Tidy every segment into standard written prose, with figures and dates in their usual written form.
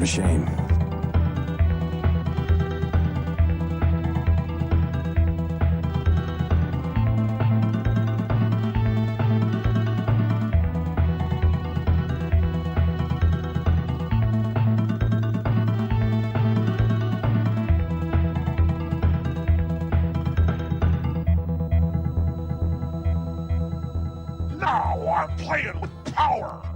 What a shame. Now I'm playing with power!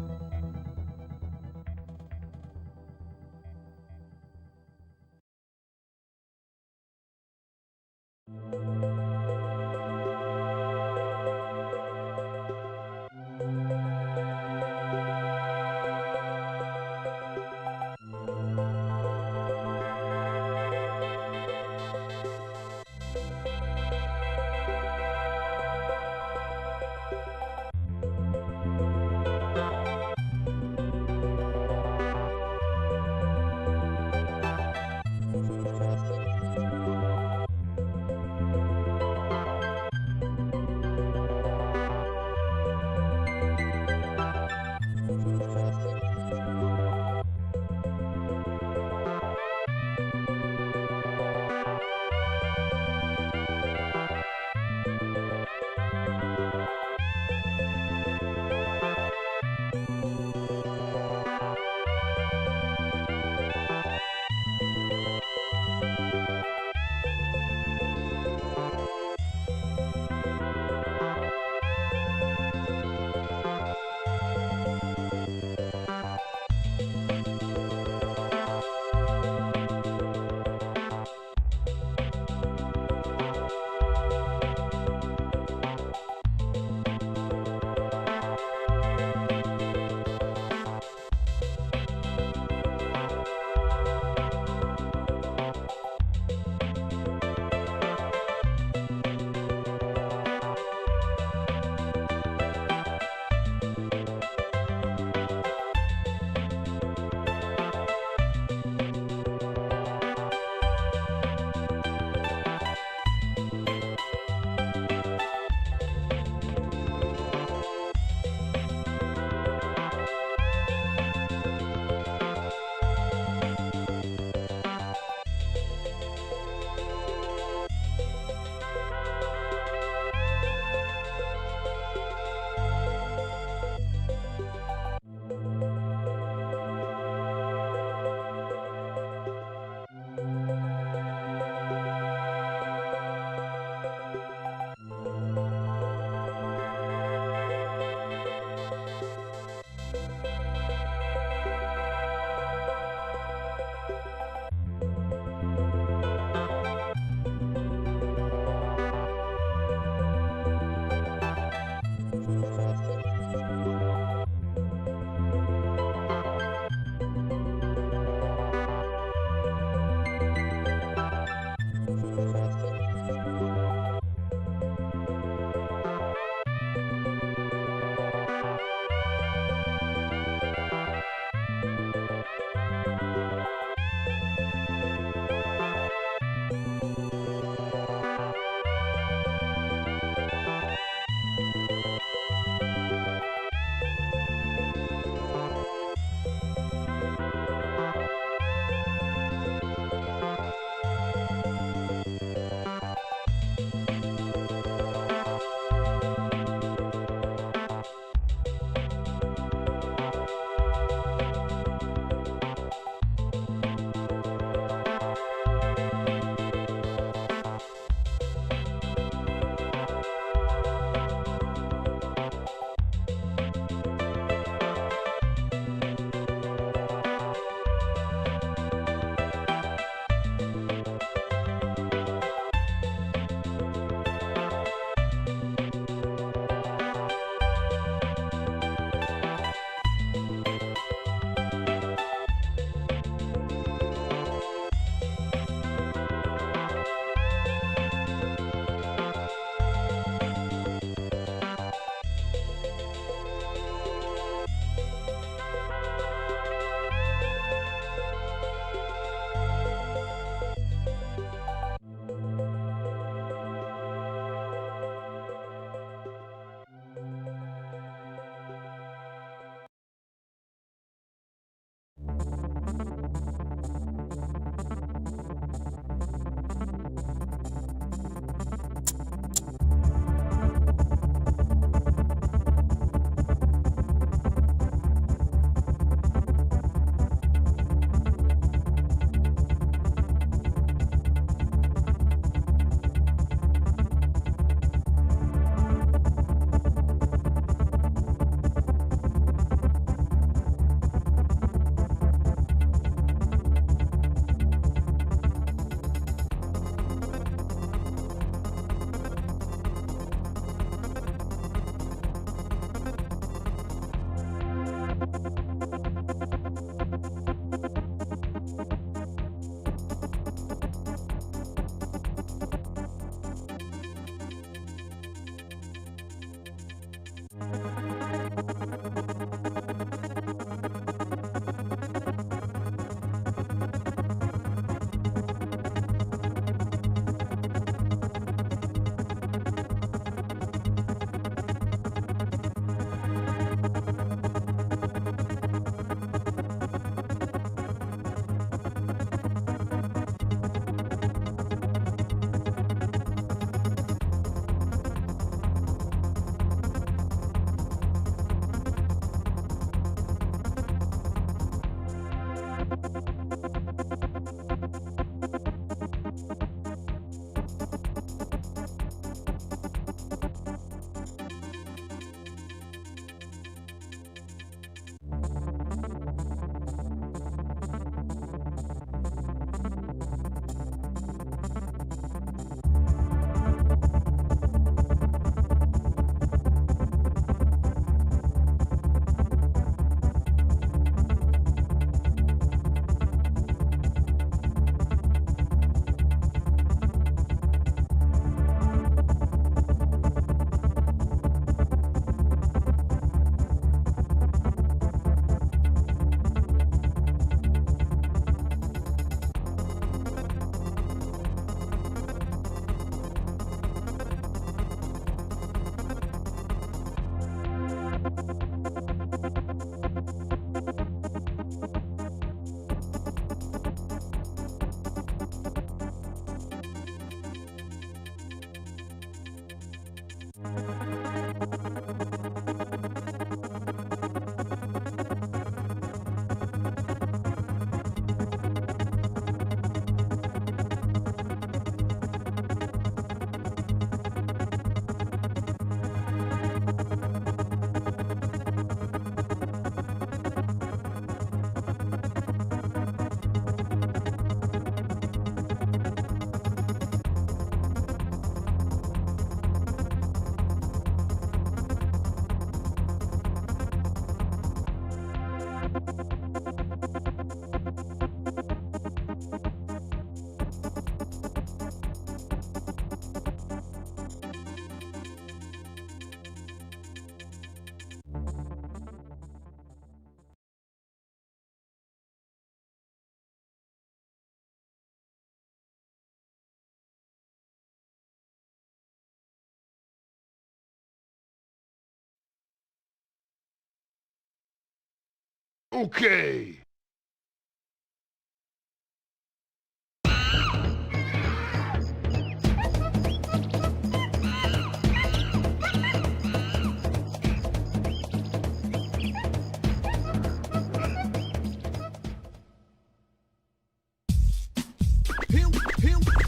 Okay.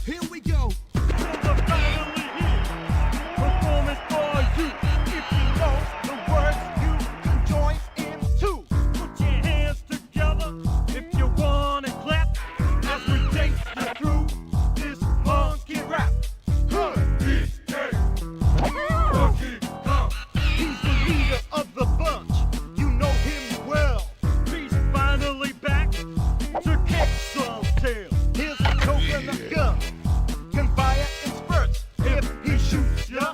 Here we go. Finally here, performance for you. If you know the words, you can join in too. Put your hands together if you wanna clap as we take you through this monkey rap. He's the leader of the bunch. You know him well. He's finally back to kick some tail. Here's a coconut gun. Can fire in spurts. If he shoots ya,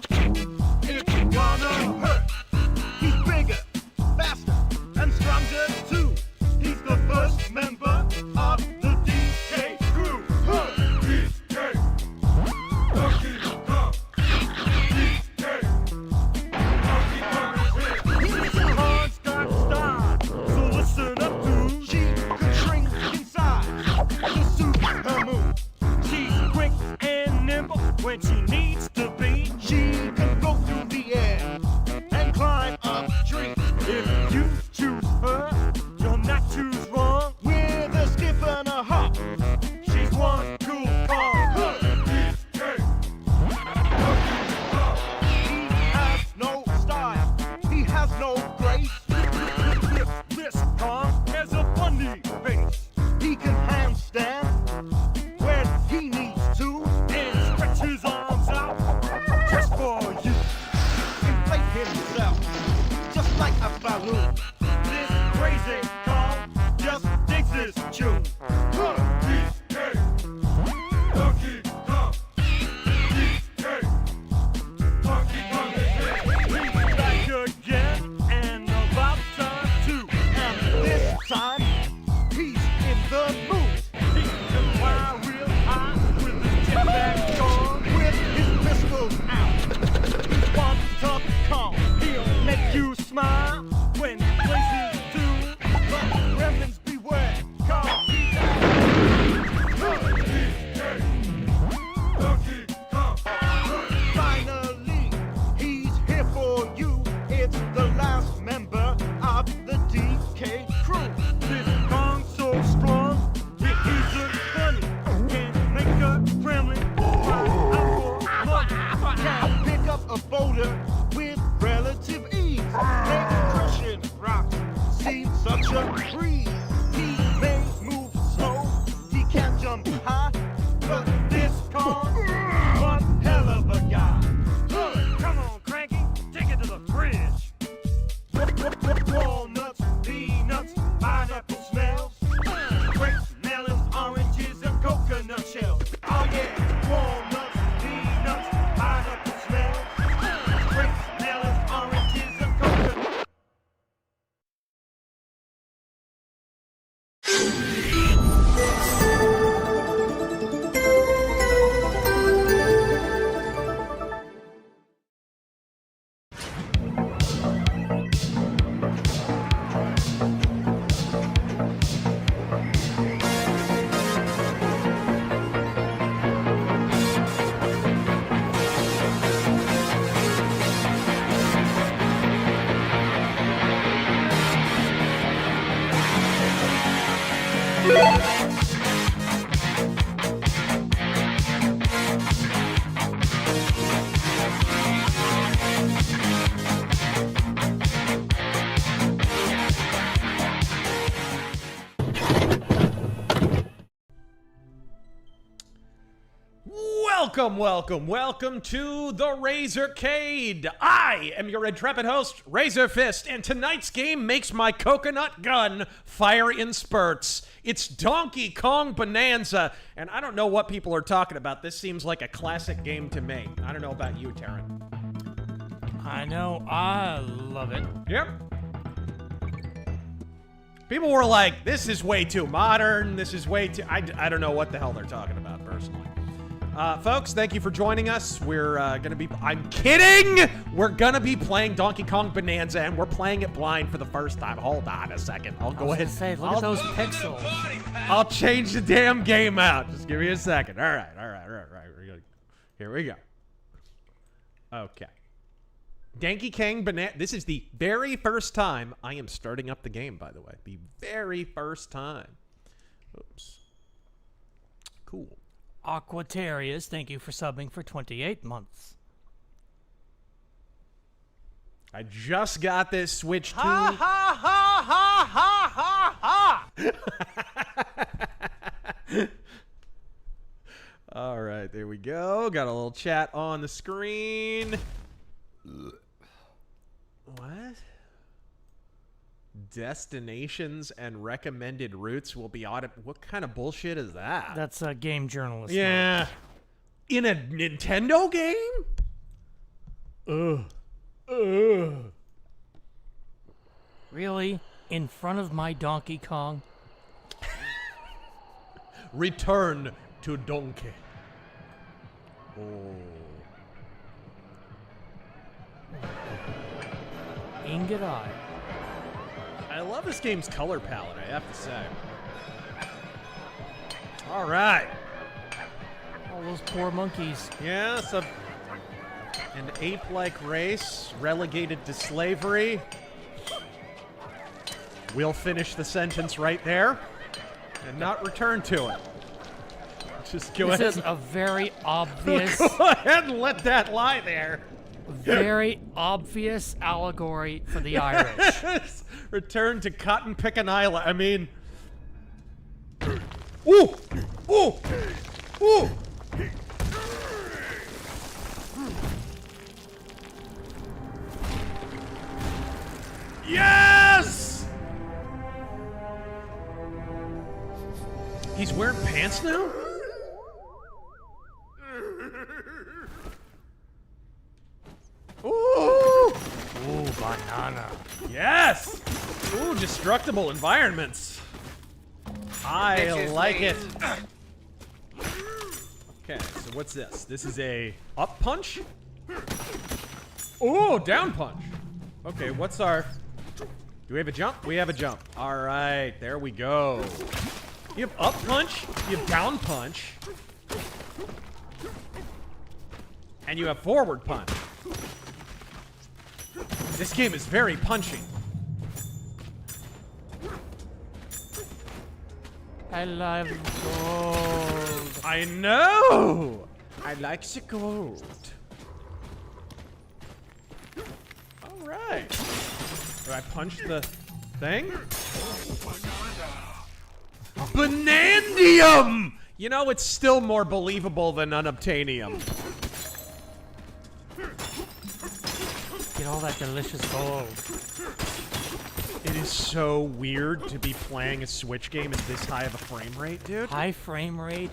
it's gonna hurt. He's bigger, faster, and stronger too. He's the first member of the DK crew. DK, Donkey Kong. DK, Donkey Kong is here. Kong's got style, so listen up, dude. She could shrink inside to suit her mood. She's quick and nimble when she needs to be. She can go through the air and climb up trees. If you choose her, you'll not choose wrong. With a skip and a hop, she's one cool frog. He has no style, he has no grace. This Kong has a funny face. He can handstand when he needs to and stretch his arms out just for you. Inflate himself just like a balloon. This crazy Kong just digs his tune. DK, Donkey Kong. DK, Donkey Kong is here. He's back again. You smile when places do, but gremlins beware. Cause he's finally, he's here for you. It's the last member of the DK crew. This Kong's so strong, it isn't funny. Can make a gremlin cry out for money. Can pick up a boulder with relative ease. Makes crushing rocks seem such a breeze. He may move slow, he can't jump high, but this Kong, one hell of a guy. Come on, Cranky, take it to the fridge. Walnuts, peanuts, pineapple smells, grapes, melons, oranges, and coconut shells. Oh yeah, walnuts, peanuts, pineapple smells, grapes, melons, oranges, and coconut. Welcome to the Razorcade. I am your intrepid host, RazörFist, and tonight's game makes my coconut gun fire in spurts. It's Donkey Kong Bananza, and I don't know what people are talking about. This seems like a classic game to me. I don't know about you, Taryn. I know, I love it. Yep. People were like, this is way too modern, this is way too... I don't know what the hell they're talking about, personally. Folks, thank you for joining us. We're gonna be... I'm kidding! We're gonna be playing Donkey Kong Bananza, and we're playing it blind for the first time. Hold on a second. I'll go ahead. Say, look at those pixels. I'll change the damn game out. Just give me a second. All right. Here we go. Okay. Donkey Kong Bananza. This is the very first time I am starting up the game, by the way. The very first time. Oops. Cool. Aquatarius, thank you for subbing for 28 months. I just got this Switch 2. Ha ha ha ha ha ha! All right, there we go. Got a little chat on the screen. What? Destinations and recommended routes will be auto. What kind of bullshit is that? That's a game journalist. Yeah. In a Nintendo game? Ugh. Really? In front of my Donkey Kong? Return to Donke. Oh. Ingot Eye. I love this game's color palette, I have to say. All right. All those poor monkeys. Yeah, so an ape-like race relegated to slavery. We'll finish the sentence right there and not return to it. Just go ahead. This is a very obvious... Go ahead and let that lie there. Very obvious allegory for the Irish. Return to Cotton Pickin' Island. I mean... Ooh! Ooh! Ooh! Yes! He's wearing pants now? Ooh! Ooh, banana. Yes! Ooh, destructible environments. I like it. Okay, so what's this? This is a up punch? Ooh, down punch. Okay, what's our... Do we have a jump? We have a jump. All right, there we go. You have up punch, you have down punch, and you have forward punch. This game is very punchy. I love gold. I know! I like the gold. Alright. Do I punch the thing? Banandium! You know, it's still more believable than unobtainium. Get all that delicious gold. It is so weird to be playing a Switch game at this high of a frame rate, dude. High frame rate.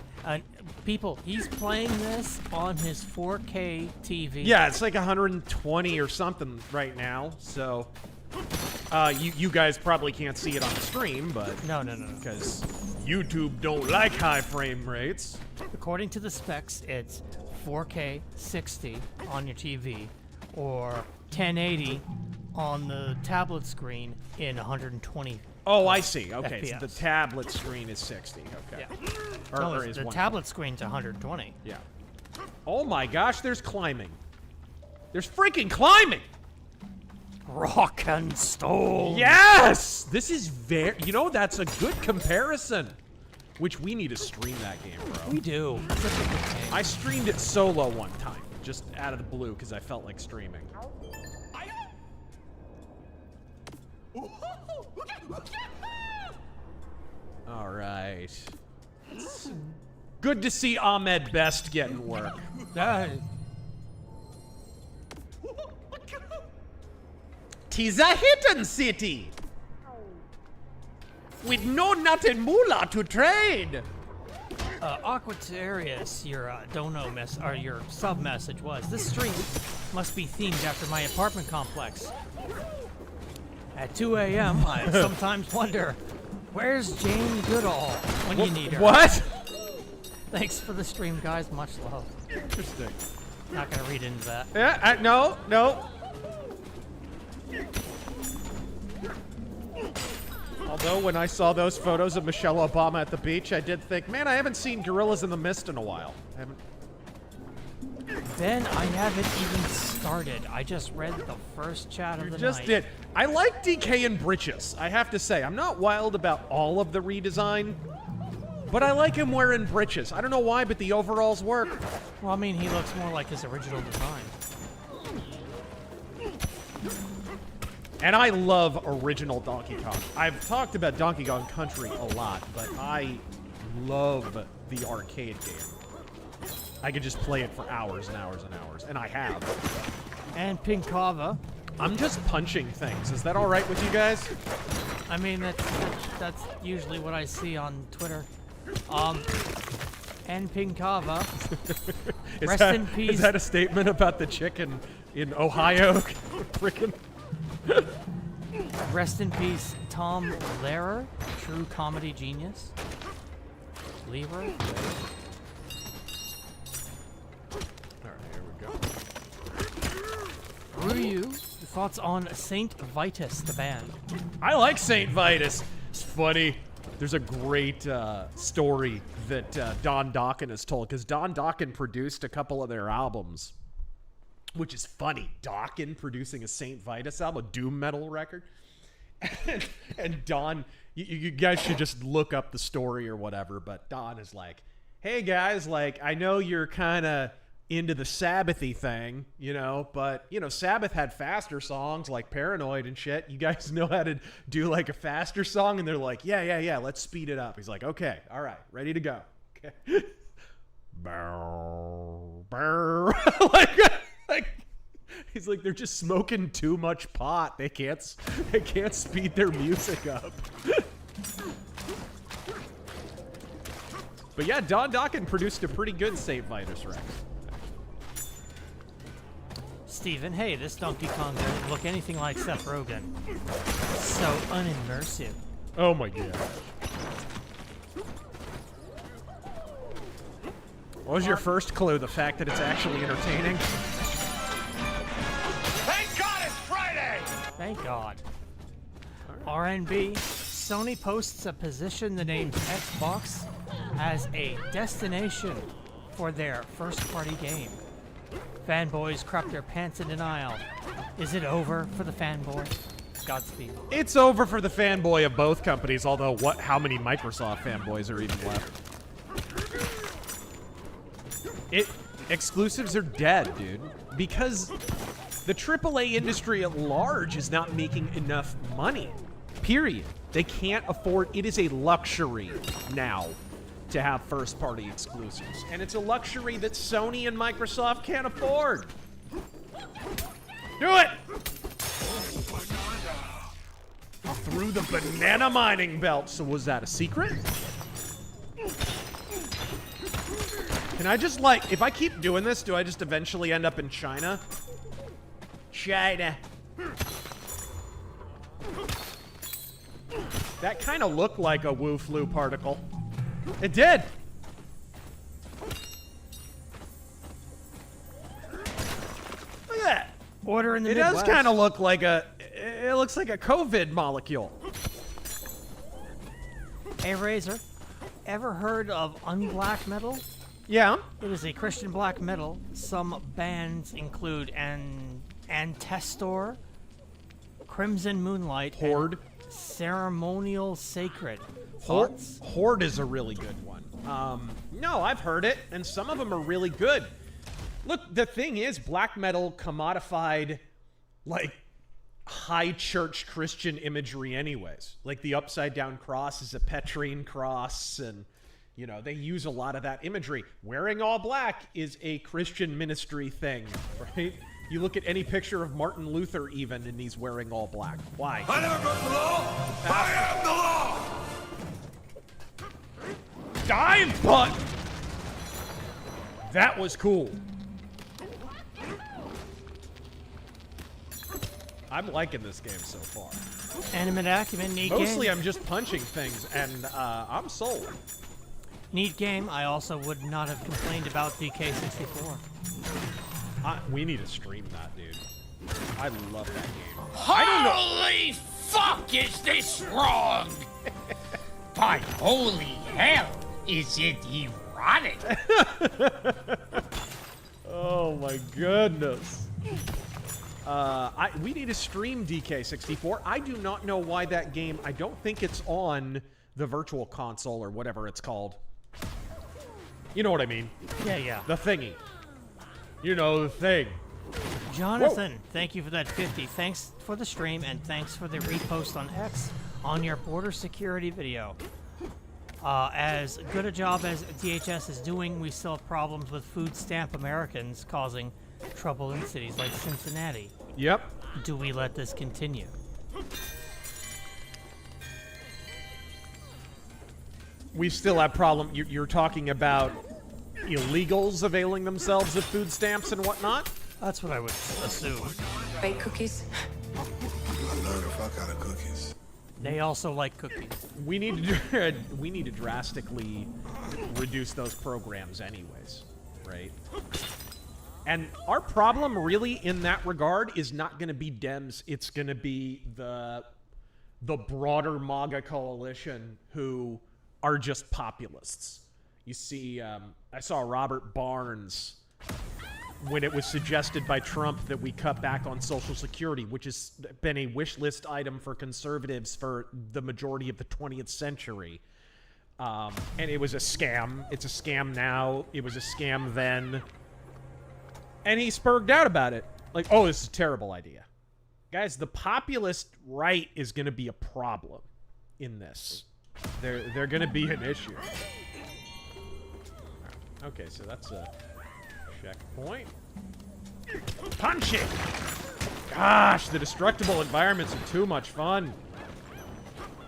People, he's playing this on his 4K TV. Yeah, it's like 120 or something right now, so... you guys probably can't see it on the stream, but... No. Because YouTube don't like high frame rates. According to the specs, it's 4K 60 on your TV, or 1080 on the tablet screen in 120. Oh, I see. Okay, FPS. so the tablet screen is 60. Okay. Yeah. Or, No, or is the one- tablet screen's 120. Yeah. Oh my gosh, there's climbing. There's freaking climbing! Rock and stone. Yes! This is very... You know, that's a good comparison. Which we need to stream that game, bro. We do. Such a good game. I streamed it solo one time, just out of the blue, because I felt like streaming. All right. Good to see Ahmed Best getting work. Tis a hidden city with no nut and moolah to trade. Aquatarius, your your sub message was, this stream must be themed after my apartment complex. At 2 a.m., I sometimes wonder, where's Jane Goodall when you need her? What? Thanks for the stream, guys. Much love. Interesting. Not gonna read into that. Yeah, no. Although when I saw those photos of Michelle Obama at the beach, I did think, man, I haven't seen Gorillas in the Mist in a while. I haven't... Ben, I haven't even started. I just read the first chat of the Just night. did. I like DK and Britches, I have to say. I'm not wild about all of the redesign, but I like him wearing britches. I don't know why, but the overalls work. Well, I mean, he looks more like his original design. And I love original Donkey Kong. I've talked about Donkey Kong Country a lot, but I love the arcade game. I could just play it for hours and hours and hours, and I have. And Pinkava. I'm just punching things. Is that all right with you guys? I mean, that's usually what I see on Twitter. And Pinkava. Rest in peace. Is that a statement about the chicken in Ohio? Frickin'. Rest in peace, Tom Lehrer, true comedy genius. Lever. All right, here we go. Ryu, your thoughts on Saint Vitus, the band? I like Saint Vitus. It's funny. There's a great story that Don Dokken has told, because Don Dokken produced a couple of their albums, which is funny. Dokken producing a Saint Vitus album, a doom metal record. And Don, you guys should just look up the story or whatever, but Don is like, hey guys, like, I know you're kind of into the Sabbathy thing, you know, but, you know, Sabbath had faster songs like Paranoid and shit. You guys know how to do like a faster song? And they're like, yeah, let's speed it up. He's like, okay, all right, ready to go. Okay. like he's like, they're just smoking too much pot. They can't speed their music up. But yeah, Don Dokken produced a pretty good Saint Vitus record. Steven, hey, this Donkey Kong doesn't look anything like Seth Rogen. So unimmersive. Oh my god. What was your first clue? The fact that it's actually entertaining? Thank God it's Friday! Thank God. RNB, Sony posts a position that names Xbox as a destination for their first-party game. Fanboys crop their pants in denial. Is it over for the fanboy? Godspeed. It's over for the fanboy of both companies, although how many Microsoft fanboys are even left? Exclusives are dead, dude. Because the AAA industry at large is not making enough money. Period. They can't afford, it is a luxury now to have first-party exclusives. And it's a luxury that Sony and Microsoft can't afford. Do it! Through the banana mining belt. So was that a secret? Can I just, like, if I keep doing this, do I just eventually end up in China? China. That kind of looked like a Wu Flu particle. It did. Look at that. Order in the It Midwest. does kind of look like it looks like a COVID molecule. Hey, Razor, ever heard of unblack metal? Yeah. It is a Christian black metal. Some bands include Antestor, Crimson Moonlight, Horde. and Ceremonial Sacred. Horde, Thoughts? Horde is a really good one. No, I've heard it, and some of them are really good. Look, the thing is, black metal commodified, like, high church Christian imagery anyways. Like, the upside-down cross is a Petrine cross, and, you know, they use a lot of that imagery. Wearing all black is a Christian ministry thing, right? You look at any picture of Martin Luther, even, and he's wearing all black. Why? I never broke the law. I am the law. Dive butt! That was cool. I'm liking this game so far. Animate Acumen, neat Mostly game. I'm just punching things, and I'm sold. Neat game. I also would not have complained about the K64. We need to stream that, dude. I love that game. Holy fuck, is this wrong? By holy hell, is it erotic? Oh my goodness. We need to stream DK64. I do not know why that game, I don't think it's on the virtual console or whatever it's called. You know what I mean? Yeah. The thingy. You know the thing. Jonathan, thank you for that 50. Thanks for the stream, and thanks for the repost on X on your border security video. As good a job as DHS is doing, we still have problems with food stamp Americans causing trouble in cities like Cincinnati. Yep. Do we let this continue? We still have problem. You're talking about illegals availing themselves of food stamps and whatnot? That's what I would assume. Bake cookies. I love the fuck out of cookies. They also like cookies. We need to drastically reduce those programs anyways, right? And our problem really in that regard is not going to be Dems. It's going to be the broader MAGA coalition who are just populists. You see, I saw Robert Barnes when it was suggested by Trump that we cut back on Social Security, which has been a wish list item for conservatives for the majority of the 20th century. And it was a scam. It's a scam now. It was a scam then. And he spurged out about it. Like, oh, this is a terrible idea. Guys, the populist right is going to be a problem in this. They're going to be an issue. Okay, so that's a checkpoint. Punch it! Gosh, the destructible environments are too much fun.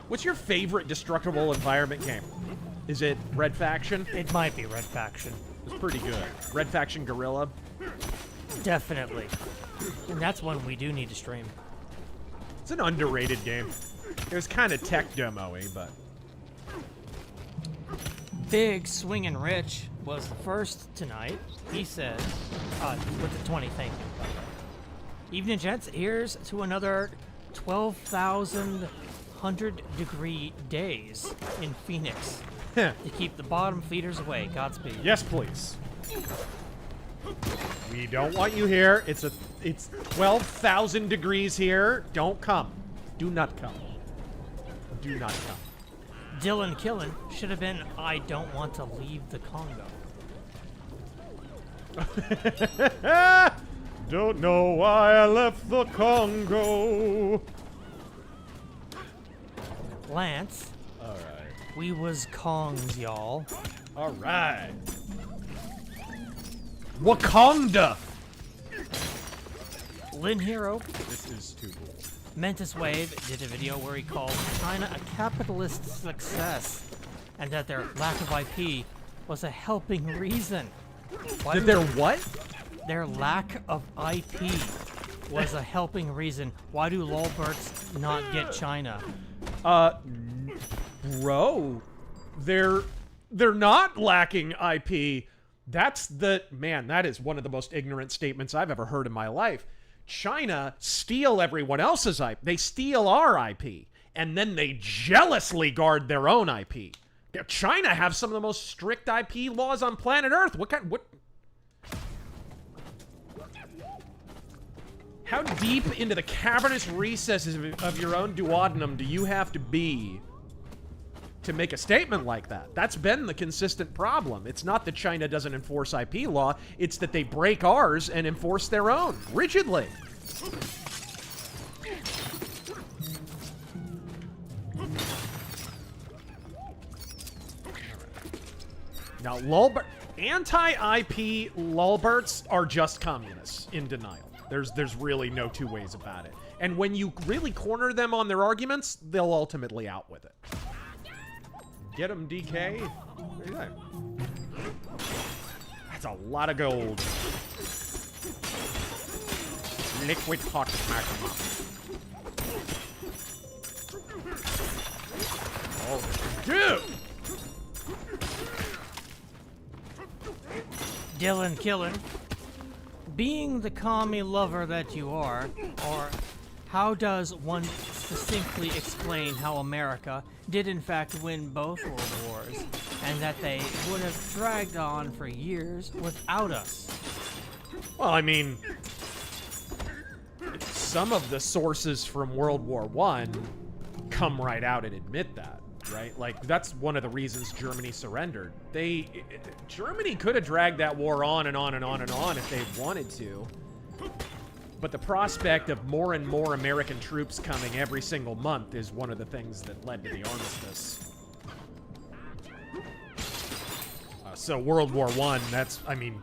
What's your favorite destructible environment game? Is it Red Faction? It might be Red Faction. It's pretty good. Red Faction Guerrilla. Definitely. And that's one we do need to stream. It's an underrated game. It was kind of tech demo-y, but... Big Swingin' Rich was the first tonight. He said, with the 20, thank you. Evening, gents. Here's to another 12,100-degree days in Phoenix Heh. to keep the bottom feeders away. Godspeed. Yes, please. We don't want you here. It's 12,000 degrees here. Don't come. Do not come. Do not come. Dylan Killen should have been, I don't want to leave the Congo. Don't know why I left the Congo. Lance, Alright. we was Kongs, y'all. Alright. Wakanda! Lynn Hero, This is too cool. Mentis Wave did a video where he called China a capitalist success and that their lack of IP was a helping reason. Why Did do their what? Their lack of IP was a helping reason. Why do lolberts not get China? Bro, they're not lacking IP. That is one of the most ignorant statements I've ever heard in my life. China steal everyone else's IP. They steal our IP, and then they jealously guard their own IP. China have some of the most strict IP laws on planet Earth. How deep into the cavernous recesses of your own duodenum do you have to be to make a statement like that? That's been the consistent problem. It's not that China doesn't enforce IP law, it's that they break ours and enforce their own, rigidly. Now, anti-IP lulberts are just communists in denial. There's really no two ways about it. And when you really corner them on their arguments, they'll ultimately out with it. Get them, DK. What do you think? That's a lot of gold. Liquid hot magma. Oh, dude! Dylan Killen, being the commie lover that you are, or how does one succinctly explain how America did in fact win both world wars, and that they would have dragged on for years without us? Well, I mean, some of the sources from World War I come right out and admit that, right? Like, that's one of the reasons Germany surrendered. Germany could have dragged that war on and on and on and on if they wanted to. But the prospect of more and more American troops coming every single month is one of the things that led to the armistice. So World War I,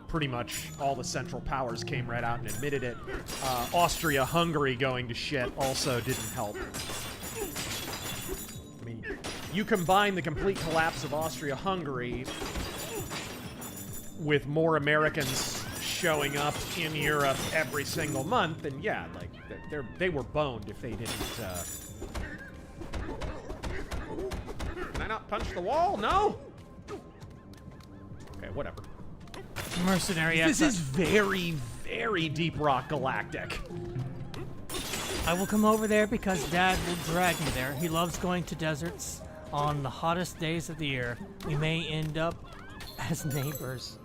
pretty much all the Central Powers came right out and admitted it. Austria-Hungary going to shit also didn't help. I mean, you combine the complete collapse of Austria-Hungary with more Americans showing up in Europe every single month, and yeah, like, they were boned if they didn't, Can I not punch the wall? No? Okay, whatever. Mercenary. This is very, very Deep Rock Galactic. I will come over there because Dad will drag me there. He loves going to deserts on the hottest days of the year. We may end up as neighbors.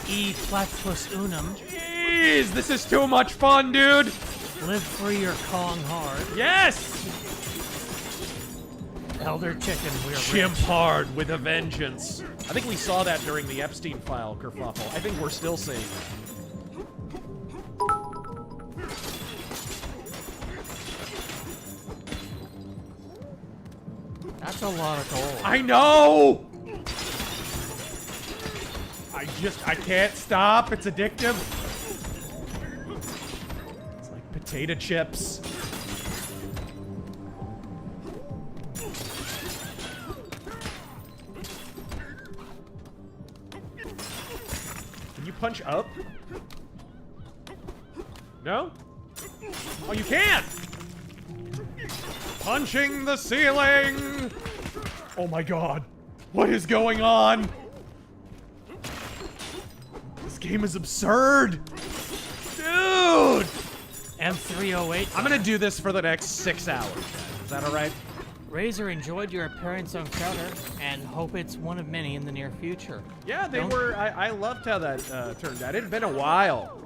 E platypus unum. Jeez, this is too much fun, dude. Live free or Kong hard. Yes! Elder chicken, we're Chimp rich. hard with a vengeance. I think we saw that during the Epstein file kerfuffle. I think we're still seeing that. That's a lot of gold. I know! I can't stop. It's addictive. It's like potato chips. Can you punch up? No? Oh, you can! Punching the ceiling! Oh my god. What is going on? This game is absurd! Dude! M308. I'm gonna do this for the next 6 hours. Is that all right? Razor enjoyed your appearance on Crowder and hope it's one of many in the near future. Yeah, they were. I loved how that turned out. It had been a while.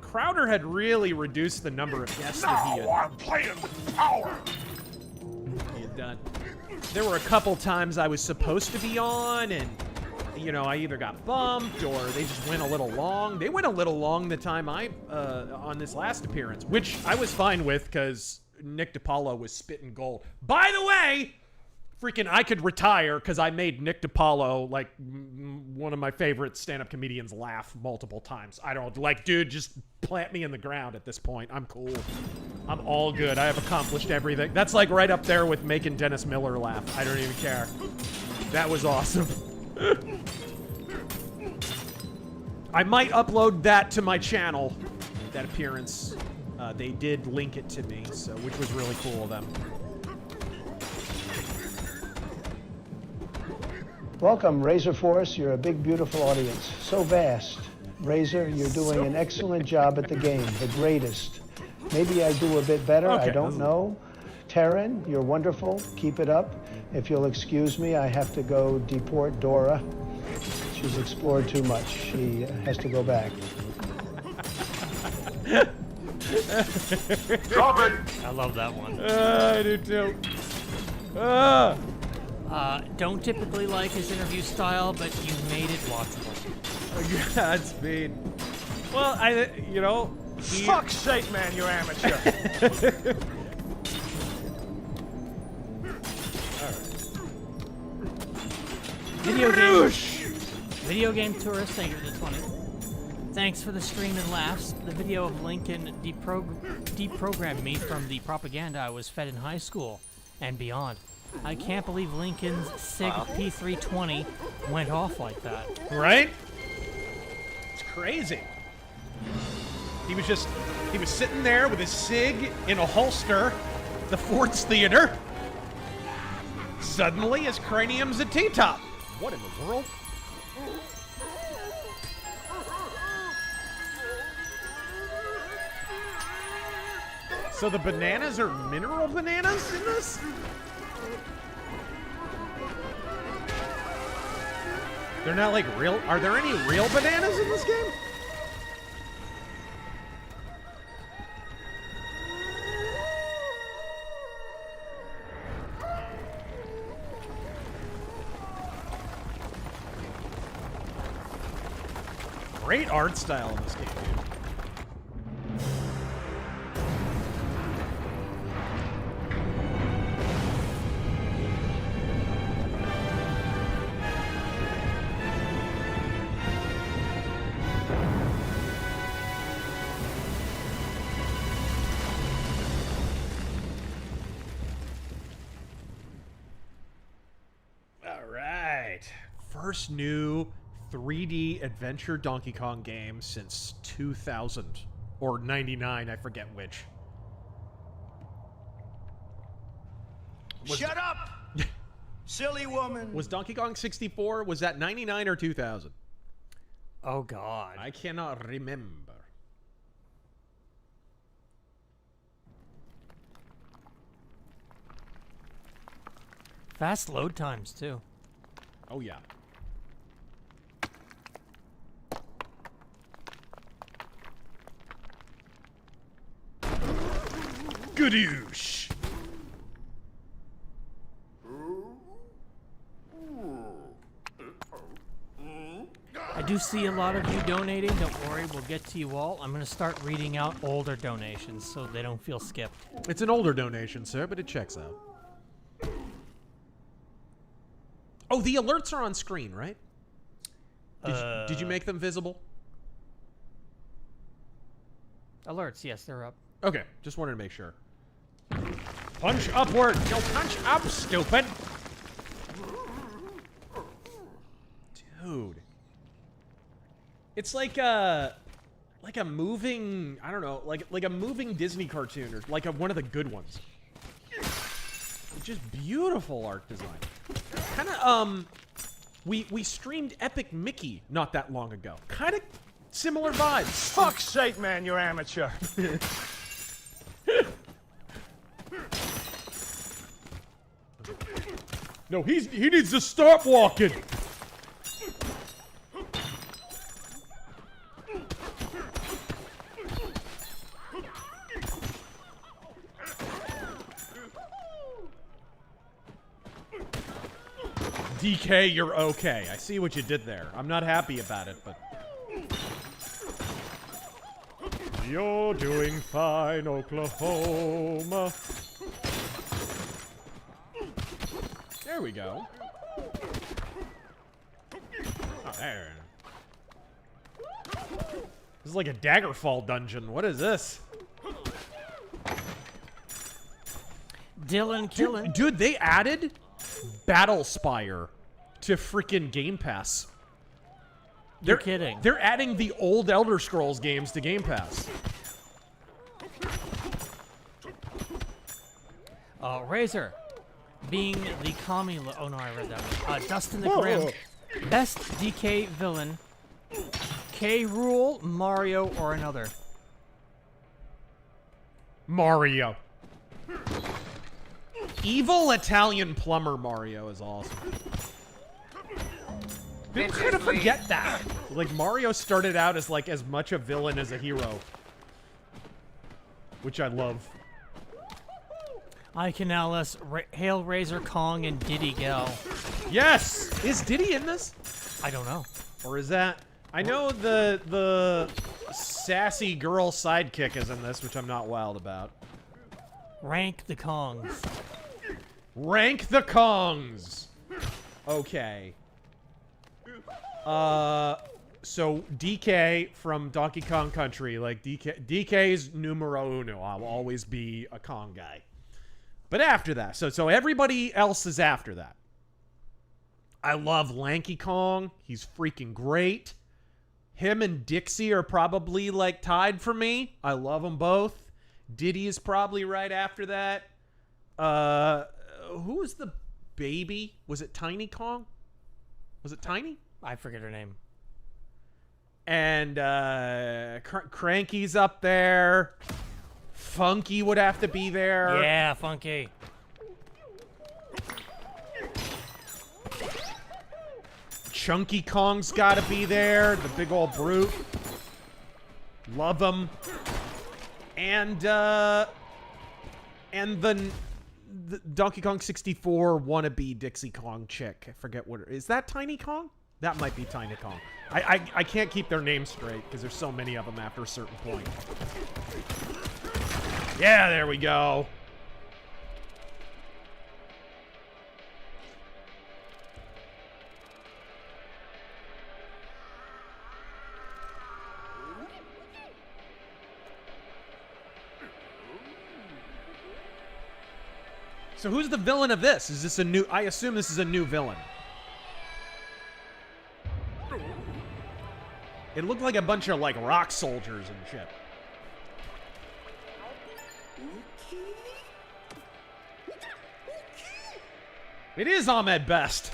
Crowder had really reduced the number of guests that he had. I'm playing with power. He had done. There were a couple times I was supposed to be on, and you know, I either got bumped or they just went a little long. They went a little long the time on this last appearance, which I was fine with because Nick DiPaolo was spitting gold. By the way, freaking I could retire because I made Nick DiPaolo, like, one of my favorite stand-up comedians, laugh multiple times. I don't, like, dude, just plant me in the ground at this point. I'm cool. I'm all good. I have accomplished everything. That's, like, right up there with making Dennis Miller laugh. I don't even care. That was awesome. I might upload that to my channel, that appearance. They did link it to me, so which was really cool of them. Welcome, RazörForce. You're a big, beautiful audience. So vast. Razor, you're doing an excellent job at the game, the greatest. Maybe I do a bit better, I don't know. Taryn, you're wonderful. Keep it up. If you'll excuse me, I have to go deport Dora. She's explored too much. She has to go back. I love that one. I do too. Don't typically like his interview style, but you made it watchable. Godspeed. Well, you know. Fuck's sake, man, you're amateur. Video game tourist, thank you for the 20. Thanks for the stream and laughs. The video of Lincoln deprogrammed me from the propaganda I was fed in high school and beyond. I can't believe Lincoln's SIG P320 went off like that. Right? It's crazy. He was sitting there with his SIG in a holster at the Ford's Theater. Suddenly his cranium's a T-top. What in the world? So the bananas are mineral bananas in this? They're not like real. Are there any real bananas in this game? Great art style in this game, dude. First new 3D adventure Donkey Kong game since 2000 or 99, I forget which. Shut up! Silly woman. Was Donkey Kong 64, was that 99 or 2000? Oh god. I cannot remember. Fast load times too. Oh yeah. Goodoosh. I do see a lot of you donating. Don't worry, we'll get to you all. I'm going to start reading out older donations so they don't feel skipped. It's an older donation, sir, but it checks out. Oh, the alerts are on screen, right? Did you make them visible? Alerts, yes, they're up. Okay, just wanted to make sure. Punch upward! Yo, punch up, stupid! Dude. It's like a moving, I don't know, like a moving Disney cartoon, or like one of the good ones. It's just beautiful art design. Kind of, we streamed Epic Mickey not that long ago. Kind Similar vibes. Fuck's sake, man, you're amateur. No, he needs to stop walking. DK, you're okay. I see what you did there. I'm not happy about it, but... You're doing fine, Oklahoma. There we go. Oh, there. This is like a Daggerfall dungeon. What is this? Dylan killing. Dude, they added Battle Spire to freaking Game Pass. You're kidding. They're adding the old Elder Scrolls games to Game Pass. Razor, being the commie. Oh no, I read that one. Dustin the Grim, best DK villain. K. Rool, Mario, or another. Mario. Evil Italian plumber Mario is awesome. People kind of forget that. Like, Mario started out as, like, as much a villain as a hero. Which I love. I can now less hail Razor Kong and Diddy Gell. Yes! Is Diddy in this? I don't know. Or is that... I know the sassy girl sidekick is in this, which I'm not wild about. Rank the Kongs. Rank the Kongs! Okay. So DK from Donkey Kong Country, like DK's numero uno. I'll always be a Kong guy. But after that, so everybody else is after that. I love Lanky Kong. He's freaking great. Him and Dixie are probably like tied for me. I love them both. Diddy is probably right after that. Who was the baby? Was it Tiny Kong? Was it Tiny? I forget her name. And Cranky's up there. Funky would have to be there. Yeah, Funky. Chunky Kong's got to be there. The big old brute. Love him. And the Donkey Kong 64 wannabe Dixie Kong chick. I forget what is that. Tiny Kong? That might be Tiny Kong. I can't keep their names straight because there's so many of them after a certain point. Yeah, there we go. So who's the villain of this? Is this a new... I assume this is a new villain. It looked like a bunch of, like, rock soldiers and shit. It is Ahmed Best.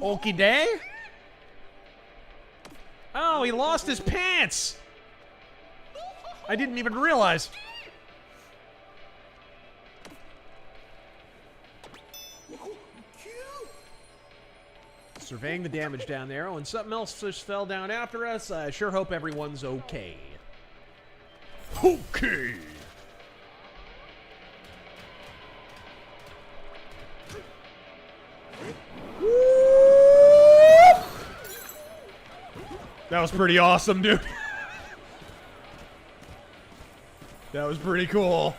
Okie day? Oh, he lost his pants! I didn't even realize. Surveying the damage down there. Oh, and something else just fell down after us. I sure hope everyone's okay. Okay. That was pretty awesome, dude. That was pretty cool.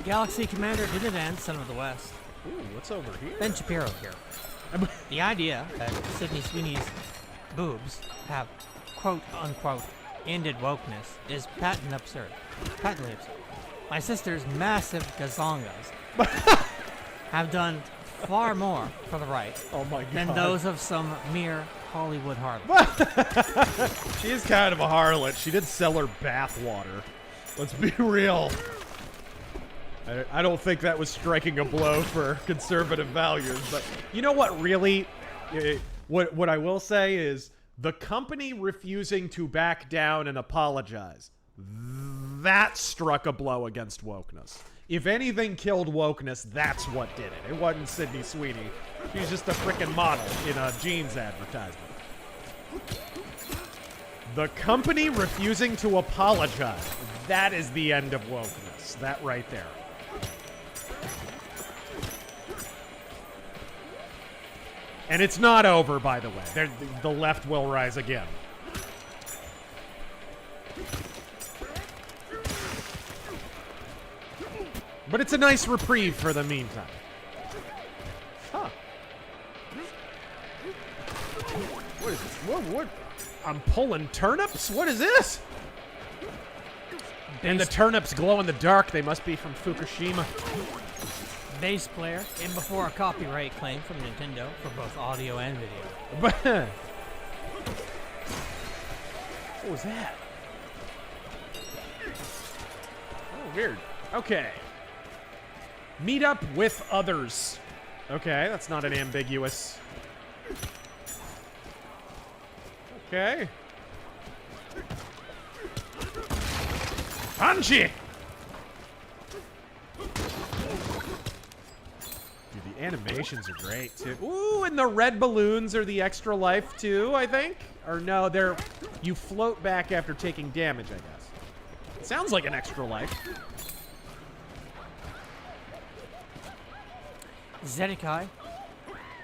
Galaxy Commander Dinadant, Son of the West. Ooh, what's over here? Ben Shapiro here. The idea that Sydney Sweeney's boobs have, quote-unquote, ended wokeness is patently absurd. Patently absurd. My sister's massive gazongas have done far more for the right than those of some mere Hollywood harlot. She is kind of a harlot. She did sell her bath water. Let's be real. I don't think that was striking a blow for conservative values, but you know what really, what I will say is the company refusing to back down and apologize, that struck a blow against wokeness. If anything killed wokeness, that's what did it. It wasn't Sydney Sweeney. She's just a frickin' model in a jeans advertisement. The company refusing to apologize, that is the end of wokeness. That right there. And it's not over, by the way. The left will rise again. But it's a nice reprieve for the meantime. Huh. What is this? What? I'm pulling turnips? What is this? And the turnips glow in the dark. They must be from Fukushima. Bass player in before a copyright claim from Nintendo for both audio and video. What was that? Oh, weird. Okay. Meet up with others. Okay, that's not an ambiguous. Okay. Anji! Dude, the animations are great, too. Ooh, and the red balloons are the extra life, too, I think? Or no, they're... You float back after taking damage, I guess. It sounds like an extra life. Zedekai.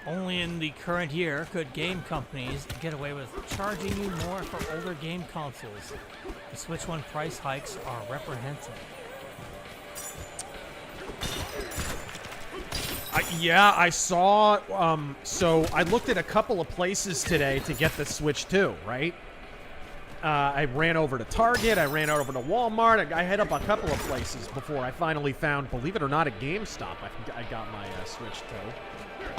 Only in the current year could game companies get away with charging you more for older game consoles. The Switch One price hikes are reprehensible. Yeah, I saw, so I looked at a couple of places today to get the Switch 2, right? I ran over to Target, I ran over to Walmart, I hit up a couple of places before I finally found, believe it or not, a GameStop. I got my Switch 2.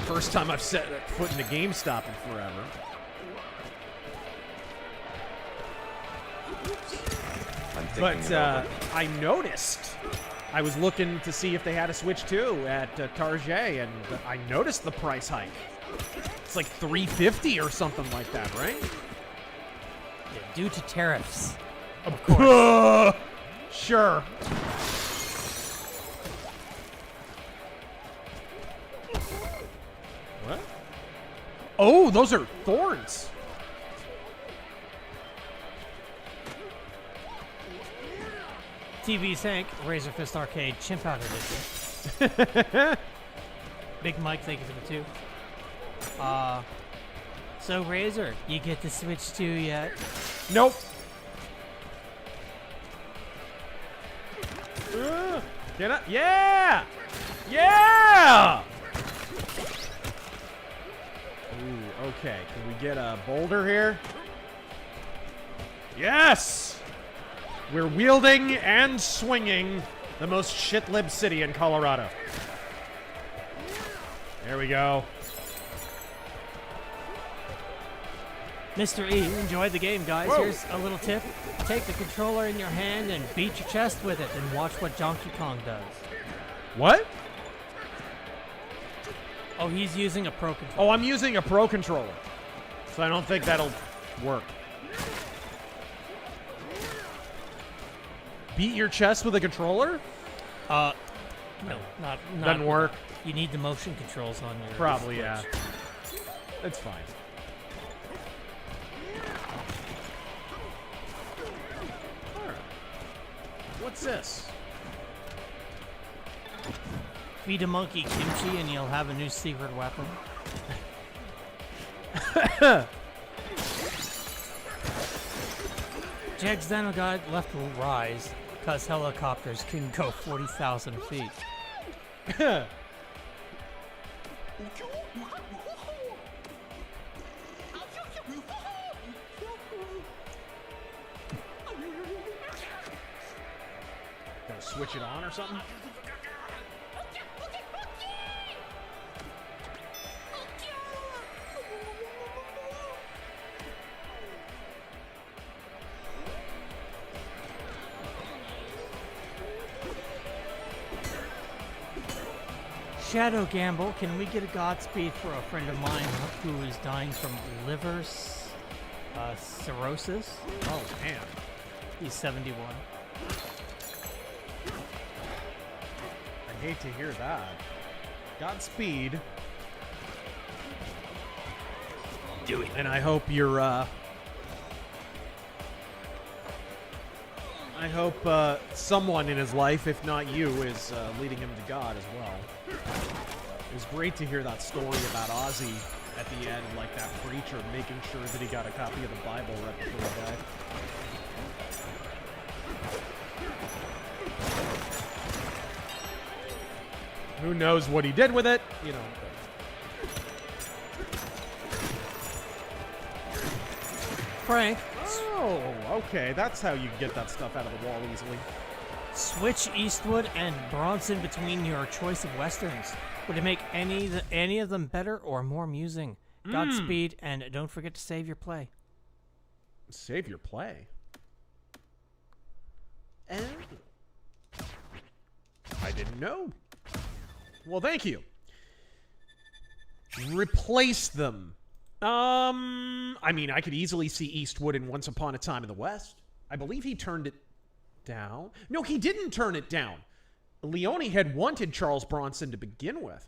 First time I've set foot in a GameStop in forever. But I noticed, I was looking to see if they had a Switch 2 at Target, and I noticed the price hike. It's like $350 or something like that, right? Yeah, due to tariffs, of course. Sure. What? Oh, those are thorns. TV Sank, RazörFist Arcade, Chimp Out Edition. Big Mike, thank you for the 2. So Razor, you get the Switch 2 yet? Nope. Can I? Yeah! Yeah! Ooh, okay. Can we get a boulder here? Yes! We're wielding and swinging the most shit-lib city in Colorado. There we go. Mr. E, enjoyed the game, guys. Whoa. Here's a little tip. Take the controller in your hand and beat your chest with it and watch what Donkey Kong does. What? Oh, he's using a Pro Controller. Oh, I'm using a Pro Controller. So I don't think that'll work. Beat your chest with a controller? No, not Doesn't work. You need the motion controls on your Probably, Switch. yeah. It's fine. Alright. What's this? Feed a monkey kimchi and you'll have a new secret weapon. Jag's Dino Guide left will rise because helicopters can go 40,000 feet. Gotta switch it on or something? Shadow Gamble, can we get a Godspeed for a friend of mine who is dying from liver cirrhosis? Oh, man. He's 71. I hate to hear that. Godspeed. Do it. And I hope you're, I hope someone in his life, if not you, is leading him to God as well. It was great to hear that story about Ozzy at the end, like that preacher making sure that he got a copy of the Bible right before he died. Who knows what he did with it, you know. Frank. Oh, okay. That's how you get that stuff out of the wall easily. Switch Eastwood and Bronson between your choice of westerns. Would it make any of them better or more amusing? Godspeed, and don't forget to save your play. Save your play? I didn't know. Well, thank you. Replace them. I mean, I could easily see Eastwood in Once Upon a Time in the West. I believe he turned it down. No, he didn't turn it down. Leone had wanted Charles Bronson to begin with.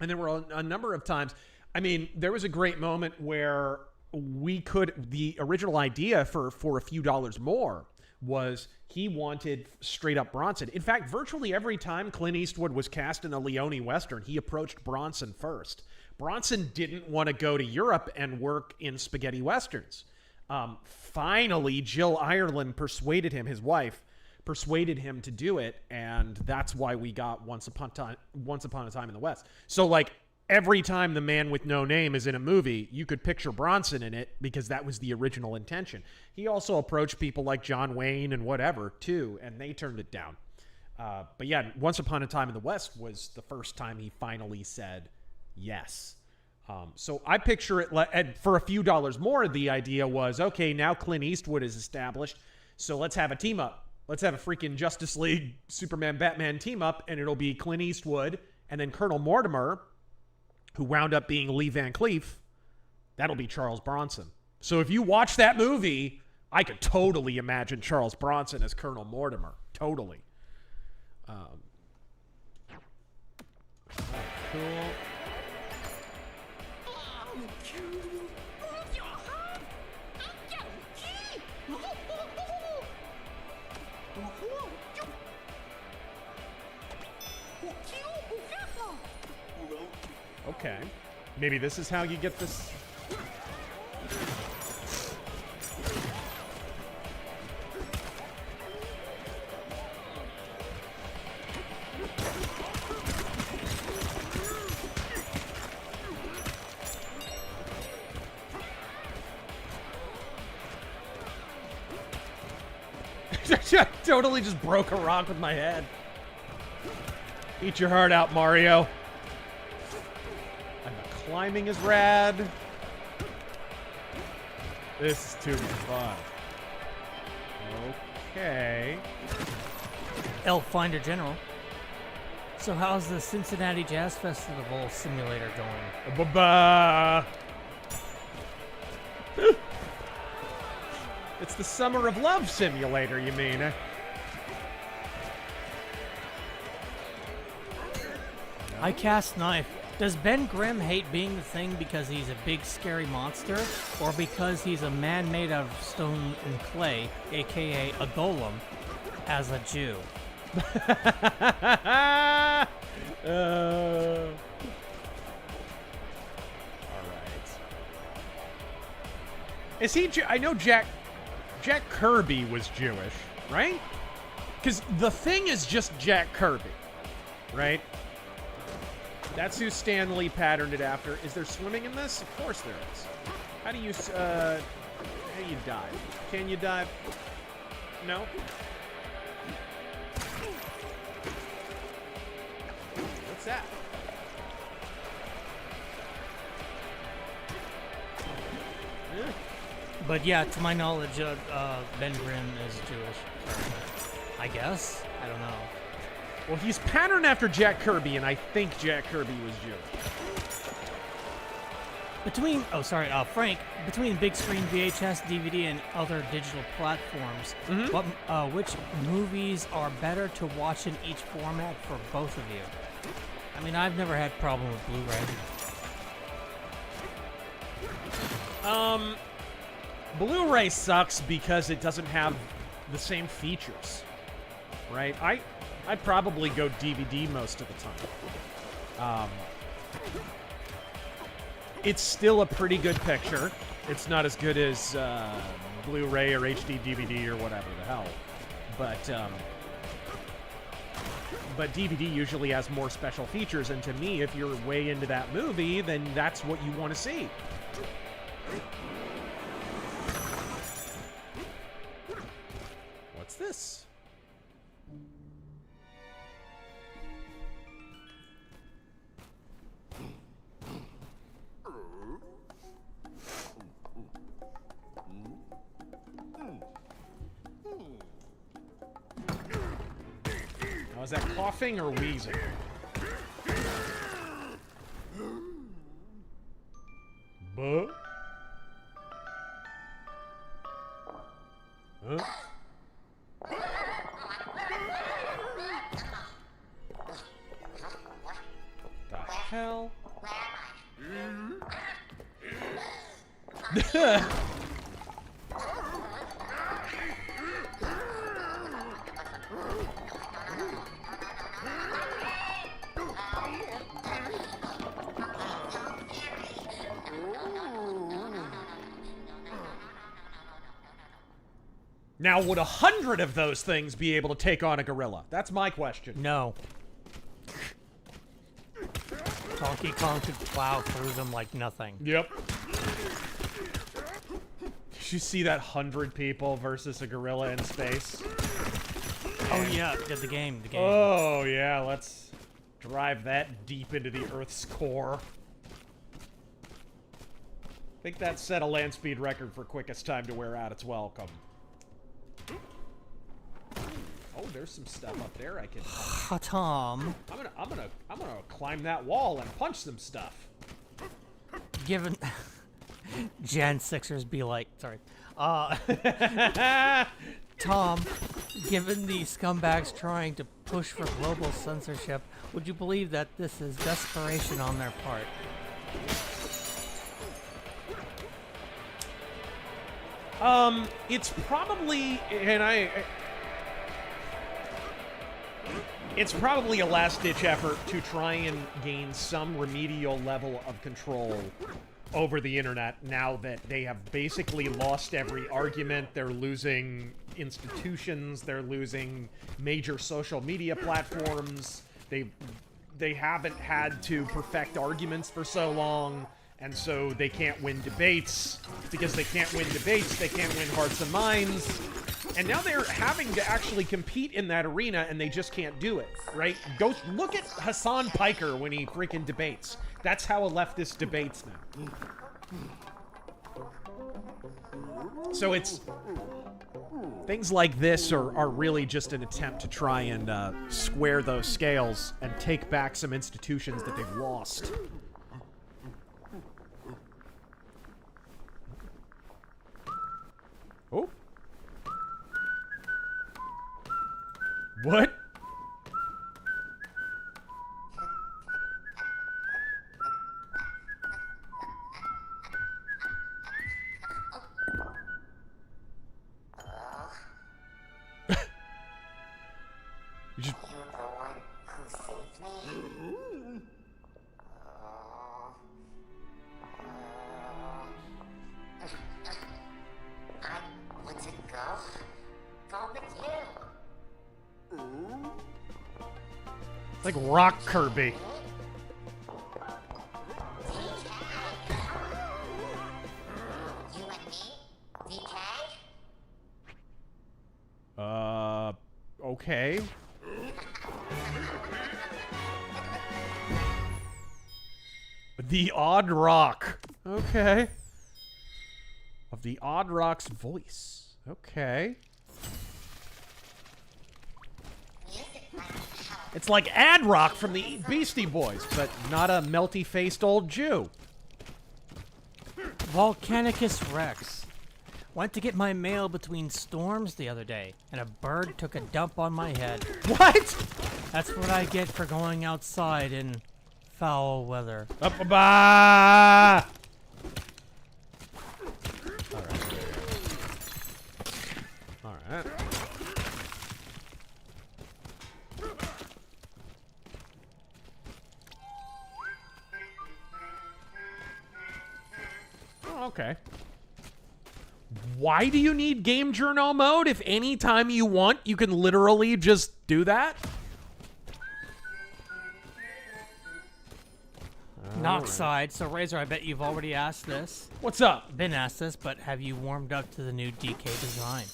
And there were a number of times. I mean, there was a great moment where the original idea for a few dollars more was he wanted straight up Bronson. In fact, virtually every time Clint Eastwood was cast in a Leone Western, he approached Bronson first. Bronson didn't want to go to Europe and work in spaghetti Westerns. Finally, Jill Ireland persuaded him, his wife, persuaded him to do it, and that's why we got Once Upon a Time in the West. So, like, every time The Man with No Name is in a movie, you could picture Bronson in it because that was the original intention. He also approached people like John Wayne and whatever, too, and they turned it down. But yeah, Once Upon a Time in the West was the first time he finally said yes. So I picture it, and for a few dollars more, the idea was, okay, now Clint Eastwood is established, so let's have a team up. Let's have a freaking Justice League, Superman, Batman team up, and it'll be Clint Eastwood and then Colonel Mortimer, who wound up being Lee Van Cleef. That'll be Charles Bronson. So if you watch that movie, I could totally imagine Charles Bronson as Colonel Mortimer. Totally. Cool. Okay. Maybe this is how you get this. Totally just broke a rock with my head. Eat your heart out, Mario. And the climbing is rad. This is too much fun. Okay. Elf Finder General. So how's the Cincinnati Jazz Festival simulator going? Ba-ba. It's the Summer of Love simulator, you mean? I cast knife. Does Ben Grimm hate being the Thing because he's a big scary monster, or because he's a man made of stone and clay, aka a golem, as a Jew? All right. Is he? I know Jack Kirby was Jewish, right? Because the Thing is just Jack Kirby, right? That's who Stan Lee patterned it after. Is there swimming in this? Of course there is. How do you dive? Can you dive? No? What's that? But yeah, to my knowledge, Ben Grimm is Jewish. I guess. I don't know. Well, he's patterned after Jack Kirby, and I think Jack Kirby was Jewish. Frank, between big screen VHS, DVD, and other digital platforms, which movies are better to watch in each format for both of you? I mean, I've never had problem with Blu-ray. Blu-ray sucks because it doesn't have the same features, right? I'd probably go DVD most of the time. It's still a pretty good picture. It's not as good as Blu-ray or HD DVD or whatever the hell, but DVD usually has more special features, and to me, if you're way into that movie, then that's what you want to see. What's this? Now, is that coughing or wheezing? Buh? Huh? The hell? Now, would 100 of those things be able to take on a gorilla? That's my question. No. Donkey Kong could plow through them like nothing. Yep. Did you see that 100 people versus a gorilla in space? Oh yeah, the game. Oh yeah, let's drive that deep into the Earth's core. I think that set a land speed record for quickest time to wear out its welcome. Oh, there's some stuff up there I can punch. Tom. I'm gonna climb that wall and punch some stuff. Given Gen 6ers be like, sorry. Tom, given the scumbags trying to push for global censorship, would you believe that this is desperation on their part? It's probably, it's probably a last-ditch effort to try and gain some remedial level of control over the internet now that they have basically lost every argument. They're losing institutions. They're losing major social media platforms. They haven't had to perfect arguments for so long, and so they can't win debates. Because they can't win debates, they can't win hearts and minds. And now they're having to actually compete in that arena, and they just can't do it, right? Go look at Hassan Piker when he freaking debates. That's how a leftist debates now. So it's... things like this are really just an attempt to try and square those scales and take back some institutions that they've lost. Oh. What? You just... like Rock Kirby. Okay. The Odd Rock. Okay. Of the Odd Rock's voice. Okay. Music must help It's like Ad Rock from the Beastie Boys, but not a melty-faced old Jew. Volcanicus Rex. Went to get my mail between storms the other day, and a bird took a dump on my head. What? That's what I get for going outside in foul weather. Up-a-ba! All right. Oh, okay. Why do you need game journal mode if anytime you want you can literally just do that? Knockside. So Razor, I bet you've already asked this. What's up? Been asked this, but have you warmed up to the new DK design?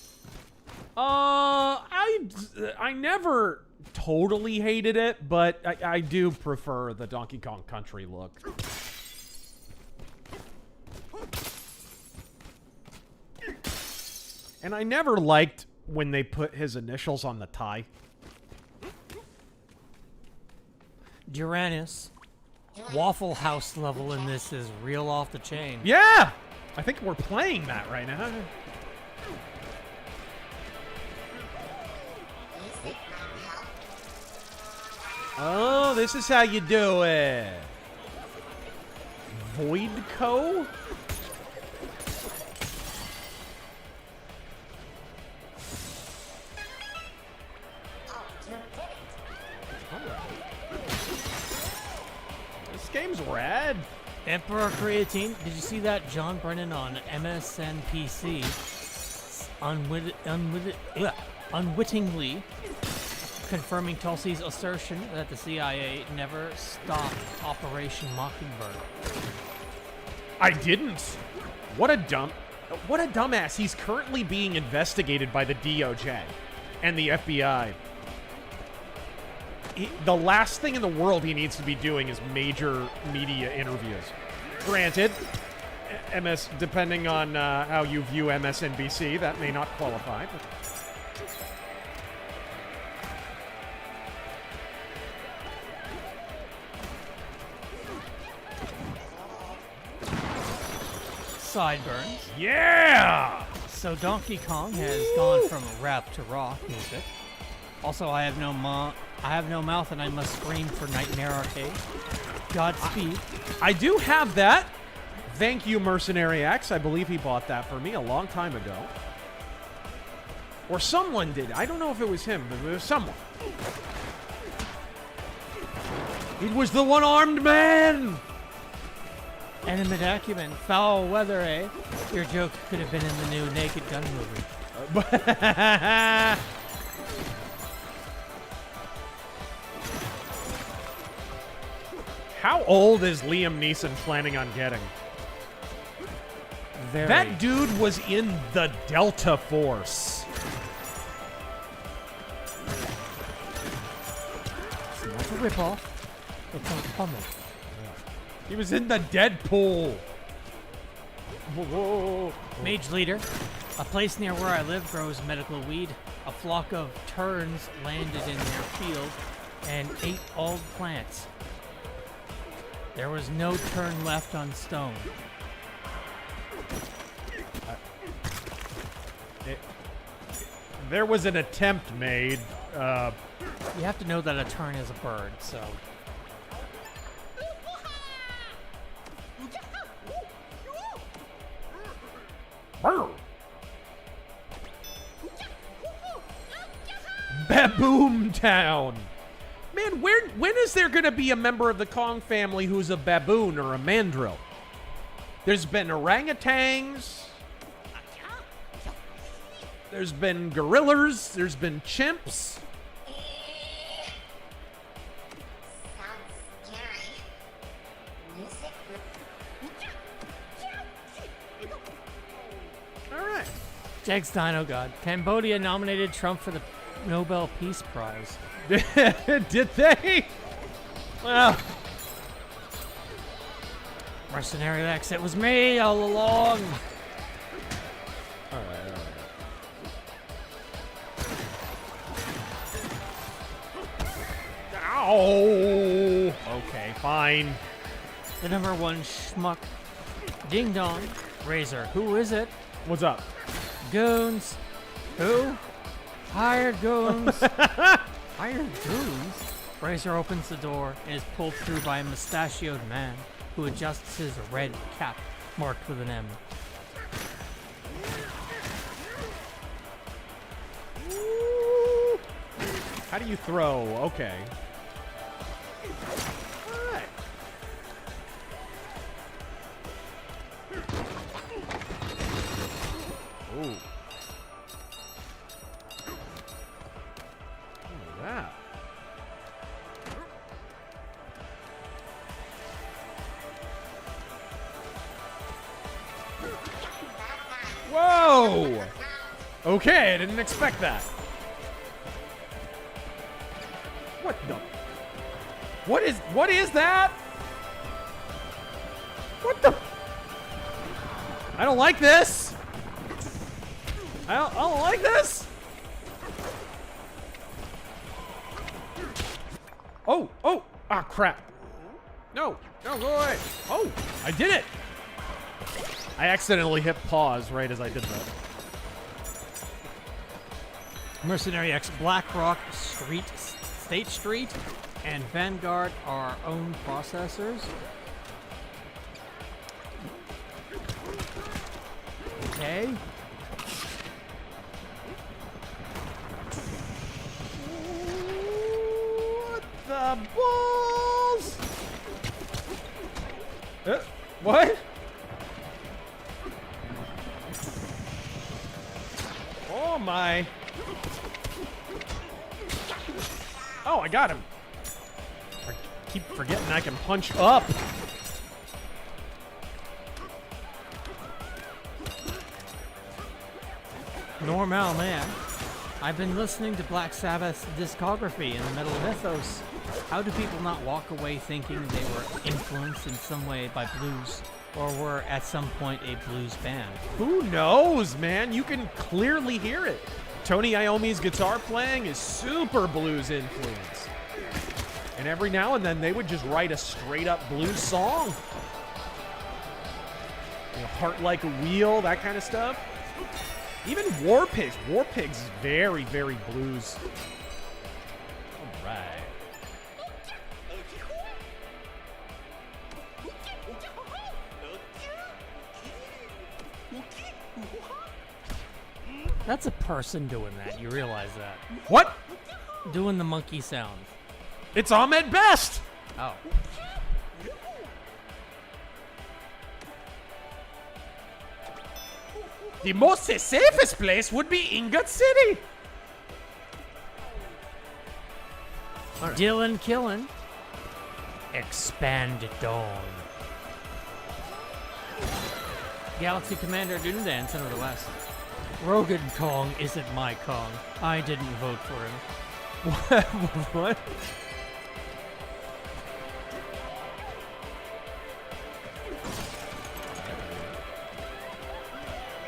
I never totally hated it, but I do prefer the Donkey Kong Country look. And I never liked when they put his initials on the tie. Duranus. Waffle House level in this is real off the chain. Yeah! I think we're playing that right now. Oh, this is how you do it. Voidco? This game's rad. Emperor Creatine. Did you see that John Brennan on MSNPC unwittingly confirming Tulsi's assertion that the CIA never stopped Operation Mockingbird? I didn't. What a dumbass. He's currently being investigated by the DOJ and the FBI. The last thing in the world he needs to be doing is major media interviews. Granted, depending on how you view MSNBC, that may not qualify. But Sideburns. yeah! So Donkey Kong has gone from rap to rock music. Also, I have no mouth and I must scream for Nightmare Arcade. Godspeed. I do have that. Thank you, Mercenary X. I believe he bought that for me a long time ago. Or someone did. I don't know if it was him, but it was someone. It was the one-armed man! Animate Acumen. Foul weather, eh? Your joke could have been in the new Naked Gun movie. How old is Liam Neeson planning on getting? Very. That dude was in the Delta Force. It's not a ripoff. It's a comic. He was in the Deadpool. Whoa. Mage Leader. A place near where I live grows medical weed. A flock of terns landed in their field and ate all the plants. There was no turn left on stone. There was an attempt made. You have to know that a tern is a bird, so. Baboom Town. Man, when is there going to be a member of the Kong family who's a baboon or a mandrill? There's been orangutans. There's been gorillas. There's been chimps. All right. Jags Dino God. Cambodia nominated Trump for the Nobel Peace Prize. Did they? Well, Mercenary X, it was me all along. all right. Oh, okay, fine. The number one schmuck. Ding dong. Razor. Who is it? What's up? Goons. Who? Hired goons. Hired goons? Razor opens the door and is pulled through by a mustachioed man who adjusts his red cap marked with an M. How do you throw? Okay. All right. Ooh. Look at that. Whoa! Okay, I didn't expect that. What the? What is that? What the? I don't like this. I don't like this. Oh, ah, crap. No, go away. Oh, I did it. I accidentally hit pause right as I did that. Mercenary X Blackrock State Street, and Vanguard are own processors. Okay. What the balls? What? Oh my. Oh, I got him. I keep forgetting I can punch up. Normal man. I've been listening to Black Sabbath's discography in the Metal Mythos. How do people not walk away thinking they were influenced in some way by blues, or were at some point a blues band? Who knows, man? You can clearly hear it. Tony Iommi's guitar playing is super blues influence. And every now and then they would just write a straight up blues song. You know, Heart Like a Wheel, that kind of stuff. Even War Pigs. War Pigs is very, very blues. All right. That's a person doing that. You realize that? What? Doing the monkey sound. It's Ahmed Best. Oh. The most safest place would be Ingot City. Right. Dylan Killen. Expand Dawn. Galaxy Commander Doomdan, Center of the West. Rogan Kong isn't my Kong. I didn't vote for him. What?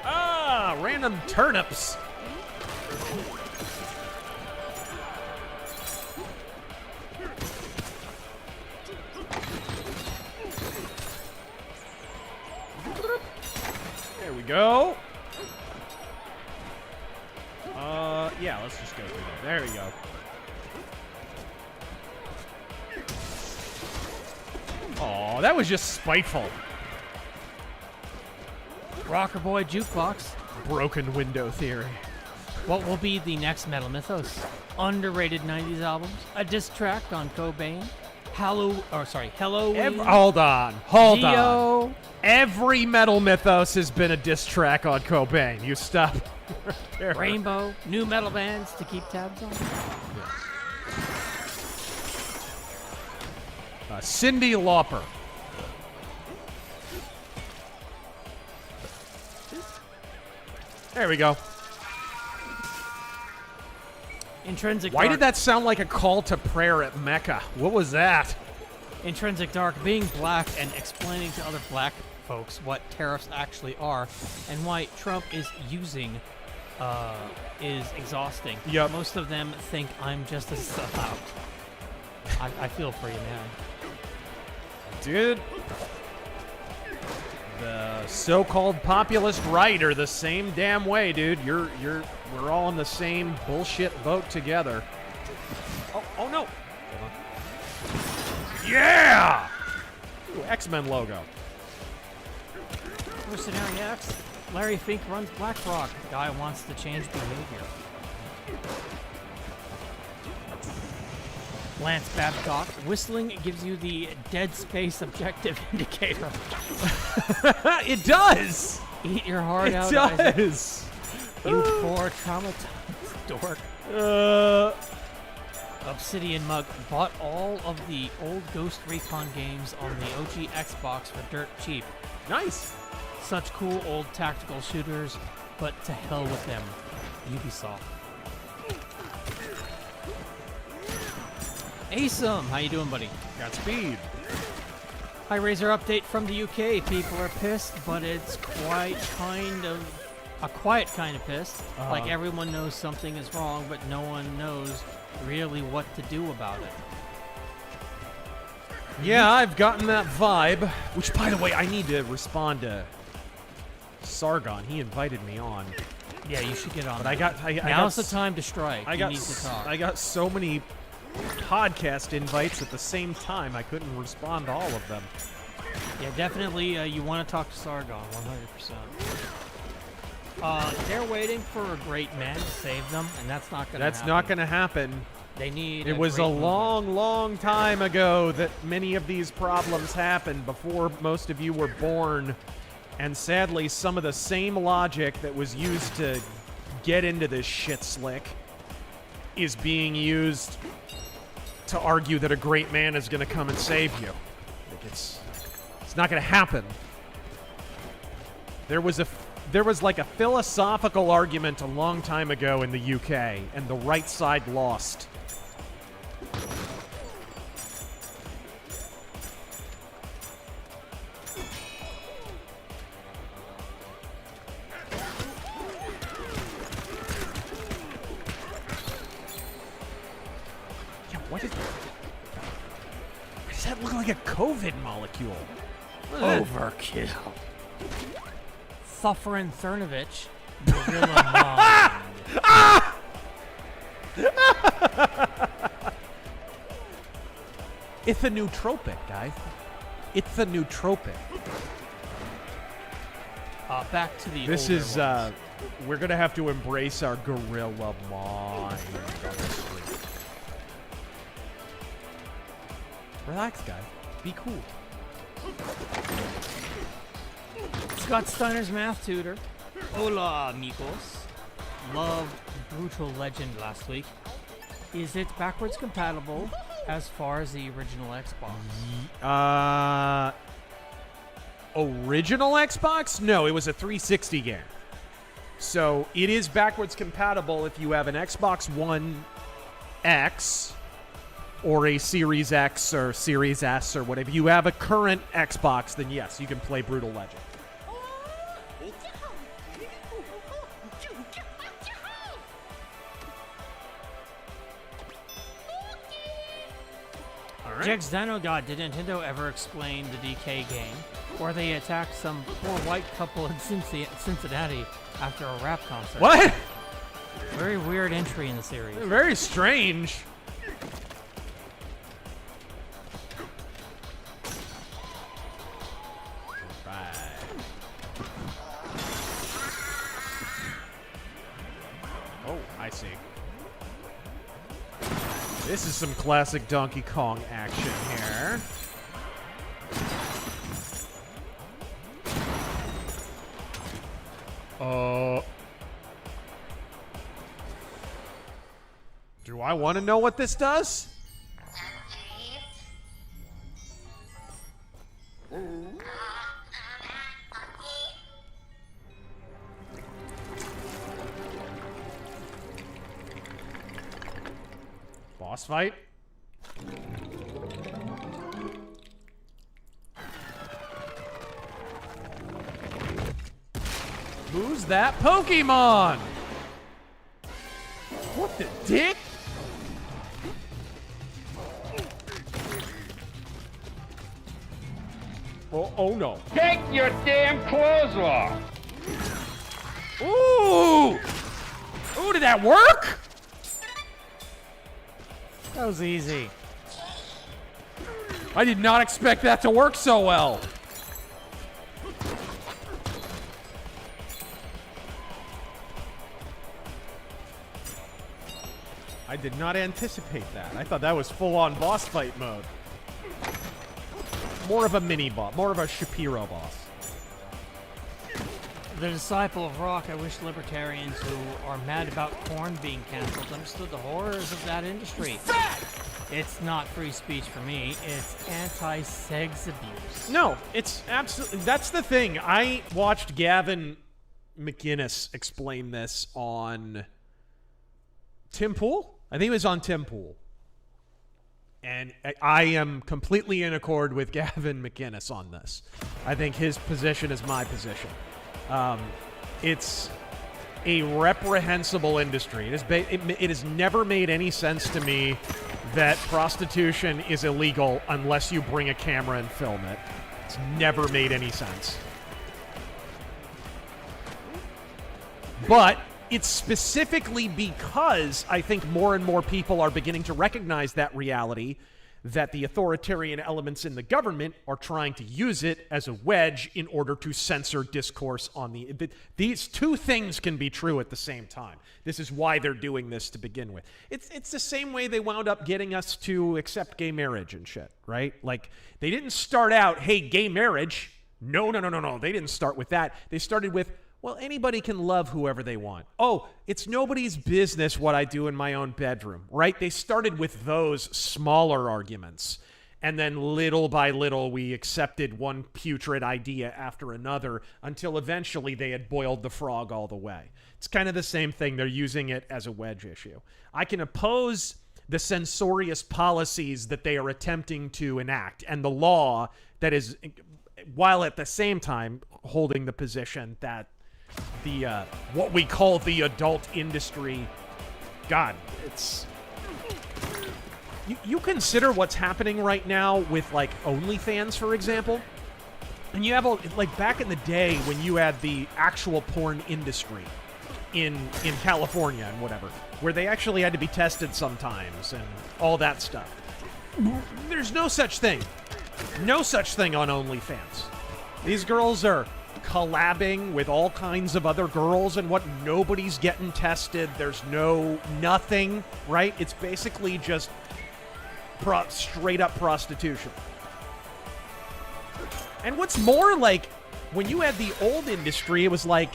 Ah, random turnips. There we go. Yeah, let's just go through there. There we go. Oh, that was just spiteful. Rocker Boy Jukebox. Broken window theory. What will be the next Metal Mythos? Underrated 90s albums? A diss track on Cobain? Halloween? Hold on. Every Metal Mythos has been a diss track on Cobain. You stop. Rainbow? New metal bands to keep tabs on? Cyndi Lauper. There we go. Intrinsic Why Dark. did that sound like a call to prayer at Mecca? What was that? Intrinsic Dark, being black and explaining to other black folks what tariffs actually are and why Trump is using is exhausting. Yep. Most of them think I'm just a sellout. I feel for you, man. Dude. The so-called populist right are the same damn way, dude. We're all in the same bullshit boat together. Oh no! Hold on. Yeah! Ooh, X-Men logo. Mercenary X. Larry Fink runs BlackRock. Guy wants to change behavior. Lance Babcock. Whistling gives you the dead space objective indicator. It does! Eat your heart out, It Isaac. does! You poor traumatized dork. Obsidian Mug bought all of the old Ghost Recon games on the OG Xbox for dirt cheap. Nice! Such cool old tactical shooters, but to hell with them. Ubisoft. Asom, how you doing, buddy? Got speed. Hi, Razor update from the UK. People are pissed, but it's quite kind of a quiet kind of pissed. Like everyone knows something is wrong, but no one knows really what to do about it. Yeah, I've gotten that vibe. Which, by the way, I need to respond to Sargon. He invited me on. Yeah, you should get on. But that. Now's the time to strike. You need to talk. I got so many podcast invites at the same time, I couldn't respond to all of them. Yeah, definitely. You want to talk to Sargon, 100%. They're waiting for a great man to save them, and that's not going to happen. That's not going to happen. They need. It was a long, long time ago that many of these problems happened, before most of you were born. And sadly, some of the same logic that was used to get into this shit slick is being used to argue that a great man is going to come and save you. It's not going to happen. There was like a philosophical argument a long time ago in the UK, and the right side lost. What does that look like a COVID molecule? Overkill. Suffering Cernovich. Gorilla Mind. It's a nootropic, guys. It's a nootropic. Back to the This older is, ones. we're gonna have to embrace our gorilla mind on the street. Relax, guys. Be cool. Scott Steiner's math tutor. Hola, amigos. Loved Brutal Legend last week. Is it backwards compatible as far as the original Xbox? Original Xbox? No, it was a 360 game. So it is backwards compatible if you have an Xbox One X or a Series X or Series S or whatever. If you have a current Xbox, then yes, you can play Brutal Legend. Jex Dino God, did Nintendo ever explain the DK game, where they attacked some poor white couple in Cincinnati after a rap concert? What? Very weird entry in the series. Very strange. Oh, I see. This is some classic Donkey Kong action here. Do I want to know what this does? Boss fight? Who's that Pokemon? What the dick? Oh no. Take your damn clothes off. Ooh! Ooh, did that work? That was easy. I did not expect that to work so well. I did not anticipate that. I thought that was full-on boss fight mode. More of a mini-boss, more of a Shapiro boss. The disciple of rock, I wish libertarians who are mad about porn being canceled understood the horrors of that industry. It's not free speech for me, it's anti-sex abuse. No, it's absolutely, that's the thing. I watched Gavin McInnes explain this on Tim Pool. I think it was on Tim Pool. And I am completely in accord with Gavin McInnes on this. I think his position is my position. It's a reprehensible industry. It has never made any sense to me that prostitution is illegal unless you bring a camera and film it. It's never made any sense. But it's specifically because I think more and more people are beginning to recognize that reality, that the authoritarian elements in the government are trying to use it as a wedge in order to censor discourse on these two things can be true at the same time. This is why they're doing this to begin with. It's the same way they wound up getting us to accept gay marriage and shit, right? Like, they didn't start out, hey, gay marriage. No. They didn't start with that. They started with, well, anybody can love whoever they want. Oh, it's nobody's business what I do in my own bedroom, right? They started with those smaller arguments. And then little by little, we accepted one putrid idea after another until eventually they had boiled the frog all the way. It's kind of the same thing. They're using it as a wedge issue. I can oppose the censorious policies that they are attempting to enact and the law that is, while at the same time holding the position that the what we call the adult industry, God, it's you consider what's happening right now with like OnlyFans, for example, and you have like back in the day when you had the actual porn industry in California and whatever, where they actually had to be tested sometimes and all that stuff. There's no such thing on OnlyFans. These girls are collabing with all kinds of other girls and what, nobody's getting tested. There's nothing, right? It's basically just straight up prostitution. And what's more, like, when you had the old industry, it was like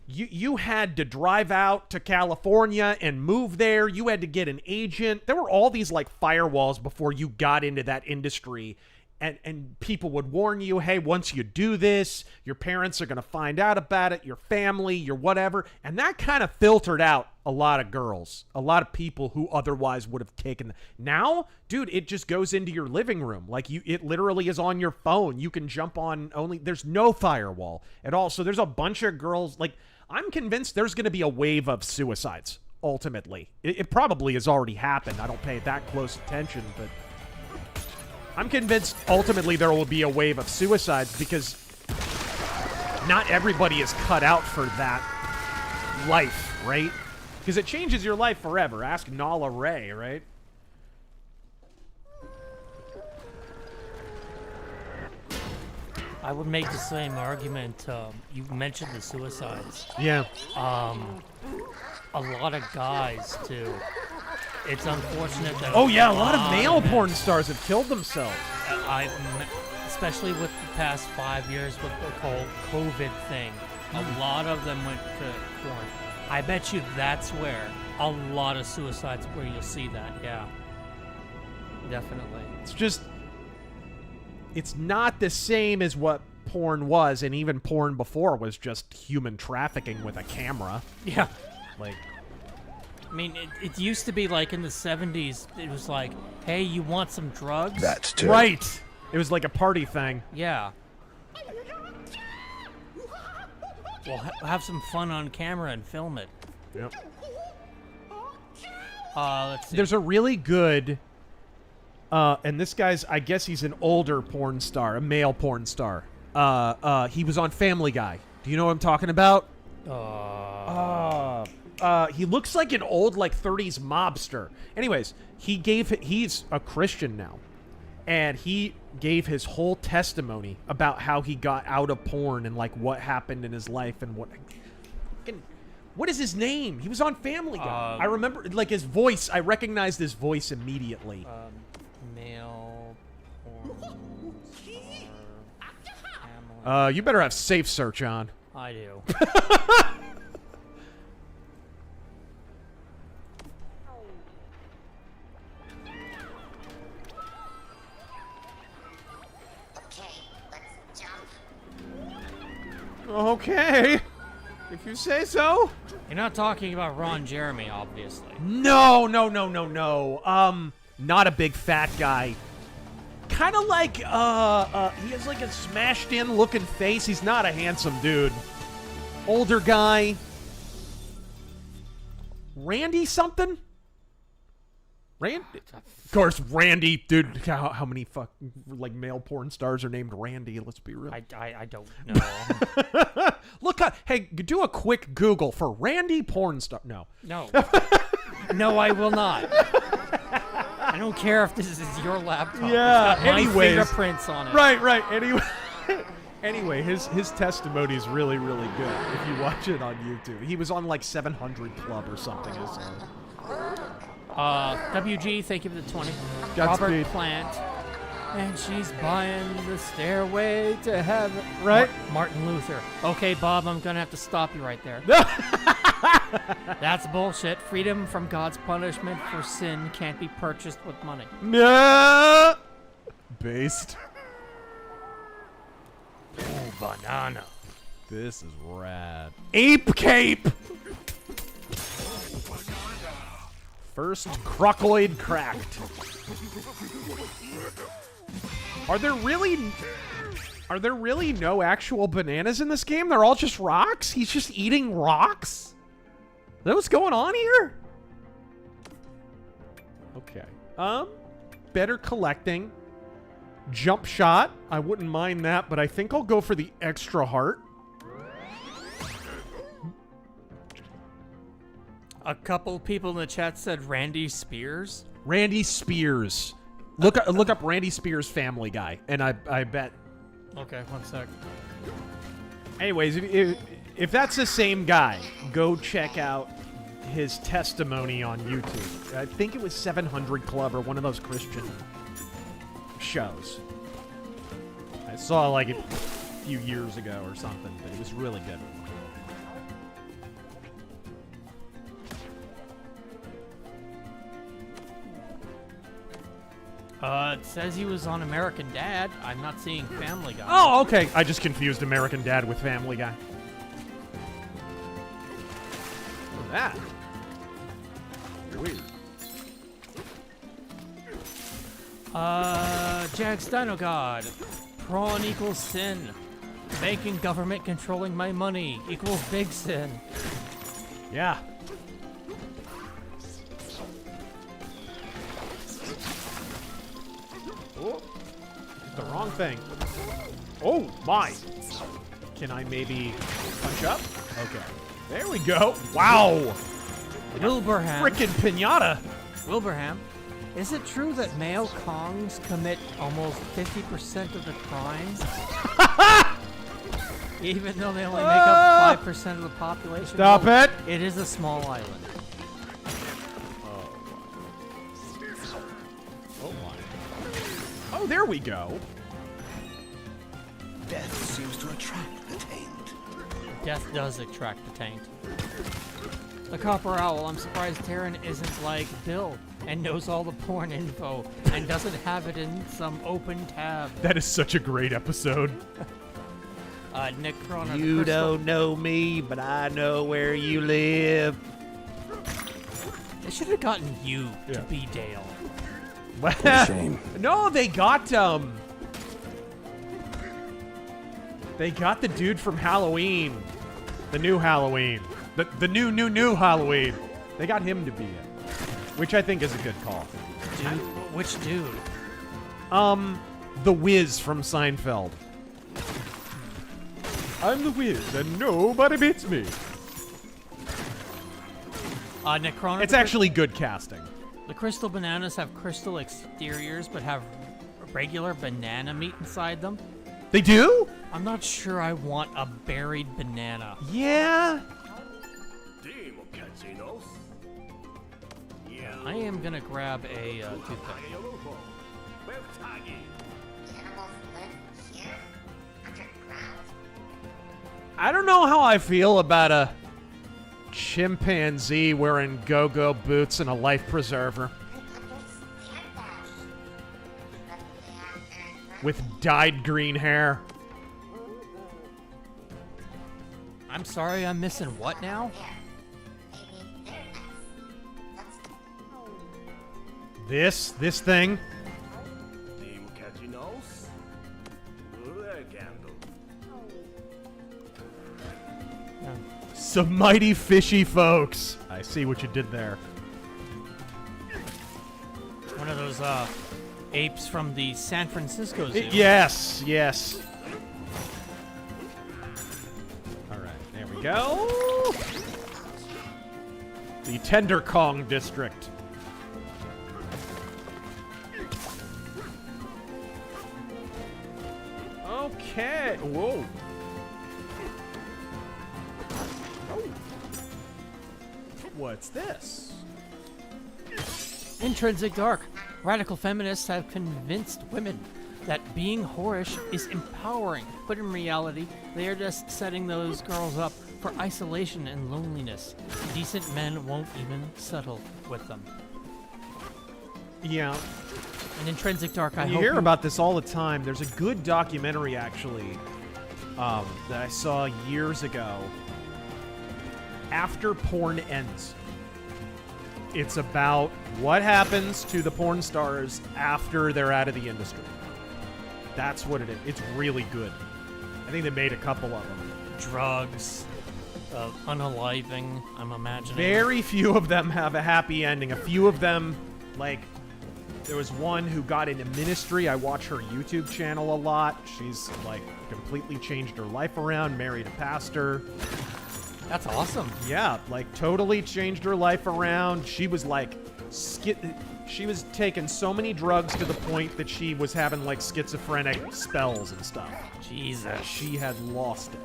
you had to drive out to California and move there. You had to get an agent. There were all these like firewalls before you got into that industry. And people would warn you, hey, once you do this, your parents are going to find out about it, your family, your whatever. And that kind of filtered out a lot of girls, a lot of people who otherwise would have taken. Now, dude, it just goes into your living room. Like, it literally is on your phone. You can jump on there's no firewall at all. So there's a bunch of girls. Like, I'm convinced there's going to be a wave of suicides, ultimately. It probably has already happened. I don't pay that close attention, but I'm convinced ultimately there will be a wave of suicides because not everybody is cut out for that life, right? Because it changes your life forever. Ask Nala Ray, right? I would make the same argument. You mentioned the suicides. Yeah. A lot of guys, too. It's unfortunate that... Oh, yeah, a lot of male porn stars have killed themselves. Especially with the past 5 years with the whole COVID thing. A lot of them went to porn. I bet you that's where a lot of suicides, where you'll see that, yeah. Definitely. It's just... It's not the same as what porn was, and even porn before was just human trafficking with a camera. Yeah. Like... I mean, it used to be like in the 70s, it was like, hey, you want some drugs? That's true. Right. It was like a party thing. Yeah. Well, have some fun on camera and film it. Yep. Let's see. There's a really good And this guy's, I guess he's an older porn star, a male porn star. He was on Family Guy. Do you know what I'm talking about? He looks like an old, like, 30s mobster. Anyways, he's a Christian now. And he gave his whole testimony about how he got out of porn and, like, what happened in his life and what is his name? He was on Family Guy. I remember, like, his voice. I recognized his voice immediately. Male porn star. You better have safe search on. I do. Okay. If you say so. You're not talking about Ron Jeremy, obviously. No. Not a big fat guy. Kind of like, he has like a smashed in looking face. He's not a handsome dude. Older guy. Randy something? Randy? Of course, Randy, dude. How many like male porn stars are named Randy? Let's be real. I don't know. Look up. Hey, do a quick Google for Randy porn star. No. No. No, I will not. I don't care if this is your laptop. Yeah. It's got my Anyways, fingerprints on it. Right. Anyway, his testimony is really, really good if you watch it on YouTube. He was on like 700 Club or something. WG, thank you for the 20. Godspeed. Robert Plant. And she's buying the Stairway to Heaven. Right? Martin Luther. Okay, Bob, I'm going to have to stop you right there. That's bullshit. Freedom from God's punishment for sin can't be purchased with money. No. Based. Oh, banana. This is rad. Ape Cape. First crocoid cracked. Are there really no actual bananas in this game? They're all just rocks? He's just eating rocks? Is that what's going on here? Okay. Better collecting. Jump shot. I wouldn't mind that, but I think I'll go for the extra heart. A couple people in the chat said Randy Spears. Randy Spears. Look up Randy Spears Family Guy, and I bet. Okay, one sec. Anyways, if that's the same guy, go check out his testimony on YouTube. I think it was 700 Club or one of those Christian shows. I saw like it a few years ago or something, but it was really good. It says he was on American Dad. I'm not seeing Family Guy. Oh, okay. I just confused American Dad with Family Guy. Look at that. Weird. Jack Stein, God. Prawn equals sin. Banking government controlling my money equals big sin. Yeah. Oh, the wrong thing. Oh, my. Can I maybe punch up? Okay. There we go. Wow. Wilbraham. Frickin' pinata. Wilbraham. Is it true that male Kongs commit almost 50% of the crimes? Even though they only make up 5% of the population? Stop it. It is a small island. Oh, my. Oh, there we go. Death seems to attract the taint. Death does attract the taint. The Copper Owl, I'm surprised Taryn isn't like Bill and knows all the porn info and doesn't have it in some open tab. That is such a great episode. Nick Cronin. You don't know me, but I know where you live. They should have gotten you to be Dale. What a shame. No, they got the dude from Halloween. The new Halloween. The new Halloween. They got him to be it. Which I think is a good call. Dude, which dude? The Wiz from Seinfeld. I'm the Wiz, and nobody beats me. Necrona. It's actually good casting. The crystal bananas have crystal exteriors, but have regular banana meat inside them. They do? I'm not sure I want a buried banana. Yeah. I am gonna grab a toothpick. I don't know how I feel about a chimpanzee wearing go-go boots and a life preserver. With dyed green hair. I'm sorry, I'm missing what now? This thing. Some mighty fishy folks. I see what you did there. One of those apes from the San Francisco Zoo. Yes, yes. All right, there we go. The Tender Kong District. Okay. Whoa. Oh. What's this? Intrinsic Dark. Radical feminists have convinced women that being whorish is empowering, but in reality, they are just setting those girls up for isolation and loneliness. Decent men won't even settle with them. Yeah. An Intrinsic Dark, I You hope hear about this all the time. There's a good documentary, actually, that I saw years ago. After Porn Ends. It's about what happens to the porn stars after they're out of the industry. That's what it is. It's really good. I think they made a couple of them. drugs, unaliving, I'm imagining. Very few of them have a happy ending. A few of them, like, there was one who got into ministry. I watch her YouTube channel a lot. She's, like, completely changed her life around, married a pastor. That's awesome. Yeah, like, totally changed her life around. She was, like, she was taking so many drugs to the point that she was having, like, schizophrenic spells and stuff. Jesus. She had lost it.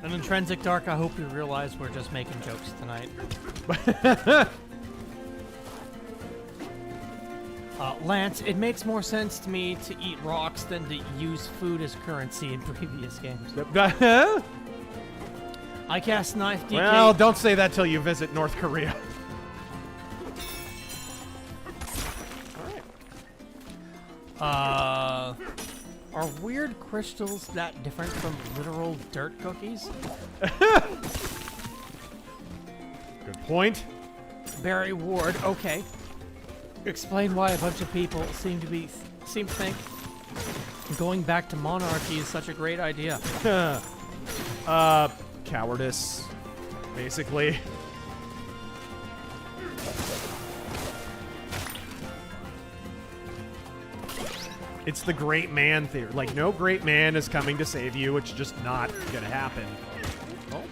An Intrinsic Dark, I hope you realize we're just making jokes tonight. Lance, it makes more sense to me to eat rocks than to use food as currency in previous games. I cast Knife DK. Well, don't say that till you visit North Korea. Are weird crystals that different from literal dirt cookies? Good point. Barry Ward, okay. Explain why a bunch of people seem to think going back to monarchy is such a great idea. Cowardice, basically. It's the great man theory. Like, no great man is coming to save you. It's just not gonna happen. Oh.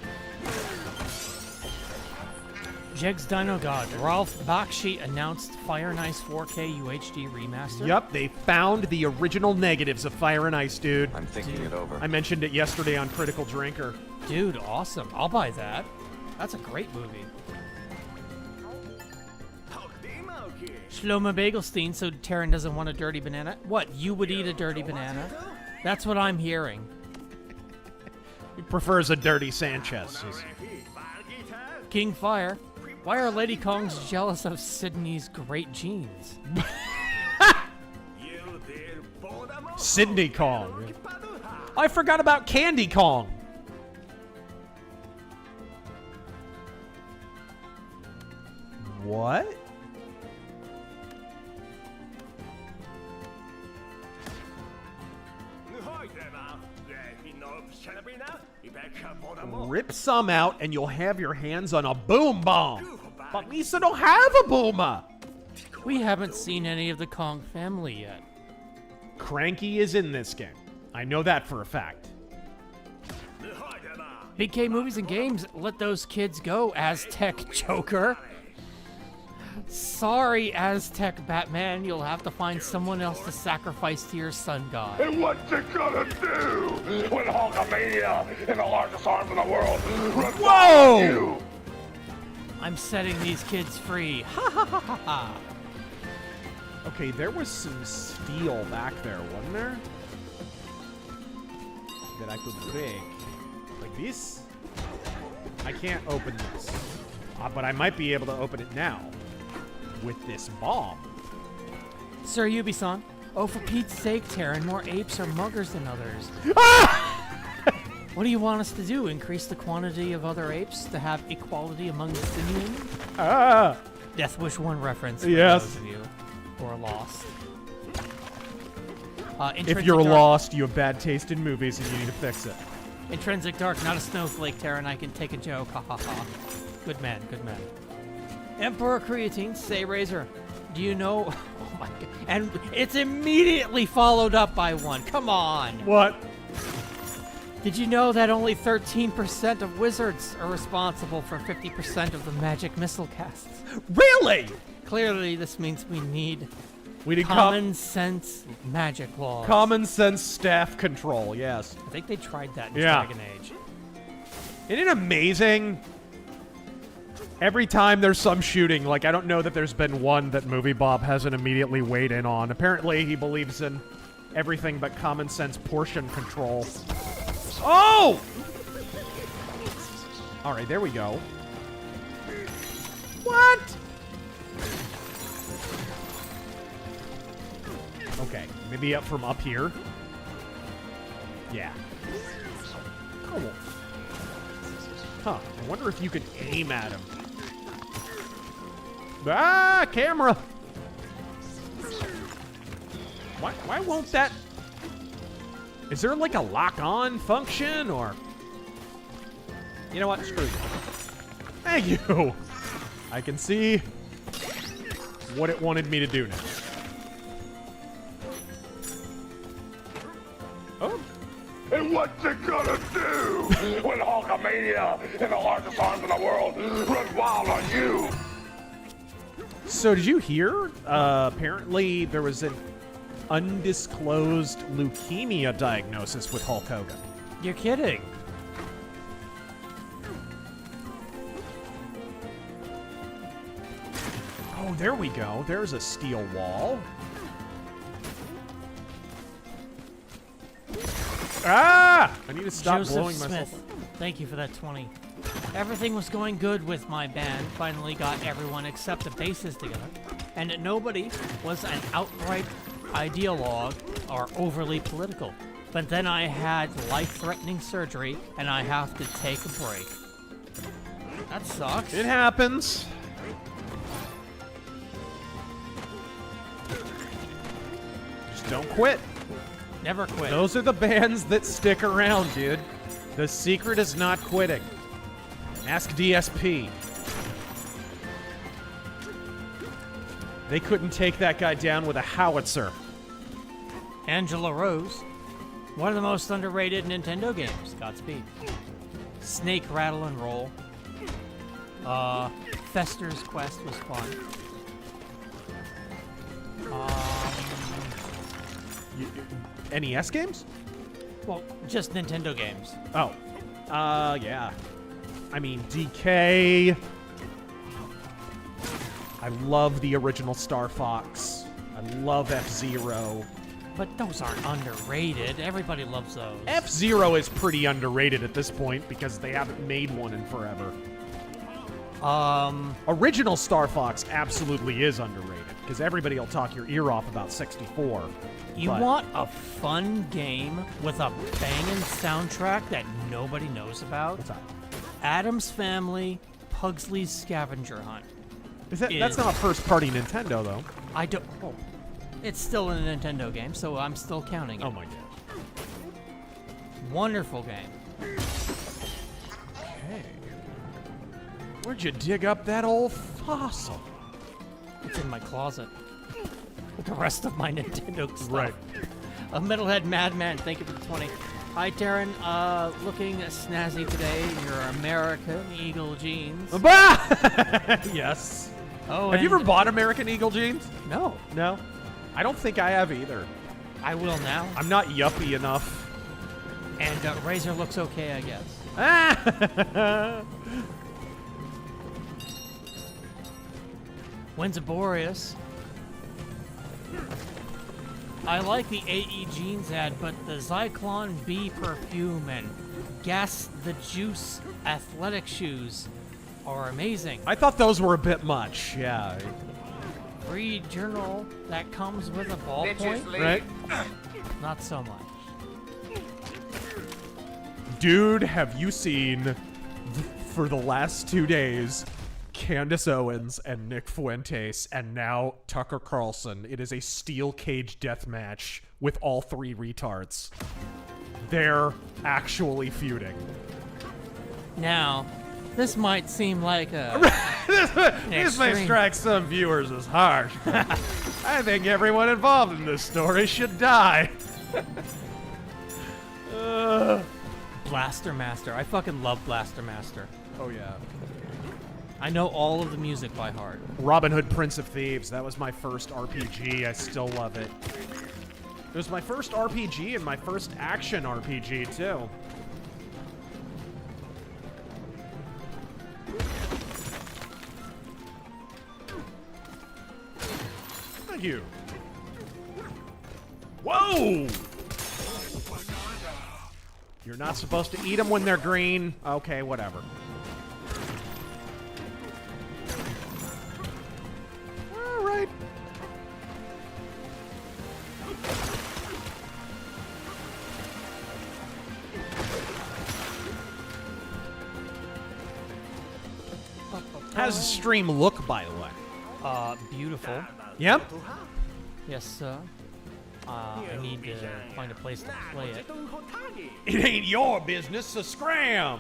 Jegs Dino God. Ralph Bakshi announced Fire and Ice 4K UHD remaster. Yep, they found the original negatives of Fire and Ice, dude. I'm thinking it over. I mentioned it yesterday on Critical Drinker. Dude, awesome. I'll buy that. That's a great movie. Shlomo Bagelstein, so Taryn doesn't want a dirty banana. What, you would eat a dirty banana? That's what I'm hearing. He prefers a dirty Sanchez. King Fire. Why are Lady Kongs jealous of Sydney's great genes? Sydney Kong. I forgot about Candy Kong. What? Rip some out and you'll have your hands on a boom bomb. But Lisa don't have a boomer. We haven't seen any of the Kong family yet. Cranky is in this game. I know that for a fact. Big K Movies and Games, let those kids go, Aztec Joker. Sorry, Aztec Batman, you'll have to find someone else to sacrifice to your sun god. And what you gonna do when Hulkamania and the largest arms in the world run Whoa! wild on you? I'm setting these kids free. Ha ha ha ha ha. Okay, there was some steel back there, wasn't there? That I could break. Like this? I can't open this. But I might be able to open it now. With this bomb. Sir Yubi-san, oh for Pete's sake, Terran, more apes are muggers than others. What do you want us to do? Increase the quantity of other apes to have equality among the simians? Death Wish 1 reference for those of you who are lost. If you're lost, you have bad taste in movies and you need to fix it. Intrinsic Dark, not a snowflake, Terran. I can take a joke. Ha ha ha. Good man, good man. Emperor Creatine, say Razor. Do you know? Oh my god. And it's immediately followed up by one. Come on. What? Did you know that only 13% of wizards are responsible for 50% of the magic missile casts? Really? Clearly, this means we need need common sense magic laws. Common sense staff control, yes. I think they tried that in Yeah. Dragon Age. Isn't it amazing? Every time there's some shooting, like I don't know that there's been one that Movie Bob hasn't immediately weighed in on. Apparently he believes in everything but common sense portion control. Oh! Alright, there we go. What? Okay, maybe up from up here. Yeah. Cool. Huh, I wonder if you could aim at him. Ah, camera! Why won't that... Is there like a lock-on function, or... You know what, screw you. Thank you! I can see what it wanted me to do now. Oh. And what you gonna do when Hulkamania and the largest arms in the world run wild on you? So did you hear? Apparently there was an undisclosed leukemia diagnosis with Hulk Hogan. You're kidding. Oh, there we go. There's a steel wall. Ah! I need to stop Joseph blowing Smith, myself. thank you for that 20. Everything was going good with my band. Finally got everyone except the bassist together. And nobody was an outright ideologue or overly political. But then I had life-threatening surgery, and I have to take a break. That sucks. It happens. Just don't quit. Never quit. Those are the bands that stick around, dude. The secret is not quitting. Ask DSP. They couldn't take that guy down with a howitzer. Angela Rose, one of the most underrated Nintendo games. Godspeed. Snake Rattle and Roll. Fester's Quest was fun. NES games? Well, just Nintendo games. Oh. Yeah. I mean, DK. I love the original Star Fox. I love F-Zero. But those aren't underrated. Everybody loves those. F-Zero is pretty underrated at this point because they haven't made one in forever. Original Star Fox absolutely is underrated because everybody will talk your ear off about 64. You want a fun game with a banging soundtrack that nobody knows about? What's that? Addams Family, Pugsley's Scavenger Hunt. That's not first-party Nintendo, though. I don't... Oh. It's still a Nintendo game, so I'm still counting it. Oh, my God. Wonderful game. Okay. Where'd you dig up that old fossil? It's in my closet. The rest of my Nintendo stuff. Right. A Metalhead Madman, thank you for the 20. Hi, Darren. Looking snazzy today in your American Eagle jeans. Yes. Oh, Have you ever bought American Eagle jeans? No. No. I don't think I have either. I will now. I'm not yuppie enough. And Razor looks okay, I guess. When's Boreas? I like the AE jeans ad, but the Zyklon B perfume and Gas the Juice athletic shoes are amazing. I thought those were a bit much, yeah. Free journal that comes with a ballpoint? Right? Not so much. Dude, have you seen, for the last 2 days, Candace Owens and Nick Fuentes, and now Tucker Carlson? It is a steel cage death match with all 3 retards. They're actually feuding. Now, this might seem like a... This may strike some viewers as harsh. I think everyone involved in this story should die. Blaster Master. I fucking love Blaster Master. Oh, yeah. I know all of the music by heart. Robin Hood, Prince of Thieves. That was my first RPG. I still love it. It was my first RPG and my first action RPG, too. Thank you. Whoa! You're not supposed to eat them when they're green. Okay, whatever. All right. How does the stream look, by the way? Beautiful. Yep. Yes, sir. I need to find a place to play it. It ain't your business, so scram!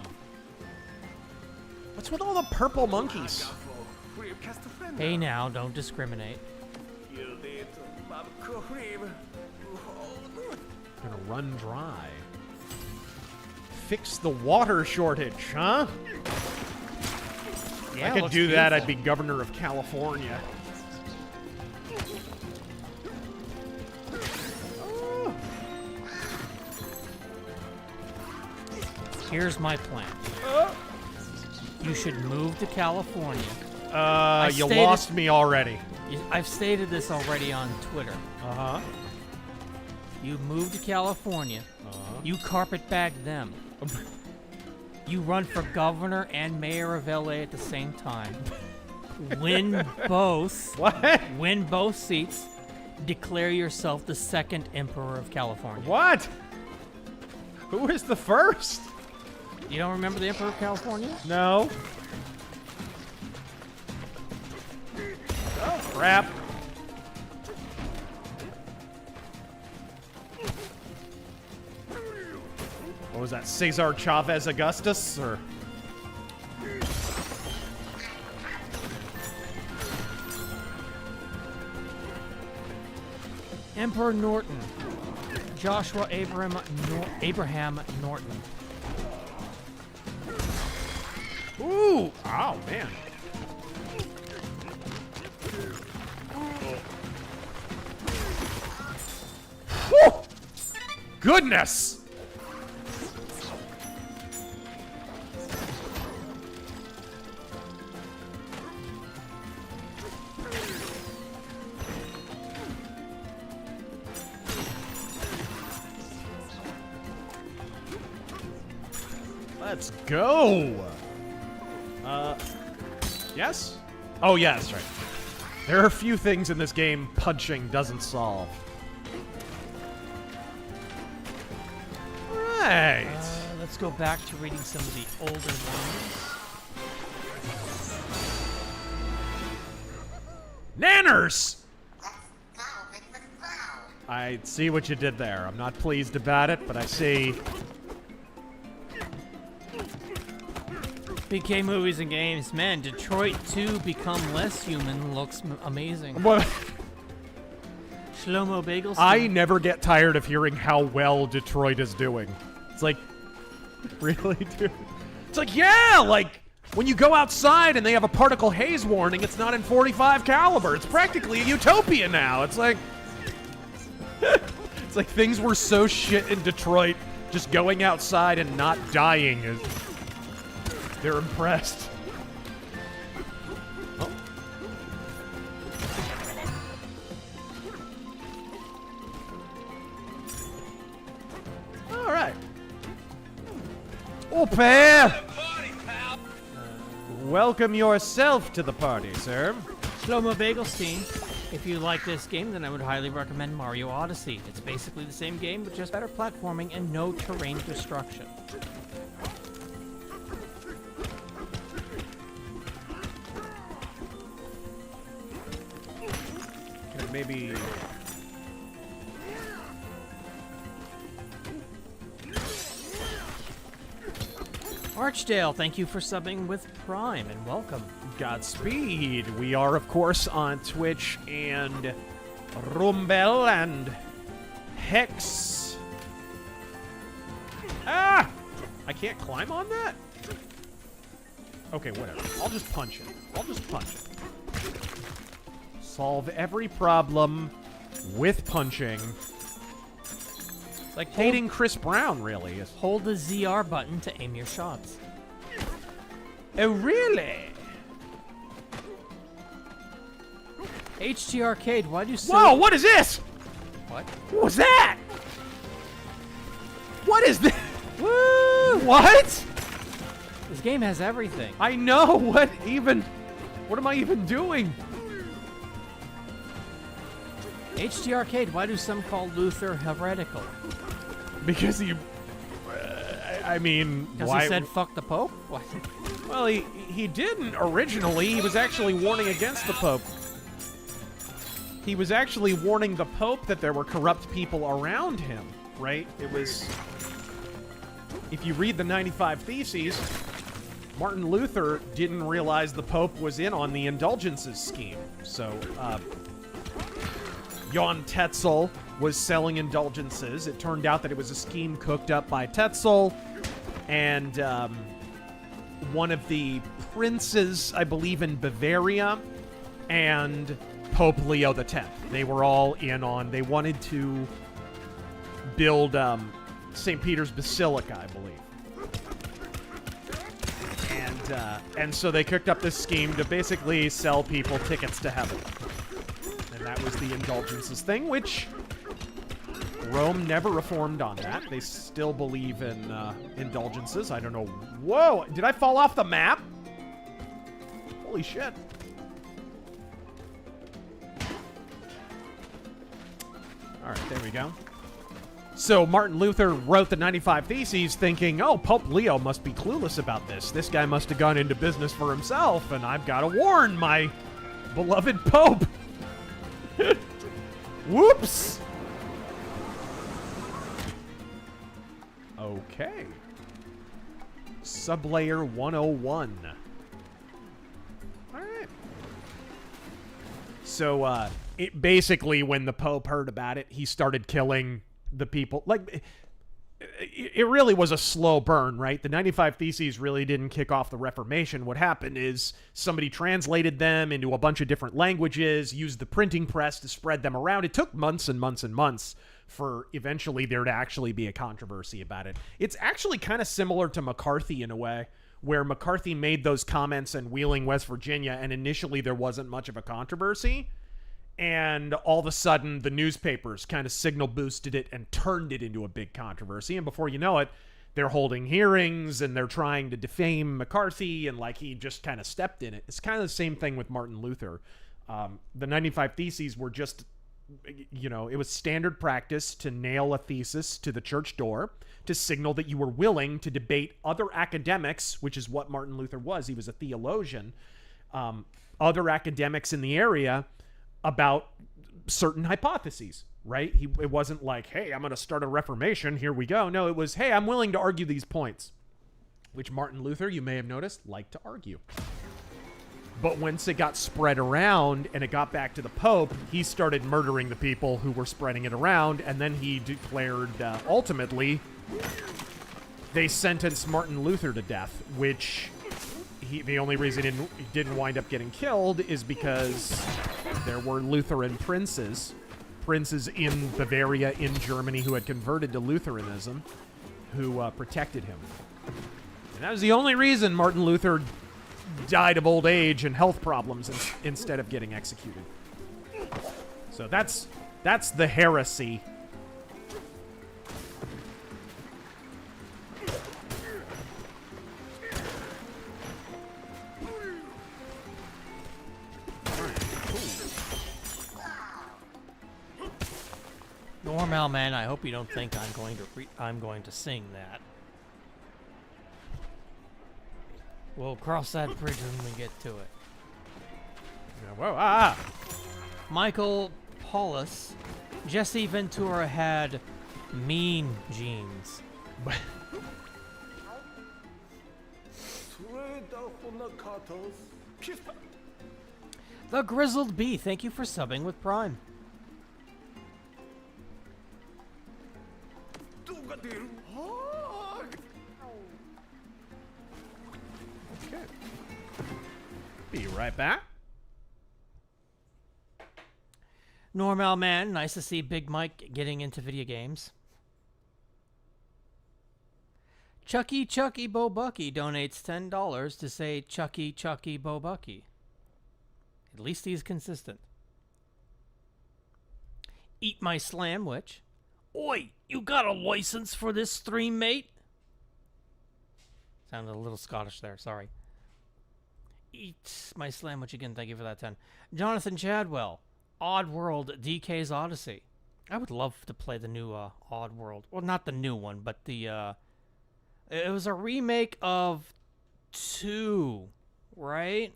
What's with all the purple monkeys? Hey now, don't discriminate. Gonna run dry. Fix the water shortage, huh? Yeah, I could looks do that, beautiful. I'd be governor of California. Here's my plan. You should move to California. You lost me already. I've stated this already on Twitter. Uh-huh. You move to California. You carpetbag them. You run for governor and mayor of LA at the same time. Win both. What? Win both seats. Declare yourself the second emperor of California. What? Who is the first? You don't remember the emperor of California? No. Oh, crap. What was that, Cesar Chavez Augustus, or? Emperor Norton. Joshua Abraham Norton. Ooh! Oh, man. Whew! Goodness! Let's go! Yes? Oh, yeah, that's right. There are a few things in this game punching doesn't solve. Right. Let's go back to reading some of the older ones. Nanners! I see what you did there. I'm not pleased about it, but I see. PK movies and games. Man, Detroit 2 Become Less Human looks amazing. What? Shlomo Bagels. I never get tired of hearing how well Detroit is doing. It's like, really, dude? It's like, yeah, like, when you go outside and they have a particle haze warning, it's not in 45 caliber. It's practically a utopia now. It's like, it's like things were so shit in Detroit, just going outside and not dying is, they're impressed. Oh. All right. Oh, pair. Welcome yourself to the party, sir. Shlomo Bagelstein. If you like this game, then I would highly recommend Mario Odyssey. It's basically the same game, but just better platforming and no terrain destruction. Can I maybe... Archdale, thank you for subbing with Prime, and welcome. Godspeed. We are, of course, on Twitch and Rumble and Hex. Ah! I can't climb on that? Okay, whatever. I'll just punch it. I'll just punch it. Solve every problem with punching. Like dating Chris Brown, really. Hold the ZR button to aim your shots. Oh, really? HT Arcade, why do so... Whoa, what is this? What? What was that? What is this? Woo! What? This game has everything. I know, what am I even doing? HT Arcade, why do some call Luther heretical? Because he, I mean, Because why? he said fuck the Pope? What? Well, he didn't originally. He was actually warning against the Pope. He was actually warning the Pope that there were corrupt people around him, right? It was, if you read the 95 Theses, Martin Luther didn't realize the Pope was in on the indulgences scheme. So, Jan Tetzel was selling indulgences. It turned out that it was a scheme cooked up by Tetzel and one of the princes, I believe, in Bavaria, and Pope Leo X. They were all in on, they wanted to build St. Peter's Basilica, I believe. And so they cooked up this scheme to basically sell people tickets to heaven. And that was the indulgences thing, which Rome never reformed on that. They still believe in indulgences. I don't know. Whoa! Did I fall off the map? Holy shit. All right, there we go. So Martin Luther wrote the 95 Theses thinking, oh, Pope Leo must be clueless about this. This guy must have gone into business for himself, and I've got to warn my beloved Pope. Whoops! Okay. Sublayer 101. Alright. So, it basically, when the Pope heard about it, he started killing the people. Like, it really was a slow burn, right? The 95 Theses really didn't kick off the Reformation. What happened is somebody translated them into a bunch of different languages, used the printing press to spread them around. It took months and months and months for eventually there to actually be a controversy about it. It's actually kind of similar to McCarthy in a way, where McCarthy made those comments in Wheeling, West Virginia, and initially there wasn't much of a controversy. And all of a sudden, the newspapers kind of signal boosted it and turned it into a big controversy. And before you know it, they're holding hearings and they're trying to defame McCarthy, and like he just kind of stepped in it. It's kind of the same thing with Martin Luther. The 95 Theses were just, you know, it was standard practice to nail a thesis to the church door to signal that you were willing to debate other academics, which is what Martin Luther was. He was a theologian. Other academics in the area about certain hypotheses, right? It wasn't like, hey, I'm going to start a reformation, here we go. No, it was, hey, I'm willing to argue these points. which Martin Luther, you may have noticed, liked to argue. But once it got spread around and it got back to the Pope, he started murdering the people who were spreading it around, and then he declared, ultimately, they sentenced Martin Luther to death, which the only reason he didn't wind up getting killed is because there were Lutheran princes in Bavaria, in Germany, who had converted to Lutheranism, who protected him. And that was the only reason Martin Luther died of old age and health problems instead of getting executed. So that's the heresy. Normal man, I hope you don't think I'm going to sing that. We'll cross that bridge when we get to it. Whoa, Michael Paulus, Jesse Ventura had mean genes. The Grizzled Bee, thank you for subbing with Prime. Okay. Be right back. Normal man, nice to see Big Mike getting into video games. Chucky Bo Bucky donates $10 to say Chucky Bo Bucky. At least he's consistent. Eat my slamwich. Oi, you got a license for this stream, mate? Sounded a little Scottish there, sorry. Eat my slamwich again, thank you for that 10. Jonathan Chadwell, Oddworld DK's Odyssey. I would love to play the new Oddworld. Well, not the new one, but the... it was a remake of 2, right?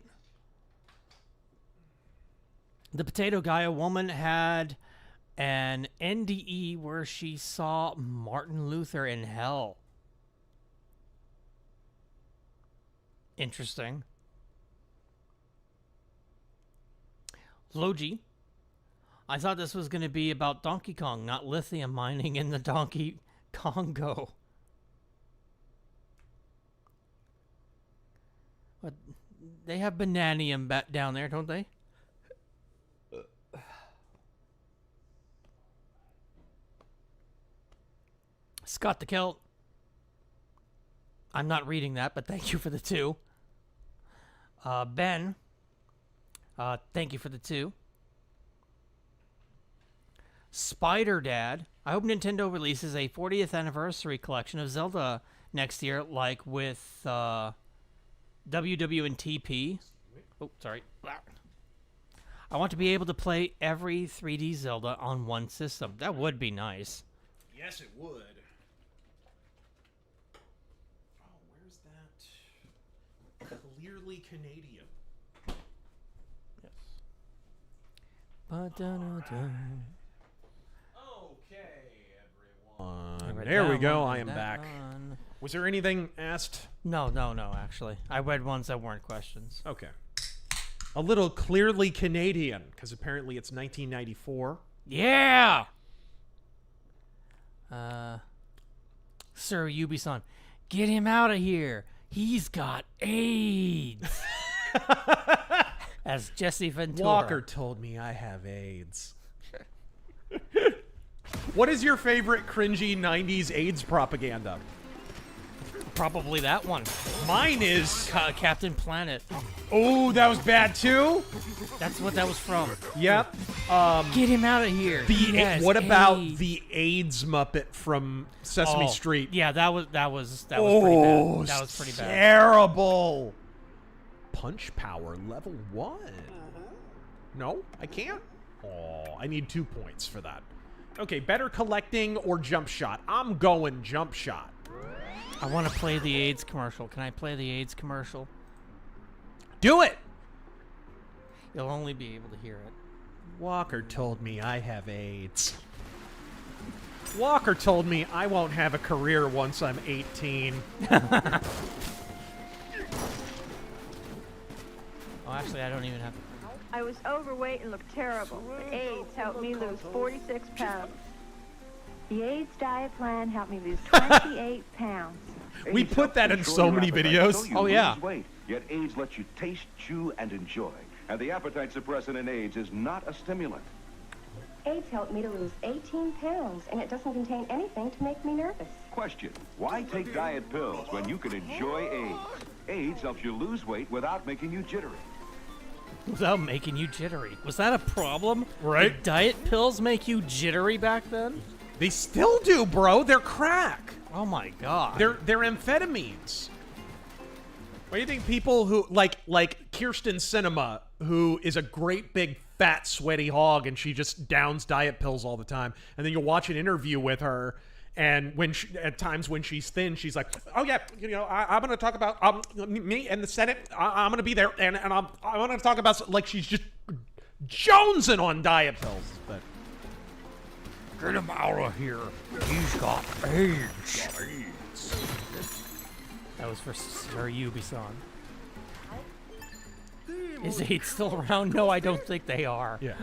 The Potato Guy, a woman had an NDE where she saw Martin Luther in hell. Interesting. Logi, I thought this was going to be about Donkey Kong, not lithium mining in the Donkey Congo. But they have bananium down there, don't they? Scott the Kilt. I'm not reading that, but thank you for the 2. Ben. Thank you for the 2. Spider Dad. I hope Nintendo releases a 40th anniversary collection of Zelda next year, like with WW and TP. Oh, sorry. I want to be able to play every 3D Zelda on one system. That would be nice. Yes, it would. Clearly Canadian. Yes. Ba-da-da-da. Okay, everyone. There we go. I am back. One. Was there anything asked? No, actually. I read ones that weren't questions. Okay. A little clearly Canadian, because apparently it's 1994. Yeah! Sir Ubisoft, get him out of here. He's got AIDS. As Jesse Ventura. Walker told me I have AIDS. What is your favorite cringy 90s AIDS propaganda? Probably that one. Mine is... Captain Planet. Oh, that was bad too? That's what that was from. Yep. Get him out of here. What about the AIDS Muppet from Sesame Street? Yeah, that was pretty bad. That was pretty bad. Terrible. Punch power level 1. No, I can't. Oh, I need 2 points for that. Okay, better collecting or jump shot. I'm going jump shot. I want to play the AIDS commercial. Can I play the AIDS commercial? Do it. You'll only be able to hear it. Walker told me I have AIDS. Walker told me I won't have a career once I'm 18. Oh, actually, I don't even have. I was overweight and looked terrible, but AIDS helped me lose 46 pounds. The AIDS diet plan helped me lose 28 pounds. We put that in so many videos. Oh yeah. Weight, yet AIDS lets you taste, chew, and enjoy. And the appetite suppressant in AIDS is not a stimulant. AIDS helped me to lose 18 pounds, and it doesn't contain anything to make me nervous. Question: why take diet pills when you can enjoy AIDS? AIDS helps you lose weight without making you jittery. Without making you jittery. Was that a problem? Right. Did diet pills make you jittery back then? They still do, bro. They're crack. Oh my god. They're amphetamines. What do you think people who like Kirsten Sinema, who is a great big fat sweaty hog and she just downs diet pills all the time, and then you'll watch an interview with her, and when at times when she's thin, she's like, oh yeah, you know, I'm going to talk about me and the Senate. I'm going to be there, and I'm going to talk about, like, she's just jonesing on diet pills. But get him out of here. He's got AIDS. That was for Sir Yubi-san. Is AIDS still around? No, I don't think they are. yeah,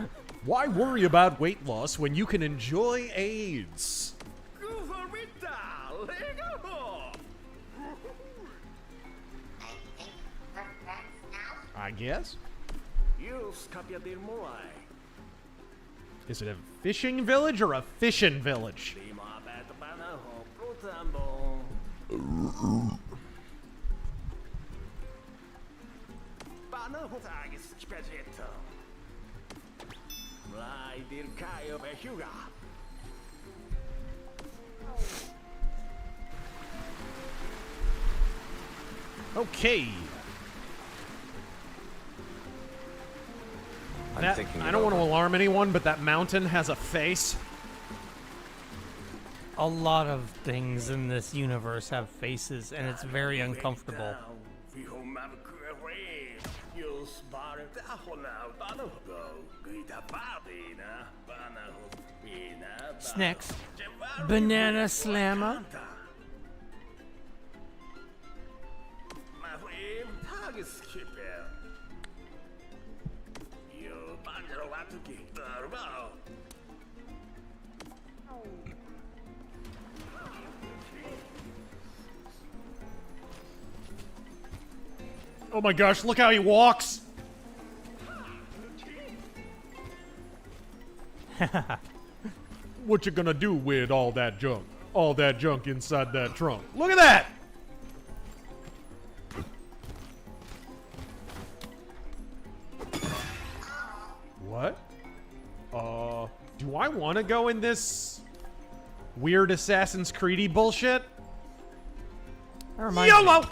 why worry about weight loss when you can enjoy AIDS? I guess. Is it a fishing village or a fishing village? Okay. I don't want to alarm anyone, but that mountain has a face. A lot of things in this universe have faces, and it's very uncomfortable. Snacks. Banana Slammer. Oh my gosh, look how he walks! What you gonna do with all that junk? All that junk inside that trunk. Look at that! What? Do I want to go in this weird Assassin's Creed-y bullshit? That reminds me. YOLO!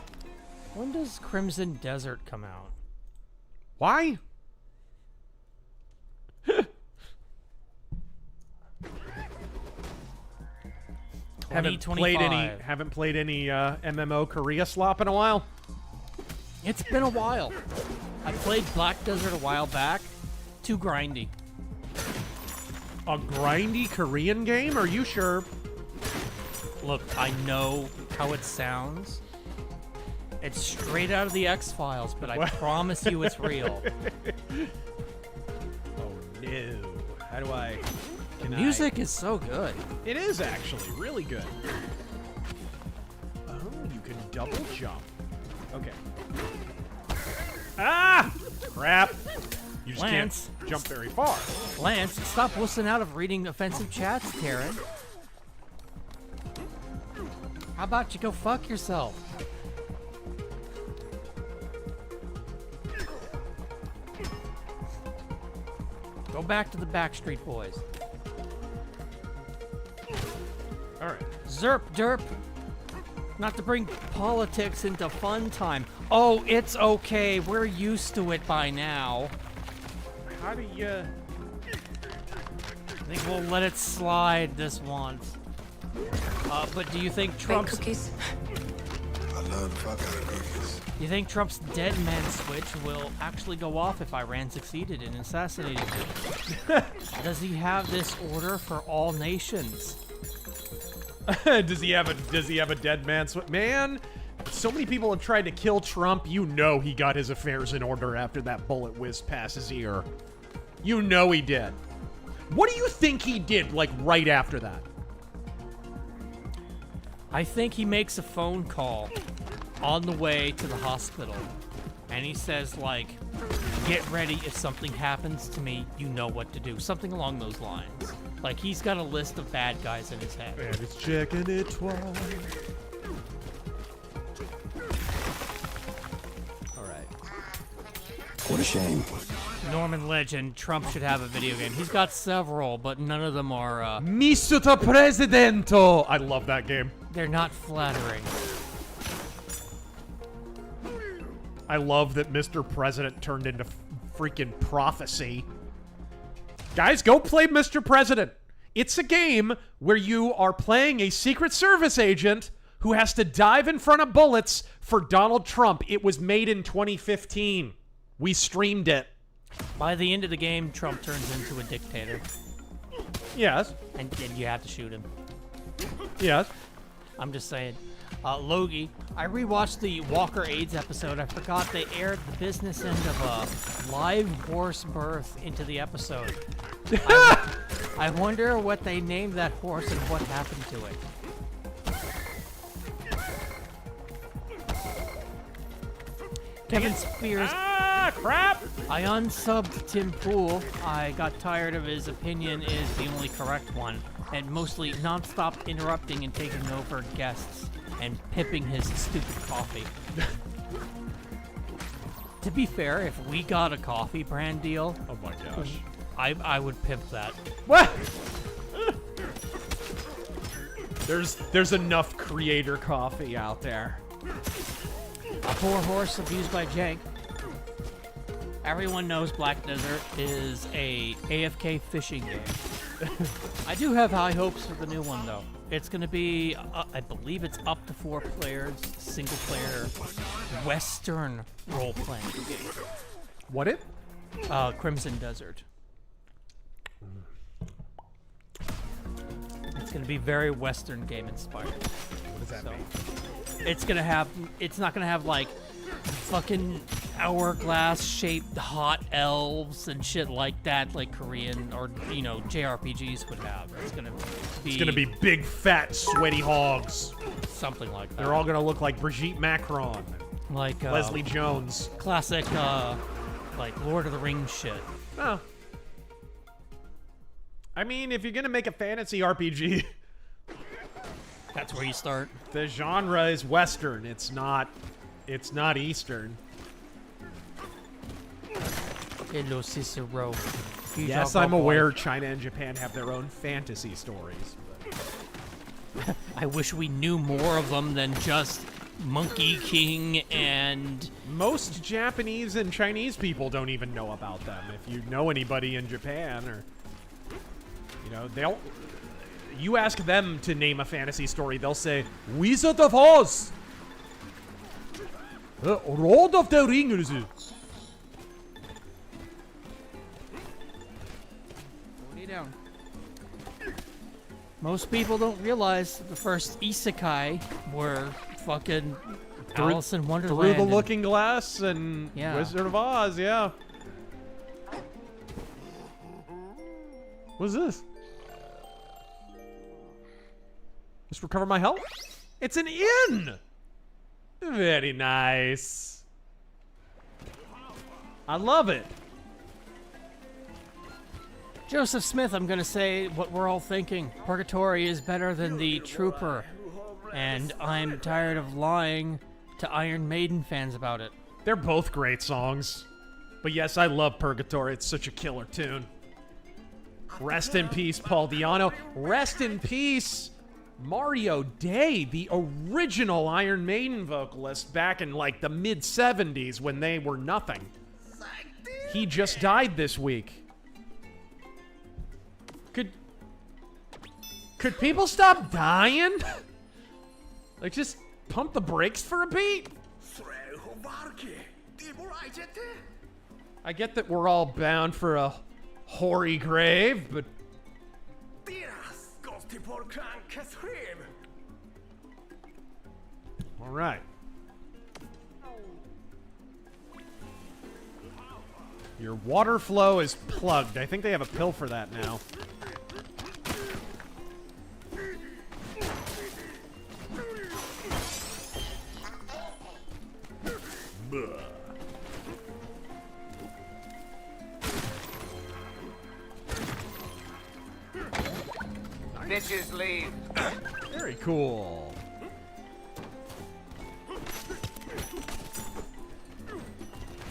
When does Crimson Desert come out? Why? Haven't played any MMO Korea slop in a while. It's been a while. I played Black Desert a while back. Too grindy. A grindy Korean game? Are you sure? Look, I know how it sounds. It's straight out of the X-Files, but I promise you it's real. Oh no. How do I... The music is so good. It is actually really good. Oh, you can double jump. Okay. Ah! Crap. You just Lance. can't jump very far. Lance, stop wussing out of reading offensive chats, Karen. How about you go fuck yourself? Go back to the Backstreet Boys. Alright. Zerp derp. Not to bring politics into fun time. Oh, it's okay. We're used to it by now. How do you... I think we'll let it slide this once. But do you think Trump's... cookies? I love the fuck out of cookies. You think Trump's dead man switch will actually go off if Iran succeeded in assassinating him? Does he have this order for all nations? Does he have a dead man? Man, so many people have tried to kill Trump. You know he got his affairs in order after that bullet whizzed past his ear. You know he did. What do you think he did, like, right after that? I think he makes a phone call on the way to the hospital. And he says, like, get ready if something happens to me, you know what to do. Something along those lines. Like, he's got a list of bad guys in his head. And it's checking it twice. Alright. What a shame. Norman Legend, Trump should have a video game. He's got several, but none of them are, Mr. Presidento! I love that game. they're not flattering. I love that Mr. President turned into freaking prophecy. Guys, go play Mr. President. It's a game where you are playing a Secret Service agent who has to dive in front of bullets for Donald Trump. It was made in 2015. We streamed it. By the end of the game, Trump turns into a dictator. Yes. And you have to shoot him. Yes. I'm just saying. Logie, I rewatched the Walker AIDS episode. I forgot they aired the business end of a live horse birth into the episode. I wonder what they named that horse and what happened to it. Kevin Spears. Ah, crap! I unsubbed Tim Pool. I got tired of his opinion is the only correct one, and mostly non-stop interrupting and taking over guests and pipping his stupid coffee. To be fair, if we got a coffee brand deal, Oh my gosh. I would pimp that. What? There's enough creator coffee out there. A poor horse abused by Jank. Everyone knows Black Desert is a AFK fishing game. I do have high hopes for the new one, though. It's going to be, I believe it's up to 4 players, single-player, Western role-playing game. What it? Crimson Desert. It's going to be very Western game inspired. What does that mean? It's gonna have. It's not gonna have like fucking hourglass-shaped hot elves and shit like that, like Korean or JRPGs would have. It's gonna be big, fat, sweaty hogs. something like that. They're all gonna look like Brigitte Macron, like Leslie Jones. classic, like Lord of the Rings shit. Oh. I mean, if you're gonna make a fantasy RPG, That's where you start. the genre is Western. It's not Eastern. Hello, Cicero. Yes, I'm aware China and Japan have their own fantasy stories. But I wish we knew more of them than just Monkey King and... most Japanese and Chinese people don't even know about them. If you know anybody in Japan, or they'll. You ask them to name a fantasy story, they'll say, Wizard of Oz! Lord of the Rings! Down. Most people don't realize the first isekai were fucking Alice in Wonderland. Through the Looking Glass and Yeah. Wizard of Oz, yeah. What's this? Just recover my health? It's an inn! Very nice. I love it. Joseph Smith, I'm gonna say what we're all thinking. Purgatory is better than the Trooper. And I'm tired of lying to Iron Maiden fans about it. They're both great songs. But yes, I love Purgatory. It's such a killer tune. Rest in peace, Paul Di'Anno. Rest in peace, Mario Day, the original Iron Maiden vocalist back in like the mid-70s when they were nothing. He just died this week. Could people stop dying? Like, just pump the brakes for a beat? I get that we're all bound for a hoary grave, but All right. Your water flow is plugged. I think they have a pill for that now. Bitches leave. Very cool.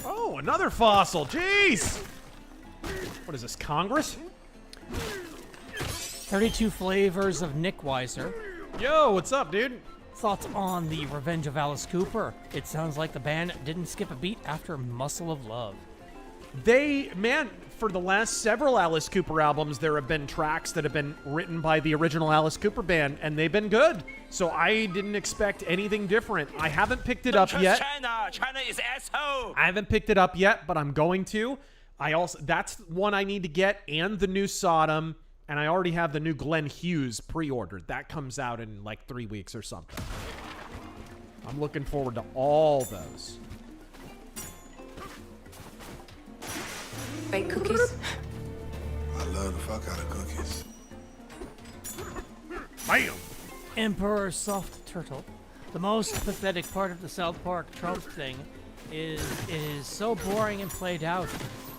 Oh, another fossil. Jeez. What is this, Congress? 32 flavors of Nick Weiser. Yo, what's up, dude? Thoughts on the Revenge of Alice Cooper? It sounds like the band didn't skip a beat after Muscle of Love. Man, for the last several Alice Cooper albums, there have been tracks that have been written by the original Alice Cooper band, and they've been good. So I didn't expect anything different. I haven't picked it up yet. China is asshole. I haven't picked it up yet, but I'm going to. That's one I need to get, and the new Sodom, and I already have the new Glenn Hughes pre-ordered. That comes out in like 3 weeks or something. I'm looking forward to all those. Bake cookies? I love the fuck out of cookies. Bam! Emperor Soft Turtle. The most pathetic part of the South Park Trump thing is it is so boring and played out.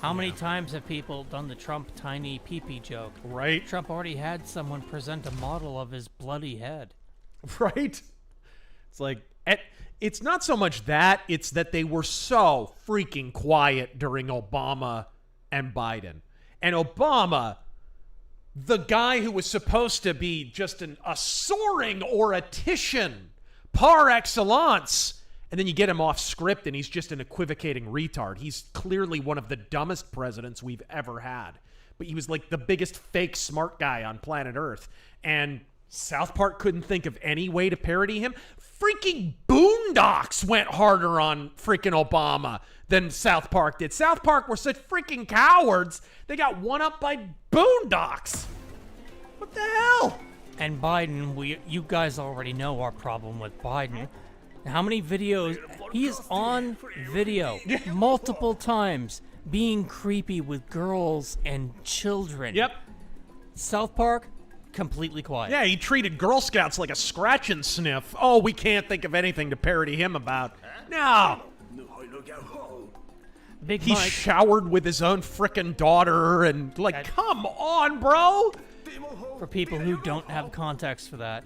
How many times have people done the Trump tiny pee-pee joke? Right? Trump already had someone present a model of his bloody head. Right? It's like, it's not so much that, it's that they were so freaking quiet during Obama and Biden. And Obama, the guy who was supposed to be just a soaring oratician par excellence, and then you get him off script and he's just an equivocating retard. He's clearly one of the dumbest presidents we've ever had. But he was like the biggest fake smart guy on planet Earth. And South Park couldn't think of any way to parody him. Freaking Boondocks went harder on freaking Obama than South Park did. South Park were such freaking cowards, they got one up by Boondocks. What the hell? And Biden, you guys already know our problem with Biden. How many videos? He is on video multiple times being creepy with girls and children. Yep. South Park, completely quiet. Yeah, he treated Girl Scouts like a scratch and sniff. Oh, we can't think of anything to parody him about. No. Big He Mike. showered with his own frickin' daughter and like, come on, bro. For people who don't have context for that,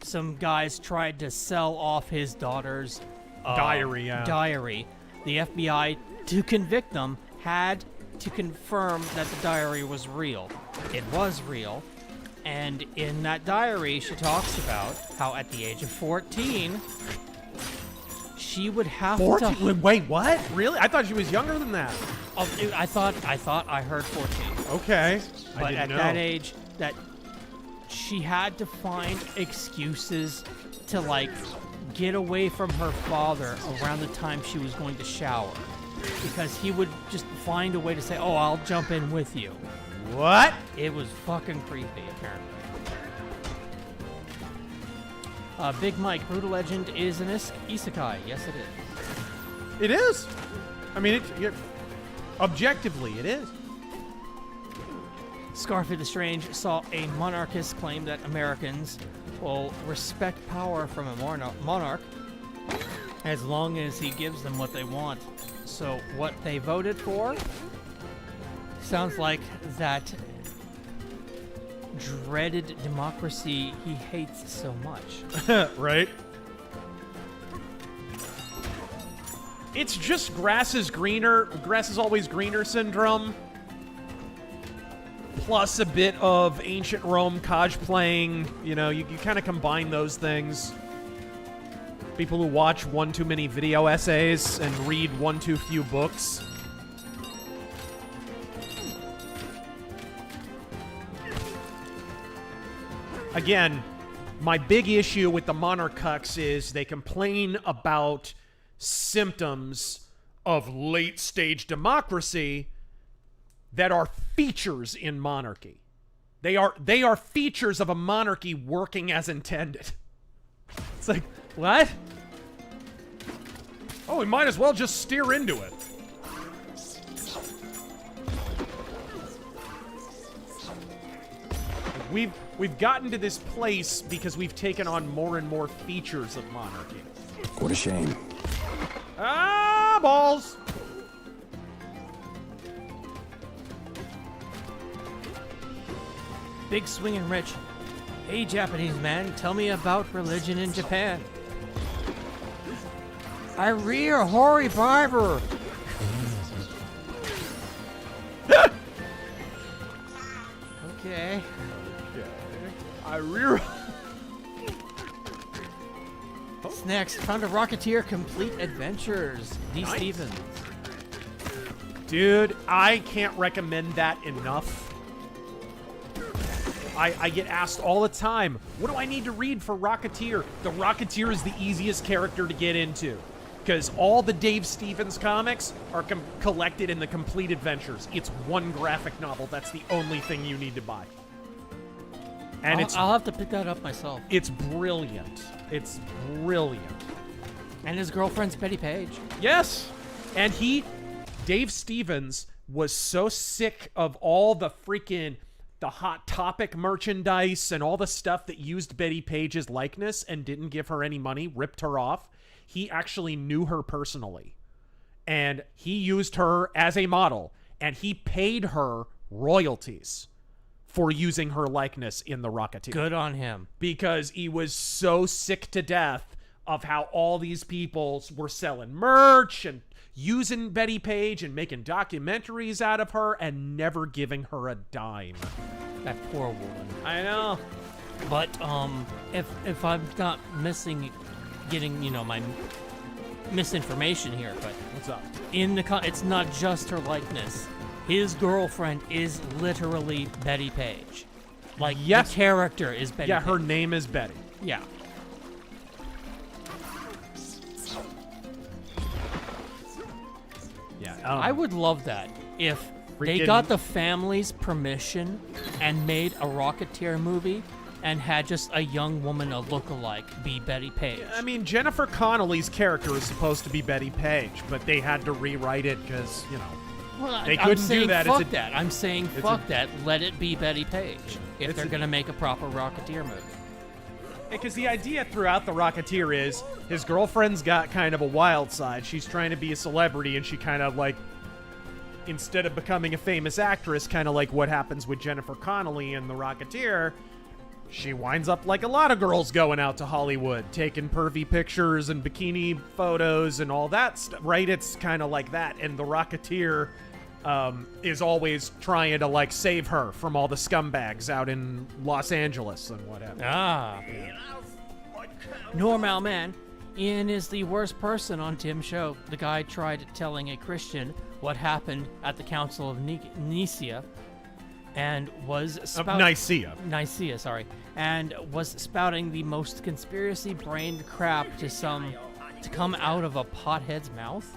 some guys tried to sell off his daughter's Diary. The FBI, to convict them, had to confirm that the diary was real. It was real. And in that diary, she talks about how at the age of 14, she would have 14? to... Wait, what? Really? I thought she was younger than that. Oh, I thought I heard 14. Okay. But at that age, that she had to find excuses to, like, get away from her father around the time she was going to shower. Because he would just find a way to say, oh, I'll jump in with you. What? It was fucking creepy, apparently. Big Mike, Brutal Legend is an isekai. Yes, it is. It is. I mean, objectively, it is. Scarfy the Strange saw a monarchist claim that Americans will respect power from a monarch as long as he gives them what they want. So what they voted for sounds like that dreaded democracy he hates so much. Right? It's just grass is always greener syndrome. Plus a bit of ancient Rome cosplaying. You know, you kind of combine those things. People who watch one too many video essays and read one too few books. Again, my big issue with the monarchs is they complain about symptoms of late-stage democracy that are features in monarchy. They are features of a monarchy working as intended. It's like, what? Oh, we might as well just steer into it. We've gotten to this place because we've taken on more and more features of monarchy. What a shame. Ah, balls! Big swinging rich. Hey, Japanese man, tell me about religion in Japan. I rear Hori Barber. Okay. I rear. What's next? Found a Rocketeer Complete Adventures. D. Stevens. Dude, I can't recommend that enough. I get asked all the time, what do I need to read for Rocketeer? The Rocketeer is the easiest character to get into. Because all the Dave Stevens comics are collected in the Complete Adventures. It's one graphic novel. That's the only thing you need to buy. And I'll have to pick that up myself. It's brilliant. It's brilliant. And his girlfriend's Betty Page. Yes. And Dave Stevens was so sick of all the Hot Topic merchandise and all the stuff that used Betty Page's likeness and didn't give her any money, ripped her off. He actually knew her personally. And he used her as a model. And he paid her royalties for using her likeness in The Rocketeer. Good on him. Because he was so sick to death of how all these people were selling merch and using Betty Page and making documentaries out of her and never giving her a dime. That poor woman. I know. But if I'm not getting my misinformation here, but what's up? It's not just her likeness. His girlfriend is literally Betty Page. Like, yes, the character is Betty Page. Yeah, her name is Betty. Yeah. Yeah. I would love that if they got the family's permission and made a Rocketeer movie and had just a young woman, a lookalike, be Betty Page. I mean, Jennifer Connelly's character is supposed to be Betty Page, but they had to rewrite it because, well, they couldn't do that. Fuck that. I'm saying fuck that. Let it be Betty Page if they're going to make a proper Rocketeer movie. Because the idea throughout The Rocketeer is his girlfriend's got kind of a wild side. She's trying to be a celebrity, and she kind of instead of becoming a famous actress, kind of like what happens with Jennifer Connelly in The Rocketeer, she winds up like a lot of girls going out to Hollywood, taking pervy pictures and bikini photos and all that stuff, right? It's kind of like that. And The Rocketeer is always trying to save her from all the scumbags out in Los Angeles and whatever. Ah. Normal man. Ian is the worst person on Tim's show. The guy tried telling a Christian what happened at the Council of Nicaea and was Nicaea, sorry. And was spouting the most conspiracy-brained crap to come out of a pothead's mouth.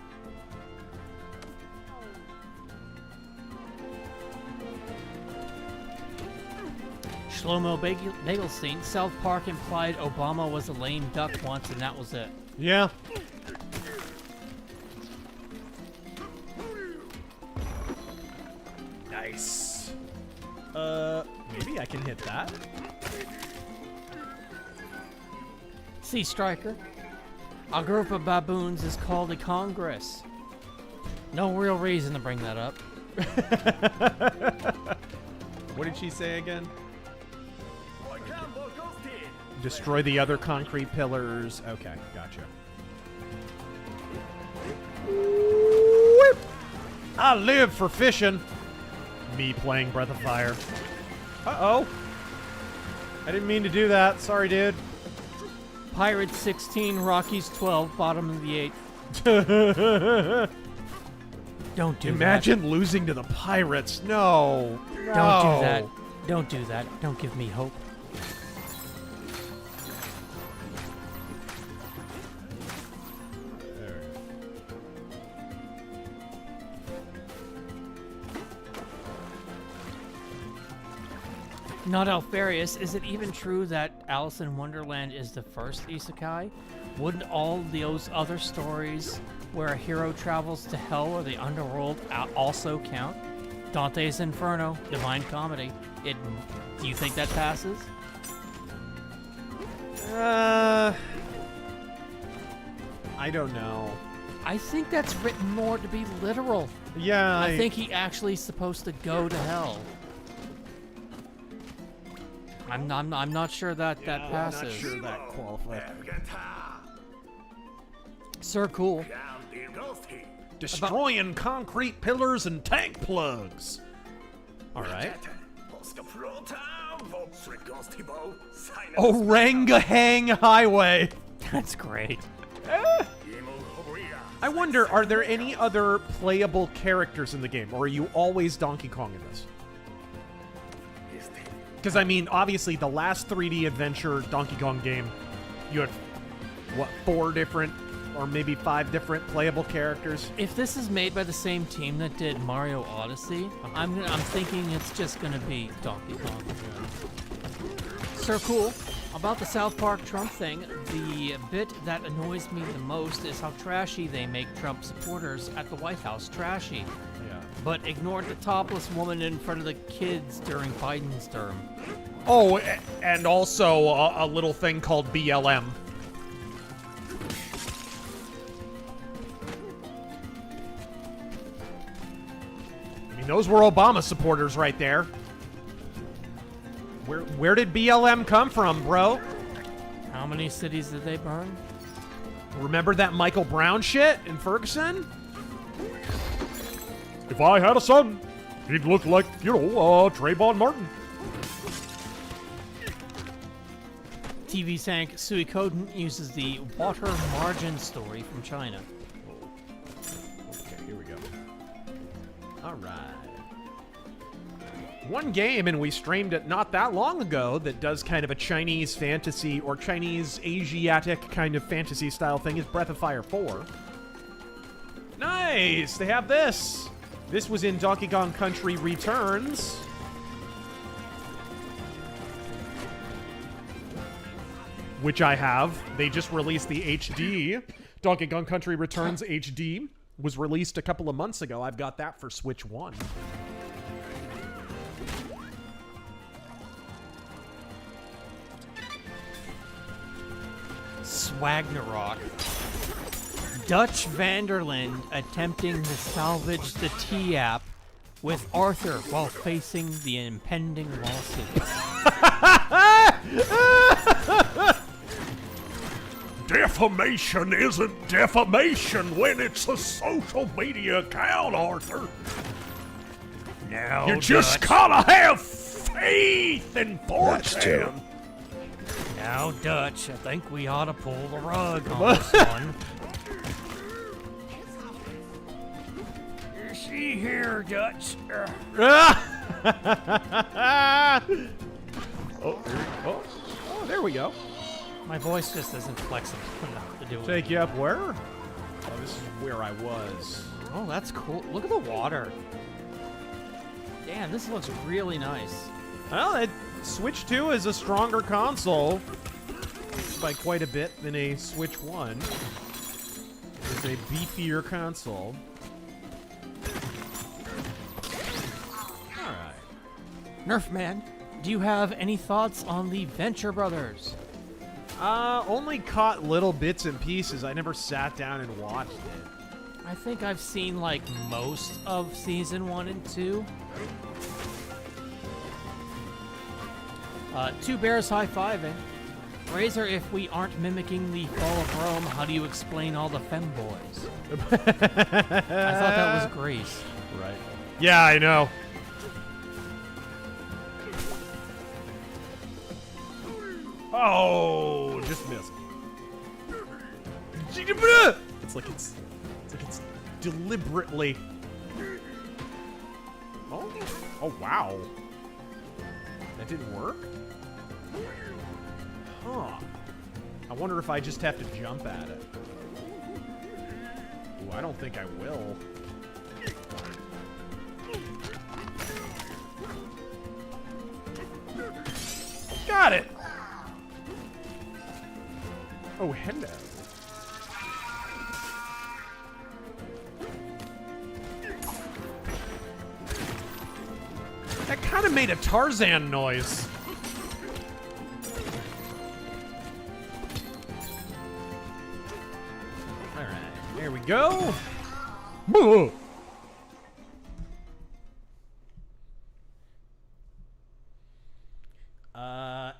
Shlomo Begelstein, South Park implied Obama was a lame duck once, and that was it. Yeah. Nice. Maybe I can hit that. Sea Striker. A group of baboons is called a Congress. No real reason to bring that up. What did she say again? Destroy the other concrete pillars. Okay, gotcha. I live for fishing. Me playing Breath of Fire. Uh-oh. I didn't mean to do that. Sorry, dude. Pirates 16, Rockies 12, bottom of the 8th. Don't do that. Imagine losing to the Pirates. No. Don't do that. Don't do that. Don't give me hope. Not Alfarius, is it even true that Alice in Wonderland is the first isekai? Wouldn't all those other stories where a hero travels to hell or the underworld also count? Dante's Inferno, Divine Comedy. Do you think that passes? I don't know. I think that's written more to be literal. Yeah, I think he actually is supposed to go to hell. I'm not sure that passes. I'm not sure that qualifies. Sir Cool. Destroying concrete pillars and tank plugs. All right. Orangahang Highway. That's great. I wonder, are there any other playable characters in the game, or are you always Donkey Kong in this? Because, I mean, obviously, the last 3D adventure Donkey Kong game, you had, what, 4 different, or maybe 5 different playable characters? If this is made by the same team that did Mario Odyssey, I'm thinking it's just gonna be Donkey Kong. Sir Cool, about the South Park Trump thing, the bit that annoys me the most is how trashy they make Trump supporters at the White House trashy. Yeah. But ignored the topless woman in front of the kids during Biden's term. Oh, and also a little thing called BLM. I mean, those were Obama supporters right there. Where did BLM come from, bro? How many cities did they burn? Remember that Michael Brown shit in Ferguson? If I had a son, he'd look like, Trayvon Martin. TV Sank Suikoden uses the water margin story from China. Okay, here we go. All right. One game, and we streamed it not that long ago, that does kind of a Chinese fantasy or Chinese Asiatic kind of fantasy style thing is Breath of Fire 4. Nice! They have this! This was in Donkey Kong Country Returns. Which I have. They just released the HD. Donkey Kong Country Returns HD was released a couple of months ago. I've got that for Switch 1. Swagnarok. Dutch Vanderland attempting to salvage the T-app with Arthur while facing the impending lawsuit. Defamation isn't defamation when it's a social media account, Arthur. Now, You just gotta have faith in fortune. Now, Dutch, I think we ought to pull the rug on this one. You see here, Dutch. There we go. My voice just isn't flexible enough to do it. Take you up where? Oh, this is where I was. Oh, that's cool. Look at the water. Damn, this looks really nice. Well, Switch 2 is a stronger console by quite a bit than a Switch 1. It's a beefier console. Alright. Nerfman, do you have any thoughts on the Venture Brothers? Only caught little bits and pieces. I never sat down and watched it. I think I've seen, like, most of Season 1 and 2. Two Bears high-fiving. Razor, if we aren't mimicking the fall of Rome, how do you explain all the femboys? I thought that was Greece. Right. Yeah, I know. Oh, just missed. It's like it's deliberately. Oh wow. That didn't work? Huh. I wonder if I just have to jump at it. Ooh, I don't think I will. Got it! Oh, hello. That kind of made a Tarzan noise. Alright, there we go. Boo!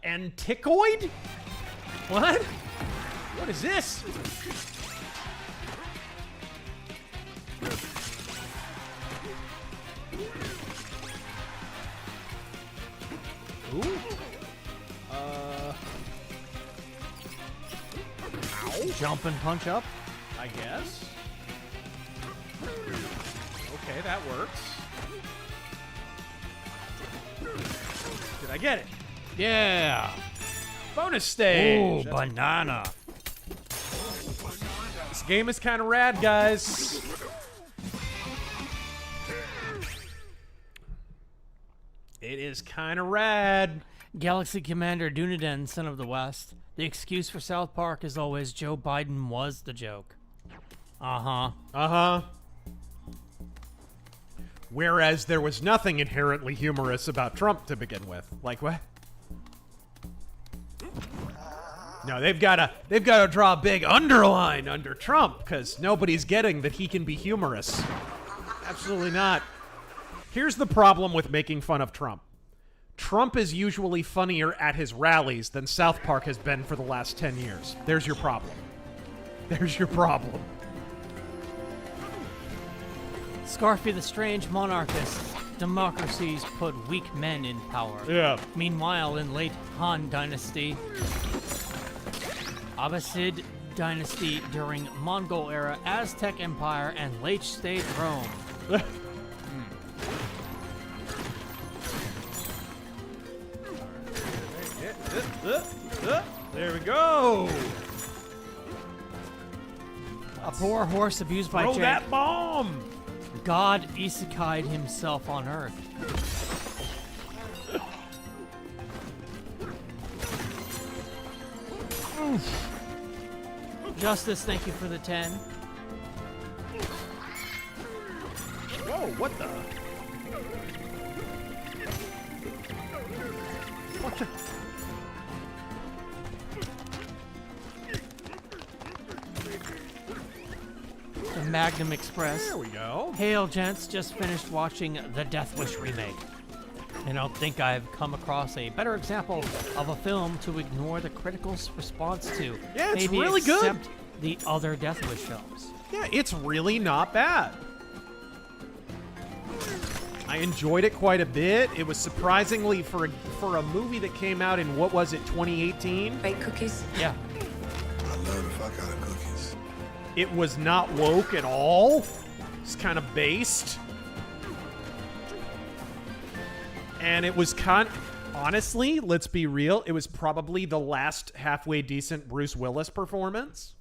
Anticoid? What? What is this? Ooh. Jump and punch up. I guess. Okay, that works. Did I get it? Yeah. Bonus stage. Ooh, banana. This game is kind of rad, guys. It is kind of rad. Galaxy Commander Dunedain, Son of the West. The excuse for South Park is always Joe Biden was the joke. Uh-huh. Uh-huh. Whereas there was nothing inherently humorous about Trump to begin with. Like what? No, they've got to draw a big underline under Trump because nobody's getting that he can be humorous. Absolutely not. Here's the problem with making fun of Trump. Trump is usually funnier at his rallies than South Park has been for the last 10 years. There's your problem. There's your problem. Scarfy the Strange Monarchist. Democracies put weak men in power. Yeah. Meanwhile, in late Han Dynasty, Abbasid Dynasty during Mongol era, Aztec Empire, and late state Rome. There we go. A poor horse abused by Throw Jake. that bomb. God isekai'd himself on Earth. Justice, thank you for the 10. Whoa, what the? What the? The Magnum Express. There we go. Hail, gents. Just finished watching the Death Wish remake. I don't think I've come across a better example of a film to ignore the critical response to. Yeah, it's Maybe really good. Except the other Death Wish films. Yeah, it's really not bad. I enjoyed it quite a bit. It was surprisingly for a movie that came out in, what was it, 2018? Bake cookies? Yeah. I love the fuck out of cookies. It was not woke at all. It's kind of based. And it was honestly, let's be real, it was probably the last halfway decent Bruce Willis performance.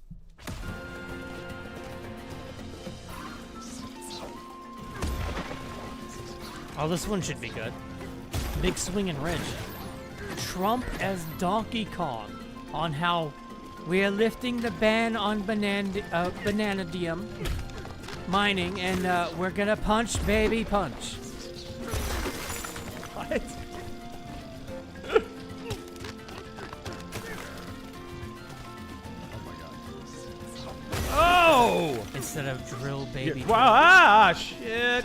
Oh, this one should be good. Big Swingin' Ridge. Trump as Donkey Kong on how we are lifting the ban on bananadium mining and we're gonna punch, baby, punch. What? Oh! Instead of drill, baby. Wow, shit.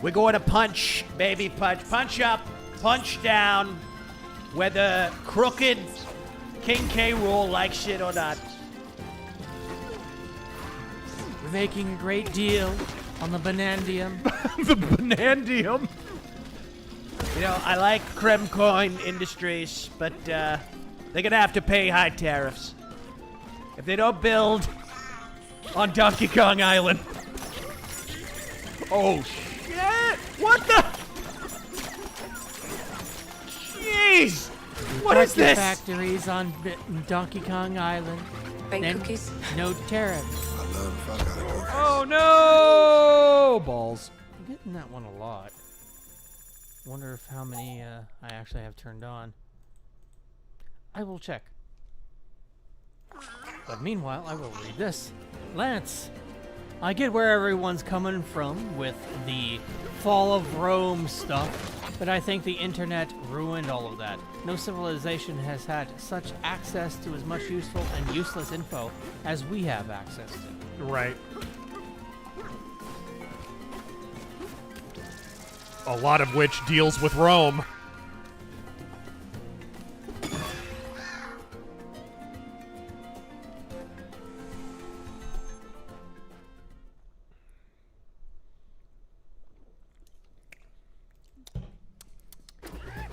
We're going to punch, baby, punch. Punch up, punch down, whether crooked King K. Rool likes it or not. We're making a great deal on the banandium. The banandium. You know, I like Cremcoin Industries, but they're going to have to pay high tariffs if they don't build on Donkey Kong Island. Oh, shit. What the? Jeez. What is this? Factories on Donkey Kong Island. Bake Then cookies? no tariffs. I love the fuck out of cookies. Oh, no. Balls. I'm getting that one a lot. Wonder if how many I actually have turned on. I will check. But meanwhile, I will read this. Lance, I get where everyone's coming from with the fall of Rome stuff, but I think the internet ruined all of that. No civilization has had such access to as much useful and useless info as we have access to. Right. A lot of which deals with Rome.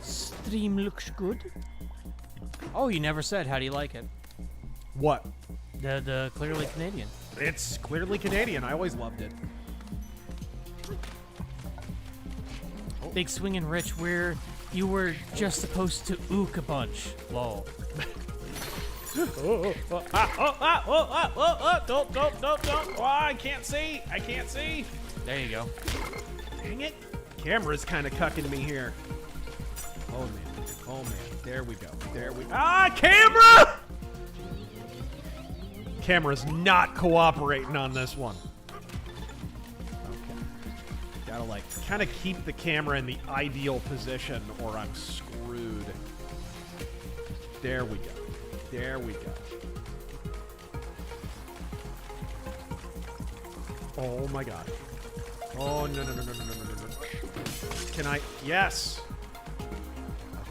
Stream looks good. Oh, you never said how do you like it? What? The clearly Canadian. It's clearly Canadian. I always loved it. Big swinging Rich, where you were just supposed to ook a bunch. Lol. Don't. Oh, I can't see. I can't see. There you go. Dang it. Camera's kind of cucking me here. Oh, man. Oh, man. There we go. There we... Ah, camera! Camera's not cooperating on this one. Okay. Gotta, like, kind of keep the camera in the ideal position or I'm screwed. There we go. There we go. Oh, my God. Oh, no. Can I... Yes!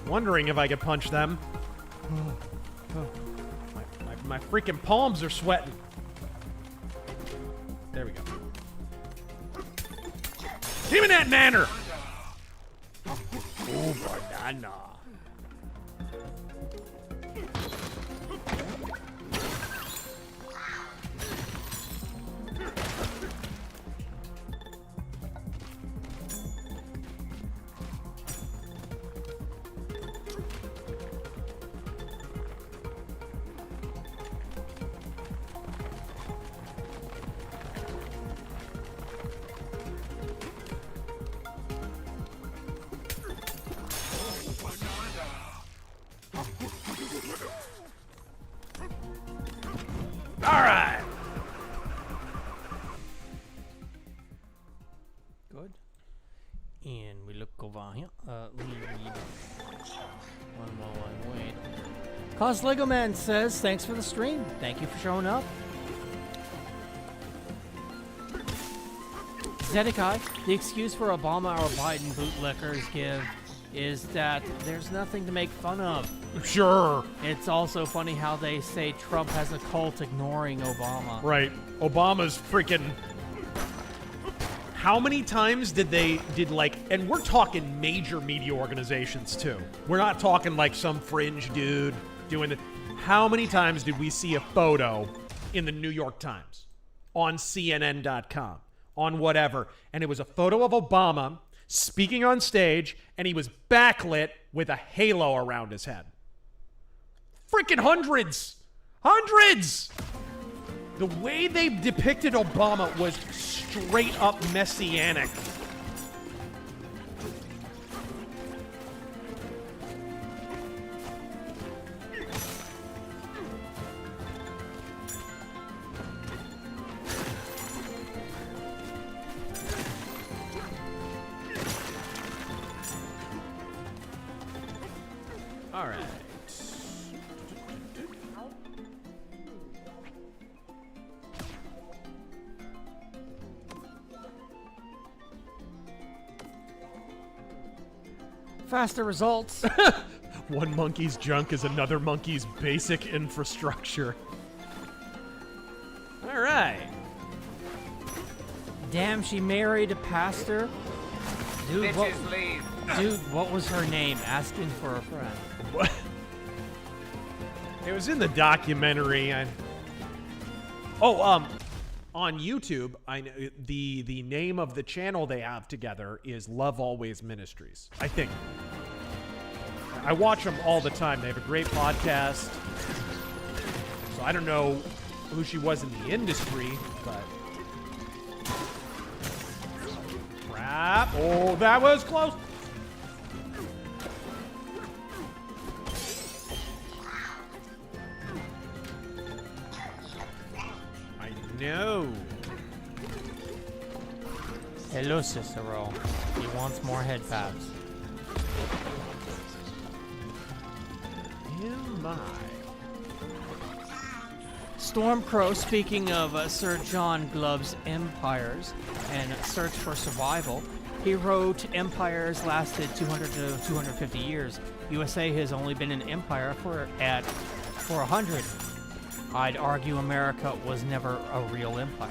Wondering if I could punch them. My freaking palms are sweating. There we go. Give me that nanner! Oh, banana. Alright! Good. And we look over here. Lead. One, wait. Cause Lego Man says, thanks for the stream. Thank you for showing up. Zedekai, the excuse for Obama or Biden bootlickers give is that there's nothing to make fun of. Sure. It's also funny how they say Trump has a cult ignoring Obama. Right. Obama's freaking... How many times did like... And we're talking major media organizations, too. We're not talking like some fringe dude doing it. How many times did we see a photo in the New York Times, on CNN.com, on whatever, and it was a photo of Obama speaking on stage, and he was backlit with a halo around his head. Freaking hundreds! Hundreds! The way they depicted Obama was straight up messianic. All right. Faster results. One monkey's junk is another monkey's basic infrastructure. All right. Damn, she married a pastor. Dude, Bitches leave. Dude, what was her name? Asking for a friend. What? It was in the documentary. On YouTube, the name of the channel they have together is Love Always Ministries, I think. I watch them all the time. They have a great podcast. So I don't know who she was in the industry, but... Crap. Oh, that was close. I know. Hello, Cicero. He wants more head pads. My. Stormcrow, speaking of Sir John Glove's Empires and Search for Survival, he wrote Empires lasted 200 to 250 years. USA has only been an empire for 100. I'd argue America was never a real empire.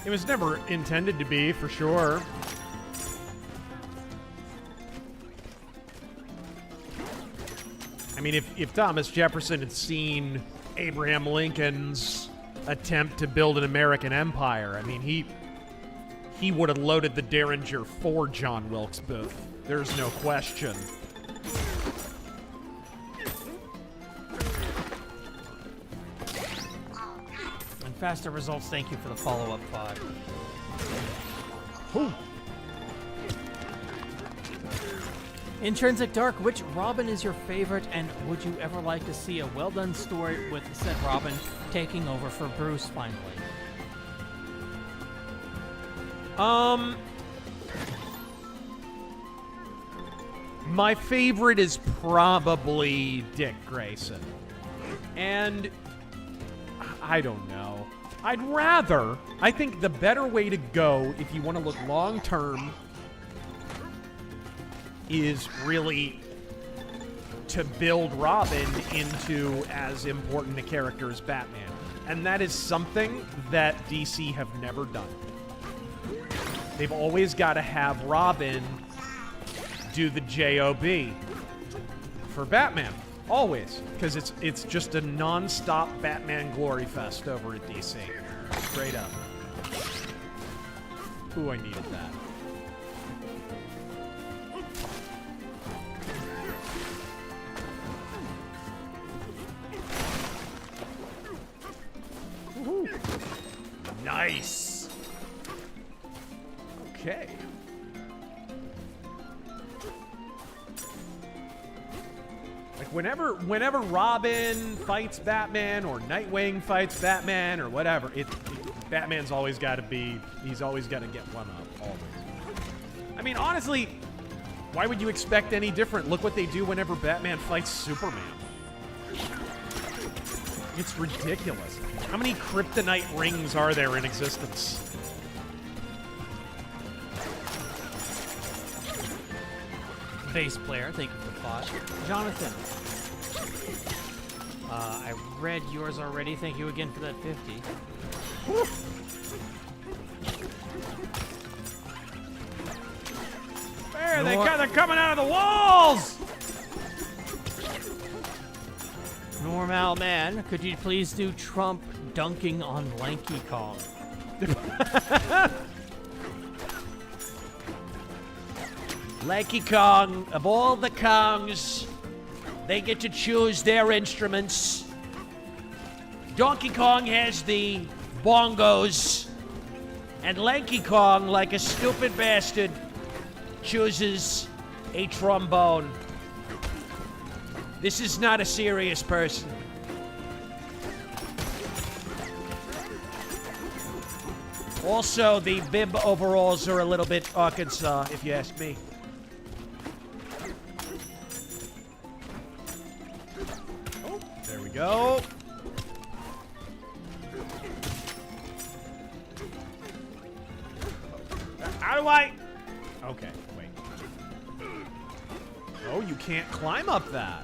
It was never intended to be, for sure. I mean, if Thomas Jefferson had seen Abraham Lincoln's attempt to build an American empire, I mean, he would have loaded the Derringer for John Wilkes Booth. There's no question. And faster results, thank you for the follow-up 5. Ooh. Intrinsic Dark, which Robin is your favorite, and would you ever like to see a well-done story with said Robin taking over for Bruce finally? My favorite is probably Dick Grayson. And I don't know. I think the better way to go, if you want to look long-term, is really to build Robin into as important a character as Batman. And that is something that DC have never done. They've always got to have Robin do the JOB for Batman. Always. Because it's just a non-stop Batman glory fest over at DC. Straight up. Ooh, I needed that. Woohoo. Nice. Okay. Like whenever Robin fights Batman or Nightwing fights Batman or whatever, Batman's always got to be, he's always got to get one up, always. I mean, honestly, why would you expect any different? Look what they do whenever Batman fights Superman. It's ridiculous. How many kryptonite rings are there in existence? Bass player, thank you for the thought. Jonathan. I read yours already. Thank you again for that 50. Woo. There, they're coming out of the walls! Normal man, could you please do Trump dunking on Lanky Kong? Lanky Kong, of all the Kongs, they get to choose their instruments. Donkey Kong has the bongos, and Lanky Kong, like a stupid bastard, chooses a trombone. This is not a serious person. Also, the bib overalls are a little bit Arkansas, if you ask me. Oh, there we go. How do I? Okay, wait. Oh, you can't climb up that.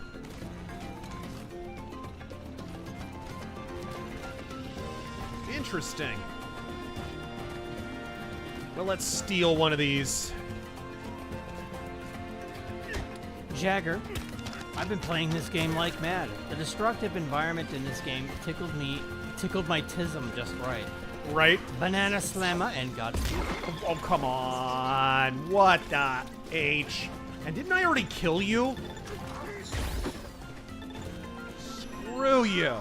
Interesting. Well, let's steal one of these. Jagger, I've been playing this game like mad. The destructive environment in this game tickled my tism just right. Right? Banana Slammer and Godspeed. Oh, come on. What the H? And didn't I already kill you? Screw you.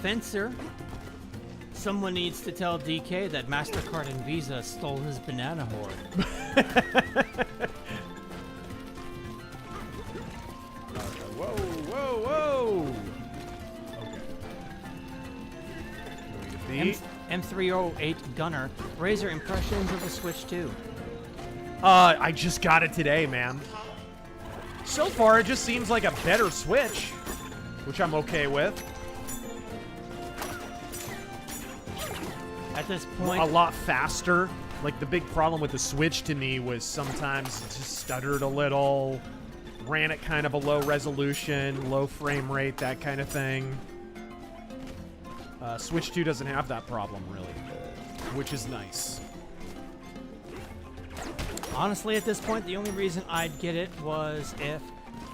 Fencer, someone needs to tell DK that MasterCard and Visa stole his banana hoard. Whoa, whoa, whoa. Okay. M308 Gunner. Razor impressions of the Switch 2. I just got it today, man. So far, it just seems like a better Switch, which I'm okay with. At this point, a lot faster. Like, the big problem with the Switch to me was sometimes it just stuttered a little, ran at kind of a low resolution, low frame rate, that kind of thing. Switch 2 doesn't have that problem, really, which is nice. Honestly, at this point, the only reason I'd get it was if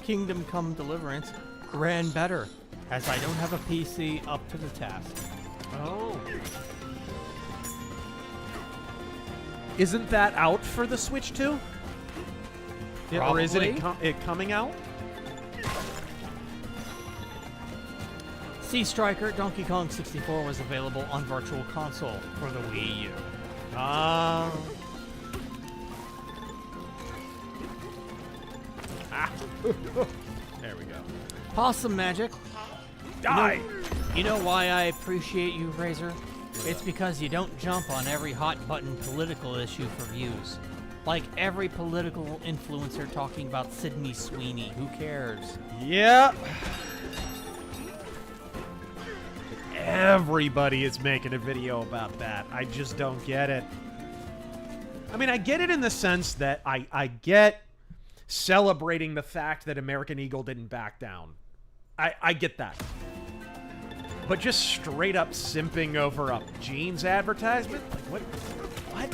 Kingdom Come Deliverance ran better, as I don't have a PC up to the task. Oh. Isn't that out for the Switch 2? Or is it coming out? Sea Striker Donkey Kong 64 was available on Virtual Console for the Wii U. There we go. Possum Magic. Die! You know why I appreciate you, Razor? It's because you don't jump on every hot-button political issue for views. Like every political influencer talking about Sydney Sweeney. Who cares? Yep. Everybody is making a video about that. I just don't get it. I mean, I get it in the sense that I get celebrating the fact that American Eagle didn't back down. I get that. But just straight up simping over a jeans advertisement? Like, what?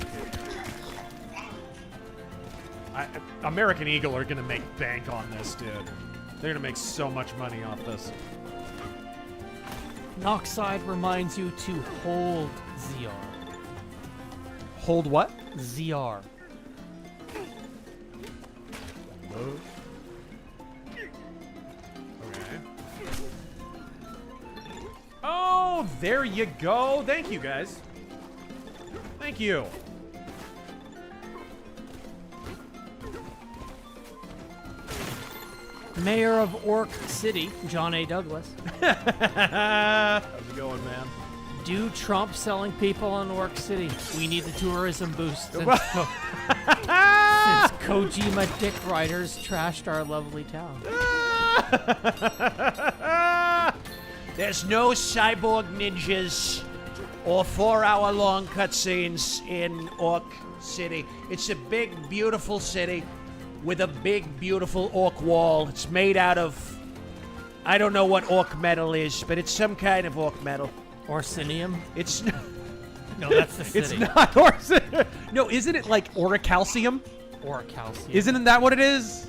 American Eagle are going to make bank on this, dude. They're going to make so much money off this. Noxide reminds you to hold ZR. Hold what? ZR. Okay. Oh, there you go. Thank you, guys. Thank you. Mayor of Orc City, John A. Douglas. How's it going, man? Do Trump selling people in Orc City? We need the tourism boost since Kojima dick riders trashed our lovely town. There's no cyborg ninjas or 4-hour-long cutscenes in Orc City. It's a big, beautiful city with a big, beautiful orc wall. It's made out of, I don't know what orc metal is, but it's some kind of orc metal. Orsinium? It's no, that's the city. It's not Orsinium. No, isn't it like oricalcium? Oricalcium. Isn't that what it is?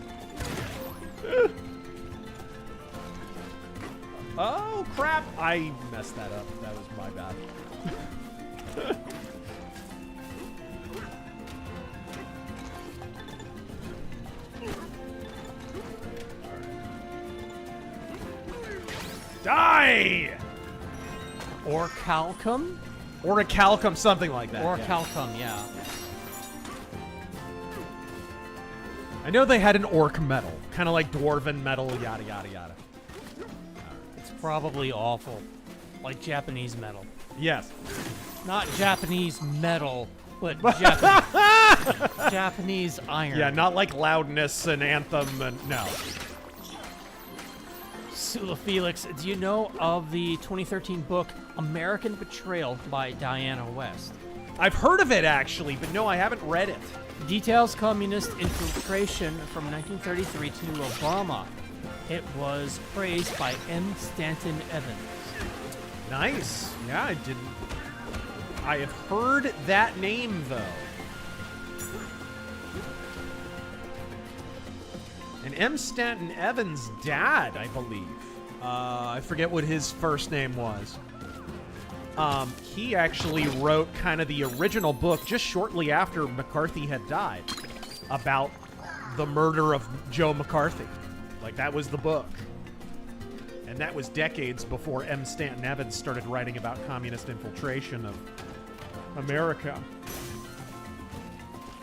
Oh, crap. I messed that up. That was my bad. Die! Orichalcum? Orichalcum, something like that. Orichalcum, yeah. I know they had an orc metal, kind of like dwarven metal, yada, yada, yada. It's probably awful. Like Japanese metal. Yes. Not Japanese metal, but Japanese iron. Yeah, not like Loudness and Anthem and no. Sula Felix, do you know of the 2013 book American Betrayal by Diana West? I've heard of it, actually, but no, I haven't read it. Details communist infiltration from 1933 to Obama. It was praised by M. Stanton Evans. Nice. Yeah, I didn't. I have heard that name, though. And M. Stanton Evans' dad, I believe. I forget what his first name was. He actually wrote kind of the original book just shortly after McCarthy had died about the murder of Joe McCarthy. Like, that was the book. And that was decades before M. Stanton Evans started writing about communist infiltration of America.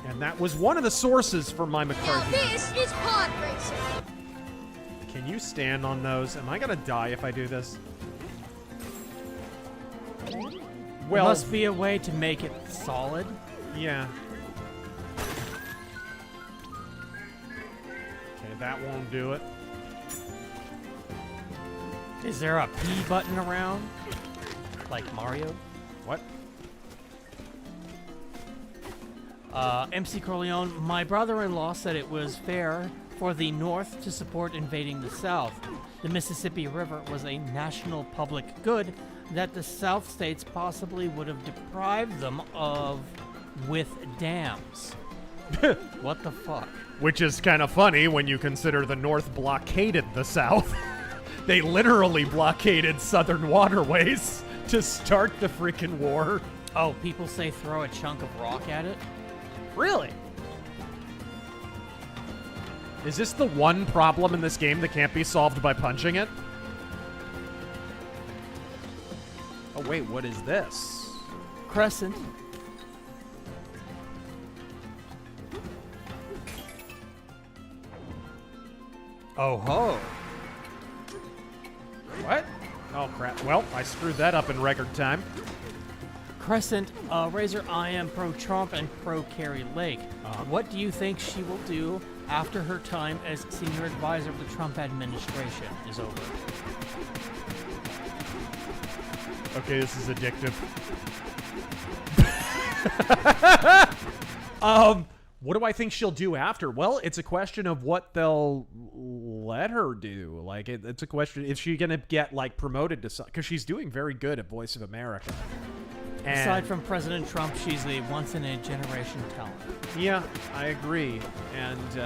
And that was one of the sources for my McCarthy. Now this is pod racing. Can you stand on those? Am I gonna die if I do this? Well, there must be a way to make it solid. Yeah. Okay, that won't do it. Is there a P button around? Like Mario? What? MC Corleone, my brother-in-law said it was fair for the North to support invading the South. The Mississippi River was a national public good that the South states possibly would have deprived them of with dams. What the fuck? Which is kind of funny when you consider the North blockaded the South. They literally blockaded southern waterways to start the freaking war. Oh, people say throw a chunk of rock at it? Really? Is this the one problem in this game that can't be solved by punching it? Oh, wait, what is this? Crescent. Oh ho. What? Oh, crap. Well, I screwed that up in record time. Crescent, Razor, I am pro-Trump and pro-Carrie Lake. What do you think she will do after her time as senior advisor of the Trump administration is over? Okay, this is addictive. What do I think she'll do after? Well, it's a question of what they'll let her do. Like, it's a question, is she going to get, like, promoted to something? Because she's doing very good at Voice of America. And aside from President Trump, she's a once-in-a-generation talent. Yeah, I agree. And,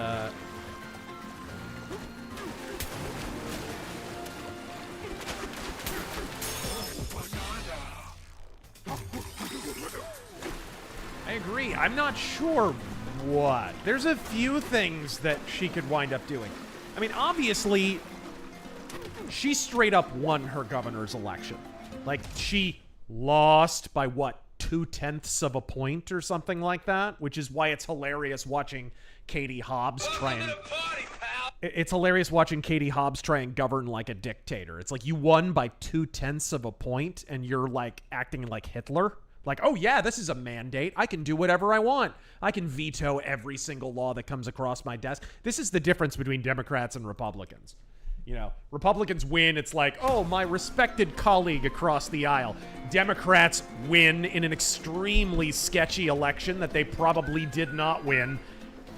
I agree. I'm not sure what. There's a few things that she could wind up doing. I mean, obviously, she straight up won her governor's election. Like, she lost by, what, 0.2 of a point or something like that? Which is why it's hilarious watching Katie Hobbs try and... It's hilarious watching Katie Hobbs try and govern like a dictator. It's like you won by 0.2 of a point and you're, like, acting like Hitler. Like, oh yeah, this is a mandate. I can do whatever I want. I can veto every single law that comes across my desk. This is the difference between Democrats and Republicans. You know, Republicans win, it's like, oh, my respected colleague across the aisle. Democrats win in an extremely sketchy election that they probably did not win,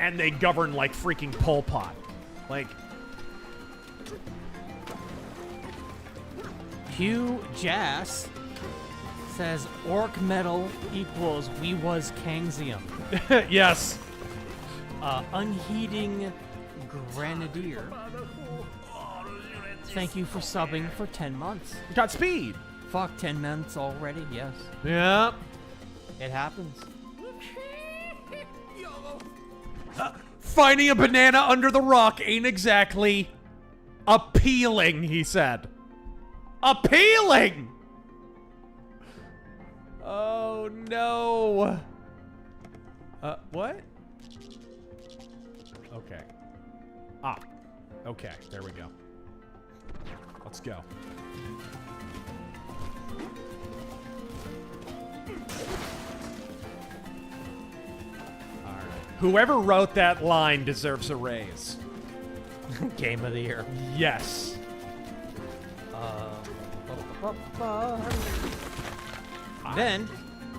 and they govern like freaking Pol Pot. Like... Hugh Jass says orc metal equals we was Kangsium. Yes. Unheeding Grenadier. Thank you for subbing for 10 months. Godspeed. Fuck, 10 months already? Yes. Yeah. It happens. Finding a banana under the rock ain't exactly appealing, he said. Appealing! Oh, no. What? Okay. Ah. Okay, there we go. Let's go. All right. Whoever wrote that line deserves a raise. Game of the year. Yes. Then,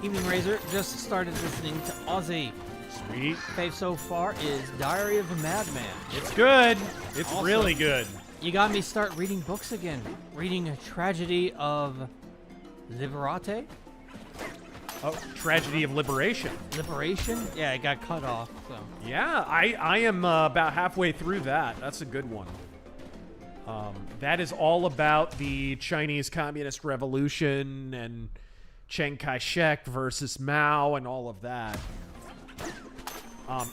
Evening Razor just started listening to Ozzy. Sweet. Fave so far is Diary of a Madman. It's good. It's Also, really good. You got me start reading books again. Reading A Tragedy of Liberate. Oh, Tragedy of Liberation. Liberation? Yeah, it got cut off. So. Yeah, I am about halfway through that. That's a good one. That is all about the Chinese Communist Revolution and Chiang Kai-shek versus Mao and all of that.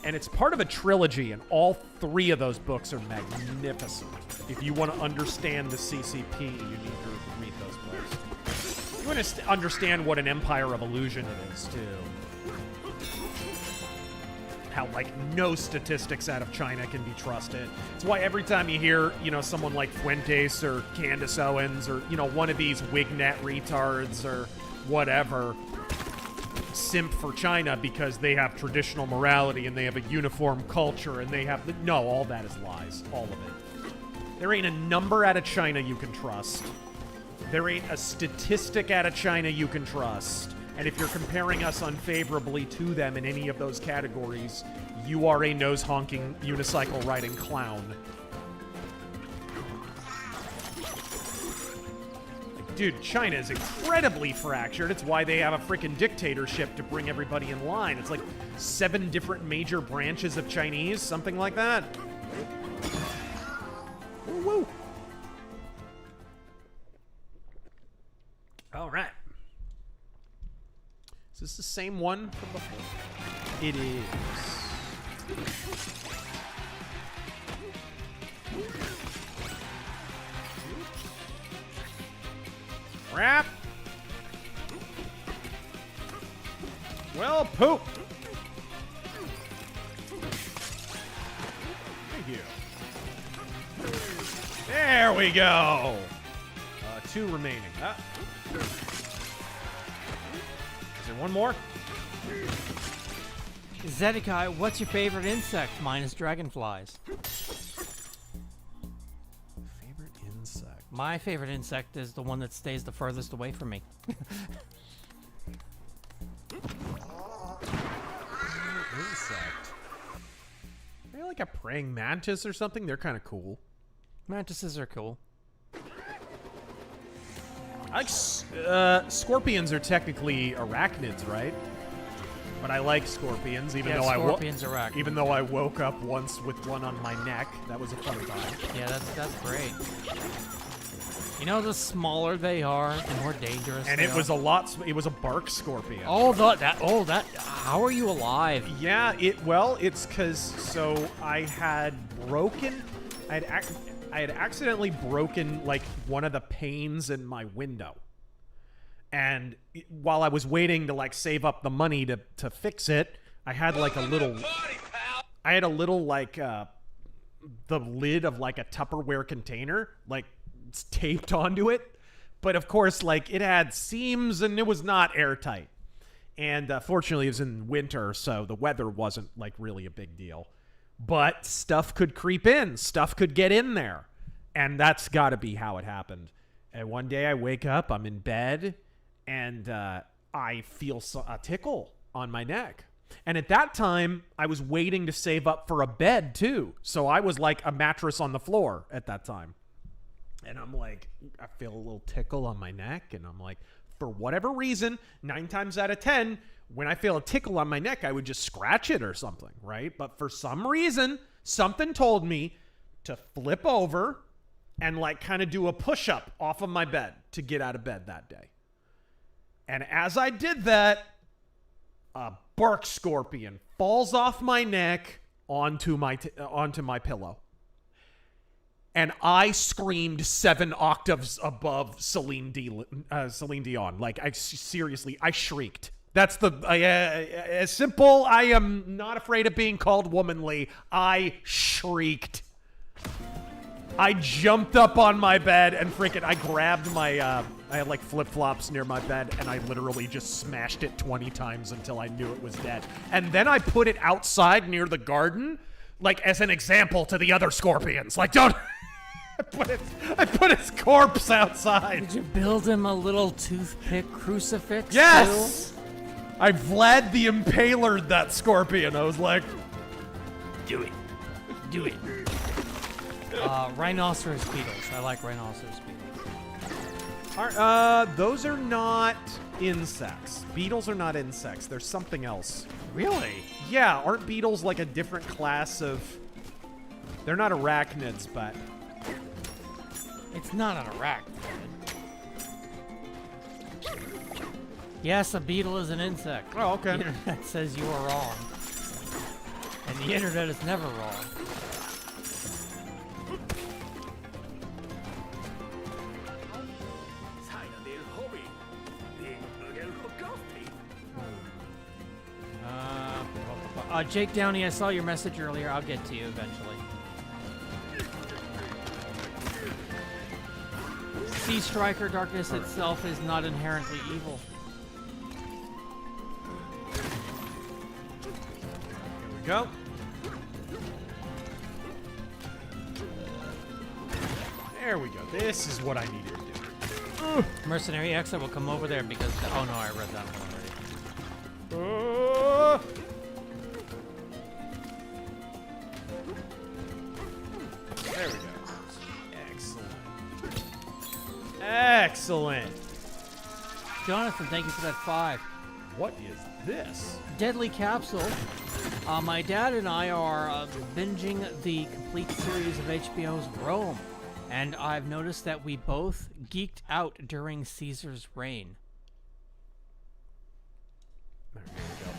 And it's part of a trilogy, and all three of those books are magnificent. If you want to understand the CCP, you need to read those books. You want to understand what an empire of illusion it is, too. How, like, no statistics out of China can be trusted. It's why every time you hear, you know, someone like Fuentes or Candace Owens or, you know, one of these Wignet retards or whatever simp for China because they have traditional morality and they have a uniform culture and they have no, all that is lies, all of it. There ain't a number out of China you can trust. There ain't a statistic out of China you can trust. And if you're comparing us unfavorably to them in any of those categories, you are a nose-honking, unicycle-riding clown. Dude, China is incredibly fractured. It's why they have a freaking dictatorship to bring everybody in line. It's like 7 different major branches of Chinese, something like that. Woo-woo. All right. Is this the same one from before? It is. Crap. Well, poop. Thank you. There we go. 2 remaining. Is there one more? Zedekai, what's your favorite insect? Mine is dragonflies. Favorite insect? My favorite insect is the one that stays the furthest away from me. Insect. Maybe like a praying mantis or something? They're kind of cool. Mantises are cool. I like scorpions are technically arachnids, right? But I like scorpions, even though scorpions are even though I woke up once with one on my neck. That was a fun time. Yeah, that's great. You know, the smaller they are, the more dangerous. And they it are. was a lot. It was a bark scorpion. Oh, that. How are you alive? Yeah. It's because I had broken. I had accidentally broken like one of the panes in my window. And while I was waiting to like save up the money to fix it, I had like a little like the lid of like a Tupperware container like taped onto it. But of course, like it had seams and it was not airtight. And fortunately it was in winter, so the weather wasn't like really a big deal. But stuff could creep in, stuff could get in there. And that's got to be how it happened. And one day I wake up, I'm in bed, and I feel a tickle on my neck. And at that time, I was waiting to save up for a bed, too. So I was like a mattress on the floor at that time. And I'm like, I feel a little tickle on my neck, and I'm like, for whatever reason, 9 times out of 10, when I feel a tickle on my neck, I would just scratch it or something, right? But for some reason, something told me to flip over and like kind of do a push-up off of my bed to get out of bed that day. And as I did that, a bark scorpion falls off my neck onto my pillow. And I screamed 7 octaves above Celine Dion. Like, I shrieked. That's as simple. I am not afraid of being called womanly. I shrieked. I jumped up on my bed and I grabbed my, I had like flip-flops near my bed and I literally just smashed it 20 times until I knew it was dead. And then I put it outside near the garden, like as an example to the other scorpions. Like, don't... I put his corpse outside. Did you build him a little toothpick crucifix? Yes! Too? I Vlad the Impaler that scorpion. I was like, do it. Do it. Rhinoceros beetles. I like rhinoceros beetles. Those are not insects. Beetles are not insects. They're something else. Really? Yeah, aren't beetles like a different class of... They're not arachnids, but... It's not an arachnid. Yes, a beetle is an insect. Oh, okay. The internet says you are wrong. And the internet is never wrong. Jake Downey, I saw your message earlier. I'll get to you eventually. Sea Striker, darkness itself is not inherently evil. go. There we go. This is what I needed to do. Mercenary X, I will come over there because... Oh no, I read that one already. There we go. Excellent. Excellent. Jonathan, thank you for that 5. What is this? Deadly Capsule. My dad and I are binging the complete series of HBO's Rome, and I've noticed that we both geeked out during Caesar's reign. There we go.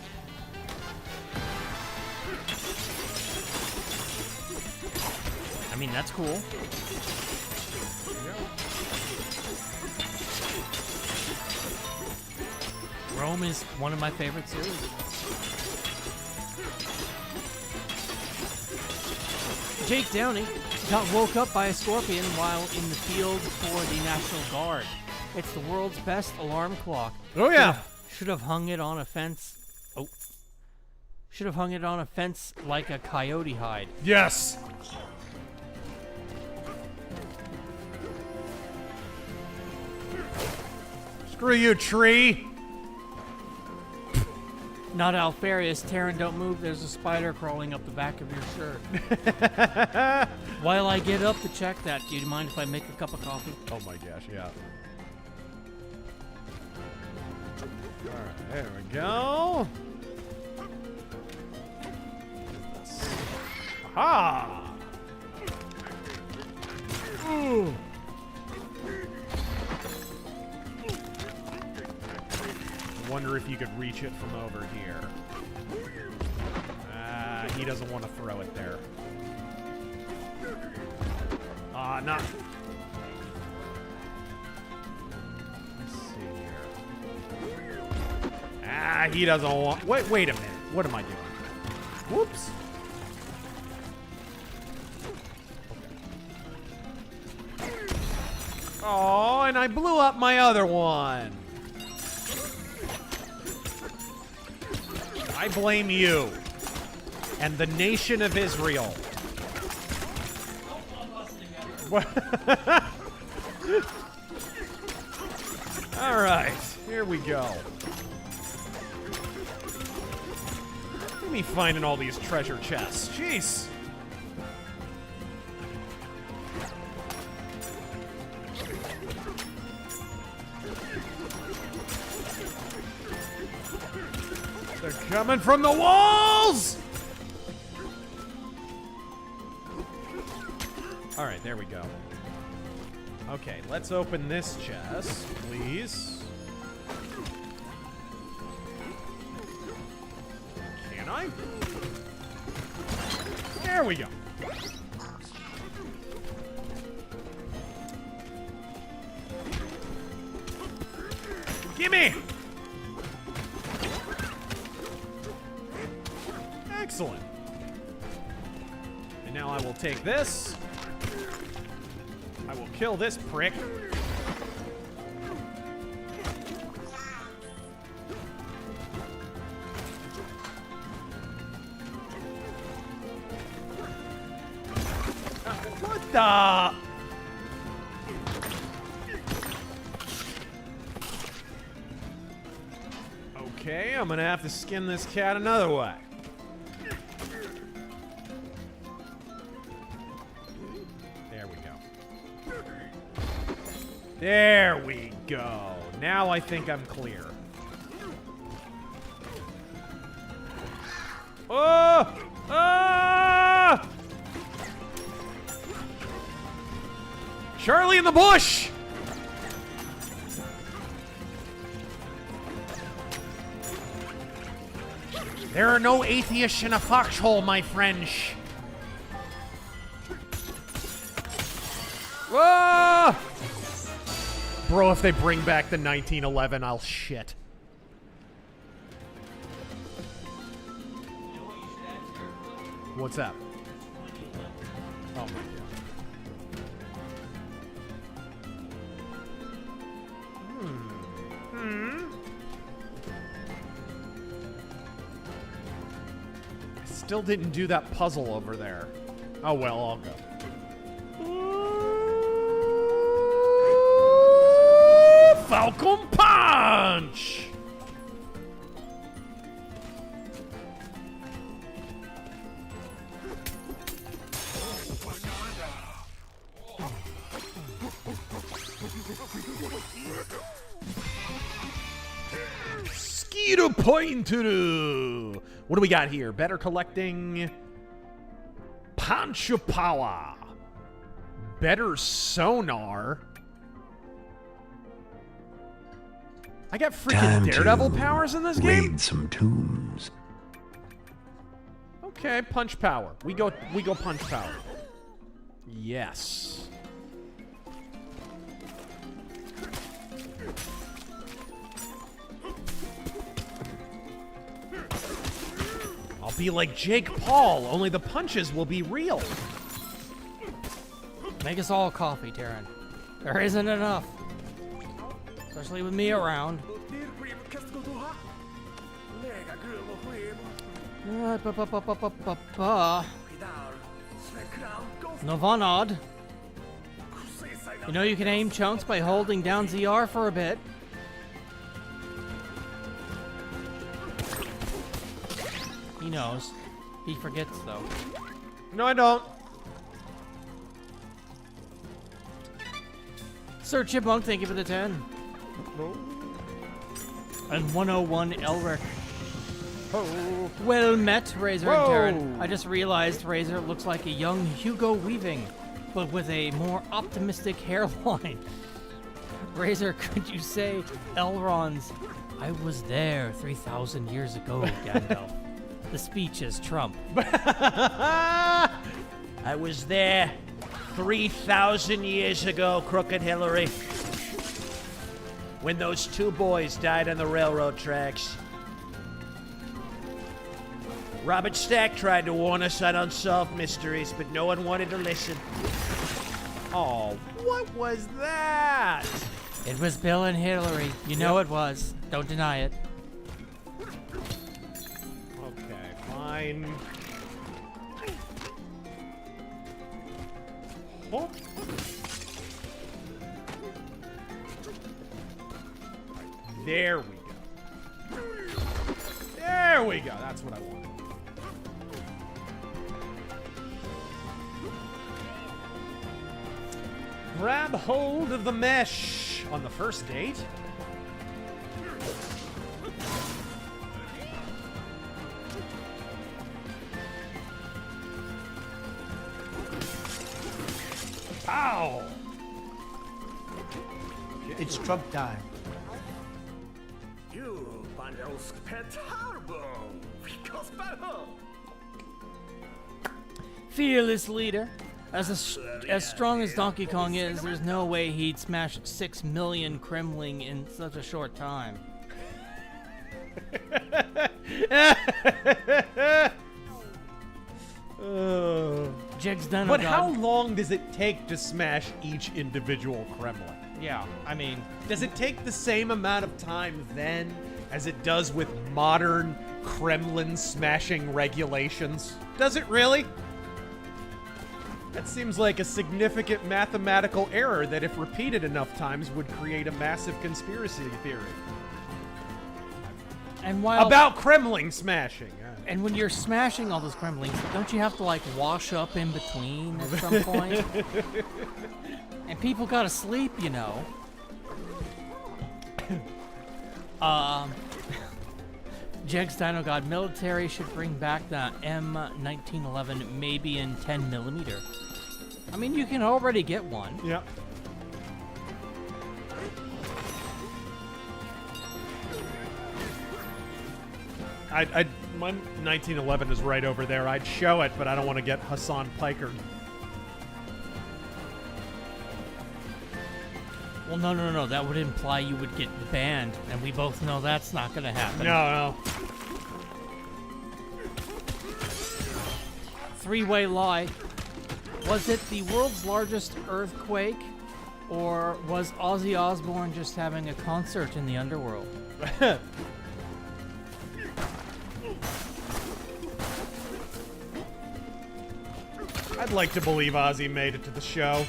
I mean, that's cool. Rome is one of my favorite series. Jake Downey got woke up by a scorpion while in the field for the National Guard. It's the world's best alarm clock. Oh yeah. Should have hung it on a fence. Oh. Should have hung it on a fence like a coyote hide. Yes. Screw you, tree. Not Alfarius. Taryn, don't move. There's a spider crawling up the back of your shirt. While I get up to check that, do you mind if I make a cup of coffee? Oh my gosh, yeah. Alright, there we go. Aha! Ooh. I wonder if you could reach it from over here. He doesn't want to throw it there. Not. Let's see here. He doesn't want. Wait a minute. What am I doing? Whoops. Okay. Oh, and I blew up my other one. I blame you and the nation of Israel. All right, here we go. Look at me finding all these treasure chests. Jeez. They're coming from the walls! All right, there we go. Okay, let's open this chest, please. Can I? There we go. Gimme! Excellent. And now I will take this. I will kill this prick. What the? Okay, I'm gonna have to skin this cat another way. There we go. Now I think I'm clear. Oh! Ah! Charlie in the bush! There are no atheists in a foxhole, my friends. Whoa! Bro, if they bring back the 1911, I'll shit. What's that? Oh my god. still didn't do that puzzle over there. Oh well, I'll go. Falcon Punch! Skeeter Pointer! What do we got here? Better collecting. Punch Power. Better sonar. I got freaking Daredevil powers in this game? Raid some tombs. Okay, punch power. We go punch power. Yes. I'll be like Jake Paul, only the punches will be real. Make us all coffee, Taryn. There isn't enough. Especially with me around. Novanad. You know you can aim chunks by holding down ZR for a bit. He knows. He forgets, though. No, I don't. Sir Chipmunk, thank you for the 10. And 101 Elric. Oh. Well met, Razor Whoa. and Taryn. I just realized Razor looks like a young Hugo Weaving, but with a more optimistic hairline. Razor, could you say Elrond's "I was there 3,000 years ago," Gandalf? The speech is Trump. I was there 3,000 years ago, Crooked Hillary, when those two boys died on the railroad tracks. Robert Stack tried to warn us on unsolved mysteries, but no one wanted to listen. Oh, what was that? It was Bill and Hillary. You know it was. Don't deny it. Okay, fine. Oh. There we go. There we go. That's what I wanted. Grab hold of the mesh on the first date. Ow! It's Trump time. You Bandel's pet harbor. Fearless leader. As strong as Donkey Kong is, there's no way he'd smash 6 million Kremling in such a short time. Jig's done. But how long does it take to smash each individual Kremlin? Yeah, I mean, does it take the same amount of time then as it does with modern Kremlin smashing regulations? Does it really? That seems like a significant mathematical error that, if repeated enough times, would create a massive conspiracy theory. And while about Kremlin smashing. And when you're smashing all those Kremlings, don't you have to like wash up in between at some point? And people gotta sleep, you know. Jegs Dino God, military should bring back the M1911 maybe in 10mm. I mean, you can already get one. Yep. My 1911 is right over there. I'd show it, but I don't want to get Hassan Pikered. Well, no. That would imply you would get banned, and we both know that's not going to happen. No. Three-way lie. Was it the world's largest earthquake, or was Ozzy Osbourne just having a concert in the underworld? I'd like to believe Ozzy made it to the show.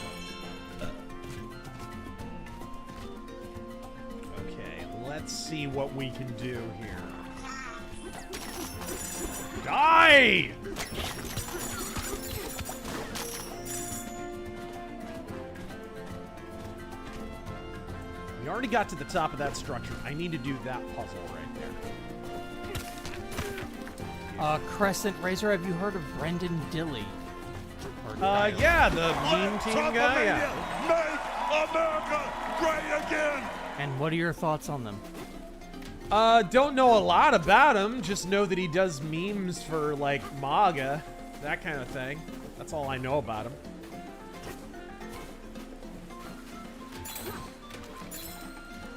Okay, let's see what we can do here. Die! We already got to the top of that structure. I need to do that puzzle right there. Crescent Razor, have you heard of Brendan Dilley? Yeah, the meme team guy, yeah. Make America great again! And what are your thoughts on them? Don't know a lot about him. Just know that he does memes for, like, MAGA. That kind of thing. That's all I know about him.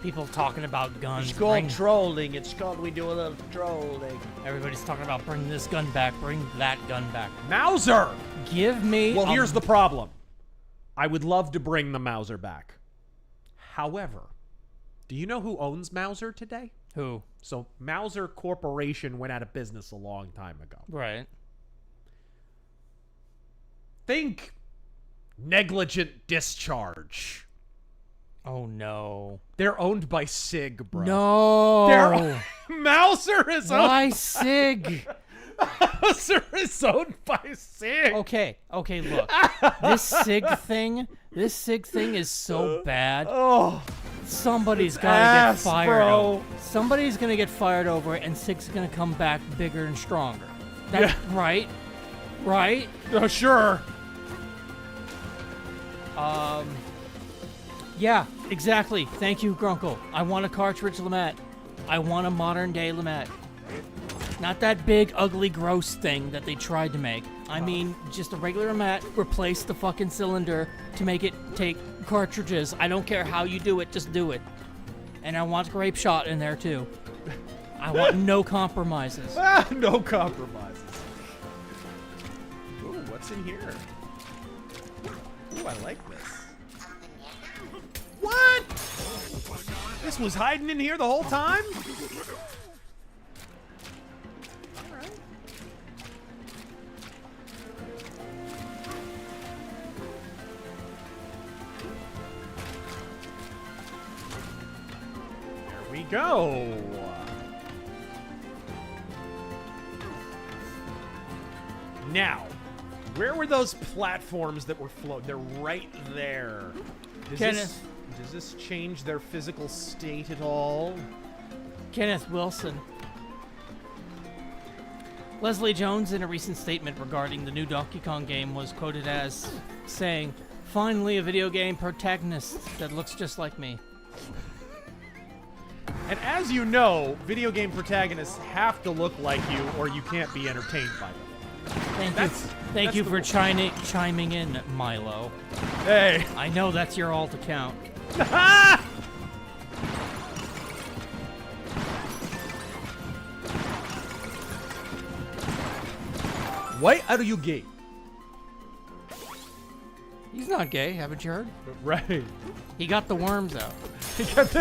People talking about guns. It's called trolling. It's called we do a little trolling. Everybody's talking about bring this gun back, bring that gun back. Mauser! Give me... Well, here's the problem. I would love to bring the Mauser back. However, do you know who owns Mauser today? Who? So, Mauser Corporation went out of business a long time ago. Right. Think negligent discharge. Oh, no. They're owned by SIG, bro. No. Mauser is owned by SIG. Mauser is owned by SIG. Okay, look. This SIG thing is so bad. Oh. Somebody's gotta get fired bro. over. Somebody's gonna get fired over it, and SIG's gonna come back bigger and stronger. That's right. Right? Oh, sure. Yeah, exactly. Thank you, Grunkle. I want a cartridge Lamette. I want a modern day Lamette. Not that big, ugly, gross thing that they tried to make. I mean, just a regular Lamette. Replace the fucking cylinder to make it take cartridges. I don't care how you do it, just do it. And I want Grape Shot in there, too. I want no compromises. No compromises. Ooh, what's in here? Ooh, I like this. What? This was hiding in here the whole time? Alright. There we go. Now, where were those platforms that were floating? They're right there. Does this change their physical state at all? Kenneth Wilson. Leslie Jones, in a recent statement regarding the new Donkey Kong game, was quoted as saying, "Finally, a video game protagonist that looks just like me." And as you know, video game protagonists have to look like you or you can't be entertained by them. Thank you for chiming in, Milo. Hey. I know that's your alt account. Why are you gay? He's not gay, haven't you heard? Right. He got the worms out.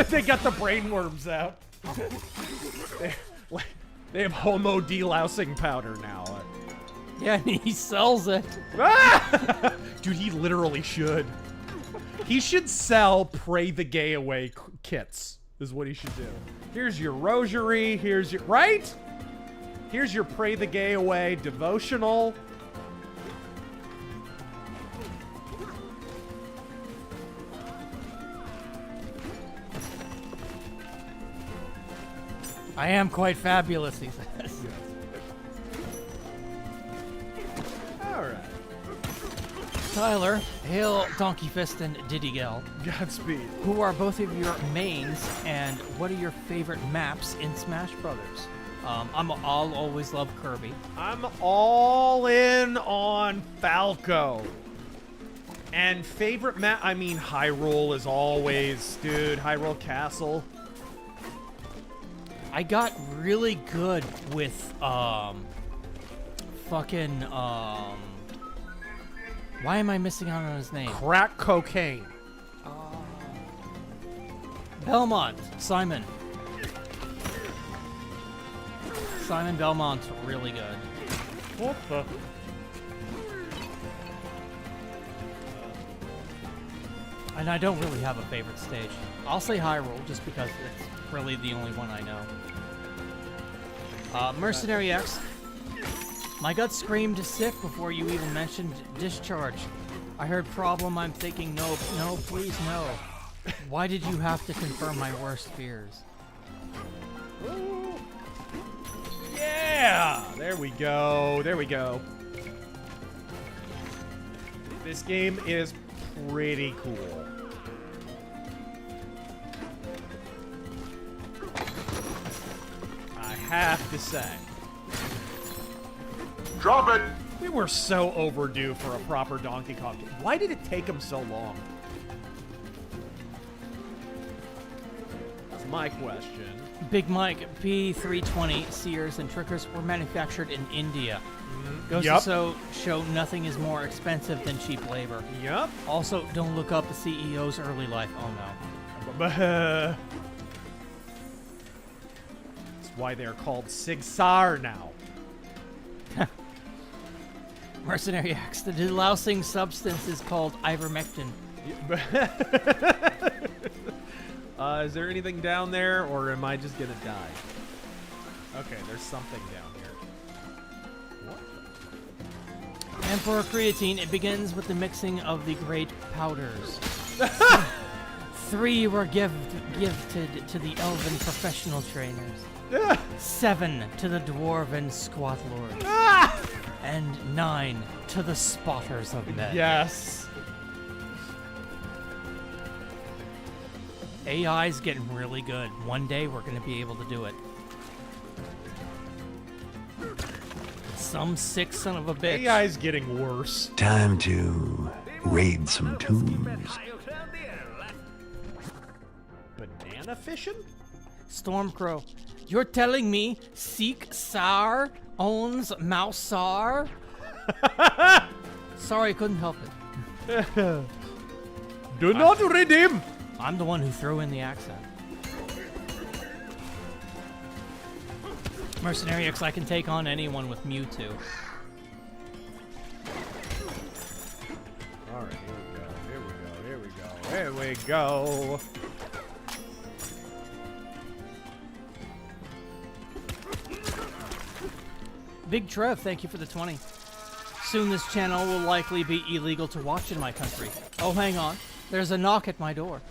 They got the brain worms out. They have homo delousing powder now. Yeah, and he sells it. Dude, he literally should. He should sell Pray the Gay Away kits, is what he should do. Here's your rosary, here's your... Right? Here's your Pray the Gay Away devotional. I am quite fabulous, he says. Alright. Tyler, hail Donkey Fist and Diddy Gell. Godspeed. Who are both of your mains, and what are your favorite maps in Smash Brothers? I'll always love Kirby. I'm all in on Falco. And favorite map, I mean, Hyrule is always, dude, Hyrule Castle. I got really good with, why am I missing out on his name? Crack cocaine. Belmont, Simon. Simon Belmont's really good. What the? And I don't really have a favorite stage. I'll say Hyrule just because it's really the only one I know. Mercenary X. My gut screamed sick before you even mentioned discharge. I heard problem, I'm thinking no, no, please no. Why did you have to confirm my worst fears? Ooh. Yeah! There we go. There we go. This game is pretty cool. I have to say. Drop it! We were so overdue for a proper Donkey Kong game. Why did it take them so long? That's my question. Big Mike, P320 Sears and Triggers were manufactured in India. Goes to show nothing is more expensive than cheap labor. Yep. Also, don't look up the CEO's early life. Oh no. That's why they're called Sigsar now. Mercenary X, the delousing substance is called ivermectin. Is there anything down there, or am I just gonna die? Okay, there's something down here. What? Emperor Creatine, it begins with the mixing of the great powders. 3 were gifted to the elven professional trainers. 7 to the dwarven squat lords. And 9 to the spotters of men. Yes. AI's getting really good. One day we're going to be able to do it. Some sick son of a bitch. AI's getting worse. Time to raid some tombs. Banana fishing? Stormcrow, you're telling me Sigsar owns Mousar? Sorry, couldn't help it. Do not redeem. I'm the one who threw in the accent. Mercenary X, I can take on anyone with Mewtwo. Alright, here we go. Big Trev, thank you for the 20. Soon this channel will likely be illegal to watch in my country. Oh, hang on. There's a knock at my door.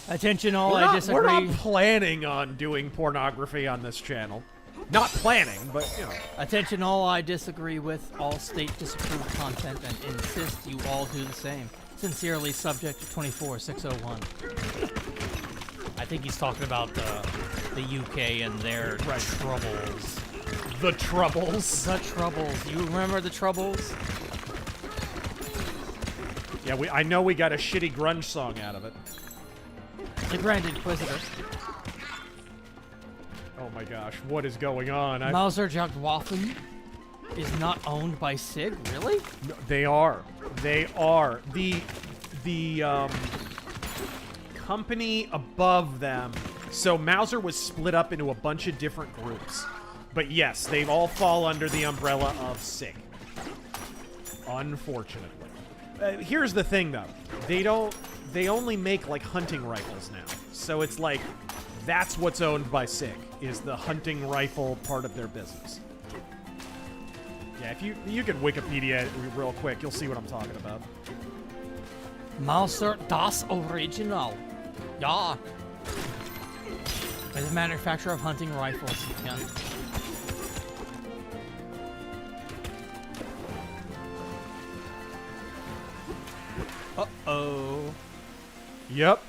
Attention all, I disagree. We're not planning on doing pornography on this channel. Not planning, but, you know. Attention all, I disagree with all state disapproved content and insist you all do the same. Sincerely, Subject 24601. I think he's talking about the UK and their troubles. The Troubles. The Troubles. You remember the Troubles? Yeah, I know we got a shitty grunge song out of it. The Grand Inquisitor. Oh my gosh, what is going on? Mauser Jagdwaffen is not owned by SIG, really? No, they are. They are. The company above them. So Mauser was split up into a bunch of different groups. But yes, they all fall under the umbrella of SIG. Unfortunately. Here's the thing, though. They only make, like, hunting rifles now. So it's like, that's what's owned by SIG, is the hunting rifle part of their business. Yeah, if you can Wikipedia it real quick, you'll see what I'm talking about. Mauser das Original. Ja. Is a manufacturer of hunting rifles. Yeah. Uh-oh. Yep.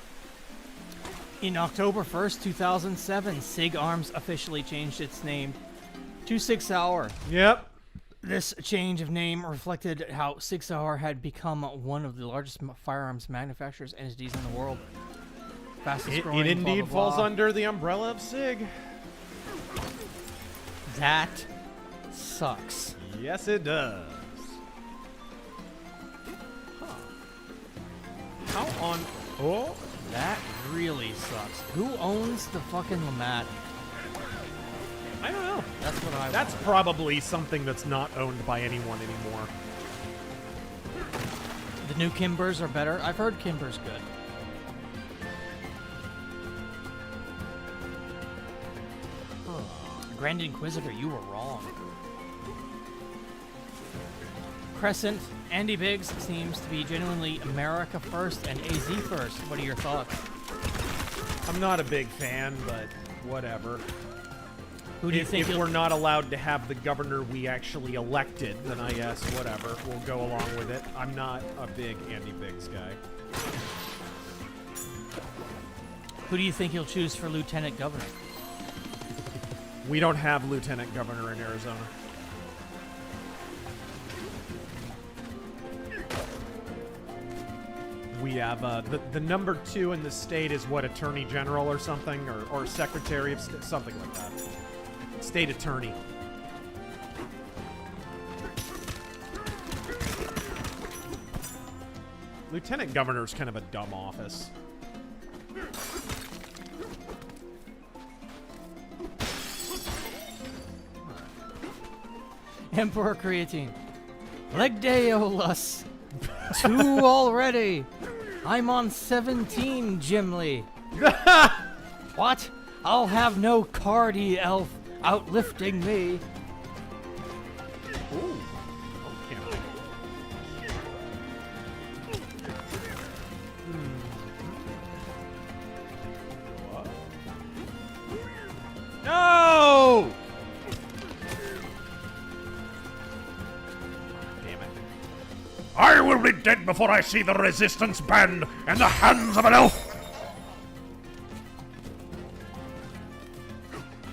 In October 1st, 2007, SIG Arms officially changed its name to Sig Sauer. Yep. This change of name reflected how Sig Sauer had become one of the largest firearms manufacturers entities in the world. Fastest growing, it indeed blah, blah, falls blah. under the umbrella of SIG. That sucks. Yes, it does. How on... Oh, that really sucks. Who owns the fucking Lamat? I don't know. That's what I That's want. probably something that's not owned by anyone anymore. The new Kimbers are better. I've heard Kimber's good. Grand Inquisitor, you were wrong. Crescent, Andy Biggs seems to be genuinely America first and AZ first. What are your thoughts? I'm not a big fan, but whatever. Who do you think if we're not allowed to have the governor we actually elected, then I guess whatever. We'll go along with it. I'm not a big Andy Biggs guy. Who do you think he'll choose for lieutenant governor? We don't have lieutenant governor in Arizona. We have the number 2 in the state is what, attorney general or something, or secretary of state, something like that. State attorney. Lieutenant governor is kind of a dumb office. Emperor Creatine. Legdeolus. 2 already. I'm on 17, Gimli. What? I'll have no Cardi elf outlifting me. Ooh. Okay. What? No! Damn it. I will be dead before I see the resistance band in the hands of an elf.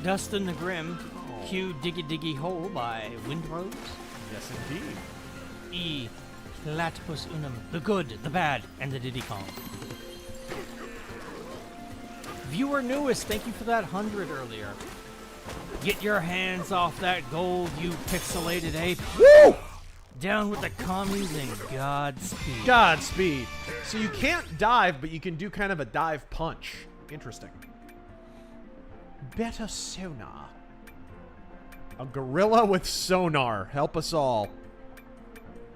Dustin the Grim. Cue Diggy Diggy Hole by Windrose. Yes, indeed. E. Platypus Unum. The Good, the Bad, and the Diddy Kong. Viewer Newest, thank you for that 100 earlier. Get your hands off that gold, you pixelated ape. Woo! Down with the commies and Godspeed. Godspeed. So you can't dive, but you can do kind of a dive punch. Interesting. Better sonar. A gorilla with sonar. Help us all.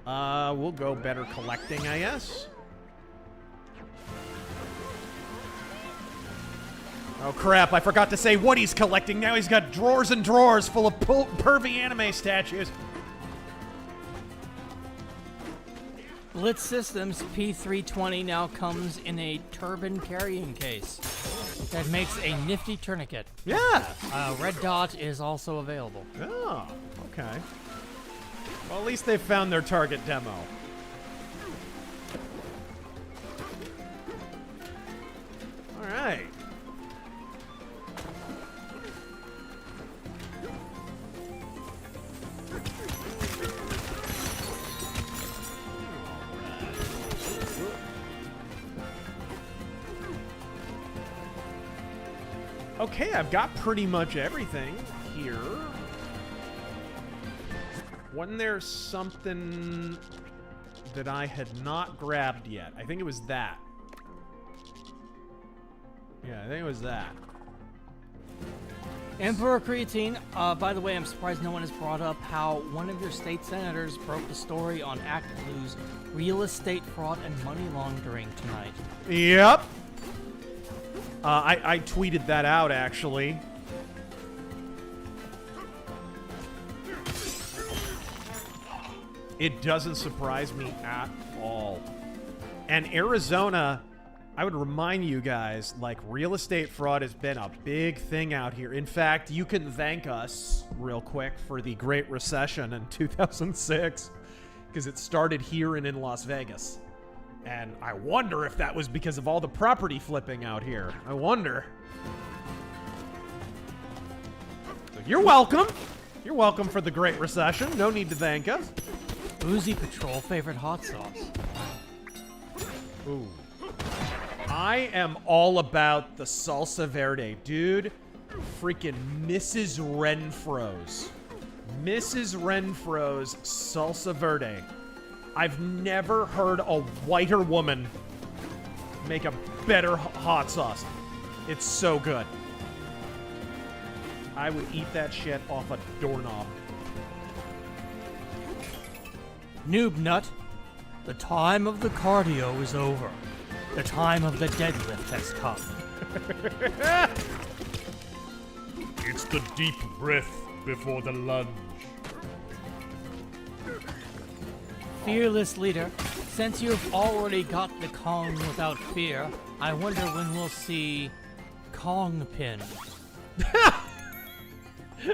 We'll go better collecting, I guess. Oh crap, I forgot to say what he's collecting. Now he's got drawers and drawers full of pervy anime statues. Blitz Systems P320 now comes in a turban carrying case that makes a nifty tourniquet. Yeah. Red Dot is also available. Oh, okay. Well, at least they found their target demo. All right. Okay, I've got pretty much everything here. Wasn't there something that I had not grabbed yet? I think it was that. Yeah, I think it was that. Emperor Creatine, by the way, I'm surprised no one has brought up how one of your state senators broke the story on Act Blue's real estate fraud and money laundering tonight. Yep. I tweeted that out, actually. It doesn't surprise me at all. And Arizona, I would remind you guys, like, real estate fraud has been a big thing out here. In fact, you can thank us real quick for the Great Recession in 2006, because it started here and in Las Vegas. And I wonder if that was because of all the property flipping out here. I wonder. So you're welcome. You're welcome for the Great Recession. No need to thank us. Uzi Patrol favorite hot sauce. Ooh. I am all about the salsa verde. Dude, freaking Mrs. Renfro's. Mrs. Renfro's salsa verde. I've never heard a whiter woman make a better hot sauce. It's so good. I would eat that shit off a doorknob. Noob Nut. The time of the cardio is over. The time of the deadlift has come. It's the deep breath before the lunge. Fearless leader, since you've already got the Kong without fear, I wonder when we'll see Kong pin.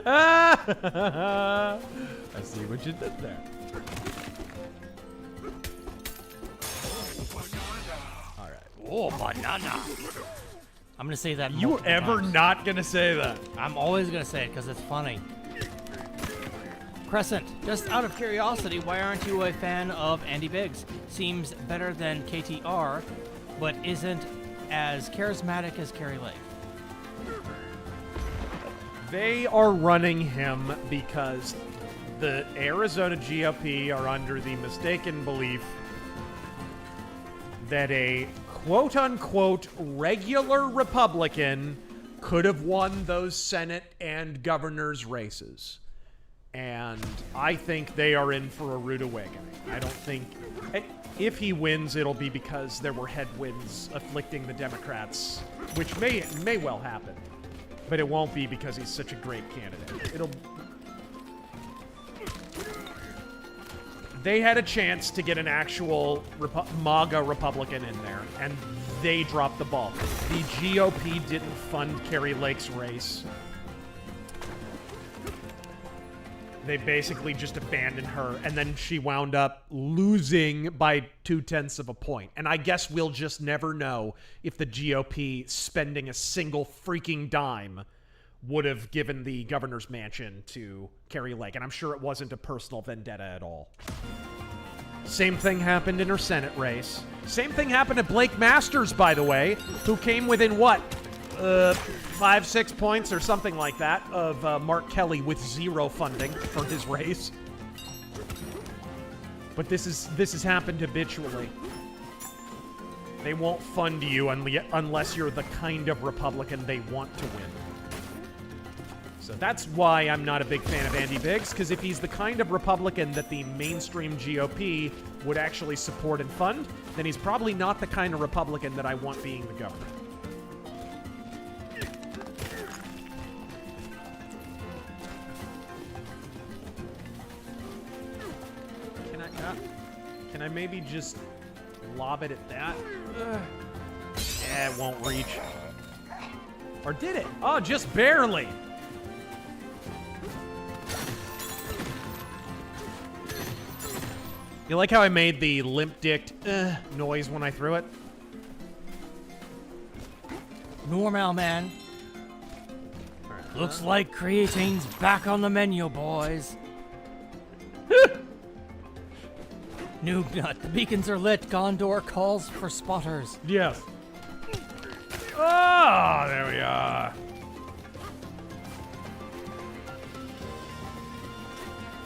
I see what you did there. All right. Oh, banana. I'm gonna say that. You multiple ever times. not gonna say that? I'm always gonna say it because it's funny. Crescent, just out of curiosity, why aren't you a fan of Andy Biggs? Seems better than KTR, but isn't as charismatic as Carrie Lake. They are running him because the Arizona GOP are under the mistaken belief that a quote-unquote regular Republican could have won those Senate and governor's races. And I think they are in for a rude awakening. I don't think... If he wins, it'll be because there were headwinds afflicting the Democrats, which may well happen. But it won't be because he's such a great candidate. They had a chance to get an actual MAGA Republican in there, and they dropped the ball. The GOP didn't fund Carrie Lake's race. They basically just abandoned her, and then she wound up losing by 0.2 of a point. And I guess we'll just never know if the GOP spending a single freaking dime would have given the governor's mansion to Carrie Lake. And I'm sure it wasn't a personal vendetta at all. Same thing happened in her Senate race. Same thing happened to Blake Masters, by the way, who came within, what, 5-6 points or something like that of Mark Kelly with zero funding for his race. But this has happened habitually. They won't fund you unless you're the kind of Republican they want to win. So that's why I'm not a big fan of Andy Biggs, because if he's the kind of Republican that the mainstream GOP would actually support and fund, then he's probably not the kind of Republican that I want being the governor. Can I maybe just lob it at that? Yeah, it won't reach. Or did it? Oh, just barely. You like how I made the limp-dicked noise when I threw it? Normal, man. Looks like creatine's back on the menu, boys. Noob nut. The beacons are lit. Gondor calls for spotters. Yes. Oh, there we are.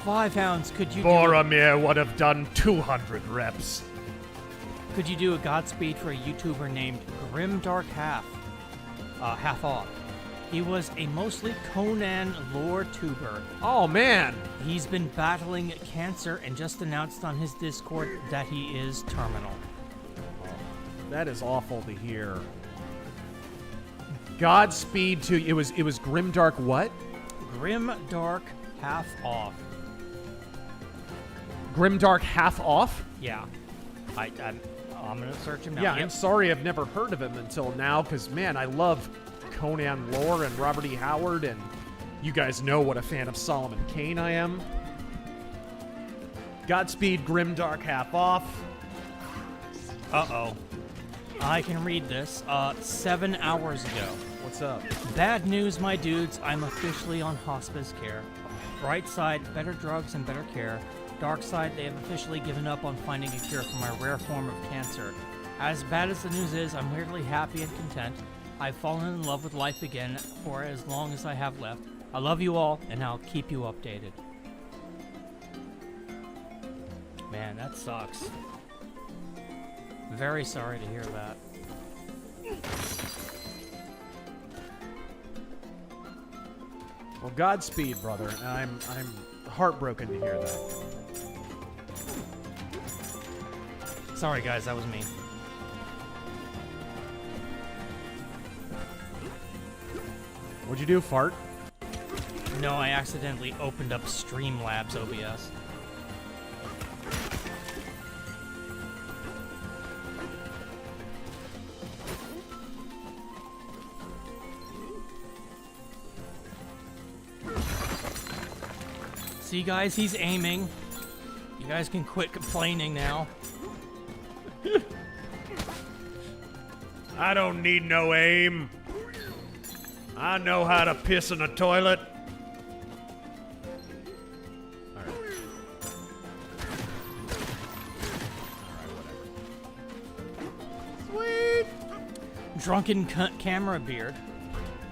Five hounds, could you Boromir would have done 200 reps. Could you do a Godspeed for a YouTuber named Grimdark Half Off? He was a mostly Conan lore tuber. Oh, man. He's been battling cancer and just announced on his Discord that he is terminal. That is awful to hear. Godspeed to... It was Grimdark what? Grimdark Half Off. Grimdark Half Off? Yeah. I'm going to search him now. Yeah, I'm sorry I've never heard of him until now, because, man, I love Conan lore and Robert E. Howard, and you guys know what a fan of Solomon Kane I am. Godspeed, Grimdark Half Off. Uh-oh. I can read this. 7 hours ago. What's up? Bad news, my dudes. I'm officially on hospice care. Bright side, better drugs and better care. Dark side, they have officially given up on finding a cure for my rare form of cancer. As bad as the news is, I'm weirdly happy and content. I've fallen in love with life again for as long as I have left. I love you all, and I'll keep you updated. Man, that sucks. Very sorry to hear that. Well, Godspeed, brother. I'm heartbroken to hear that. Sorry, guys, that was me. What'd you do, fart? No, I accidentally opened up Streamlabs OBS. See, guys, he's aiming. You guys can quit complaining now. I don't need no aim. I know how to piss in a toilet. Sweet! Drunken camera beard.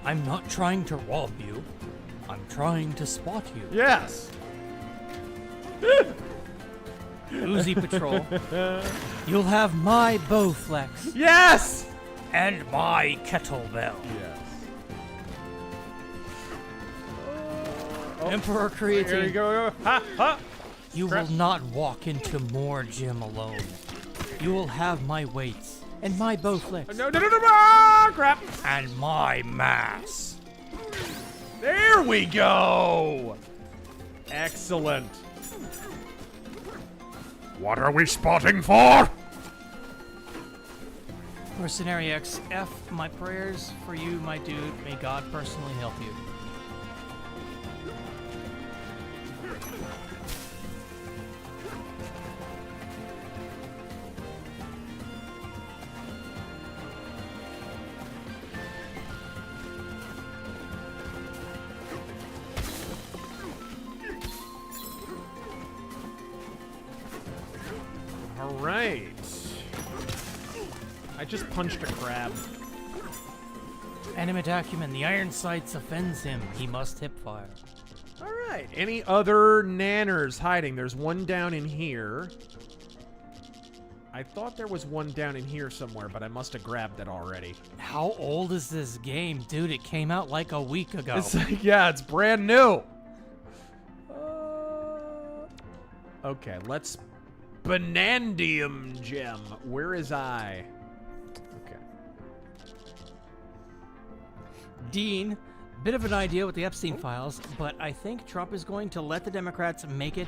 I'm not trying to rob you. I'm trying to spot you. Yes! Uzi Patrol. You'll have my Bowflex. Yes! And my kettlebell. Yes. Emperor Creatine. Here you go. Ha! Ha! You will not walk into more gym alone. You will have my weights and my Bowflex. No, ah, crap! And my mass. There we go! Excellent. What are we spotting for? Mercenary XF, my prayers for you, my dude. May God personally help you. All right. I just punched a crab. Animate acumen, the iron sights offends him. He must hip fire. All right. Any other nanners hiding? There's one down in here. I thought there was one down in here somewhere, but I must have grabbed it already. How old is this game? Dude, it came out like a week ago. It's like, yeah, it's brand new. Okay, let's... Banandium gem. Where is I? Okay. Dean, bit of an idea with the Epstein files, but I think Trump is going to let the Democrats make it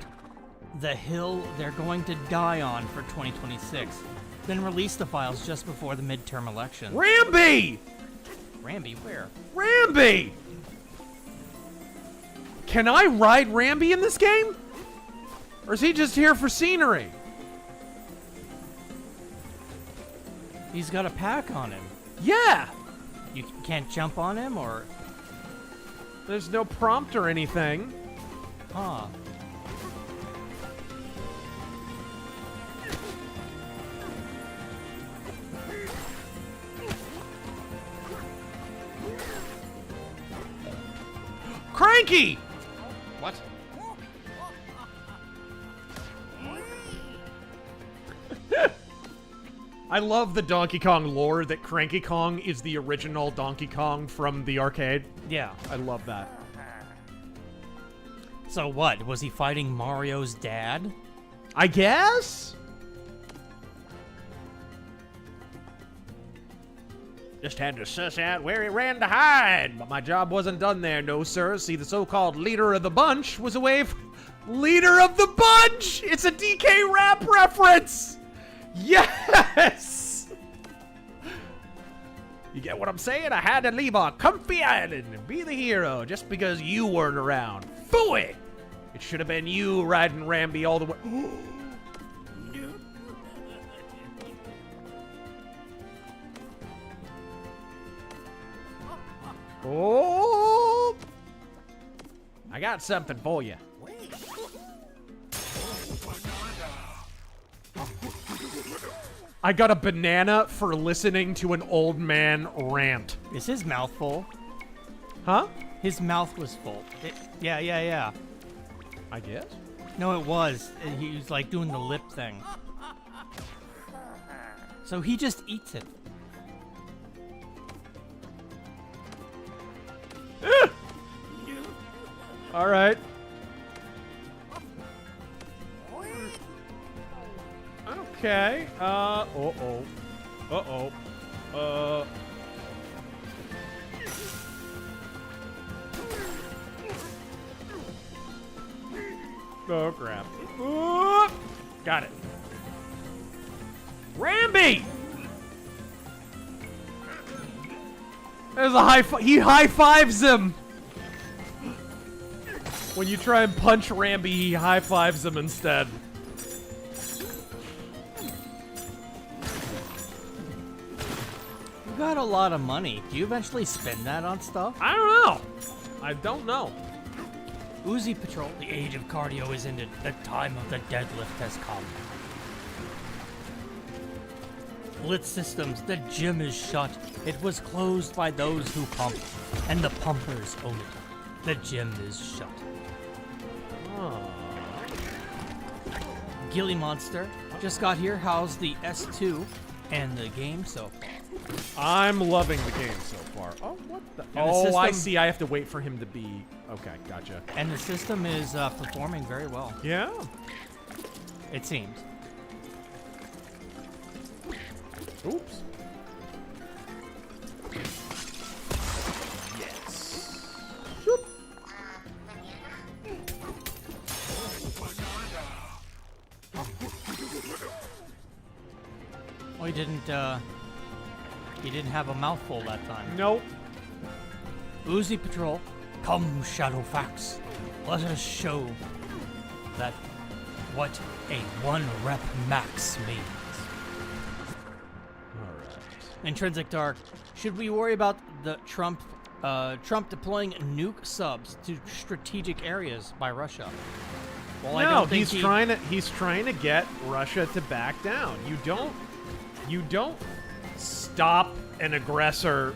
the hill they're going to die on for 2026. Then release the files just before the midterm election. Ramby! Ramby, where? Ramby! Can I ride Ramby in this game? Or is he just here for scenery? He's got a pack on him. Yeah! You can't jump on him, or? There's no prompt or anything. Huh. Cranky! What? I love the Donkey Kong lore that Cranky Kong is the original Donkey Kong from the arcade. Yeah. I love that. So what? Was he fighting Mario's dad? I guess? Just had to suss out where he ran to hide, but my job wasn't done there, no sir. See, the so-called leader of the bunch was away from... Leader of the bunch! It's a DK rap reference! Yes! You get what I'm saying? I had to leave our comfy island and be the hero just because you weren't around. Phooey! It should have been you riding Ramby all the way... Oh! I got something for you. I got a banana for listening to an old man rant. Is his mouth full? Huh? His mouth was full. Yeah. I guess. No, it was. He was like doing the lip thing. So he just eats it. All right. Okay. Uh-oh. Uh-oh. Oh, crap. Ooh, got it. Ramby! There's a he high-fives him! When you try and punch Ramby, he high-fives him instead. You got a lot of money. Do you eventually spend that on stuff? I don't know. I don't know. Uzi Patrol. The age of cardio is ended. The time of the deadlift has come. Blitz Systems. The gym is shut. It was closed by those who pump, and the pumpers own it. The gym is shut. Oh. Gilly Monster. Just got here. How's the S2 and the game so far? I'm loving the game so far. Oh, what the? Oh, I see. I have to wait for him to be... Okay, gotcha. And the system is performing very well. Yeah. It seems. Oops. Yes. Shoop. Oh, he didn't have a mouthful that time. Nope. Uzi Patrol, come Shadowfax. Let us show that what a 1 rep max means. Alright. Intrinsic Dark, should we worry about the Trump deploying nuke subs to strategic areas by Russia? Well, No, I don't think he's trying to get Russia to back down. You don't stop an aggressor.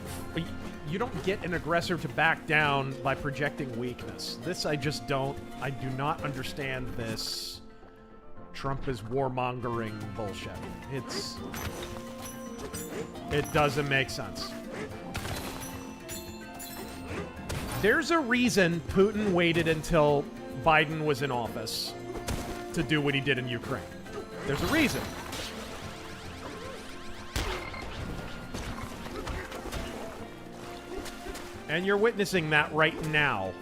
You don't get an aggressor to back down by projecting weakness. I do not understand this Trump is warmongering bullshit. It doesn't make sense. There's a reason Putin waited until Biden was in office to do what he did in Ukraine. There's a reason. And you're witnessing that right now.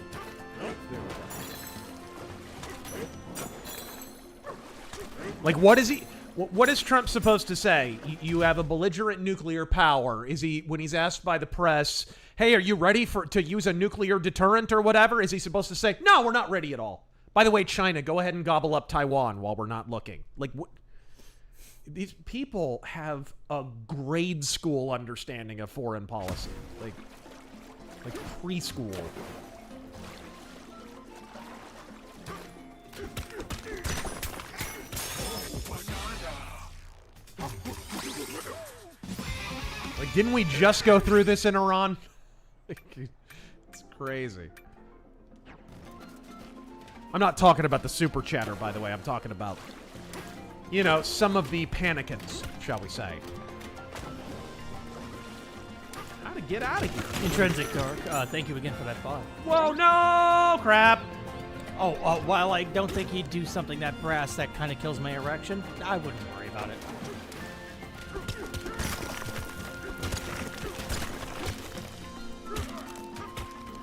Like, what is Trump supposed to say? You have a belligerent nuclear power. When he's asked by the press, hey, are you ready to use a nuclear deterrent or whatever? Is he supposed to say, no, we're not ready at all? By the way, China, go ahead and gobble up Taiwan while we're not looking. Like, what? These people have a grade school understanding of foreign policy. Like preschool. Like, didn't we just go through this in Iran? It's crazy. I'm not talking about the super chatter, by the way. I'm talking about, you know, some of the panicans, shall we say. How to get out of here. Intrinsic Dark, thank you again for that bot. Whoa, no! Crap! Oh, while I don't think he'd do something that brass that kind of kills my erection, I wouldn't worry about it.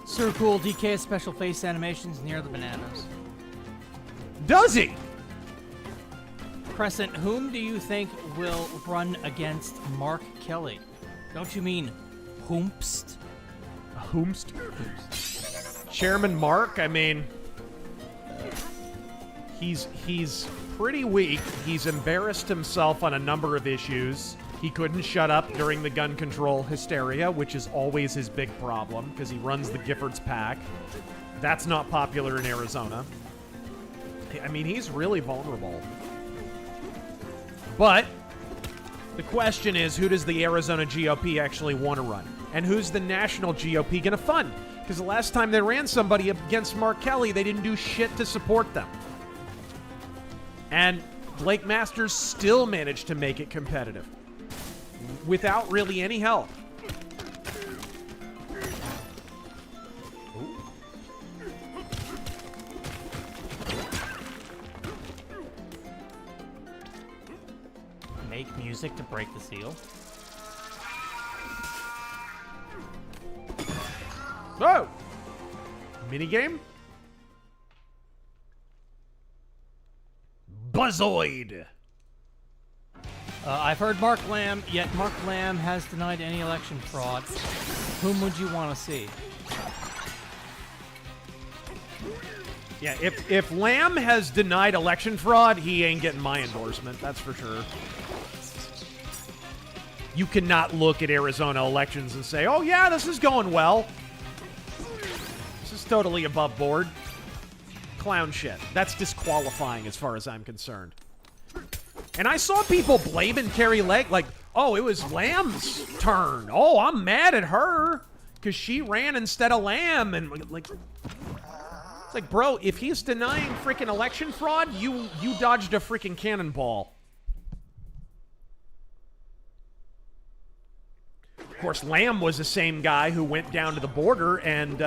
Sir Cool DK has special face animations near the bananas. Does he? Crescent, whom do you think will run against Mark Kelly? Don't you mean Hoomst? Hoomst? Chairman Mark? I mean, he's pretty weak. He's embarrassed himself on a number of issues. He couldn't shut up during the gun control hysteria, which is always his big problem, because he runs the Giffords pack. That's not popular in Arizona. I mean, he's really vulnerable. But the question is, who does the Arizona GOP actually want to run? And who's the national GOP going to fund? Because the last time they ran somebody against Mark Kelly, they didn't do shit to support them. And Blake Masters still managed to make it competitive without really any help. make music to break the seal? Whoa! Minigame? Buzzoid! I've heard Mark Lamb, yet Mark Lamb has denied any election fraud. Whom would you want to see? Yeah, if Lamb has denied election fraud, he ain't getting my endorsement, that's for sure. You cannot look at Arizona elections and say, oh yeah, this is going well. This is totally above board. Clown shit. That's disqualifying as far as I'm concerned. And I saw people blaming Carrie Lake like, oh, it was Lamb's turn. Oh, I'm mad at her because she ran instead of Lamb. And like, it's like, bro, if he's denying freaking election fraud, you dodged a freaking cannonball. Of course, Lamb was the same guy who went down to the border and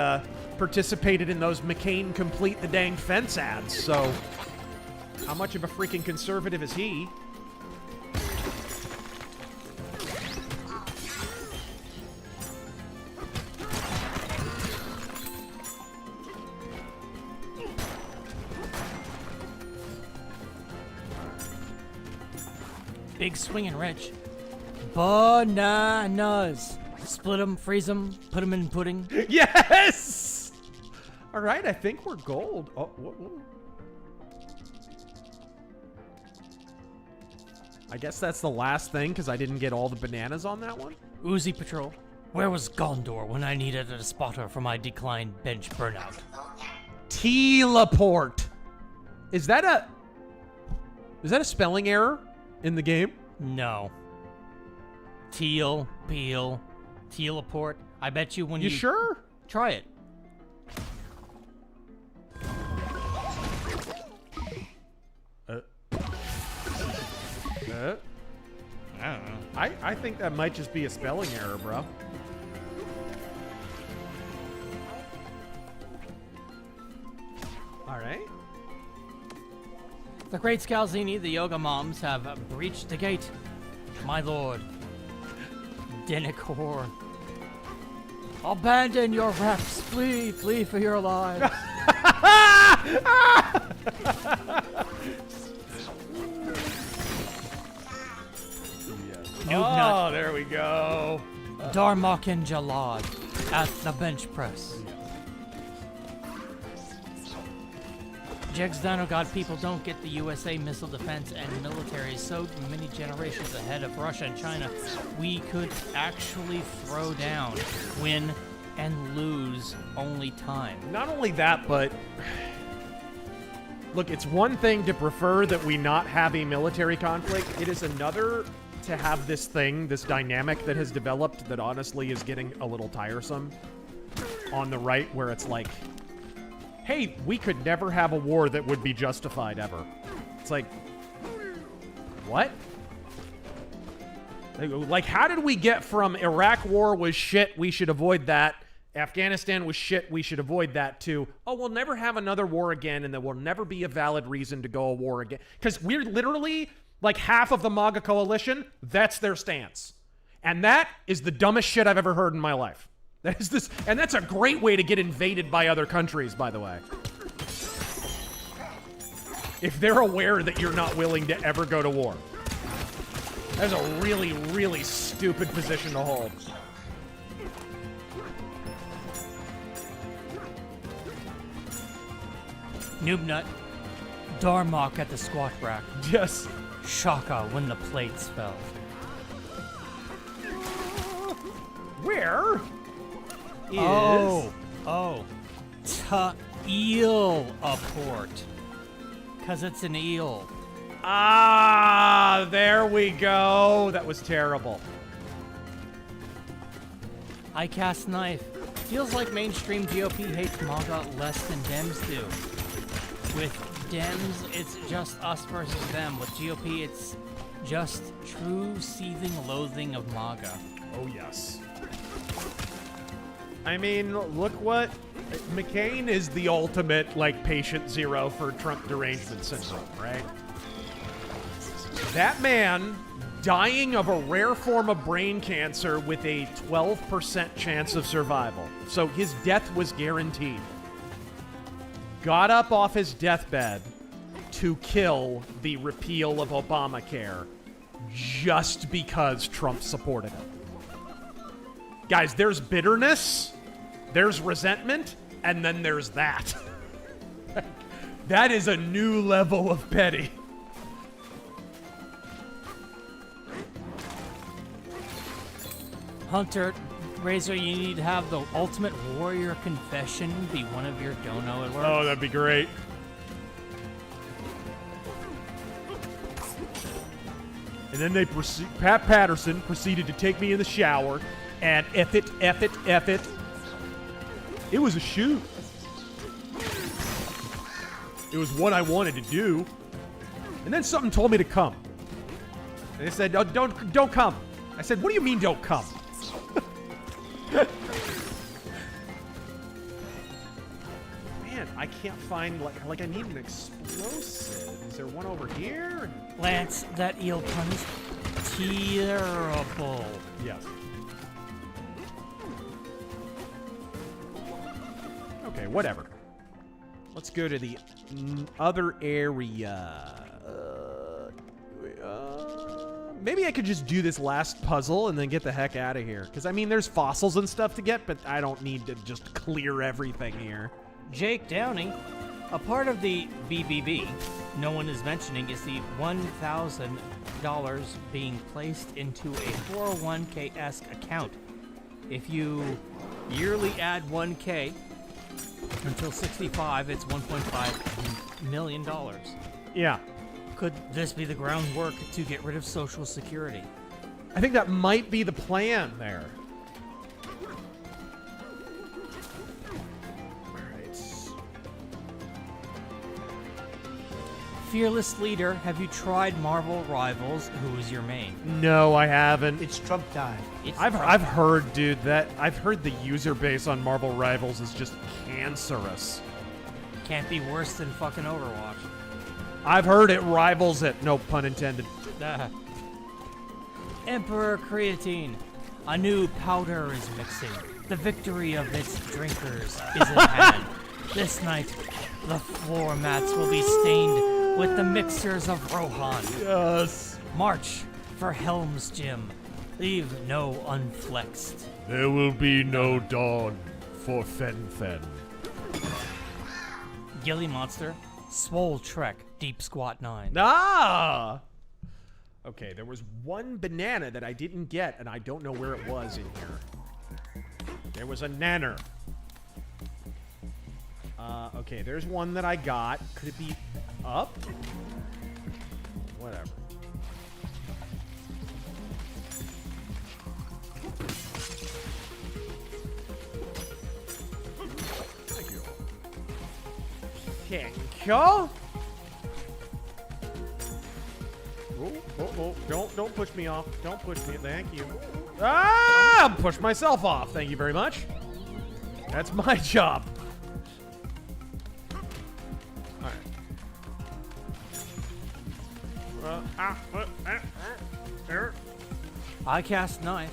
participated in those McCain complete the dang fence ads. So, how much of a freaking conservative is he? Big swinging rich. Bananas. Split them, freeze them, put them in pudding. Yes! All right, I think we're gold. Oh, whoa. I guess that's the last thing because I didn't get all the bananas on that one. Uzi Patrol. Where was Gondor when I needed a spotter for my declined bench burnout? Teleport. Is that a spelling error in the game? No. Peel, teleport. I bet you when you... You sure? Try it. I don't know. I think that might just be a spelling error, bro. All right. The great Scalzini, the yoga moms, have breached the gate. My lord. Dennicor. Abandon your refs. Flee for your lives. Oh, there we go. Darmok and Jalad at the bench press. Jegsdano God people don't get the USA missile defense and military so many generations ahead of Russia and China. We could actually throw down, win, and lose only time. Not only that, but look, it's one thing to prefer that we not have a military conflict. It is another to have this thing, this dynamic that has developed that honestly is getting a little tiresome on the right, where it's like, hey, we could never have a war that would be justified ever. It's like, what? Like, how did we get from Iraq war was shit, we should avoid that, Afghanistan was shit, we should avoid that, to, oh, we'll never have another war again, and there will never be a valid reason to go a war again. Because we're literally, like, half of the MAGA coalition, that's their stance. And that is the dumbest shit I've ever heard in my life. That is this, and that's a great way to get invaded by other countries, by the way. If they're aware that you're not willing to ever go to war. That's a really, really stupid position to hold. Noobnut. Darmok at the squat rack. Yes. Shaka when the plates fell. Where is... Oh. Eel a port. Because it's an eel. Ah, there we go. That was terrible. I cast knife. Feels like mainstream GOP hates MAGA less than Dems do. With Dems, it's just us versus them. With GOP, it's just true seething loathing of MAGA. Oh, yes. I mean, look what... McCain is the ultimate, like, patient zero for Trump derangement syndrome, right? That man dying of a rare form of brain cancer with a 12% chance of survival. So his death was guaranteed. Got up off his deathbed to kill the repeal of Obamacare just because Trump supported it. Guys, there's bitterness, there's resentment, and then there's that. That is a new level of petty. Hunter, Razor, you need to have the Ultimate Warrior Confession be one of your dono alerts. Oh, that'd be great. And then they Pat Patterson proceeded to take me in the shower and F it. It was a shoot. It was what I wanted to do. And then something told me to come. And they said, oh, don't come. I said, what do you mean don't come? Man, I can't find, like I need an explosive. Is there one over here? Lance, that eel pun is terrible. Yes. Okay, whatever. Let's go to the other area. Maybe I could just do this last puzzle and then get the heck out of here. Because, I mean, there's fossils and stuff to get, but I don't need to just clear everything here. Jake Downey, a part of the BBB no one is mentioning is the $1,000 being placed into a 401k-esque account. If you yearly add 1K until 65, it's $1.5 million. Yeah. Could this be the groundwork to get rid of Social Security? I think that might be the plan there. Fearless Leader, have you tried Marvel Rivals? Who is your main? No, I haven't. It's Trump time. I've heard, dude, I've heard the user base on Marvel Rivals is just cancerous. Can't be worse than fucking Overwatch. I've heard it rivals it. No pun intended. Emperor Creatine, a new powder is mixing. The victory of its drinkers is at hand. This night, the floor mats will be stained with the mixers of Rohan. Yes. March for Helm's Gym. Leave no unflexed. There will be no dawn for Fen. Gilly Monster, Swole Trek, Deep Squat 9. Ah! Okay, there was one banana that I didn't get, and I don't know where it was in here. There was a nanner. Okay, there's one that I got. Could it be up? Whatever. Thank you. Thank you. Oh, don't push me off. Don't push me. Thank you. Ah! Push myself off. Thank you very much. That's my job. I cast knife.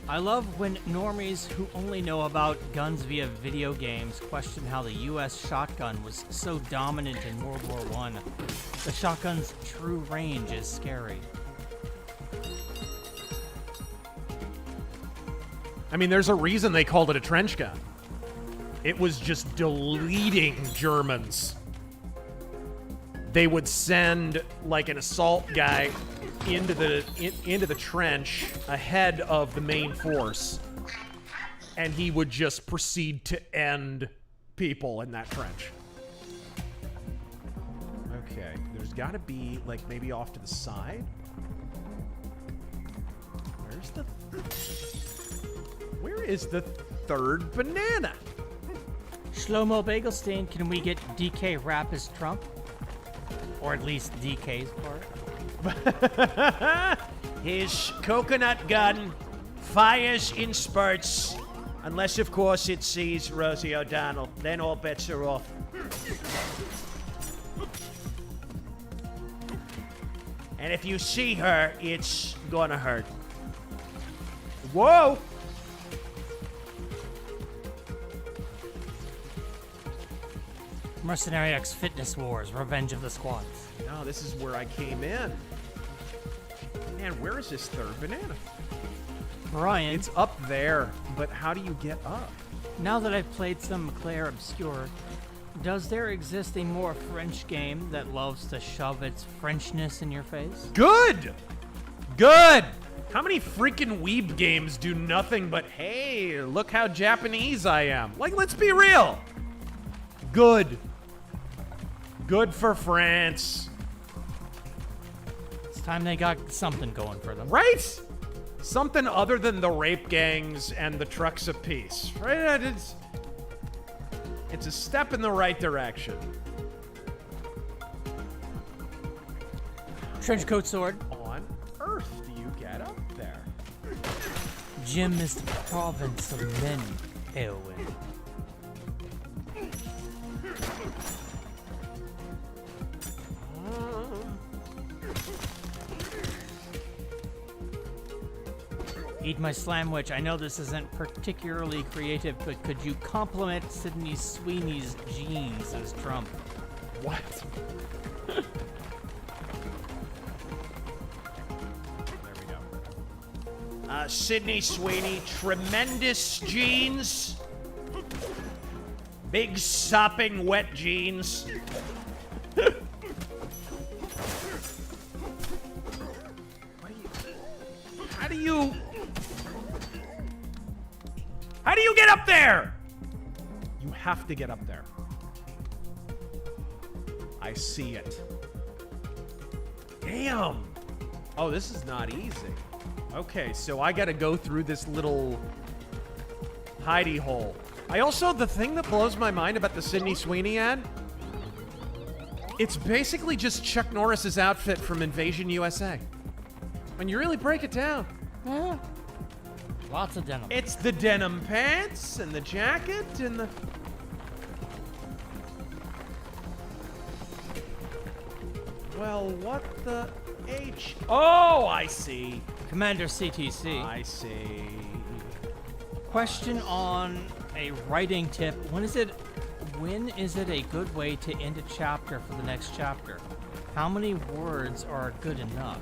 I love when normies who only know about guns via video games question how the U.S. shotgun was so dominant in World War I. The shotgun's true range is scary. I mean, there's a reason they called it a trench gun. It was just deleting Germans. They would send like an assault guy into the trench ahead of the main force, and he would just proceed to end people in that trench. Okay, there's got to be like maybe off to the side. Where is the third banana? Shlomo Bagelstein, can we get DK rap as Trump? Or at least DK's part? His coconut gun fires in spurts, unless, of course, it sees Rosie O'Donnell. Then all bets are off. And if you see her, it's gonna hurt. Whoa! Mercenary X Fitness Wars, Revenge of the Squads. No, this is where I came in. Man, where is this third banana? Brian, It's up there, but how do you get up? now that I've played some Claire Obscure, does there exist a more French game that loves to shove its Frenchness in your face? Good! Good! How many freaking weeb games do nothing but, hey, look how Japanese I am? Like, let's be real. Good. Good for France. It's time they got something going for them. Right? Something other than the rape gangs and the trucks of peace. Right? It's a step in the right direction. Trenchcoat Sword. On earth do you get up there? Jim is the province of men, Eowyn. Eat my slamwich. I know this isn't particularly creative, but could you compliment Sydney Sweeney's jeans as Trump? What? There we go. Sydney Sweeney, tremendous jeans. Big sopping wet jeans. How do you get up there? You have to get up there. I see it. Damn. Oh, this is not easy. Okay, so I gotta go through this little hidey hole. The thing that blows my mind about the Sydney Sweeney ad, it's basically just Chuck Norris's outfit from Invasion USA. When you really break it down. Yeah. Lots of denim. It's the denim pants and the jacket and the... Well, what the H? Oh, I see. Commander CTC. I see. Question on a writing tip. When is it a good way to end a chapter for the next chapter? How many words are good enough?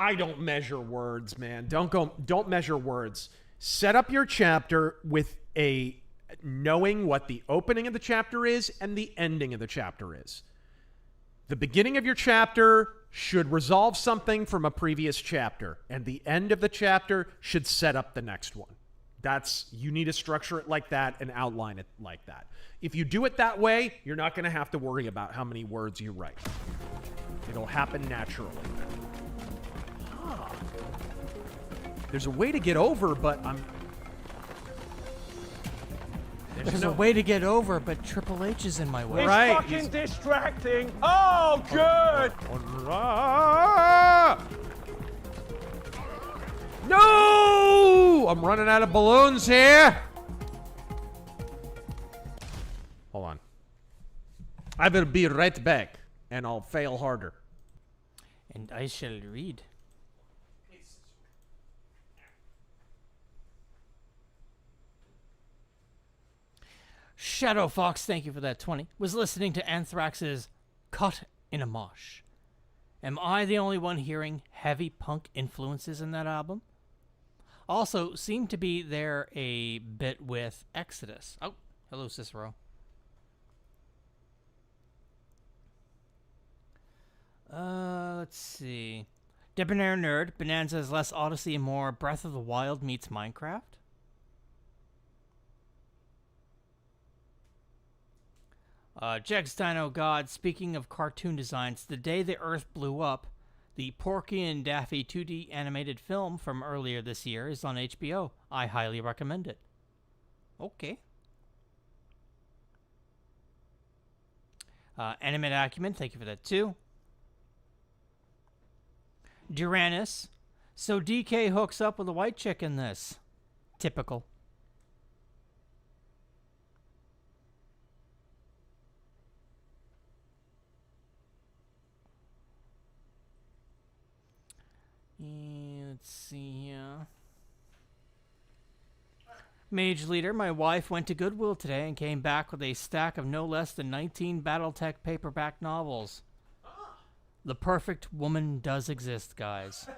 I don't measure words, man. Don't measure words. Set up your chapter with knowing what the opening of the chapter is and the ending of the chapter is. The beginning of your chapter should resolve something from a previous chapter, and the end of the chapter should set up the next one. You need to structure it like that and outline it like that. If you do it that way, you're not going to have to worry about how many words you write. It'll happen naturally. There's a way to get over, but There's a way to get over, but Triple H is in my way. Right. It's fucking distracting. Oh, good. No! I'm running out of balloons here. Hold on. I will be right back, and I'll fail harder. And I shall read. Shadow Fox, thank you for that 20. Was listening to Anthrax's Cut in a Mosh. Am I the only one hearing heavy punk influences in that album? Also, seemed to be there a bit with Exodus. Oh, hello, Cicero. Let's see. Debonair Nerd, Bananza is less Odyssey and more Breath of the Wild meets Minecraft. Jegs Dino God, speaking of cartoon designs, the day the Earth blew up, the Porky and Daffy 2D animated film from earlier this year is on HBO. I highly recommend it. Okay. Animate Acumen, thank you for that too. Duranus, so DK hooks up with a white chick in this. Typical. Let's see here. Mage Leader, my wife went to Goodwill today and came back with a stack of no less than 19 Battletech paperback novels. The perfect woman does exist, guys.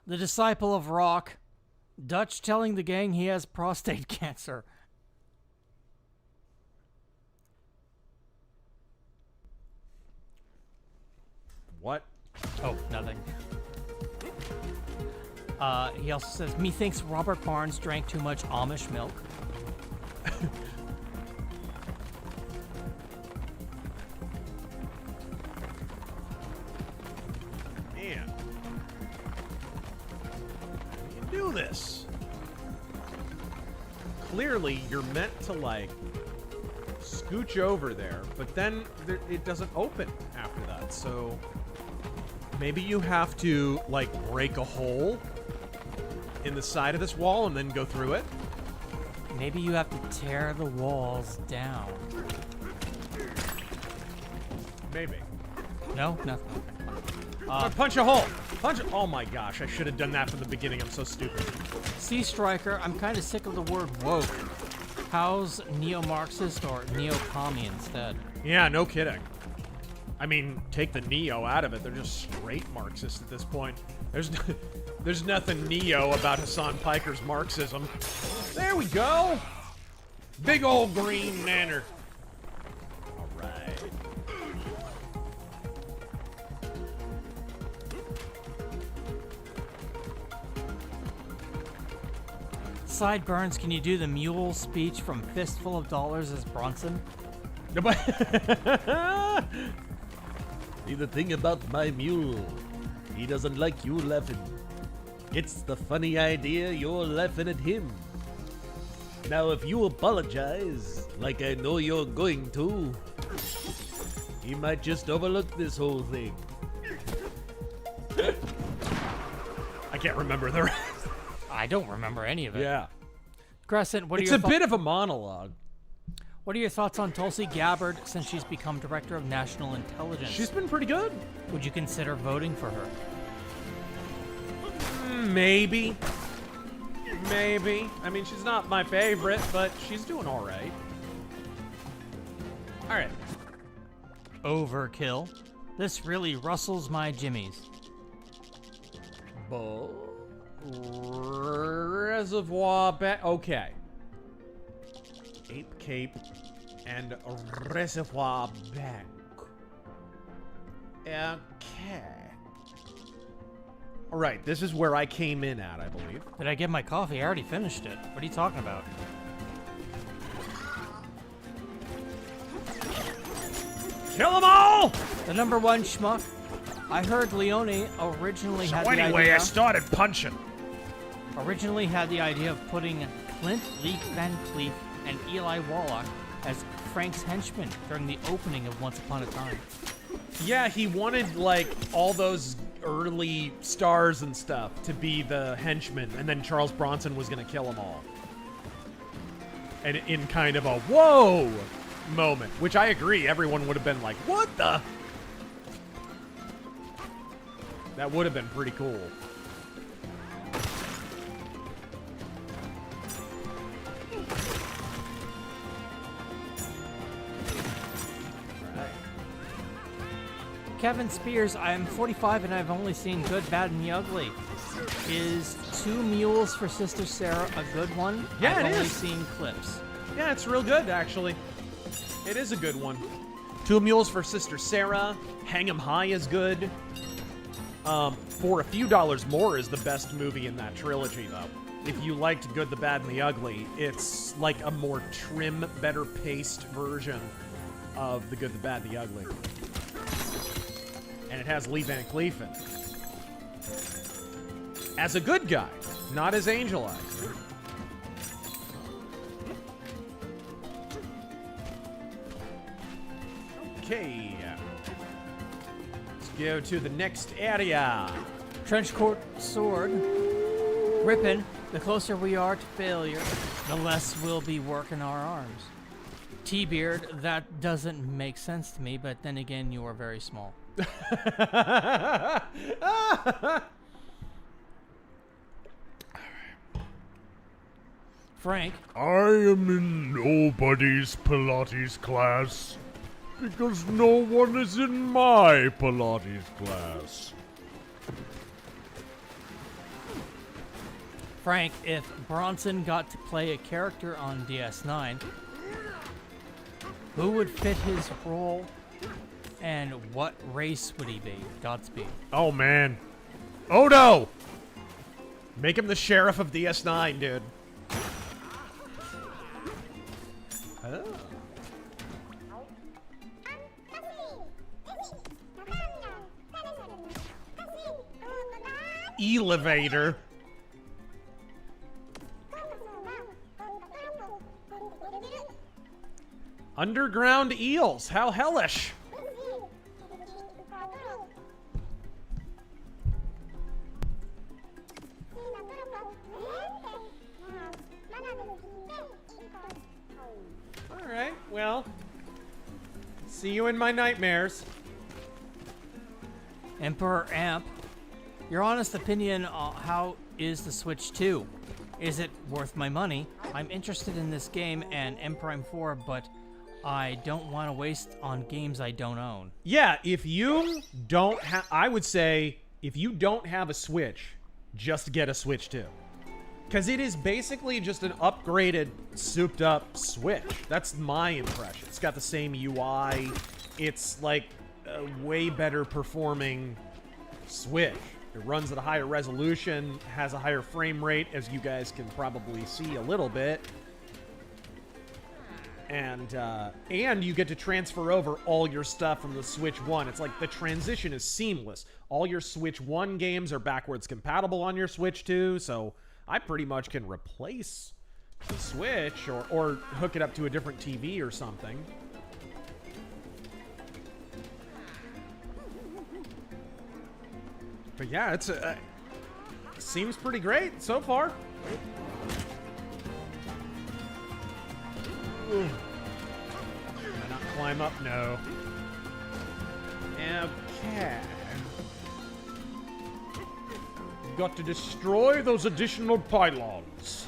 The Disciple of Rock. Dutch telling the gang he has prostate cancer. What? Oh, nothing. He also says, methinks Robert Barnes drank too much Amish milk. Man. How do you do this? Clearly, you're meant to, like, scooch over there, but then it doesn't open after that, so maybe you have to, like, break a hole in the side of this wall and then go through it? Maybe you have to tear the walls down. Maybe. No? Nothing. Punch a hole! Punch a— oh my gosh, I should have done that from the beginning. I'm so stupid. Sea Striker, I'm kind of sick of the word woke. How's neo-Marxist or neo-commie instead? Yeah, no kidding. I mean, take the neo out of it. They're just straight Marxists at this point. There's nothing neo about Hassan Piker's Marxism. There we go. Big old green nanner. All right. Sideburns, can you do the mule speech from Fistful of Dollars as Bronson? See, the thing about my mule, he doesn't like you laughing. It's the funny idea you're laughing at him. Now, if you apologize, like I know you're going to, he might just overlook this whole thing. I can't remember the rest. I don't remember any of it. Yeah. Crescent, what are it's your a bit of a monologue. What are your thoughts on Tulsi Gabbard since she's become Director of National Intelligence? She's been pretty good. Would you consider voting for her? Maybe. Maybe. I mean, she's not my favorite, but she's doing all right. All right. Overkill. This really rustles my jimmies. Reservoir back. Okay. Ape Cape and Reservoir back. Okay. All right, this is where I came in at, I believe. Did I get my coffee? I already finished it. What are you talking about? Kill them all! The number one schmuck. I heard Leone originally had the anyway, idea. I started punching. Originally had the idea of putting Clint Leaf Van Cleef and Eli Wallach as Frank's henchmen during the opening of Once Upon a Time. Yeah, he wanted, like, all those early stars and stuff to be the henchmen, and then Charles Bronson was going to kill them all. And in kind of a whoa moment, which I agree, everyone would have been like, what the? That would have been pretty cool. Kevin Spears, I am 45 and I've only seen Good, Bad, and the Ugly. Is Two Mules for Sister Sarah a good one? Yeah, I've it only is. seen clips. Yeah, it's real good, actually. It is a good one. Two Mules for Sister Sarah. Hang 'em High is good. For a Few Dollars More is the best movie in that trilogy, though. If you liked Good, the Bad, and the Ugly, it's like a more trim, better paced version of The Good, the Bad, and the Ugly. And it has Lee Van Cleef in it. As a good guy, not as Angel Eyes. Okay. Let's go to the next area. Trenchcoat Sword. Rippin', the closer we are to failure, the less we'll be working our arms. T-Beard, that doesn't make sense to me, but then again, you are very small. Frank. I am in nobody's Pilates class because no one is in my Pilates class. Frank, if Bronson got to play a character on DS9, who would fit his role and what race would he be? Godspeed. Oh, man. Odo! Make him the sheriff of DS9, dude. Oh. Elevator. Underground eels. How hellish. All right, well, see you in my nightmares. Emperor Amp, your honest opinion, how is the Switch 2? Is it worth my money? I'm interested in this game and M Prime 4, but I don't want to waste on games I don't own. Yeah, if you don't have, I would say, if you don't have a Switch, just get a Switch 2. Because it is basically just an upgraded, souped-up Switch. That's my impression. It's got the same UI. It's like a way better performing Switch. It runs at a higher resolution, has a higher frame rate, as you guys can probably see a little bit. And you get to transfer over all your stuff from the Switch 1. It's like the transition is seamless. All your Switch 1 games are backwards compatible on your Switch 2, so I pretty much can replace the Switch or hook it up to a different TV or something. But yeah, it's seems pretty great so far. Can I not climb up? No. Okay. We've got to destroy those additional pylons.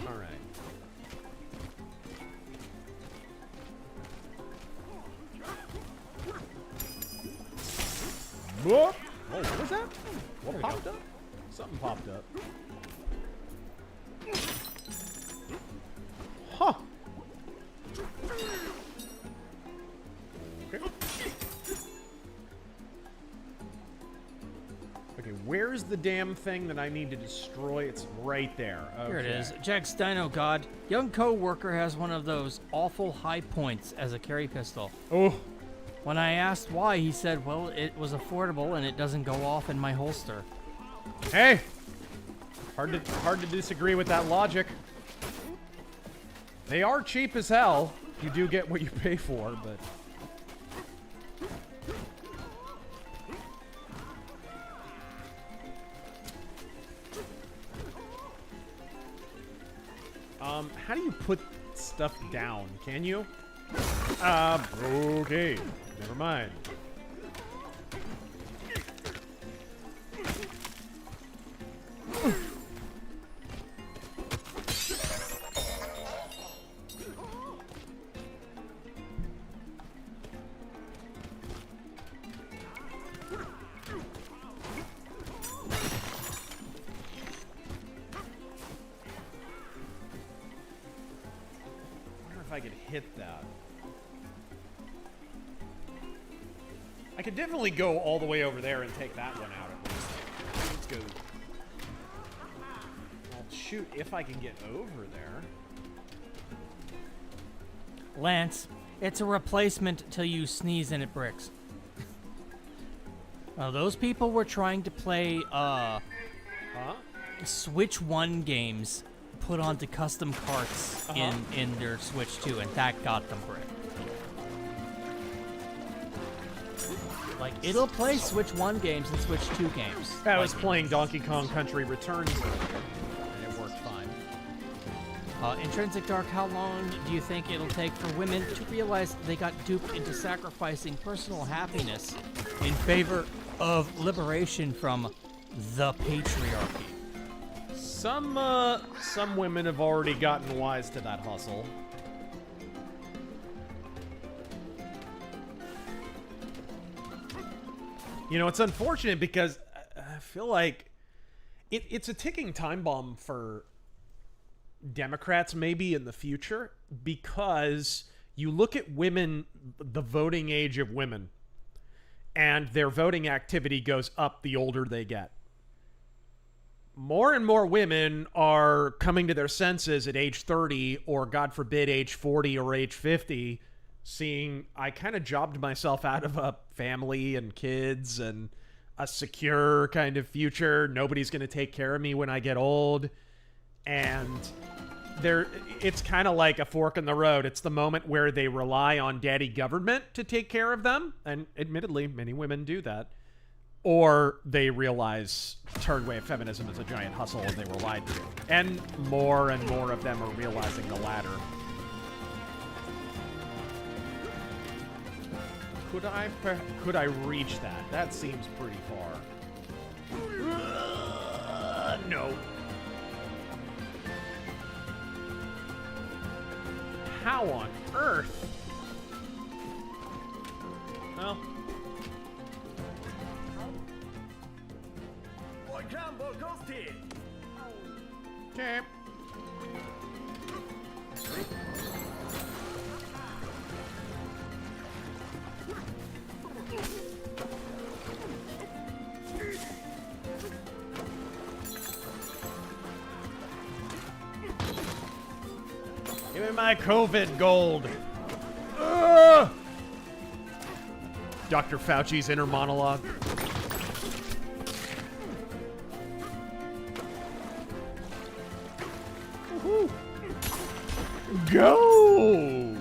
All right. Whoa! Oh, what was that? What popped up? Something popped up. Huh. Okay. Okay, where's the damn thing that I need to destroy? It's right there. Okay. Here it is. Jack's Dino God. Young co-worker has one of those awful high points as a carry pistol. Oh. When I asked why, he said, well, it was affordable and it doesn't go off in my holster. Hey! Hard to disagree with that logic. They are cheap as hell. You do get what you pay for, but... how do you put stuff down? Can you? Okay. Never mind. I could hit that. I could definitely go all the way over there and take that one out at least. Let's go. Well, shoot, if I can get over there. Lance, it's a replacement till you sneeze and it bricks. Those people were trying to play Switch 1 games put onto custom carts in their Switch 2, and that got them bricked. Like, it'll play Switch 1 games and Switch 2 games. I was playing Donkey Kong Country Returns earlier, and it worked fine. Intrinsic Dark, how long do you think it'll take for women to realize they got duped into sacrificing personal happiness in favor of liberation from the patriarchy? Some women have already gotten wise to that hustle. You know, it's unfortunate because I feel like it's a ticking time bomb for Democrats maybe in the future, because you look at women, the voting age of women, and their voting activity goes up the older they get. More and more women are coming to their senses at age 30 or, God forbid, age 40 or age 50, seeing I kind of jobbed myself out of a family and kids and a secure kind of future. Nobody's going to take care of me when I get old. And it's kind of like a fork in the road. It's the moment where they rely on daddy government to take care of them. And admittedly, many women do that. Or they realize third wave feminism is a giant hustle and they were lied to. And more of them are realizing the latter. Could I reach that? That seems pretty far. No. How on earth? Well. Okay. Give me my COVID gold. Dr. Fauci's inner monologue. Woohoo. Go!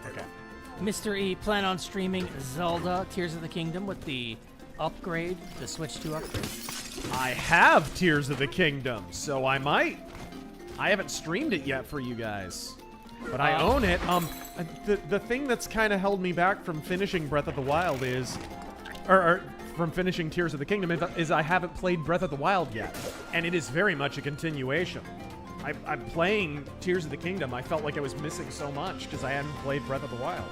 Okay. Mr. E, plan on streaming Zelda Tears of the Kingdom with the upgrade, the Switch 2 upgrade? I have Tears of the Kingdom, so I might. I haven't streamed it yet for you guys, but I own it. The thing that's kind of held me back from finishing Breath of the Wild is, or from finishing Tears of the Kingdom is I haven't played Breath of the Wild yet, and it is very much a continuation. I'm playing Tears of the Kingdom. I felt like I was missing so much because I hadn't played Breath of the Wild.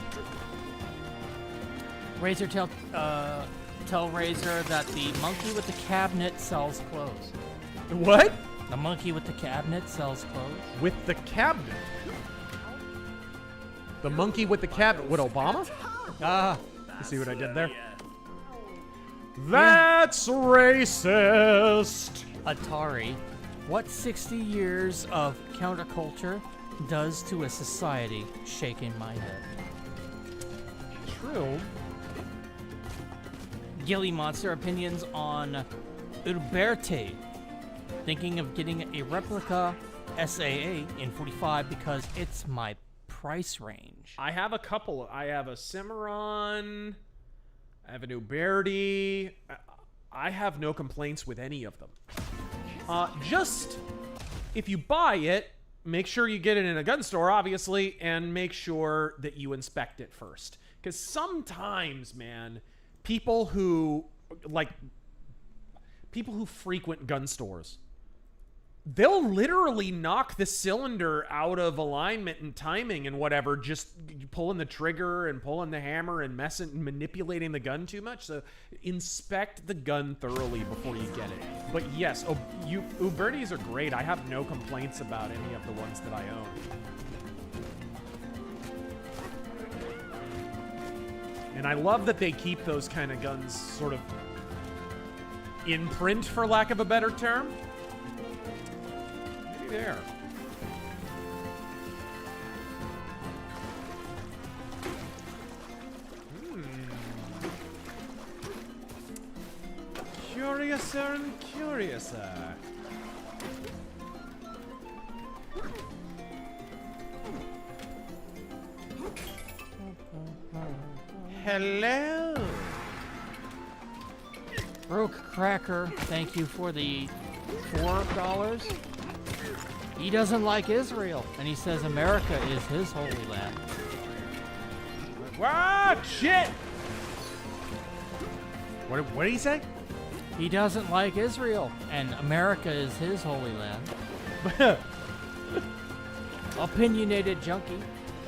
Razor, tell Razor that the monkey with the cabinet sells clothes. What? The monkey with the cabinet sells clothes. With the cabinet? The monkey with the cabinet? What, Obama? You see what I did there? That's racist! Atari, what 60 years of counterculture does to a society shaking my head? True. Gilly Monster opinions on Uberti. Thinking of getting a replica SAA in 45 because it's my price range. I have a couple. I have a Cimarron. I have an Uberti. I have no complaints with any of them. Just, if you buy it, make sure you get it in a gun store, obviously, and make sure that you inspect it first. Because sometimes, man, people who frequent gun stores, they'll literally knock the cylinder out of alignment and timing and whatever, just pulling the trigger and pulling the hammer and manipulating the gun too much. So inspect the gun thoroughly before you get it. But yes, Ubertis are great. I have no complaints about any of the ones that I own. And I love that they keep those kind of guns sort of in print, for lack of a better term. Maybe there. Curiouser and curiouser. Hello. Broke Cracker, thank you for the $4. He doesn't like Israel, and he says America is his holy land. What? Shit! What did he say? He doesn't like Israel, and America is his holy land. Opinionated Junkie.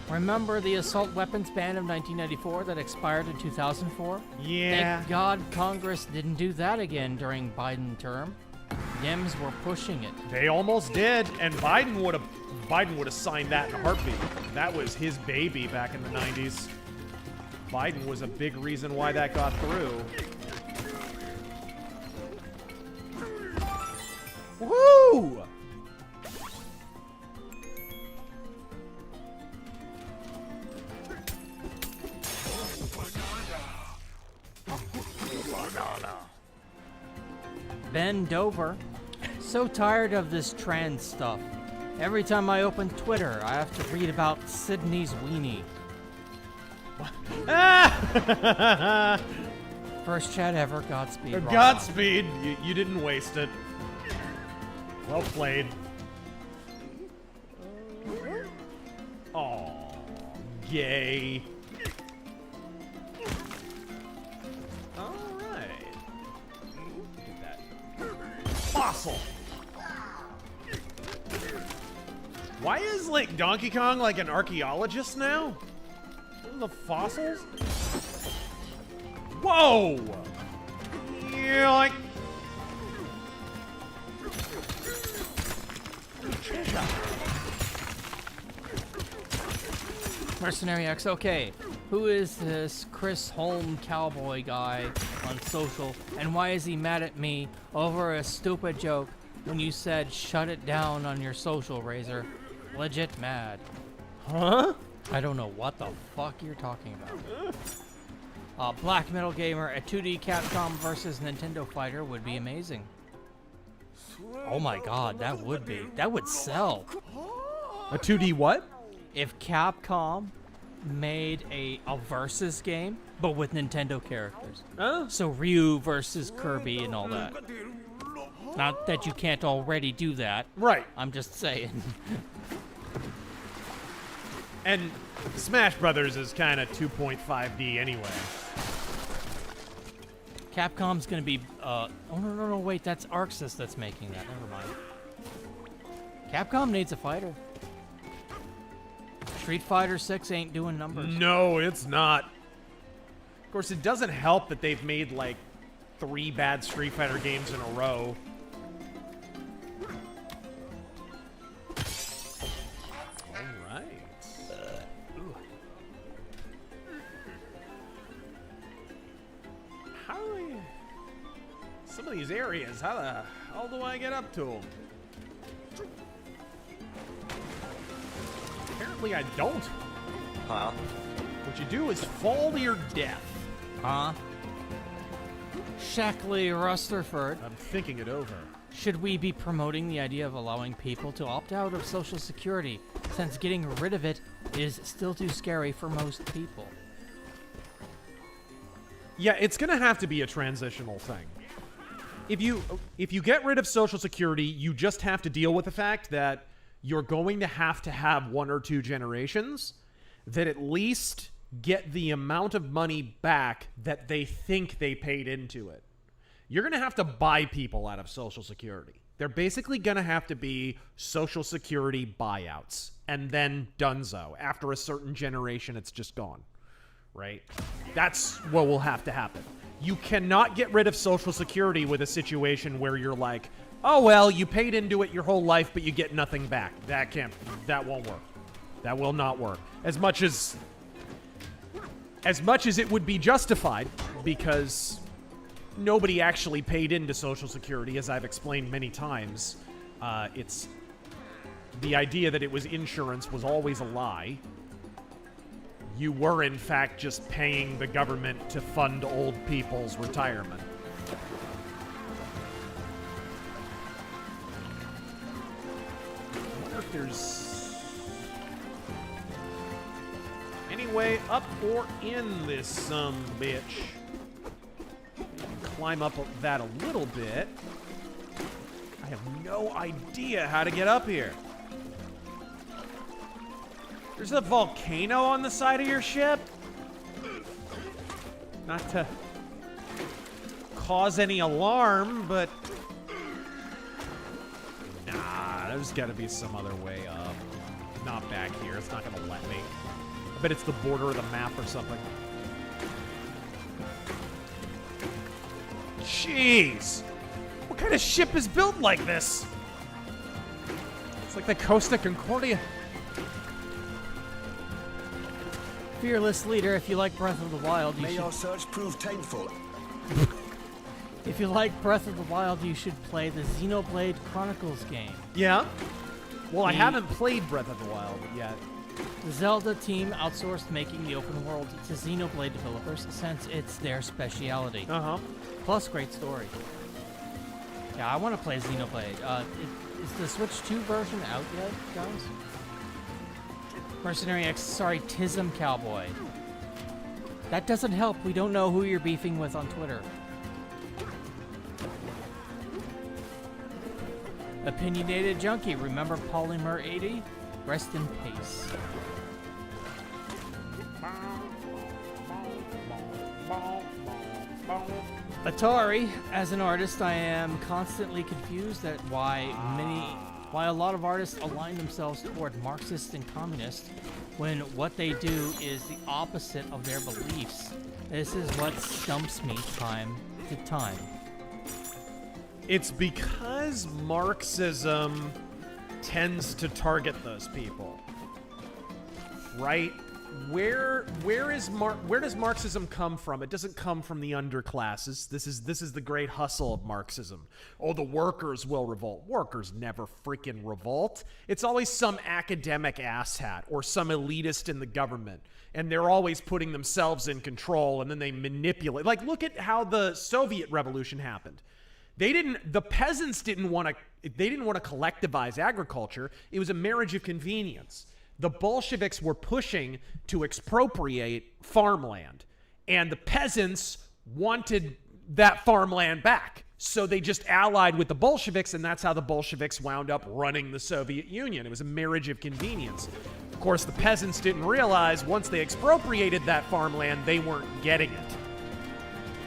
Remember the assault weapons ban of 1994 that expired in 2004? Yeah. Thank God Congress didn't do that again during Biden term. Dems were pushing it. They almost did, and Biden would have signed that in a heartbeat. That was his baby back in the 90s. Biden was a big reason why that got through. Woo! Ben Dover. So tired of this trans stuff. Every time I open Twitter, I have to read about Sydney's weenie. First chat ever, Godspeed. Rob. Godspeed. You didn't waste it. Well played. Aw, gay. Alright. Get that. Fossil. Why is, like, Donkey Kong like an archaeologist now? The fossils? Whoa! Yeah, like... Mercenary X, okay. Who is this Chris Holm cowboy guy on social, and why is he mad at me over a stupid joke when you said shut it down on your social, Razor? Legit mad. Huh? I don't know what the fuck you're talking about. Black Metal Gamer, a 2D Capcom versus Nintendo fighter would be amazing. Oh my god, that would be. That would sell. A 2D what? If Capcom made a versus game, but with Nintendo characters. So Ryu versus Kirby and all that. Not that you can't already do that. Right. I'm just saying. And Smash Brothers is kind of 2.5D anyway. Capcom's gonna be, oh no, wait, that's Arxis that's making that, never mind. Capcom needs a fighter. Street Fighter 6 ain't doing numbers. No, it's not. Of course, it doesn't help that they've made, like, 3 bad Street Fighter games in a row. Some of these areas, how the hell do I get up to them? Apparently I don't. Huh? What you do is fall to your death. Huh? Shackley Rutherford. I'm thinking it over. Should we be promoting the idea of allowing people to opt out of Social Security, since getting rid of it is still too scary for most people? Yeah, it's gonna have to be a transitional thing. If you get rid of Social Security, you just have to deal with the fact that you're going to have 1 or 2 generations that at least get the amount of money back that they think they paid into it. You're going to have to buy people out of Social Security. They're basically going to have to be Social Security buyouts, and then donezo. After a certain generation, it's just gone, right? That's what will have to happen. You cannot get rid of Social Security with a situation where you're like, oh, well, you paid into it your whole life, but you get nothing back. That won't work. That will not work. As much as it would be justified, because nobody actually paid into Social Security, as I've explained many times. It's the idea that it was insurance was always a lie. You were, in fact, just paying the government to fund old people's retirement. I wonder if there's any way up or in this bitch. climb up that a little bit. I have no idea how to get up here. There's a volcano on the side of your ship? Not to cause any alarm, but... Nah, there's gotta be some other way up. Not back here, it's not gonna let me. I bet it's the border of the map or something. Jeez! What kind of ship is built like this? It's like the Costa Concordia. Fearless leader, if you like Breath of the Wild, you May should... your search prove painful. If you like Breath of the Wild, you should play the Xenoblade Chronicles game. Yeah? Well, I haven't played Breath of the Wild yet. The Zelda team outsourced making the open world to Xenoblade developers since it's their speciality. Plus, great story. Yeah, I want to play Xenoblade. Is the Switch 2 version out yet, guys? Mercenary X, sorry, Tism Cowboy. That doesn't help. We don't know who you're beefing with on Twitter. Opinionated Junkie, remember Polymer 80? Rest in peace. Atari, as an artist, I am constantly confused at why a lot of artists align themselves toward Marxist and communist when what they do is the opposite of their beliefs. This is what stumps me time to time. It's because Marxism tends to target those people, right? Where does Marxism come from? It doesn't come from the underclasses. This is the great hustle of Marxism. Oh, the workers will revolt. Workers never freaking revolt. It's always some academic asshat or some elitist in the government, and they're always putting themselves in control, and then they manipulate. Like, look at how the Soviet Revolution happened. The peasants didn't want to collectivize agriculture. It was a marriage of convenience. The Bolsheviks were pushing to expropriate farmland, and the peasants wanted that farmland back. So they just allied with the Bolsheviks, and that's how the Bolsheviks wound up running the Soviet Union. It was a marriage of convenience. Of course, the peasants didn't realize once they expropriated that farmland, they weren't getting it.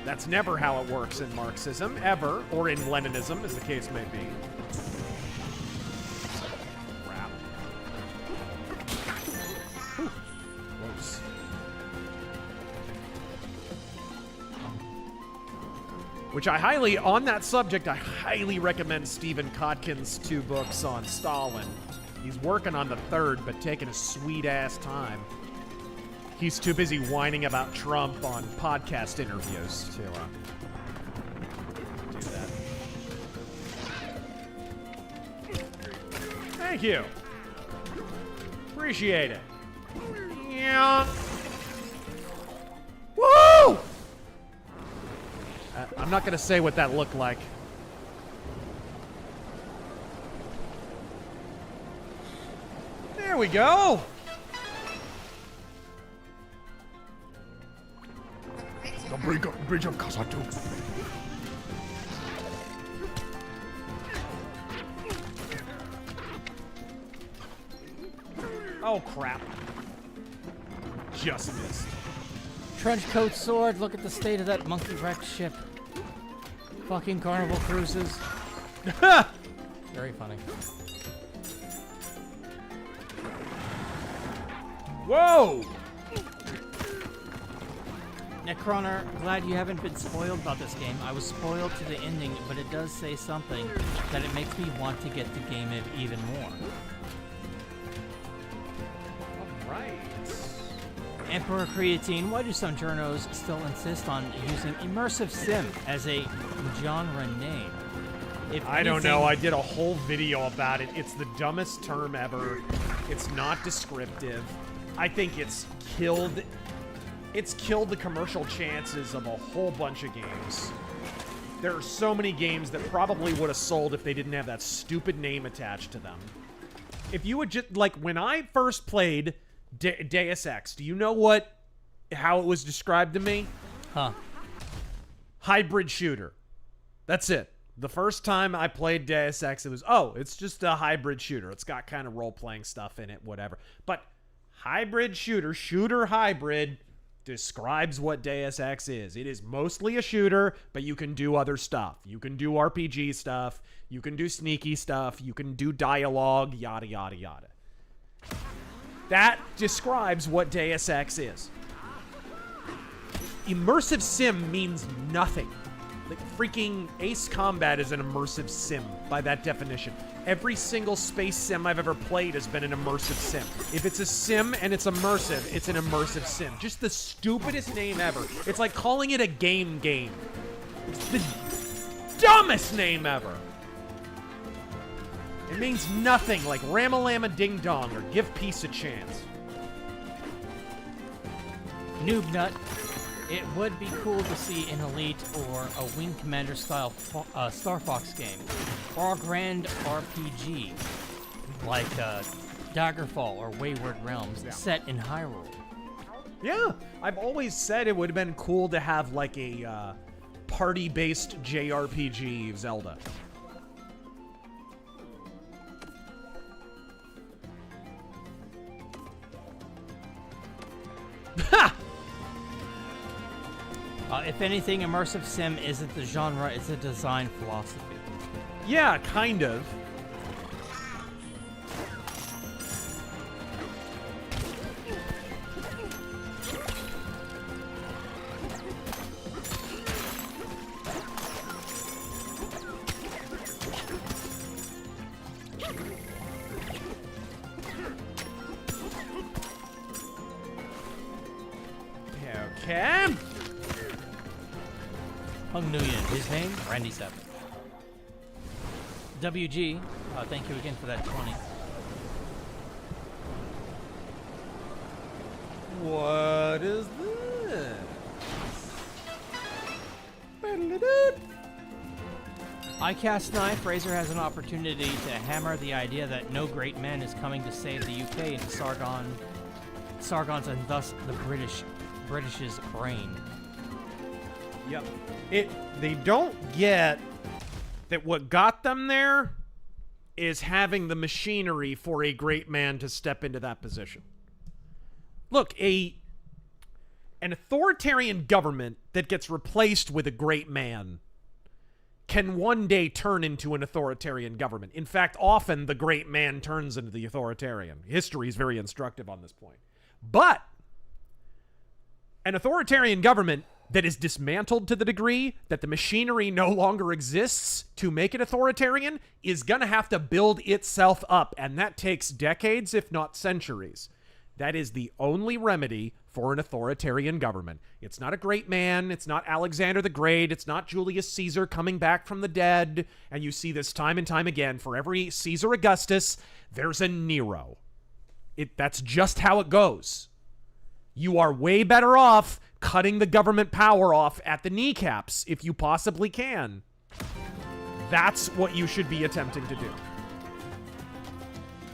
That's never how it works in Marxism, ever, or in Leninism, as the case may be. Crap. Whew. Close. Which on that subject, I highly recommend Stephen Kotkin's 2 books on Stalin. He's working on the 3rd, but taking a sweet-ass time. He's too busy whining about Trump on podcast interviews to do that. Thank you. Appreciate it. Yeah. Woo! I'm not going to say what that looked like. There we go. The bridge of Kasatu. Oh, crap. Just missed. Trenchcoat sword, look at the state of that monkey wrecked ship. Fucking Carnival Cruises. Very funny. Whoa! Necroner, glad you haven't been spoiled about this game. I was spoiled to the ending, but it does say something that it makes me want to get the game even more. Alright. Emperor Creatine, why do some journos still insist on using immersive sim as a genre name? I don't know. I did a whole video about it. It's the dumbest term ever. It's not descriptive. I think it's killed the commercial chances of a whole bunch of games. There are so many games that probably would have sold if they didn't have that stupid name attached to them. If you would just, like, when I first played Deus Ex, do you know how it was described to me? Huh. hybrid shooter. That's it. The first time I played Deus Ex, it was, oh, it's just a hybrid shooter. It's got kind of role-playing stuff in it, whatever. But hybrid shooter hybrid describes what Deus Ex is. It is mostly a shooter, but you can do other stuff. You can do RPG stuff. You can do sneaky stuff. You can do dialogue, yada, yada, yada. That describes what Deus Ex is. Immersive sim means nothing. Like, freaking Ace Combat is an immersive sim by that definition. Every single space sim I've ever played has been an immersive sim. If it's a sim and it's immersive, it's an immersive sim. Just the stupidest name ever. It's like calling it a game. It's the dumbest name ever. It means nothing, like Ramalama Ding Dong or Give Peace a Chance. Noob Nut. It would be cool to see an Elite or a Wing Commander style Star Fox game, or a grand RPG like Daggerfall or Wayward Realms set in Hyrule. Yeah, I've always said it would have been cool to have like a party-based JRPG Zelda. Ha! If anything, immersive sim isn't the genre, it's a design philosophy. Yeah, kind of. Okay. Hung Nguyen, his name, Randy7. WG, thank you again for that 20. What is this? iCast Knife, Razor has an opportunity to hammer the idea that no great man is coming to save the UK into Sargon's and thus the British's brain. Yep. They don't get that what got them there is having the machinery for a great man to step into that position. Look, an authoritarian government that gets replaced with a great man can one day turn into an authoritarian government. In fact, often the great man turns into the authoritarian. History is very instructive on this point. But an authoritarian government that is dismantled to the degree that the machinery no longer exists to make it authoritarian is going to have to build itself up, and that takes decades, if not centuries. That is the only remedy for an authoritarian government. It's not a great man. It's not Alexander the Great. It's not Julius Caesar coming back from the dead. And you see this time and time again. For every Caesar Augustus, there's a Nero. That's just how it goes. You are way better off cutting the government power off at the kneecaps if you possibly can. That's what you should be attempting to do.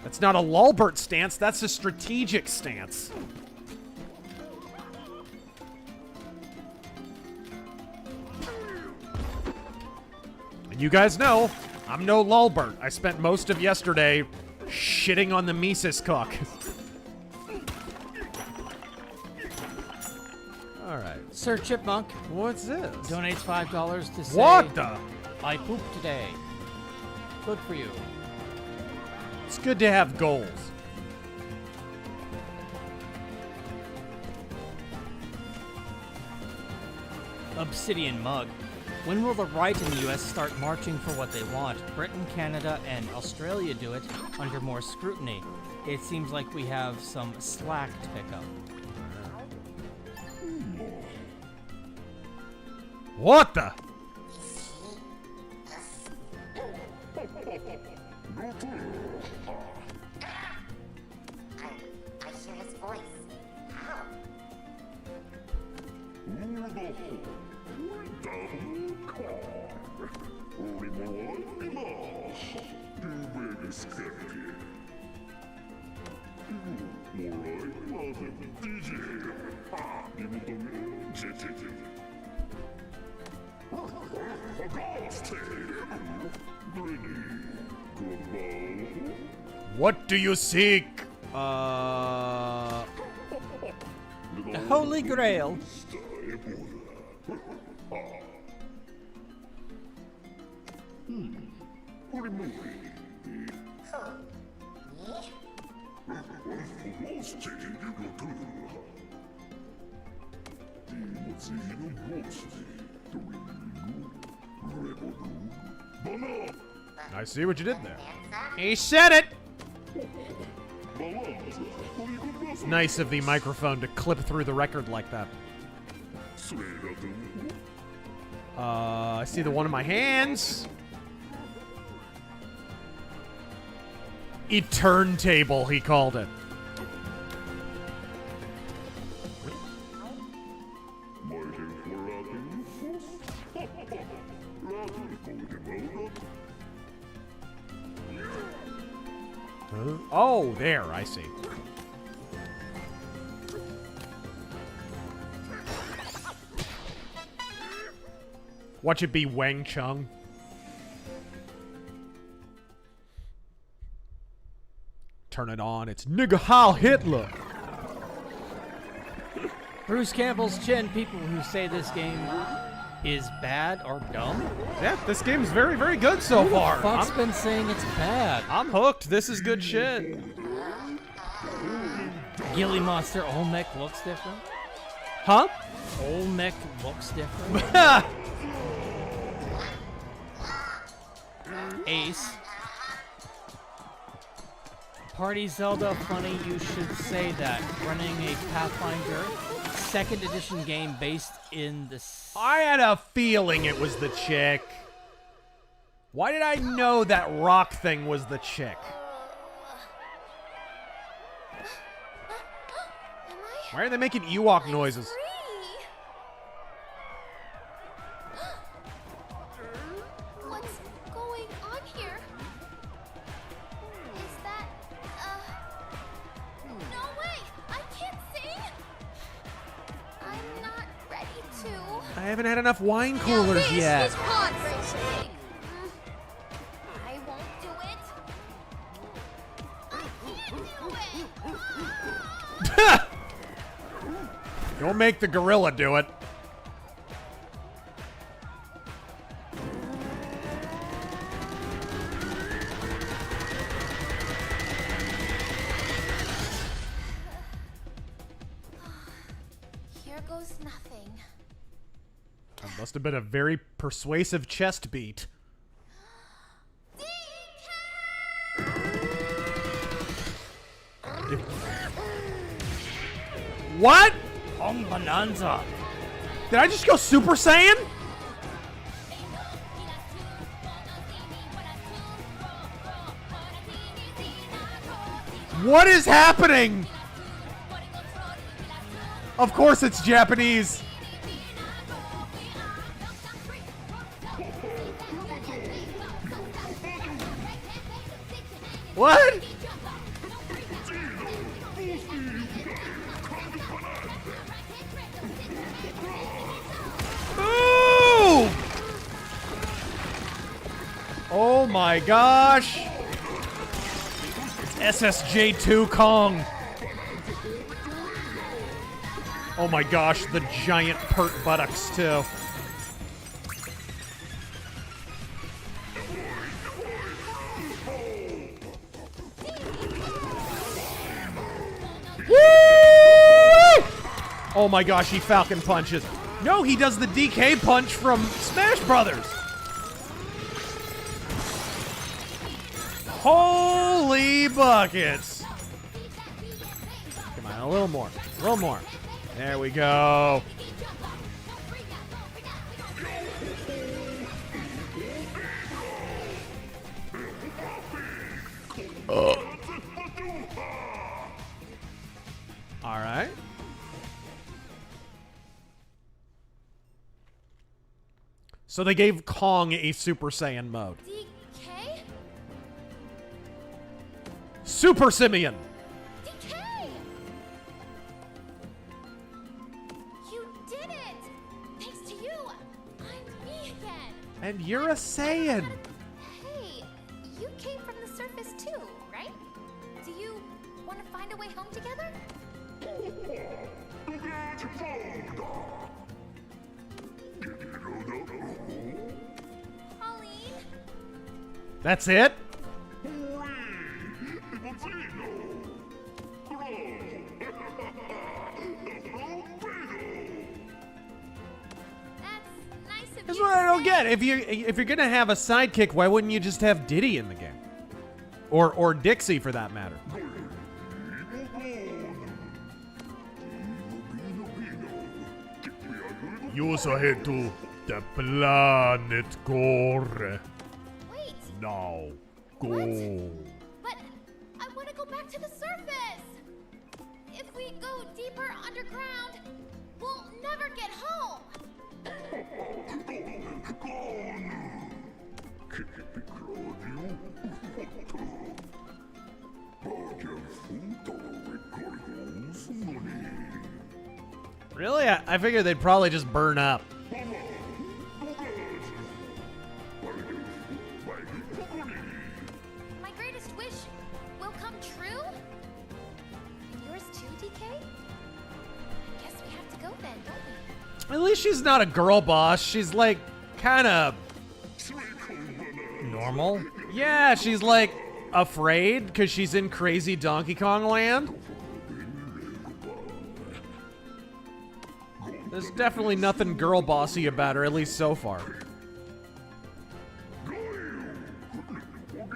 That's not a Lulbert stance, that's a strategic stance. And you guys know, I'm no Lulbert. I spent most of yesterday shitting on the Mises cook. Alright. Sir Chipmunk. What's this? Donates $5 to say, What the? I pooped today. Good for you. It's good to have goals. Obsidian Mug. When will the right in the US start marching for what they want? Britain, Canada, and Australia do it under more scrutiny. It seems like we have some slack to pick up. What the? I hear his voice. How? What do you seek? The Holy Grail. I see what you did there. He said it! It's nice of the microphone to clip through the record like that. I see the one in my hands. Turntable, he called it. Oh, there, I see. Watch it be Wang Chung. Turn it on, it's Nigga Heil Hitler. Bruce Campbell's chin, people who say this game is bad or dumb. Yeah, this game's very, very good so far. Who the fuck's been saying it's bad? I'm hooked. This is good shit. Gilly Monster Olmec looks different. Huh? Olmec looks different. Ace. Party Zelda, funny you should say that. Running a Pathfinder 2nd edition game based in the... I had a feeling it was the chick. Why did I know that rock thing was the chick? Why are they making Ewok noises? What's going on here? Is that, no way! I can't sing! I'm not ready to. I haven't had enough wine coolers yet. I won't do it. I can't do it. Don't make the gorilla do it. Here goes nothing. That must have been a very persuasive chest beat. What? Bananza. Did I just go Super Saiyan? What is happening? Of course it's Japanese. What? Ooh! Oh my gosh. It's SSJ2 Kong. Oh my gosh, the giant pert buttocks too. Woo! Oh my gosh, he Falcon punches. No, he does the DK punch from Smash Brothers. Holy buckets. Come on, a little more. A little more. There we go. All right. So they gave Kong a Super Saiyan mode. DK? Super Simeon. DK! You did it! Thanks to you, I'm me again. And you're a Saiyan. Hey, you came from the surface too, right? Do you want to find a way home together? Pauline? That's it? That's what I don't get. If you're gonna have a sidekick, why wouldn't you just have Diddy in the game? Or Dixie for that matter. You also head to the planet Gore. Wait. Now, go. But I want to go back to the surface. If we go deeper underground, we'll never get home. Really? I figured they'd probably just burn up. My greatest wish will come true? Yours too, DK? Guess we have to go then, don't we? At least she's not a girl boss. She's like kind of normal. Yeah, she's like afraid because she's in crazy Donkey Kong land. There's definitely nothing girl bossy about her, at least so far.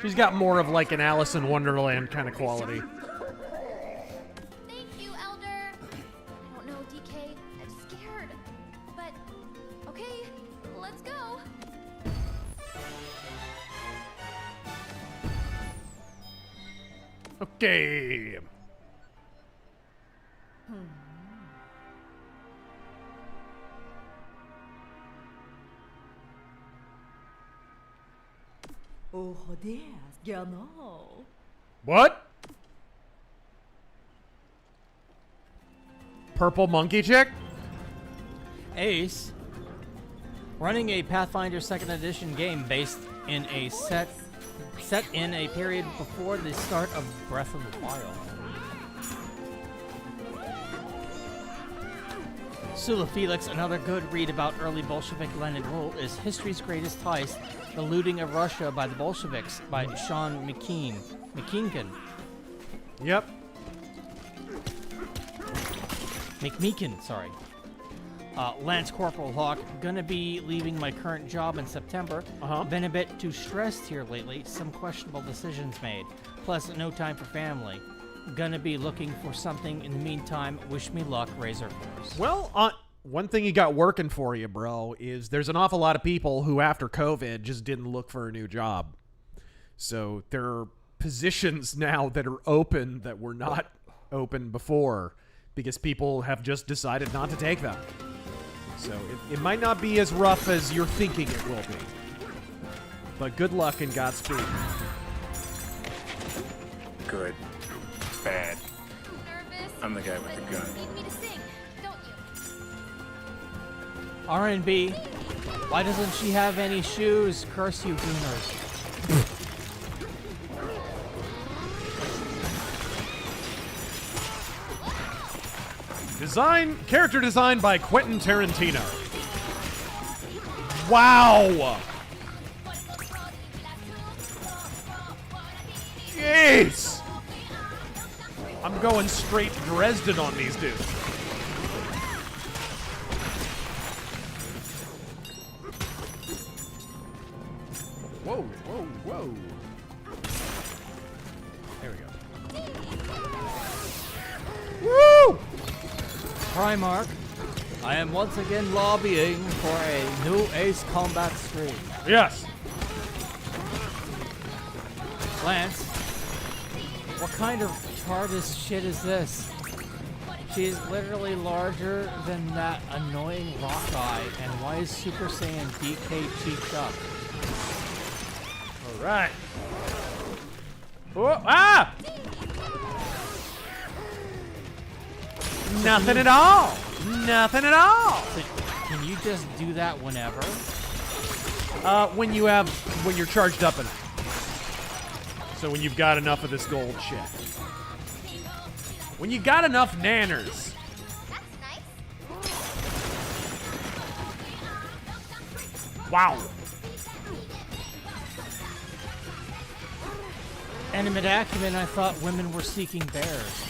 She's got more of like an Alice in Wonderland kind of quality. Thank you, Elder. I don't know, DK. I'm scared. But, okay, let's go. Okay. Oh, joder, no. What? Purple monkey chick? Ace, running a Pathfinder 2nd Edition game based in a set in a period before the start of Breath of the Wild. Sula Felix, another good read about early Bolshevik Lenin rule, is History's Greatest Heist, The Looting of Russia by the Bolsheviks by Sean McMeekin. Yep. McMeekin, sorry. Lance Corporal Hawk, gonna be leaving my current job in September. Been a bit too stressed here lately, some questionable decisions made. Plus, no time for family. Gonna be looking for something in the meantime. Wish me luck, RazörForce. Well, one thing you got working for you, bro, is there's an awful lot of people who, after COVID, just didn't look for a new job. So there are positions now that are open that were not open before because people have just decided not to take them. So it might not be as rough as you're thinking it will be. But good luck and Godspeed. Good. Bad. I'm the guy with the gun. Need me to sing, don't you? R&B. Why doesn't she have any shoes? Curse you, gooners. Character design by Quentin Tarantino. Wow! Jeez! I'm going straight Dresden on these dudes. Whoa, whoa, whoa. There we go. Woo! Primarch, I am once again lobbying for a new Ace Combat stream. Yes. Lance, what kind of TARDIS shit is this? She's literally larger than that annoying rock guy, and why is Super Saiyan DK cheeked up? Alright. Oh, ah! Nothing at all. Nothing at all. So, can you just do that whenever? When you're charged up enough. So when you've got enough of this gold shit. When you got enough nanners. Wow. And in mid-acumen, I thought women were seeking bears.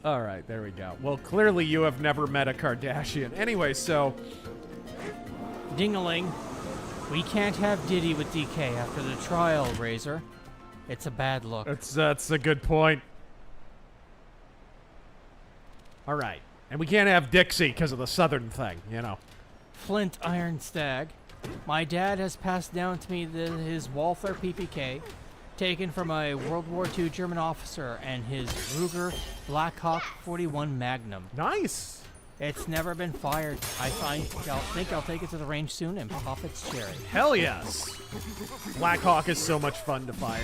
All right, there we go. Well, clearly you have never met a Kardashian. Anyway, so... Ding-a-ling. We can't have Diddy with DK after the trial, Razor. It's a bad look. That's a good point. All right. And we can't have Dixie because of the Southern thing, you know. Flint Iron Stag. My dad has passed down to me his Walther PPK, taken from a World War II German officer, and his Ruger Blackhawk 41 Magnum. Nice. It's never been fired. I think I'll take it to the range soon and pop its cherry. Hell yes. Blackhawk is so much fun to fire.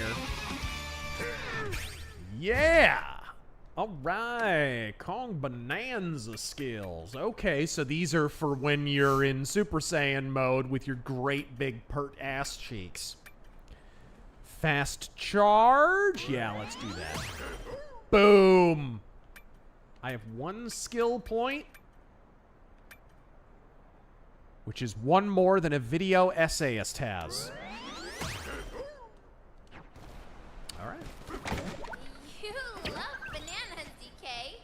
Yeah. All right. Kong Bananza skills. Okay, so these are for when you're in Super Saiyan mode with your great big pert ass cheeks. Fast charge. Yeah, let's do that. Boom. I have 1 skill point, which is 1 more than a video essayist has. All right. You love bananas, DK.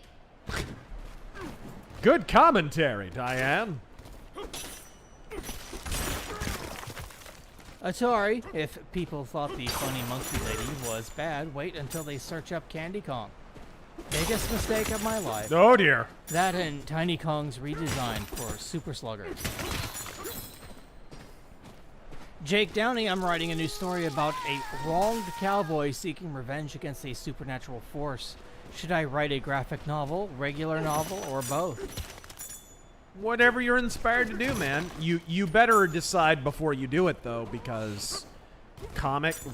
Good commentary, Diane. Atari, if people thought the funny monkey lady was bad, wait until they search up Candy Kong. Biggest mistake of my life. Oh dear. That and Tiny Kong's redesign for Super Sluggers. Jake Downey, I'm writing a new story about a wronged cowboy seeking revenge against a supernatural force. Should I write a graphic novel, regular novel, or both? Whatever you're inspired to do, man. You better decide before you do it, though, because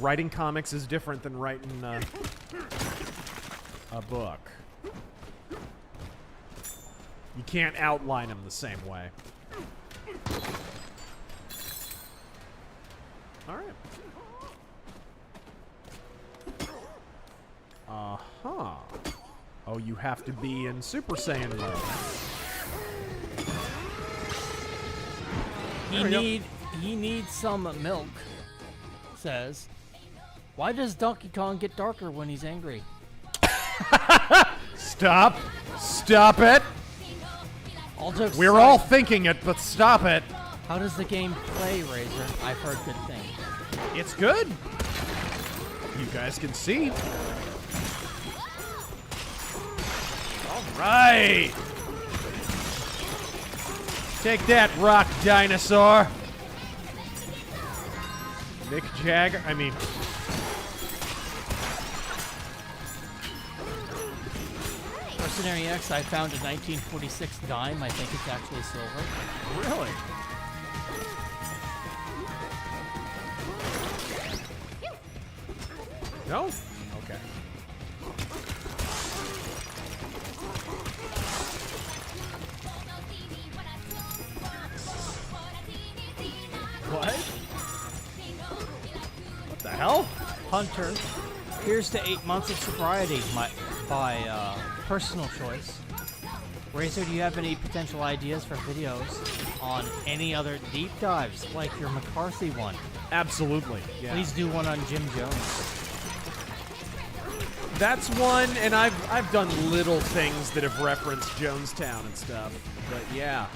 writing comics is different than writing a book. You can't outline them the same way. All right. Uh-huh. Oh, you have to be in Super Saiyan mode. He needs some milk, says. Why does Donkey Kong get darker when he's angry? Stop. Stop it. We're all thinking it, but stop it. How does the game play, Razor? I've heard good things. It's good. You guys can see. All right. Take that, rock dinosaur. Mick Jagger. I mean... Mercenary X, I found a 1946 dime. I think it's actually silver. Really? No? Okay. What? What the hell? Hunter. Here's to 8 months of sobriety by personal choice. Razor, do you have any potential ideas for videos on any other deep dives, like your McCarthy one? Absolutely. Yeah. Please do one on Jim Jones. That's one, and I've done little things that have referenced Jonestown and stuff, but yeah.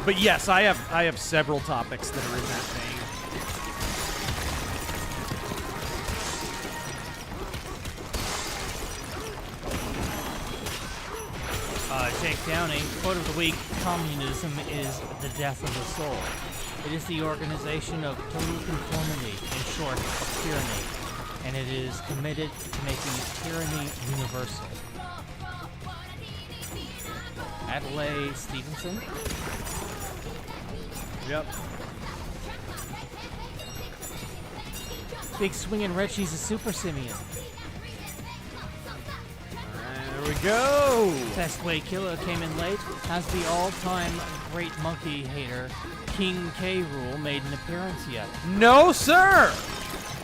But yes, I have several topics that are in that vein. Jake Downey, quote of the week, communism is the death of the soul. It is the organization of total conformity, in short, of tyranny, and it is committed to making tyranny universal. Adelaide Stevenson? Yep. Big Swingin' Richie's a super simian. Here we go. Testway Killer came in late. Has the all-time great monkey hater King K. Rule made an appearance yet? No, sir.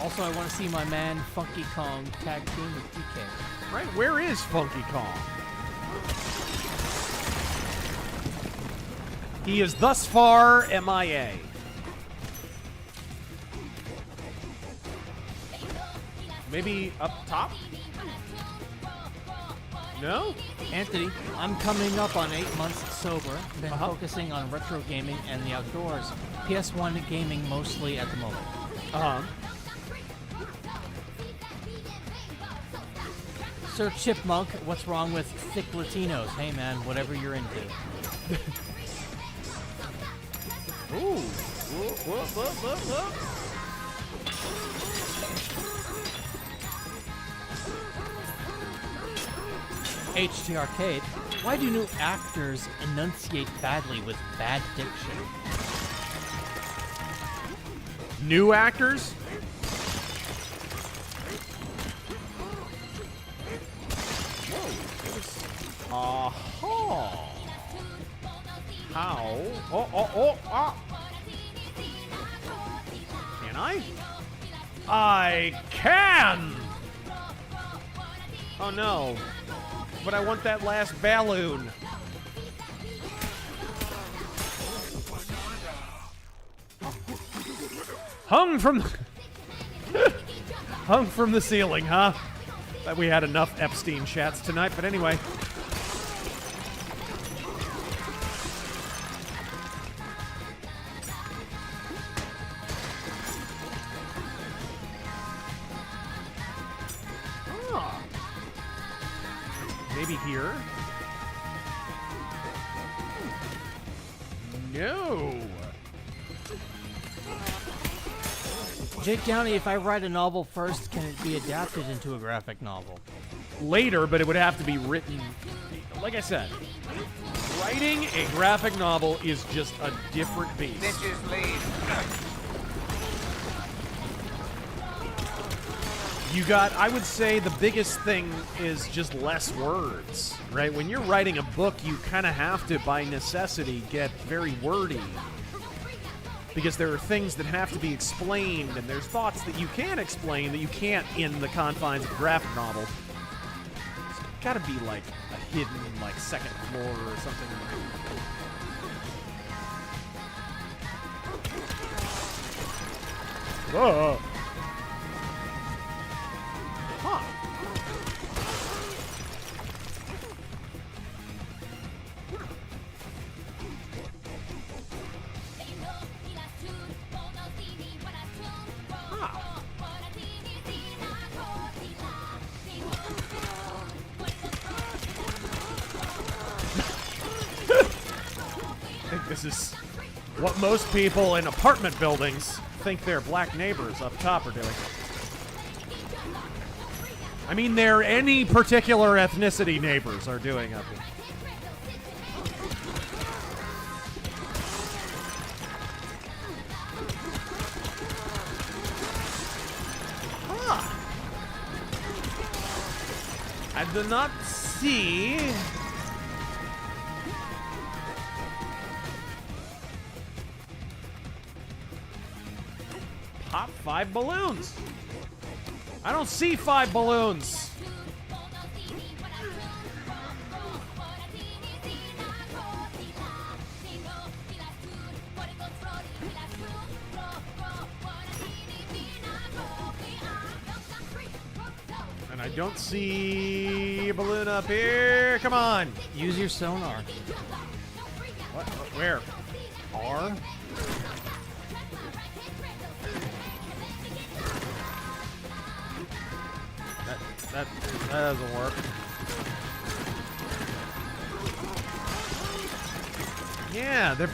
Also, I want to see my man Funky Kong tag team with DK. Right, where is Funky Kong? He is thus far MIA. Maybe up top? No? Anthony, I'm coming up on 8 months sober. Been focusing on retro gaming and the outdoors. PS1 gaming mostly at the moment. Sir Chipmunk, what's wrong with thick Latinos? Hey man, whatever you're into. Ooh. Whoop. HT Arcade, why do new actors enunciate badly with bad diction? New actors? Aha. How? Oh. Can I? I can! Oh no. But I want that last balloon. Hung from the ceiling, huh? Bet we had enough Epstein chats tonight, but anyway. Maybe here? No. Jake Downey, if I write a novel first, can it be adapted into a graphic novel? Later, but it would have to be written. Like I said, writing a graphic novel is just a different beast. Bitches leave. You got, I would say the biggest thing is just less words, right? When you're writing a book, you kind of have to, by necessity, get very wordy. Because there are things that have to be explained, and there's thoughts that you can explain that you can't in the confines of a graphic novel. It's gotta be like a hidden, like, second floor or something. Whoa. Huh. I think this is what most people in apartment buildings think their black neighbors up top are doing. I mean, their any particular ethnicity neighbors are doing up here. I do not see. Pop 5 balloons. I don't see 5 balloons. And I don't see a balloon up here. Come on. Use your sonar. What? Where? R? That doesn't work. Yeah, they're...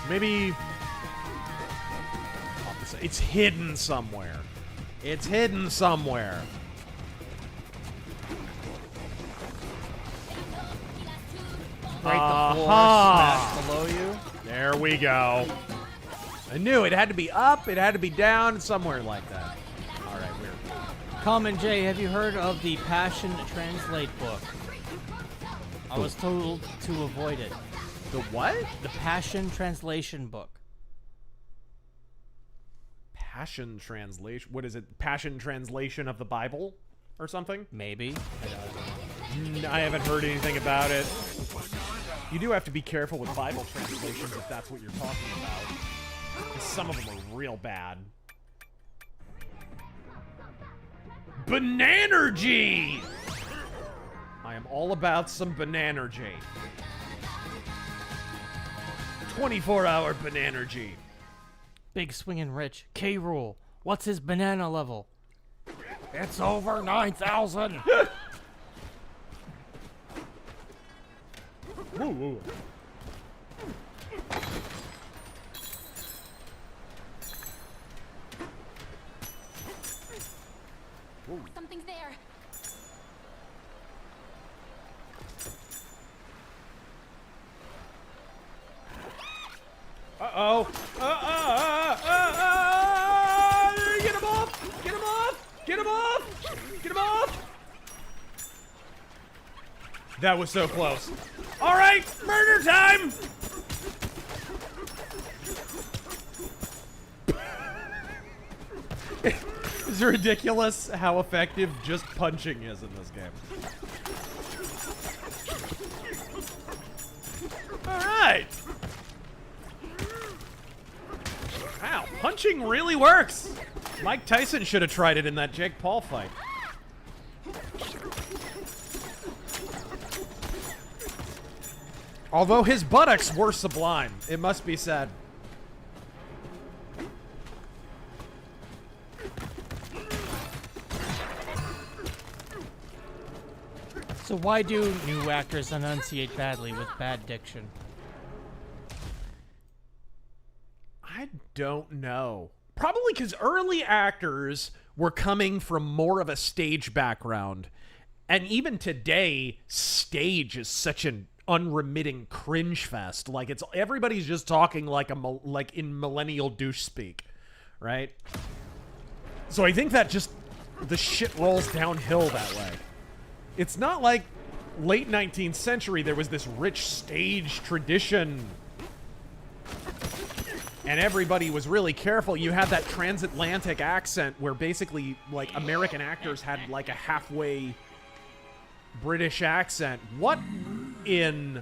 Maybe... It's hidden somewhere. It's hidden somewhere. Break the floor, smash below you. There we go. I knew it had to be up, it had to be down, somewhere like that. All right, weird. Common J, have you heard of the Passion Translate book? I was told to avoid it. The what? The Passion Translation book. Passion translation? What is it? Passion translation of the Bible or something? Maybe. I haven't heard anything about it. You do have to be careful with Bible translations if that's what you're talking about. 'Cause some of them are real bad. Bananergy! I am all about some Bananergy. 24-hour Bananergy. Big Swingin' Rich. K-Rule. What's his banana level? It's over 9,000. Woo, woo. Something's there. Uh-oh. Get him off! Get him off! Get him off! Get him off! That was so close. All right, murder time! It's ridiculous how effective just punching is in this game. All right. Wow, punching really works. Mike Tyson should have tried it in that Jake Paul fight. Although his buttocks were sublime, it must be said. So why do new actors enunciate badly with bad diction? I don't know. Probably because early actors were coming from more of a stage background. And even today, stage is such an unremitting cringe fest. Like, it's everybody's just talking like in millennial douche speak, right? So I think that just the shit rolls downhill that way. It's not like late 19th century there was this rich stage tradition and everybody was really careful. You had that transatlantic accent where basically like American actors had like a halfway British accent. What in...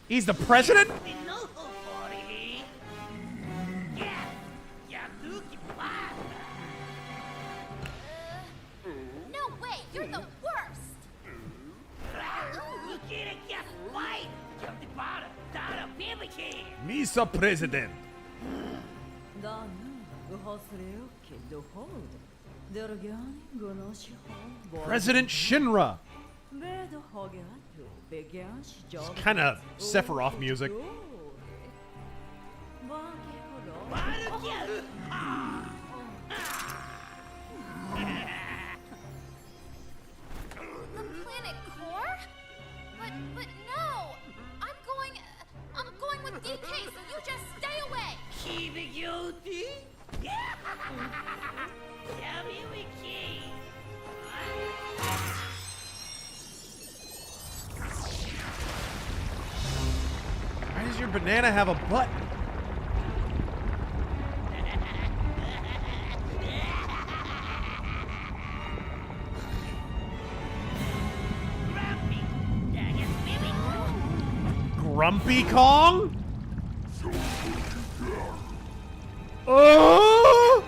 He's the president? No way, you're the worst. Mr. President. President Shinra. It's kind of Sephiroth music. The planet core? But no! I'm going with DK, so you just stay away! Keep it guilty? Tell me we keep. Why does your banana have a butt? Grumpy Kong? Oh!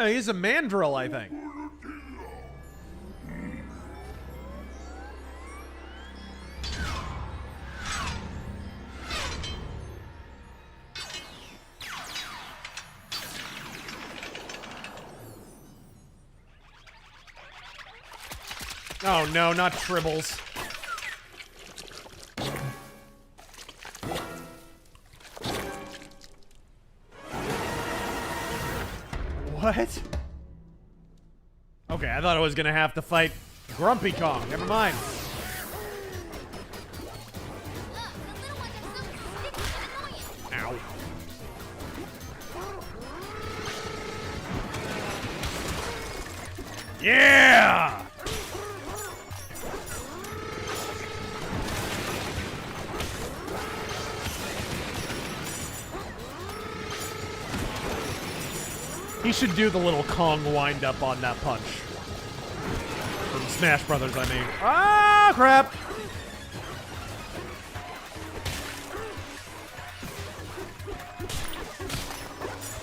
He's a mandrill, I think. Oh no, not tribbles. What? Okay, I thought I was gonna have to fight Grumpy Kong. Never mind. Yeah! He should do the little Kong wind up on that punch. From Smash Brothers, I mean. Ah, crap!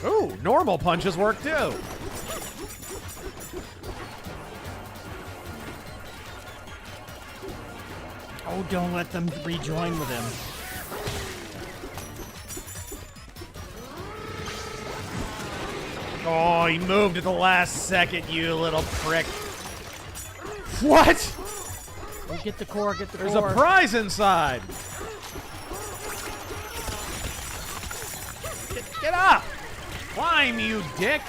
Ooh, normal punches work too. Oh, don't let them rejoin with him. Oh, he moved at the last second, you little prick. What? Oh, get the core, get the There's core. a prize inside. Get up! Climb, you dick!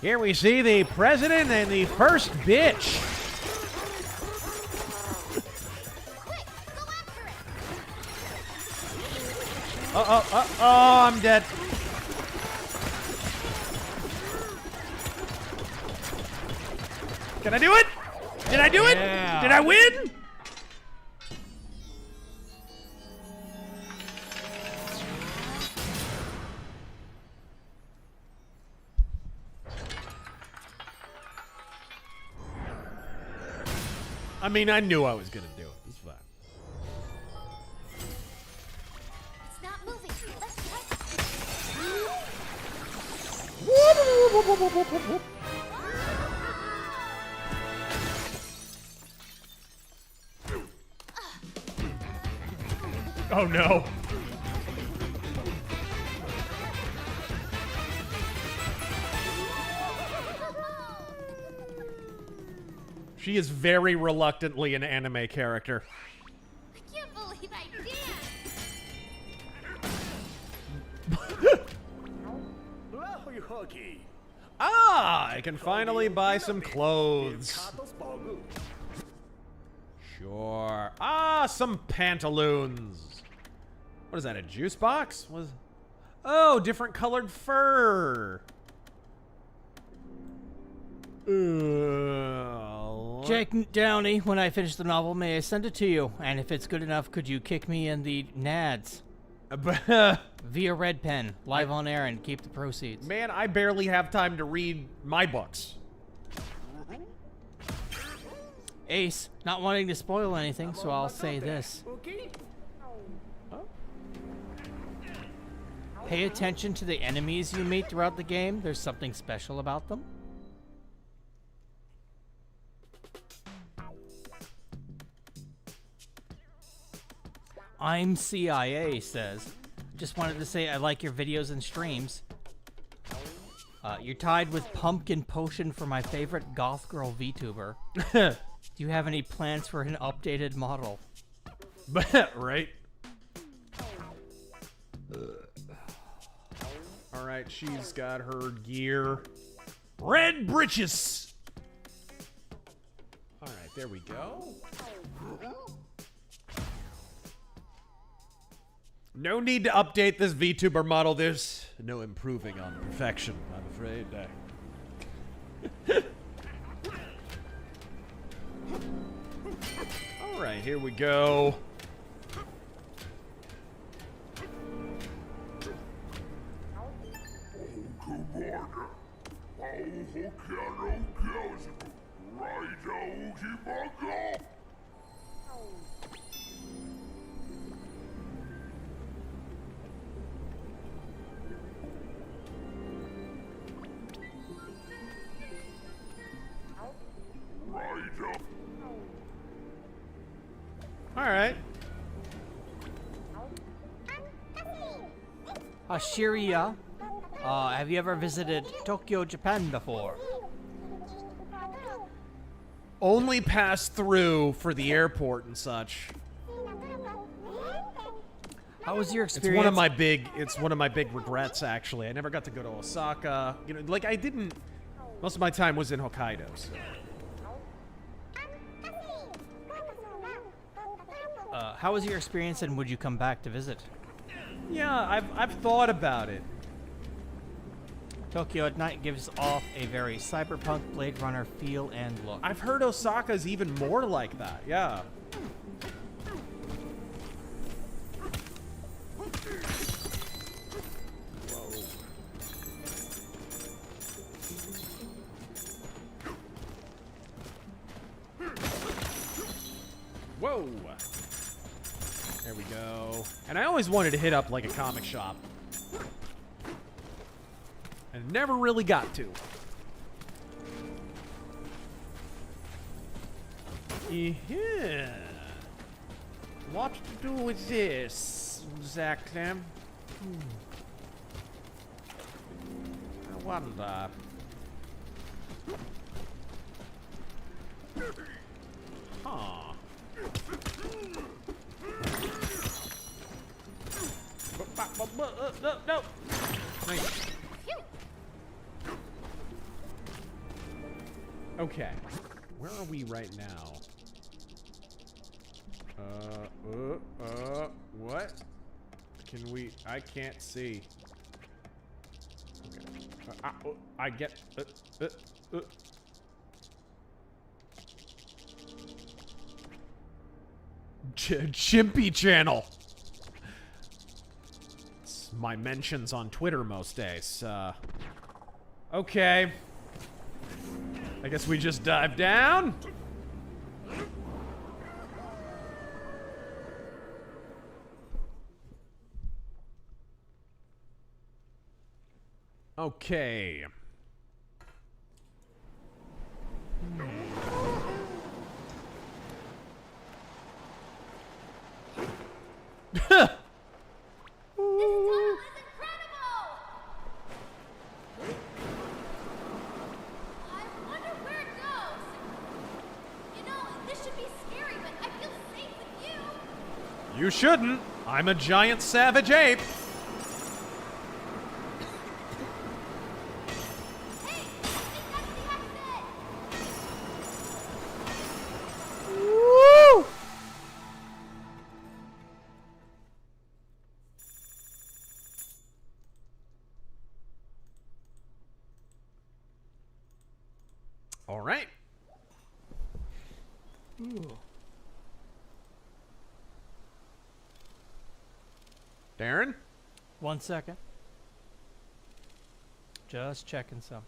Here we see the president and the first bitch. Oh, I'm dead. Can I do it? Did I do it? Yeah. Did I win? I mean, I knew I was gonna do it. It's fine. It's not moving. Let's try. Oh no. She is very reluctantly an anime character. I can't believe I did. Ah, I can finally buy some clothes. Sure. Ah, some pantaloons. What is that, a juice box? Oh, different colored fur. Jake Downey, when I finish the novel, may I send it to you? And if it's good enough, could you kick me in the nads? Via Red Pen, live on air, and keep the proceeds. Man, I barely have time to read my books. Ace, not wanting to spoil anything, so I'll say this. Pay attention to the enemies you meet throughout the game. There's something special about them. I'm CIA says. Just wanted to say I like your videos and streams. You're tied with Pumpkin Potion for my favorite goth girl VTuber. Do you have any plans for an updated model? Right? Alright, she's got her gear. Red britches! Alright, there we go. No need to update this VTuber model. There's no improving on perfection, I'm afraid. Alright, here we go. Alright. Shiria, have you ever visited Tokyo, Japan before? Only passed through for the airport and such. How was your experience? It's one of my big regrets, actually. I never got to go to Osaka. You know, like I didn't. Most of my time was in Hokkaido. So. How was your experience, and would you come back to visit? Yeah, I've thought about it. Tokyo at night gives off a very cyberpunk Blade Runner feel and look. I've heard Osaka's even more like that, yeah. Whoa! There we go. And I always wanted to hit up like a comic shop. And never really got to. Yeah. What to do with this, exactly? I wonder. Huh. No. Nice. Okay. Where are we right now? What? Can we? I can't see. Okay. I get. Chimpy channel. It's my mentions on Twitter most days. Okay. I guess we just dive down. Okay. You shouldn't. I'm a giant savage ape. Woo! All right. Ooh. Darren? 1 second. Just checking something.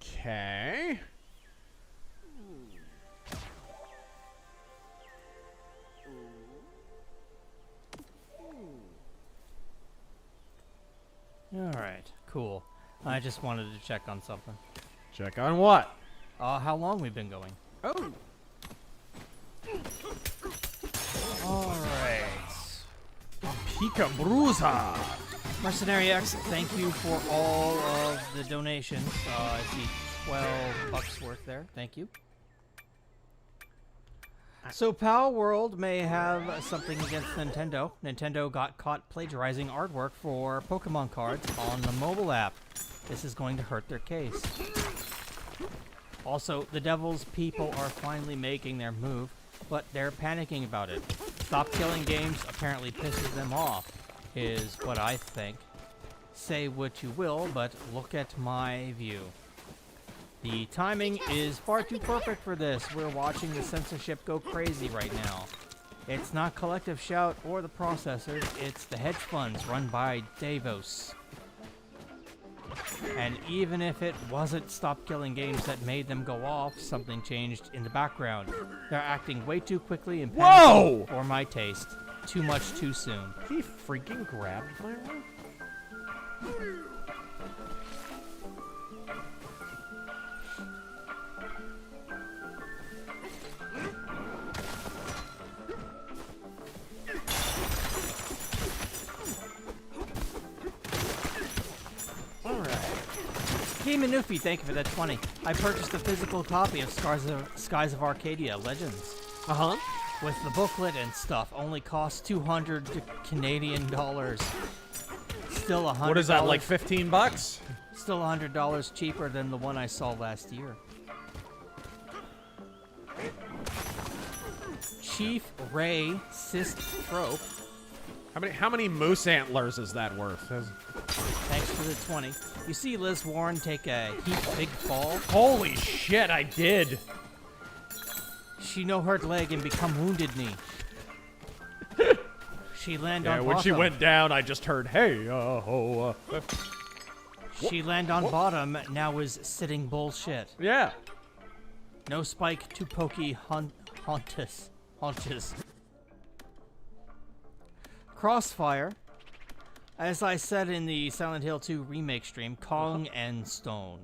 Okay. Alright, cool. I just wanted to check on something. Check on what? How long we've been going. Oh. Alright. Pika Bruza. Mercenary X, thank you for all of the donations. I see $12 worth there. Thank you. So Pal World may have something against Nintendo. Nintendo got caught plagiarizing artwork for Pokemon cards on the mobile app. This is going to hurt their case. Also, the Devil's people are finally making their move, but they're panicking about it. Stop Killing Games apparently pisses them off, is what I think. Say what you will, but look at my view. The timing is far too perfect for this. We're watching the censorship go crazy right now. It's not Collective Shout or the processors, it's the hedge funds run by Davos. And even if it wasn't Stop Killing Games that made them go off, something changed in the background. They're acting way too quickly and panicking for my taste. Too much too soon. He freaking grabbed my arm. Hey Manufi, thank you for that 20. I purchased a physical copy of Skies of Arcadia Legends. with the booklet and stuff, only costs 200 Canadian dollars. Still $100. What is that, like 15 bucks? Still $100 cheaper than the one I saw last year. Chief Ray Sistrope. How many moose antlers is that worth? Thanks for the 20. You see Liz Warren take a big fall? Holy shit, I did. She no hurt leg and become wounded knee. She land on when bottom. she went down, I just heard, hey, She land on bottom, now is sitting bullshit. Yeah. No spike to pokey haunches. Crossfire. As I said in the Silent Hill 2 remake stream, Kong and Stone.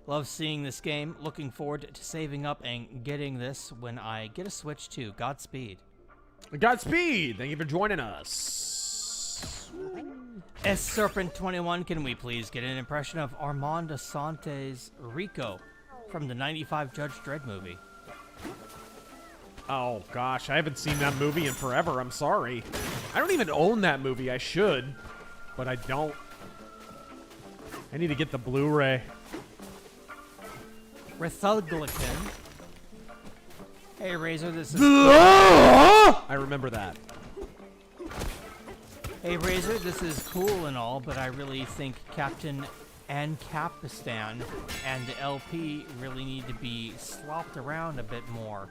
Love seeing this game. Looking forward to saving up and getting this when I get a Switch too. Godspeed. Godspeed. Thank you for joining us. Serpent21, can we please get an impression of Armand Asante's Rico from the 95 Judge Dredd movie? Oh, gosh. I haven't seen that movie in forever. I'm sorry. I don't even own that movie. I should, but I don't. I need to get the Blu-ray. Rethuglican. Hey, Razor, this is... I remember that. Hey, Razor, this is cool and all, but I really think Captain Ancapistan and the LP really need to be slopped around a bit more.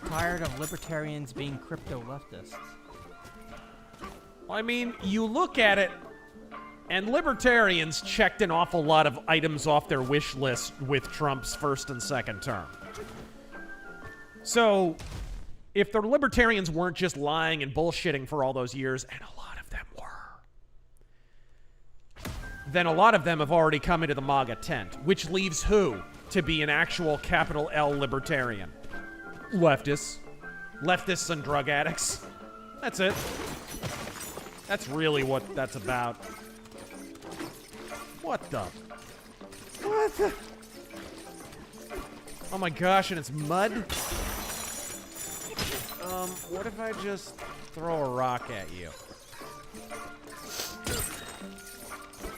Tired of libertarians being crypto-leftists. Well, I mean, you look at it, and libertarians checked an awful lot of items off their wish list with Trump's first and second term. So, if the libertarians weren't just lying and bullshitting for all those years, and a lot of them were, then a lot of them have already come into the MAGA tent, which leaves who to be an actual capital L libertarian? Leftists. Leftists and drug addicts. That's it. That's really what that's about. What the? What the? Oh my gosh, and it's mud? What if I just throw a rock at you?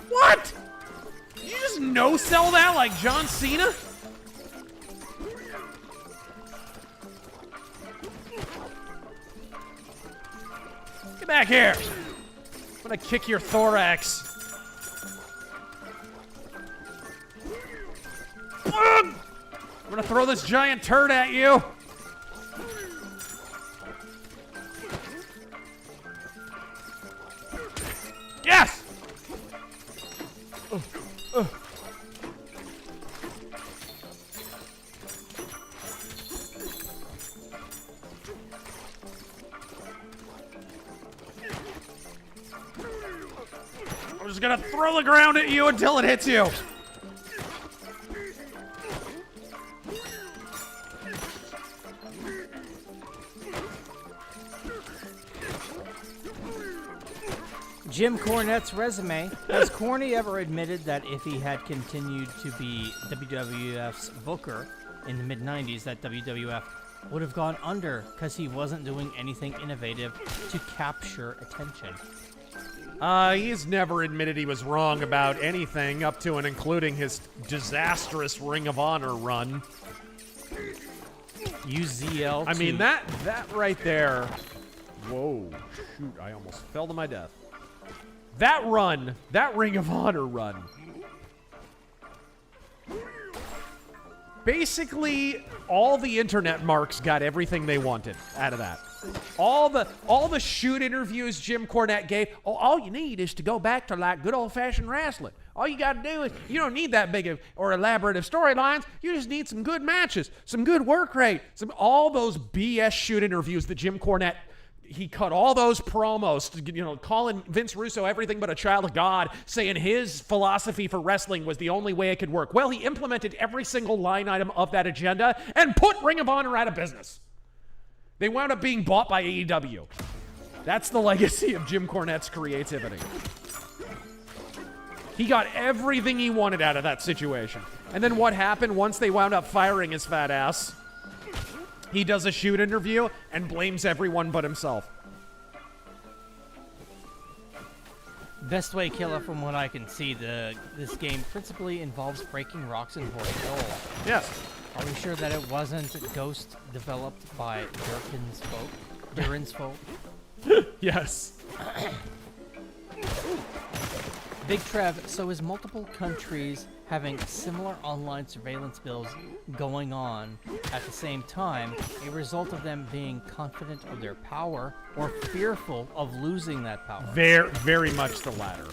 What? Did you just no-sell that like John Cena? Get back here! I'm gonna kick your thorax. I'm gonna throw this giant turd at you. Yes! I'm just gonna throw the ground at you until it hits you. Jim Cornette's resume. Has Corny ever admitted that if he had continued to be WWF's booker in the mid-90s, that WWF would have gone under because he wasn't doing anything innovative to capture attention? He's never admitted he was wrong about anything, up to and including his disastrous Ring of Honor run. UZL. I mean, that right there. Whoa, shoot, I almost fell to my death. That run, that Ring of Honor run. Basically, all the internet marks got everything they wanted out of that. All the shoot interviews Jim Cornette gave, all you need is to go back to like good old-fashioned wrestling. All you got to do is, you don't need that big of or elaborate of storylines. You just need some good matches, some good work rate, all those BS shoot interviews that Jim Cornette, he cut all those promos, calling Vince Russo everything but a child of God, saying his philosophy for wrestling was the only way it could work. Well, he implemented every single line item of that agenda and put Ring of Honor out of business. They wound up being bought by AEW. That's the legacy of Jim Cornette's creativity. He got everything he wanted out of that situation. And then what happened once they wound up firing his fat ass? He does a shoot interview and blames everyone but himself. Best way killer, from what I can see, this game principally involves breaking rocks in Horse Bowl. Yes. Are we sure that it wasn't Ghost developed by Durin's folk? Yes. Big Trev, so is multiple countries having similar online surveillance bills going on at the same time a result of them being confident of their power or fearful of losing that power? Very much the latter.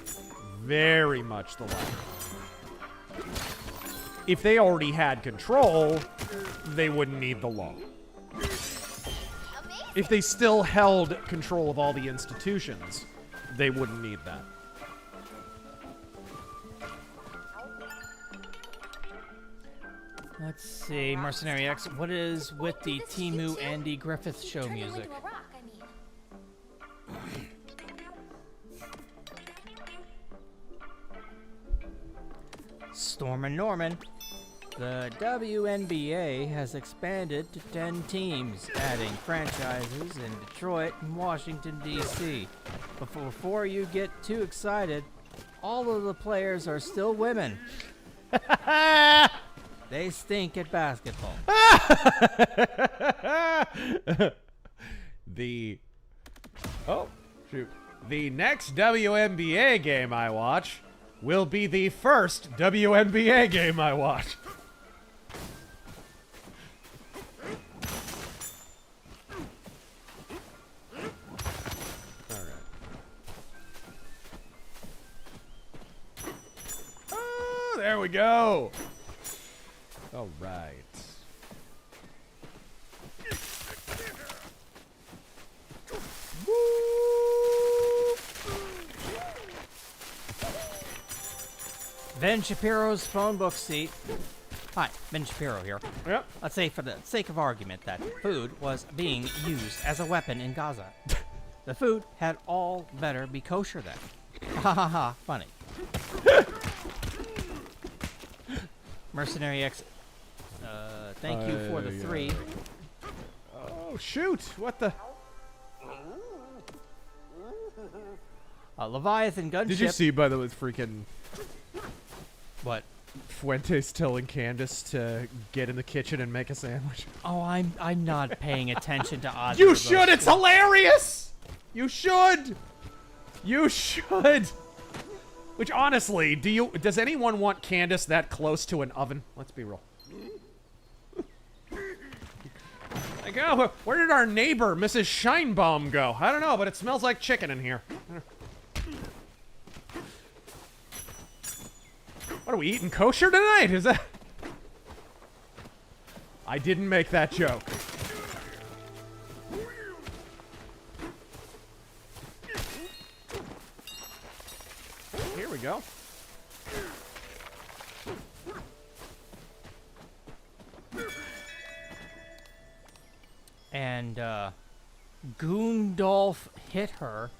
Very much the latter. If they already had control, they wouldn't need the law. If they still held control of all the institutions, they wouldn't need that. Let's see, Mercenary X, what is with the Timu Andy Griffith show music? Storm and Norman. The WNBA has expanded to 10 teams, adding franchises in Detroit and Washington, D.C. But before you get too excited, all of the players are still women. They stink at basketball. The next WNBA game I watch will be the first WNBA game I watch. All right. Oh, there we go. All right. Ben Shapiro's phone book seat. Hi, Ben Shapiro here. Yep. Let's say, for the sake of argument, that food was being used as a weapon in Gaza. The food had all better be kosher then. Ha ha ha, funny. Mercenary X, thank you for the 3. Oh, shoot! What the? Leviathan gunship. Did you see, by the way, freaking... What? Fuentes telling Candace to get in the kitchen and make a sandwich. Oh, I'm not paying attention to odds. You should! It's hilarious! You should! You should! Which, honestly, does anyone want Candace that close to an oven? Let's be real. Like, oh, where did our neighbor, Mrs. Shinebaum, go? I don't know, but it smells like chicken in here. What, are we eating kosher tonight? Is that... I didn't make that joke. Here we go. And, Goondolf hit her.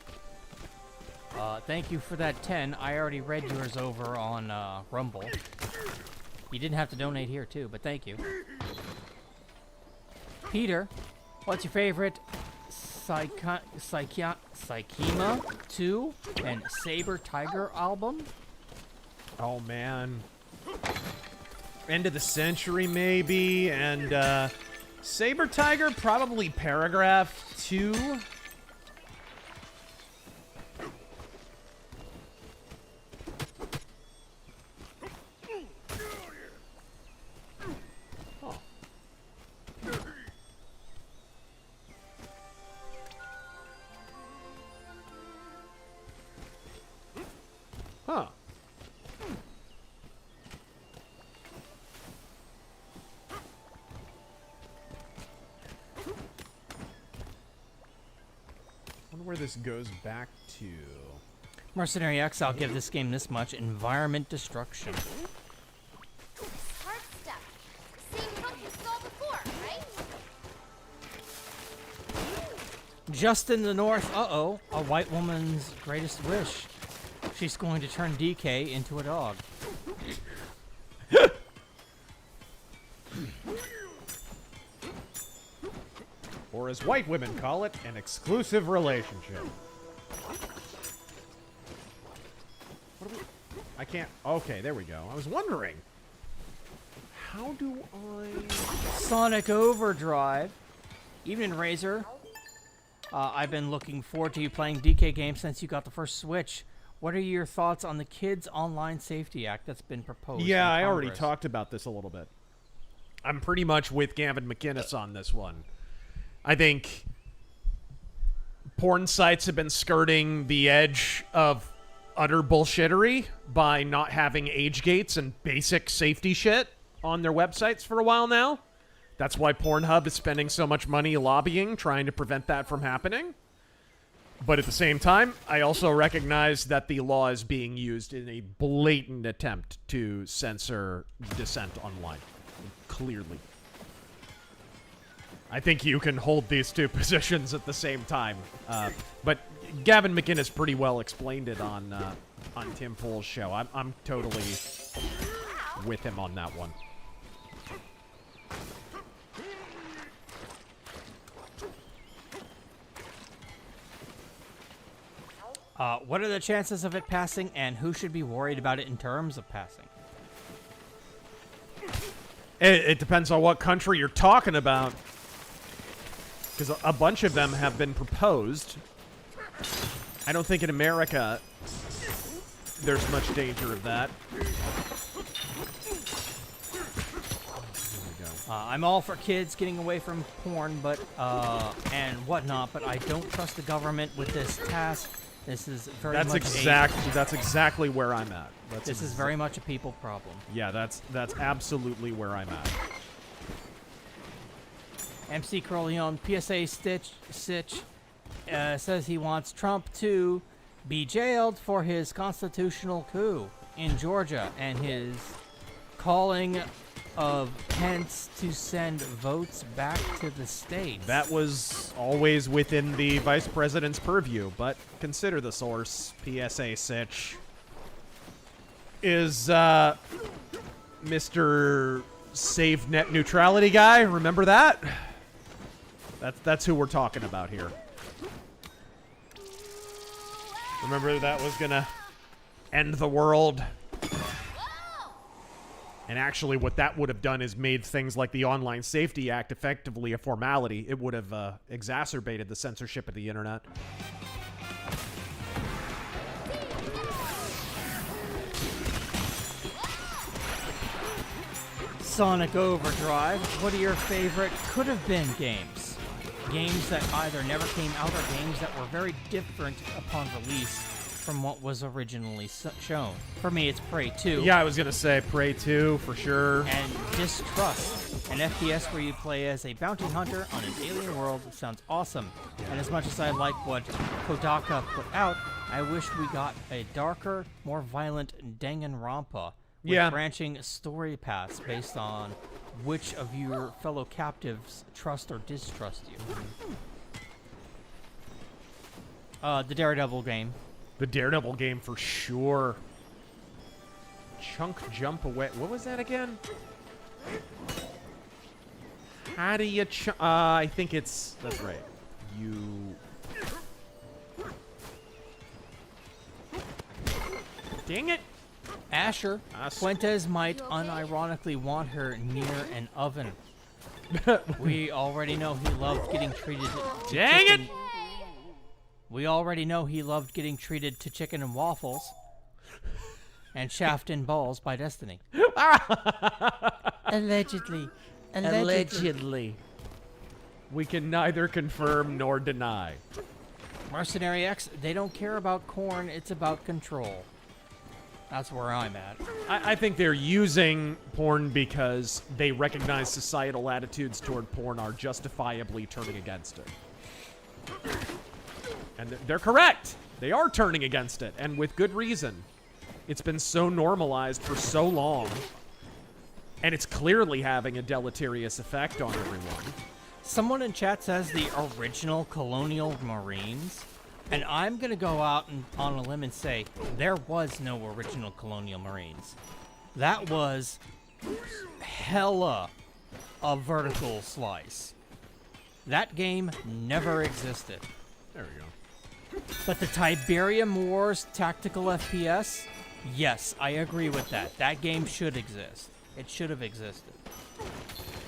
Thank you for that 10. I already read yours over on, Rumble. You didn't have to donate here, too, but thank you. Peter, what's your favorite Psychema 2 and Saber Tiger album? Oh, man. End of the Century, maybe, and, Saber Tiger, probably Paragraph 2. Huh. Wonder where this goes back to. Mercenary X, I'll give this game this much. Environment destruction. Hard stuff. Same hook you saw before, right? Just in the north, uh-oh, a white woman's greatest wish. She's going to turn DK into a dog. or as white women call it, an exclusive relationship. What do we... I can't... Okay, there we go. I was wondering. How do I... Sonic Overdrive. Evening, Razor. I've been looking forward to you playing DK games since you got the first Switch. What are your thoughts on the Kids Online Safety Act that's been proposed? Yeah, I already talked about this a little bit. I'm pretty much with Gavin McInnes on this one. I think porn sites have been skirting the edge of utter bullshittery by not having age gates and basic safety shit on their websites for a while now. That's why Pornhub is spending so much money lobbying, trying to prevent that from happening. But at the same time, I also recognize that the law is being used in a blatant attempt to censor dissent online. Clearly. I think you can hold these two positions at the same time. But Gavin McInnes pretty well explained it on Tim Pool's show. I'm totally with him on that one. What are the chances of it passing, and who should be worried about it in terms of passing? It depends on what country you're talking about. Because a bunch of them have been proposed. I don't think in America there's much danger of that. I'm all for kids getting away from porn, but and whatnot, but I don't trust the government with this task. This is very that's exactly where I'm at. This is very much a people problem. Yeah, that's absolutely where I'm at. MC Corleone, PSA Sitch says he wants Trump to be jailed for his constitutional coup in Georgia and his calling of Pence to send votes back to the states. That was always within the vice president's purview, but consider the source. PSA Sitch is Mr. Save Net Neutrality guy. Remember that? That's who we're talking about here. Remember that was gonna end the world? And actually what that would have done is made things like the Online Safety Act effectively a formality. It would have exacerbated the censorship of the internet. Sonic Overdrive, what are your favorite could-have-been games? Games that either never came out or games that were very different upon release from what was originally shown. For me, it's Prey 2. Yeah, I was going to say Prey 2 for sure. And Distrust, an FPS where you play as a bounty hunter on an alien world. Sounds awesome. And as much as I like what Kodaka put out, I wish we got a darker, more violent Danganronpa with branching story paths based on which of your fellow captives trust or distrust you. The Daredevil game. The Daredevil game for sure. Chunk jump away. What was that again? How do you I think it's... That's right. You... Dang it! Asher. Fuentes might unironically want her near an oven. We already know he loved getting treated to Dang chicken. it! We already know he loved getting treated to chicken and waffles and shaft in balls by Destiny. Allegedly. Allegedly. We can neither confirm nor deny. Mercenary X, they don't care about corn, it's about control. That's where I'm at. I think they're using porn because they recognize societal attitudes toward porn are justifiably turning against it. And they're correct. They are turning against it, and with good reason. It's been so normalized for so long, and it's clearly having a deleterious effect on everyone. Someone in chat says the original Colonial Marines, and I'm going to go out on a limb and say there was no original Colonial Marines. That was hella a vertical slice. That game never existed. There we go. But the Tiberium Wars tactical FPS, yes, I agree with that. That game should exist. It should have existed.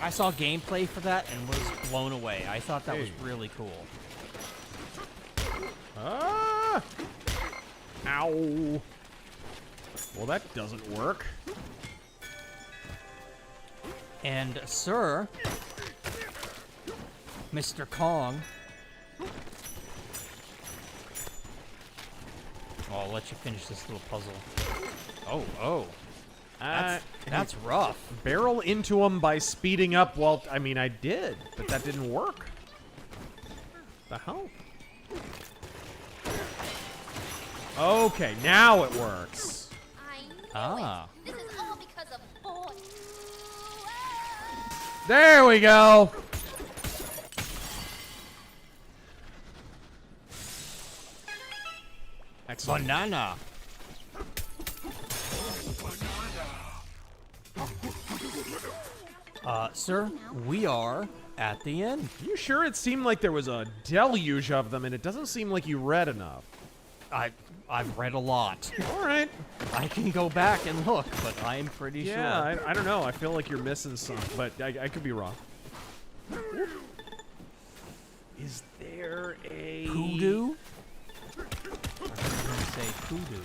I saw gameplay for that and was blown away. I thought that was really cool. Ah! Ow. Well, that doesn't work. And, sir, Mr. Kong. Oh, I'll let you finish this little puzzle. Oh. That's rough. Barrel into him by speeding up while... I mean, I did, but that didn't work. The hell? Okay, now it works. I know it. This is all because of boys. There we go. Excellent. Banana. Sir, we are at the end. You sure it seemed like there was a deluge of them, and it doesn't seem like you read enough? I've read a lot. All right. I can go back and look, but I'm pretty sure. Yeah, I don't know. I feel like you're missing some, but I could be wrong. Is there a... Hoodoo? I was going to say hoodoo.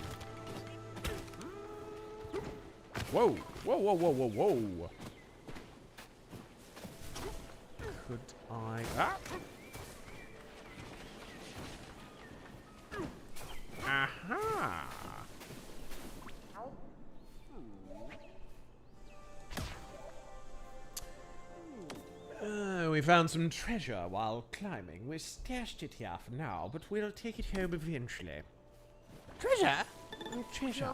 Whoa. Whoa. Could I... Ah! Aha! We found some treasure while climbing. We stashed it here for now, but we'll take it home eventually. Treasure? Treasure.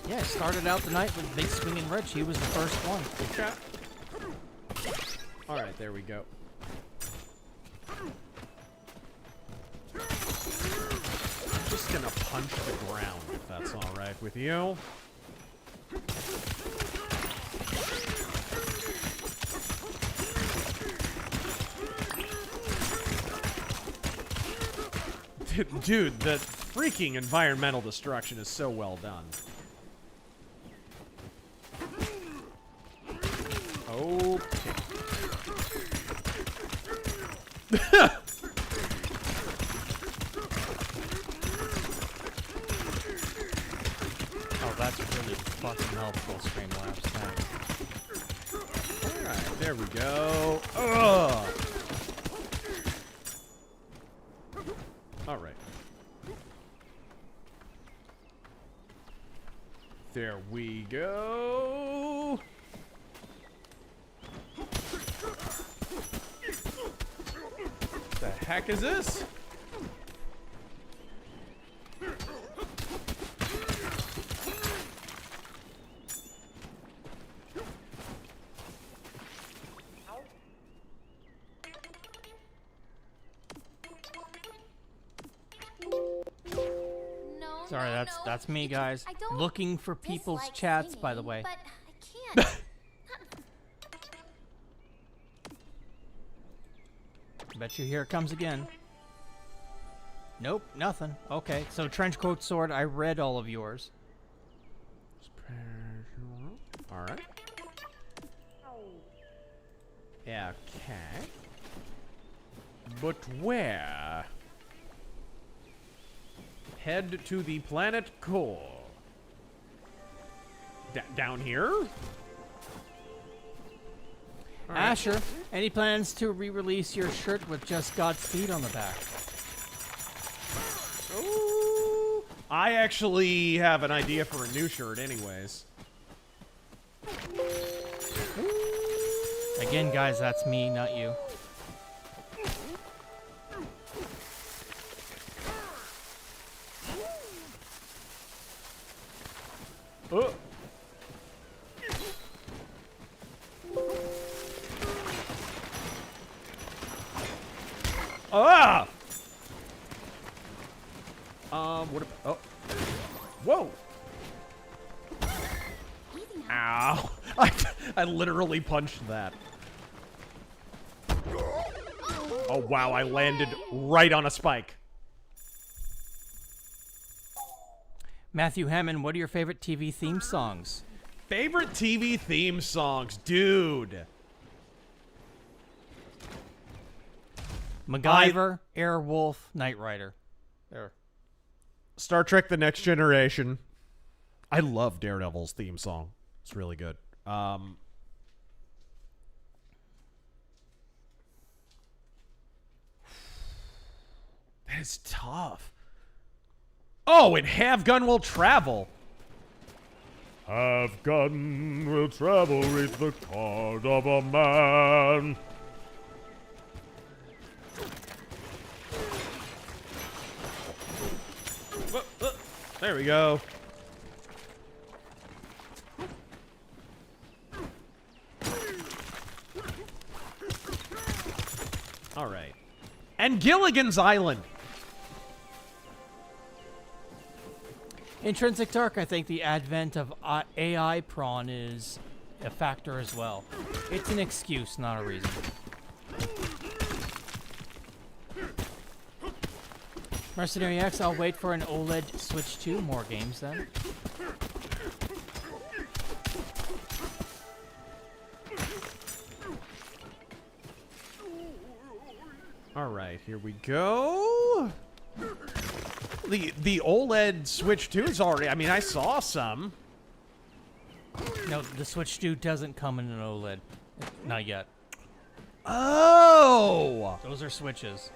Yeah, it started out the night with Big Swingin' Rich. He was the first one. Alright, there we go. I'm just gonna punch the ground, if that's alright with you. Dude, the freaking environmental destruction is so well done. Okay. Oh, that's really fucking helpful, Streamlabs. Thanks. Alright, there we go. Ugh. Alright. There we go. The heck is this? Sorry, that's me, guys. Looking for people's chats, by the way. But I can't. Bet you here it comes again. Nope, nothing. Okay, so Trenchcoat Sword, I read all of yours. Alright. Okay. But where? Head to the planet core. Down here? Right. Asher, any plans to re-release your shirt with just Godspeed on the back? Ooh, I actually have an idea for a new shirt anyways. Again, guys, that's me, not you. Oh. Ah! What? Oh. Whoa! Ow. I literally punched that. Oh, wow, I landed right on a spike. Matthew Hammond, what are your favorite TV theme songs? Favorite TV theme songs? Dude. MacGyver, Airwolf, Knight Rider. There. Star Trek The Next Generation. I love Daredevil's theme song. It's really good. That is tough. Oh, and Have Gun Will Travel. Have gun will travel with the card of a man. There we go. All right. And Gilligan's Island. Intrinsic Dark, I think the advent of AI prawn is a factor as well. It's an excuse, not a reason. Mercenary X, I'll wait for an OLED Switch 2. More games then. All right, here we go. The OLED Switch 2 is already, I mean, I saw some. No, the Switch 2 doesn't come in an OLED. Not yet. Oh! Those are Switches.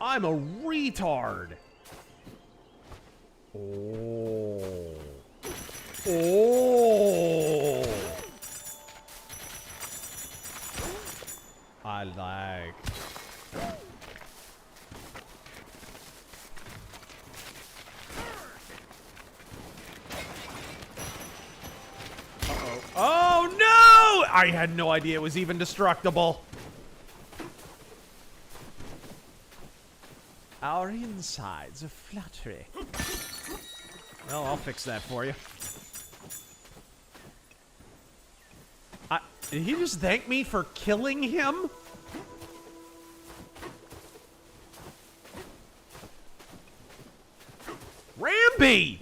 I'm a retard. Oh. Oh. I like. Uh-oh. Oh, no! I had no idea it was even destructible. Our insides are fluttery. Well, I'll fix that for you. Did he just thank me for killing him? Ramby!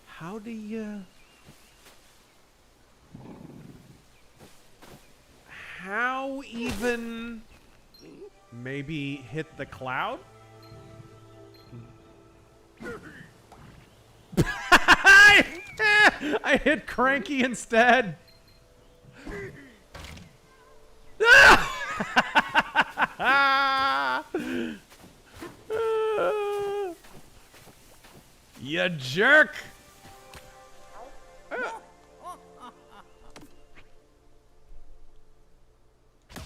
How do you... How even... Maybe hit the cloud? I hit Cranky instead. You jerk.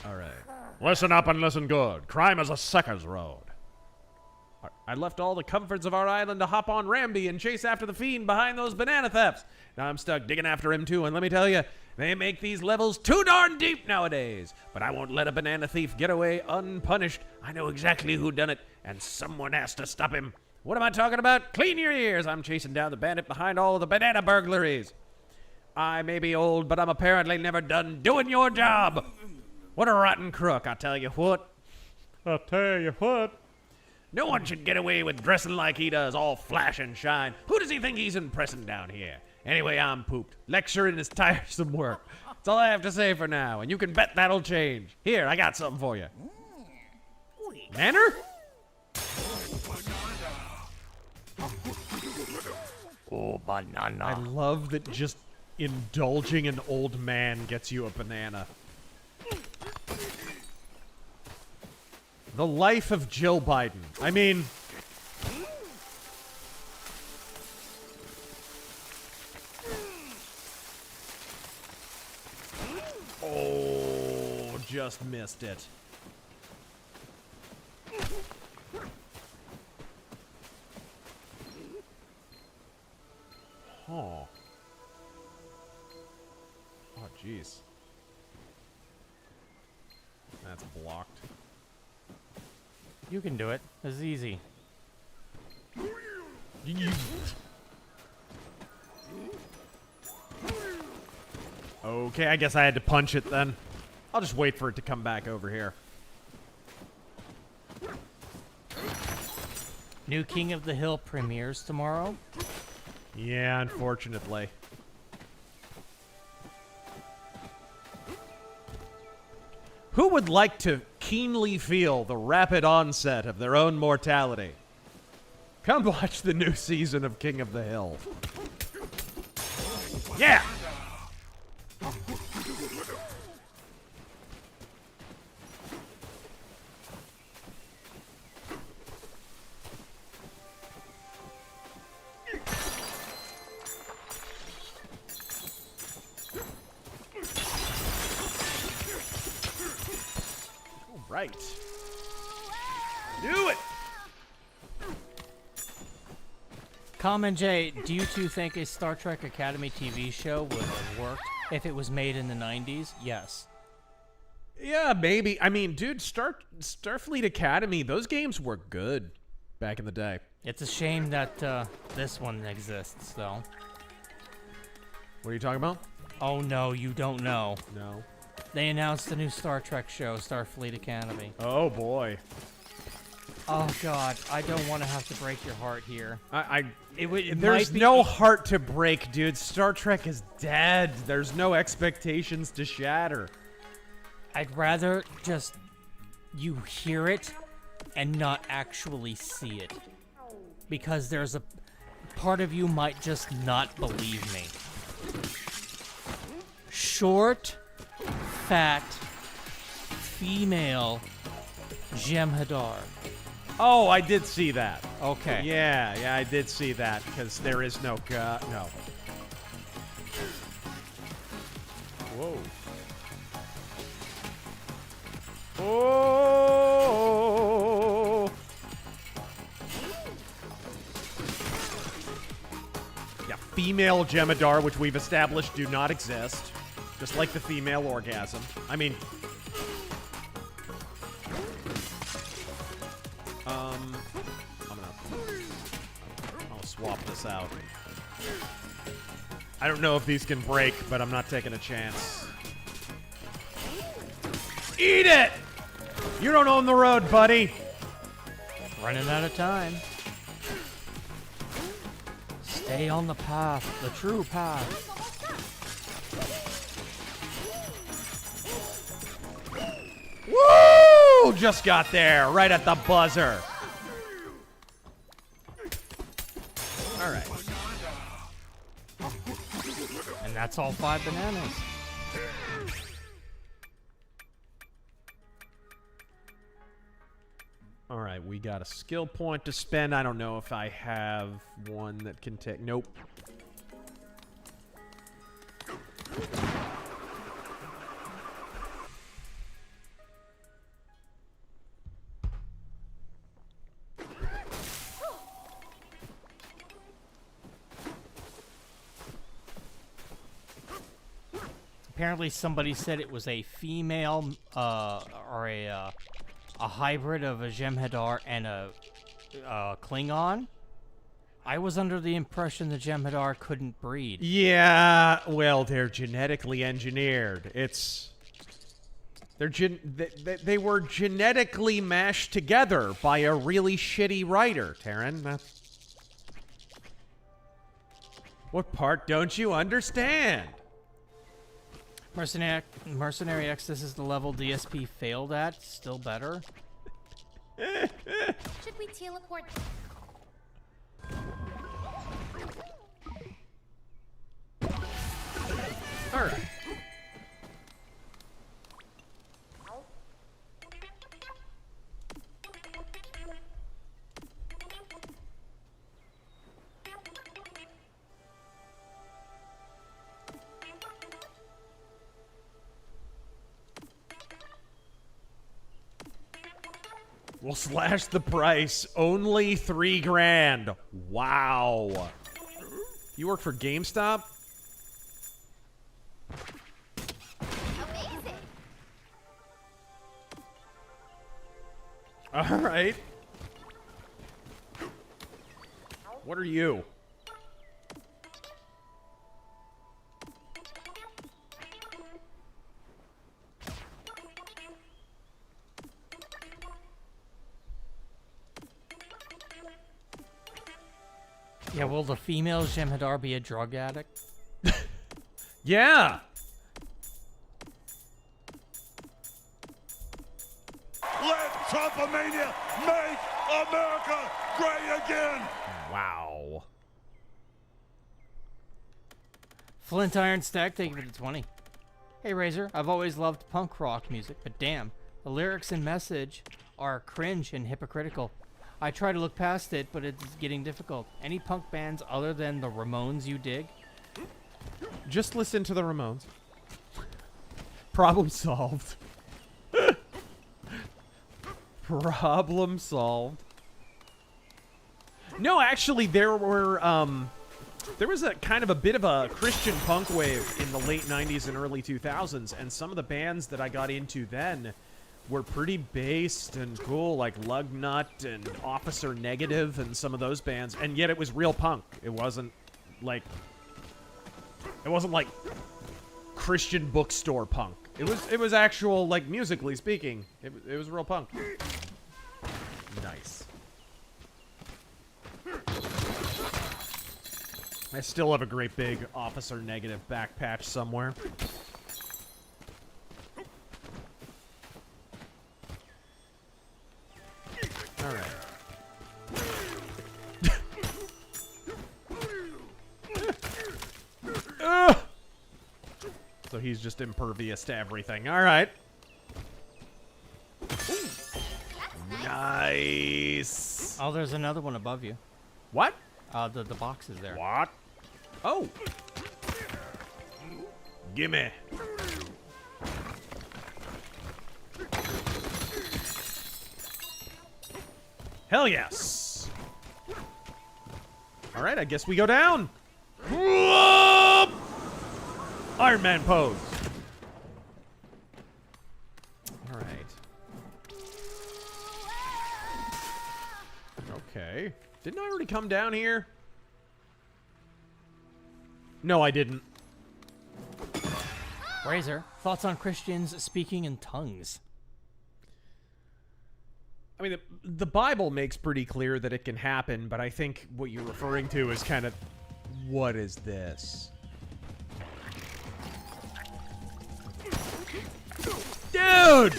All right. Listen up and listen good. Crime is a sucker's road. I left all the comforts of our island to hop on Ramby and chase after the fiend behind those banana thefts. Now I'm stuck digging after him too, and let me tell you, they make these levels too darn deep nowadays. But I won't let a banana thief get away unpunished. I know exactly who done it, and someone has to stop him. What am I talking about? Clean your ears. I'm chasing down the bandit behind all of the banana burglaries. I may be old, but I'm apparently never done doing your job. What a rotten crook, I tell you what. I tell you what. No one should get away with dressing like he does, all flash and shine. Who does he think he's impressing down here? Anyway, I'm pooped. Lecturing is tiresome work. That's all I have to say for now, and you can bet that'll change. Here, I got something for you. Manner? Oh, banana. I love that just indulging an old man gets you a banana. The life of Jill Biden. I mean... Oh, just missed it. Huh. Oh, jeez. That's blocked. You can do it. It's easy. Okay, I guess I had to punch it then. I'll just wait for it to come back over here. New King of the Hill premieres tomorrow. Yeah, unfortunately. Who would like to keenly feel the rapid onset of their own mortality? Come watch the new season of King of the Hill. Yeah! Right. Do it! Common J, do you two think a Star Trek Academy TV show would have worked if it was made in the 90s? Yes. Yeah, maybe. I mean, dude, Starfleet Academy, those games were good back in the day. It's a shame that this one exists, though. What are you talking about? Oh, no, you don't know. No. They announced a new Star Trek show, Starfleet Academy. Oh, boy. Oh, God. I don't want to have to break your heart here. There's no heart to break, dude. Star Trek is dead. There's no expectations to shatter. I'd rather just you hear it and not actually see it. Because there's a part of you might just not believe me. Short, fat, female Jem'Hadar. Oh, I did see that. Okay. Yeah, I did see that, because there is no no. Whoa. Oh! Yeah, female Jem'Hadar, which we've established do not exist. Just like the female orgasm. I mean... I'll swap this out. I don't know if these can break, but I'm not taking a chance. Eat it! You don't own the road, buddy. Running out of time. Stay on the path, the true path. Woo! Just got there, right at the buzzer. All right. And that's all 5 bananas. All right, we got a skill point to spend. I don't know if I have one that can take... Nope. Apparently somebody said it was a female, or a hybrid of a Jem'Hadar and a Klingon. I was under the impression the Jem'Hadar couldn't breed. Yeah, well, they're genetically engineered. They were genetically mashed together by a really shitty writer, Taryn. What part don't you understand? Mercenary X, this is the level DSP failed at. Still better. Should we teleport? All right. We'll slash the price. Only $3 grand. Wow. You work for GameStop? Amazing. All right. What are you? Yeah, will the female Jem'Hadar be a drug addict? Yeah! Let Trumpomania make America great again! Wow. Flint Iron Stack, thank you for the 20. Hey Razor, I've always loved punk rock music, but damn, the lyrics and message are cringe and hypocritical. I try to look past it, but it's getting difficult. Any punk bands other than the Ramones you dig? Just listen to the Ramones. Problem solved. Problem solved. No, actually, there was a kind of a bit of a Christian punk wave in the late 90s and early 2000s, and some of the bands that I got into then were pretty based and cool, like Lugnut and Officer Negative and some of those bands, and yet it was real punk. It wasn't like Christian bookstore punk. It was actual, like, musically speaking, it was real punk. Nice. I still have a great big Officer Negative back patch somewhere. All right. So he's just impervious to everything. All right. Nice. Oh, there's another one above you. What? The box is there. What? Oh. Gimme. Hell yes. All right, I guess we go down. Iron Man pose. All right. Okay. Didn't I already come down here? No, I didn't. Razor, thoughts on Christians speaking in tongues? I mean, the Bible makes pretty clear that it can happen, but I think what you're referring to is kind of, what is this? Dude!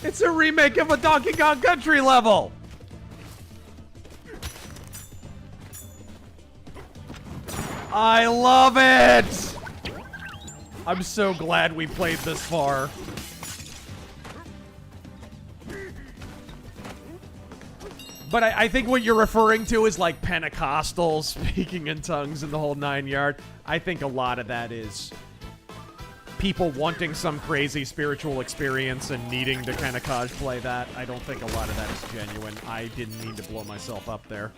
It's a remake of a Donkey Kong Country level! I love it! I'm so glad we played this far. But I think what you're referring to is like Pentecostals speaking in tongues and the whole 9 yard. I think a lot of that is people wanting some crazy spiritual experience and needing to kind of cosplay that. I don't think a lot of that is genuine. I didn't mean to blow myself up there.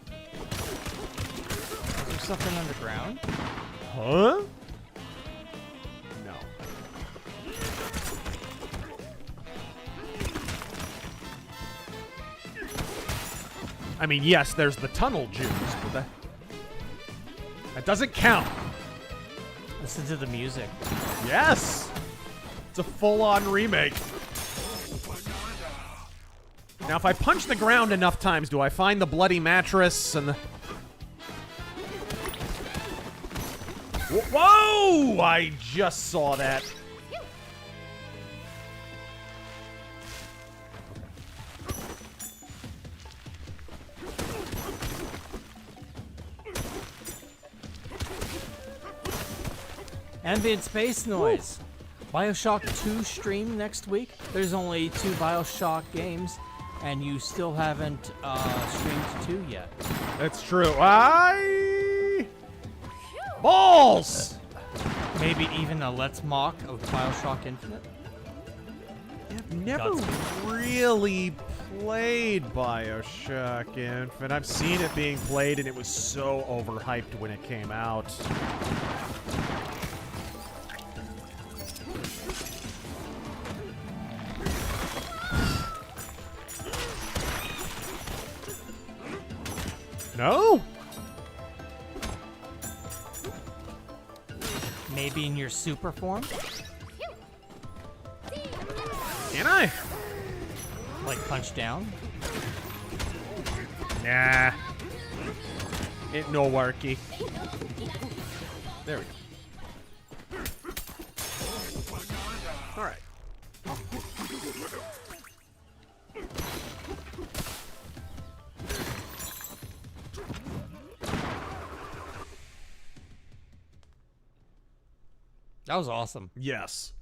Is there something underground? Huh? No. I mean, yes, there's the tunnel juice, but that doesn't count. Listen to the music. Yes! It's a full-on remake. Now, if I punch the ground enough times, do I find the bloody mattress and the... Whoa! I just saw that. Ambient space noise. BioShock 2 stream next week. There's only 2 BioShock games, and you still haven't streamed 2 yet. That's true. Balls! Maybe even a Let's Mock of BioShock Infinite. I've never really played BioShock Infinite. I've seen it being played, and it was so overhyped when it came out. No? Maybe in your super form? Can I? Like punch down? Nah. It no worky. There we go. Alright. That was awesome. Yes.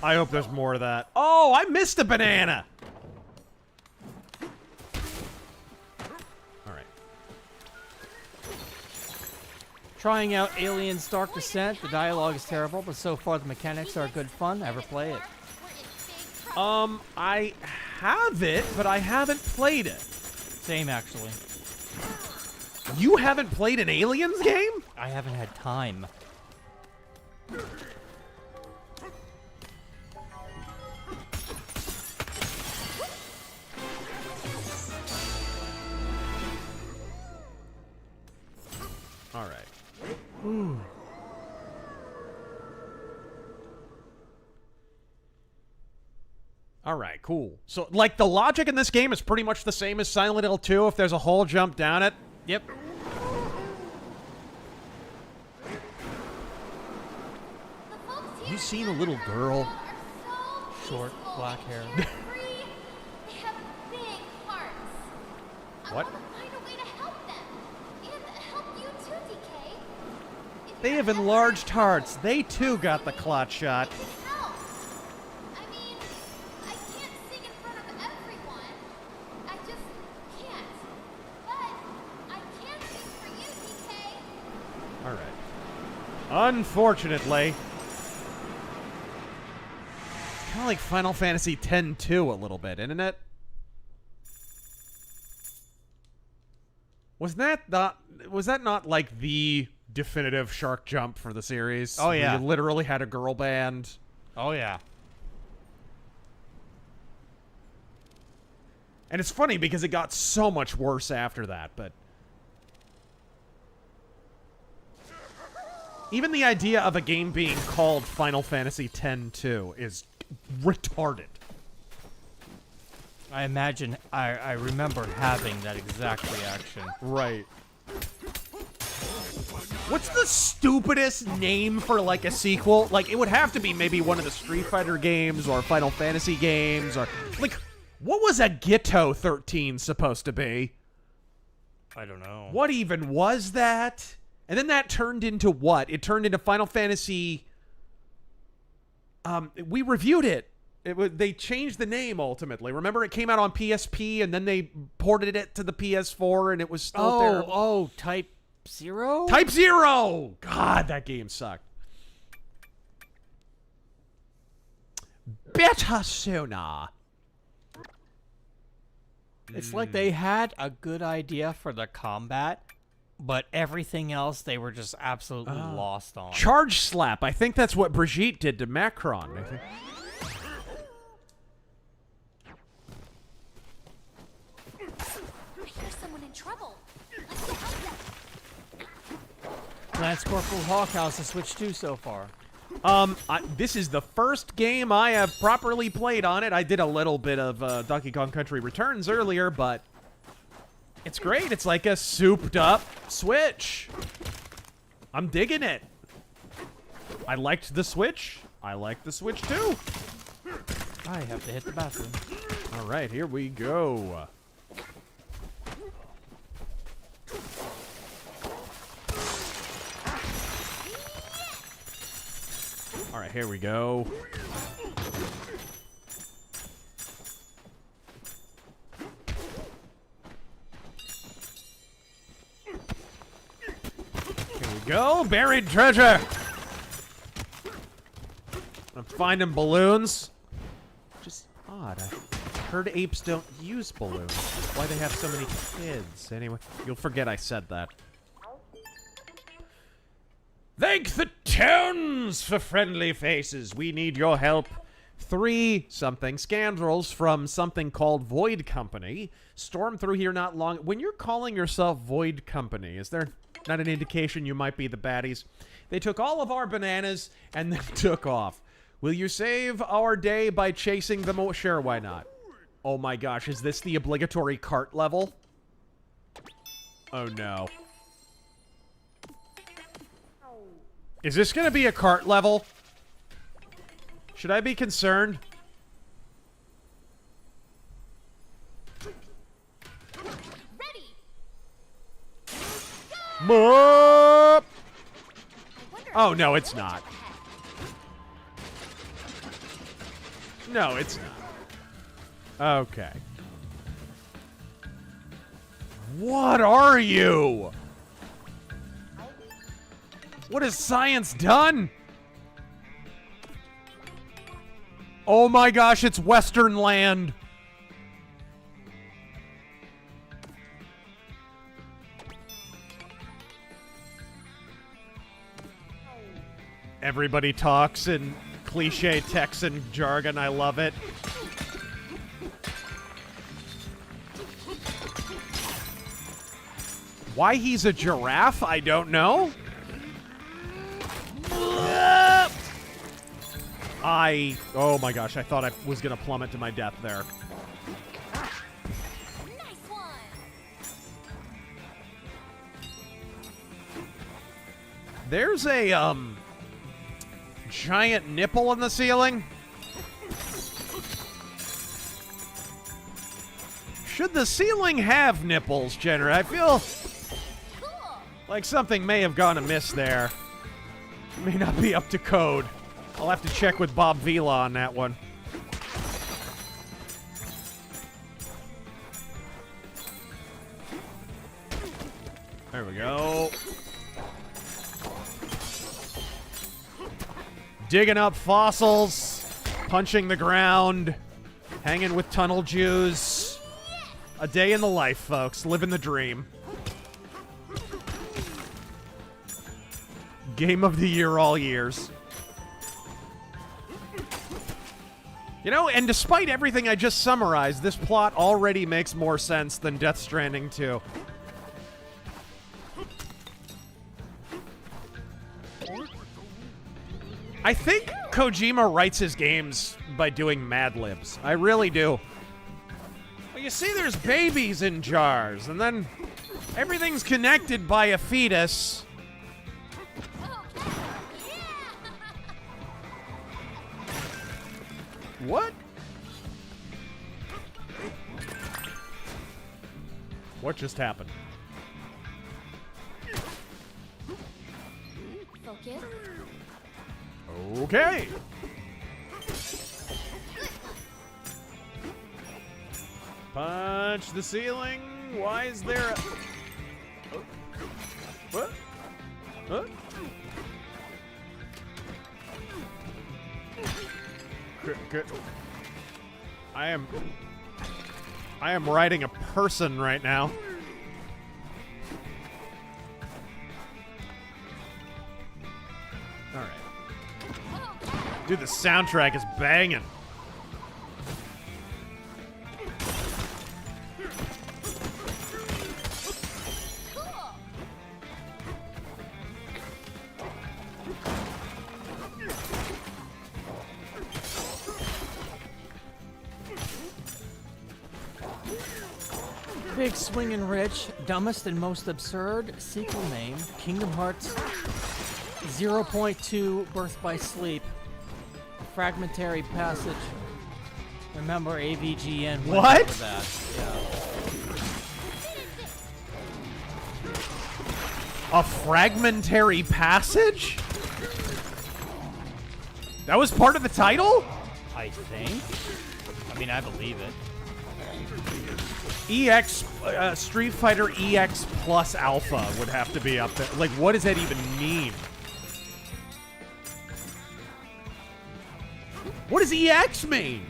I hope there's more of that. Oh, I missed a banana! Alright. Trying out Aliens Dark Descent. The dialogue is terrible, but so far the mechanics are good fun. Ever play it? I have it, but I haven't played it. Same, actually. You haven't played an Aliens game? I haven't had time. All right. Ooh. All right, cool. So, like, the logic in this game is pretty much the same as Silent Hill 2. If there's a hole, jump down it. Yep. You seen a little girl? Short, black hair. What? They have enlarged hearts. They too got the clot shot. All right. Unfortunately, it's kind of like Final Fantasy X-2 a little bit, isn't it? Was that not like the definitive shark jump for the series? Oh, yeah. Where you literally had a girl band. Oh, yeah. And it's funny because it got so much worse after that, but even the idea of a game being called Final Fantasy X-2 is retarded. I imagine, I remember having that exact reaction. Right. What's the stupidest name for, like, a sequel? Like, it would have to be maybe one of the Street Fighter games or Final Fantasy games or, like, what was a Ghetto 13 supposed to be? I don't know. What even was that? And then that turned into what? It turned into Final Fantasy... we reviewed it. They changed the name ultimately. Remember, it came out on PSP, and then they ported it to the PS4, and it was still terrible. Oh, Type 0? Type 0! God, that game sucked. Better sooner. It's like they had a good idea for the combat, but everything else they were just absolutely lost on. Charge Slap. I think that's what Brigitte did to Macron. I think. I hear someone in trouble. Let's go help them. Lance Corporal Hawkhouse has switched 2 so far. This is the first game I have properly played on it. I did a little bit of Donkey Kong Country Returns earlier, but it's great. It's like a souped-up Switch. I'm digging it. I liked the Switch. I like the Switch, too. I have to hit the bathroom. All right, here we go. All right, here we go. Here we go. Buried treasure. I'm finding balloons. Just odd. I heard apes don't use balloons. That's why they have so many kids. Anyway, you'll forget I said that. Thank the towns for friendly faces. We need your help. 3 something scoundrels from something called Void Company stormed through here not long. When you're calling yourself Void Company, is there not an indication you might be the baddies. They took all of our bananas and then took off. Will you save our day by chasing them? Sure, why not? Oh my gosh, is this the obligatory cart level? Oh no. Is this gonna be a cart level? Should I be concerned? Ready. Oh, no, it's not. No, it's not. Okay. What are you? What has science done? Oh my gosh, it's Western land. Everybody talks in cliche Texan jargon. I love it. Why he's a giraffe, I don't know. Oh my gosh, I thought I was gonna plummet to my death there. Nice one. There's a, giant nipple in the ceiling. Should the ceiling have nipples, Jenner? I feel like something may have gone amiss there. It may not be up to code. I'll have to check with Bob Vila on that one. There we go. Digging up fossils, punching the ground, hanging with tunnel Jews. A day in the life, folks. Living the dream. Game of the year all years. You know, and despite everything I just summarized, this plot already makes more sense than Death Stranding 2. I think Kojima writes his games by doing Mad Libs. I really do. Well, you see, there's babies in jars, and then everything's connected by a fetus. What? What just happened? Focus. Okay. Punch the ceiling. Why is there a... What? Huh? I am riding a person right now. All right. Dude, the soundtrack is banging. Big Swingin' Rich, dumbest and most absurd sequel name, Kingdom Hearts 0.2 Birth by Sleep. Fragmentary passage. Remember AVGN. What? That. A fragmentary passage? That was part of the title? I think. I mean, I believe it. EX, Street Fighter EX plus Alpha would have to be up there. Like, what does that even mean? What does EX mean?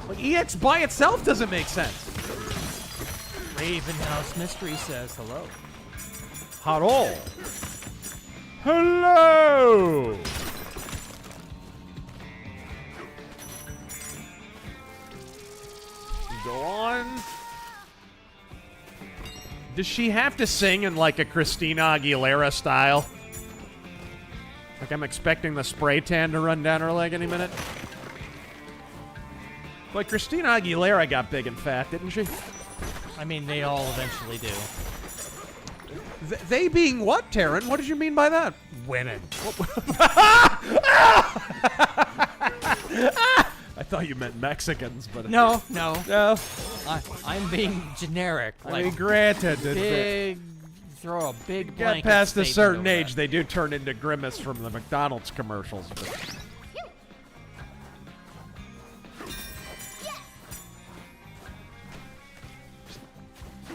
Like, EX by itself doesn't make sense. Ravenhouse Mystery says hello. Hello. Hello. Go on. Does she have to sing in like a Christina Aguilera style? Like I'm expecting the spray tan to run down her leg any minute? Like Christina Aguilera got big and fat, didn't she? I mean, they all eventually do. They being what, Taryn? What did you mean by that? Women. I thought you meant Mexicans, but... No. I'm being generic. I mean, granted. Throw a big Get blanket past a statement certain over age, that. they do turn into Grimace from the McDonald's commercials. But...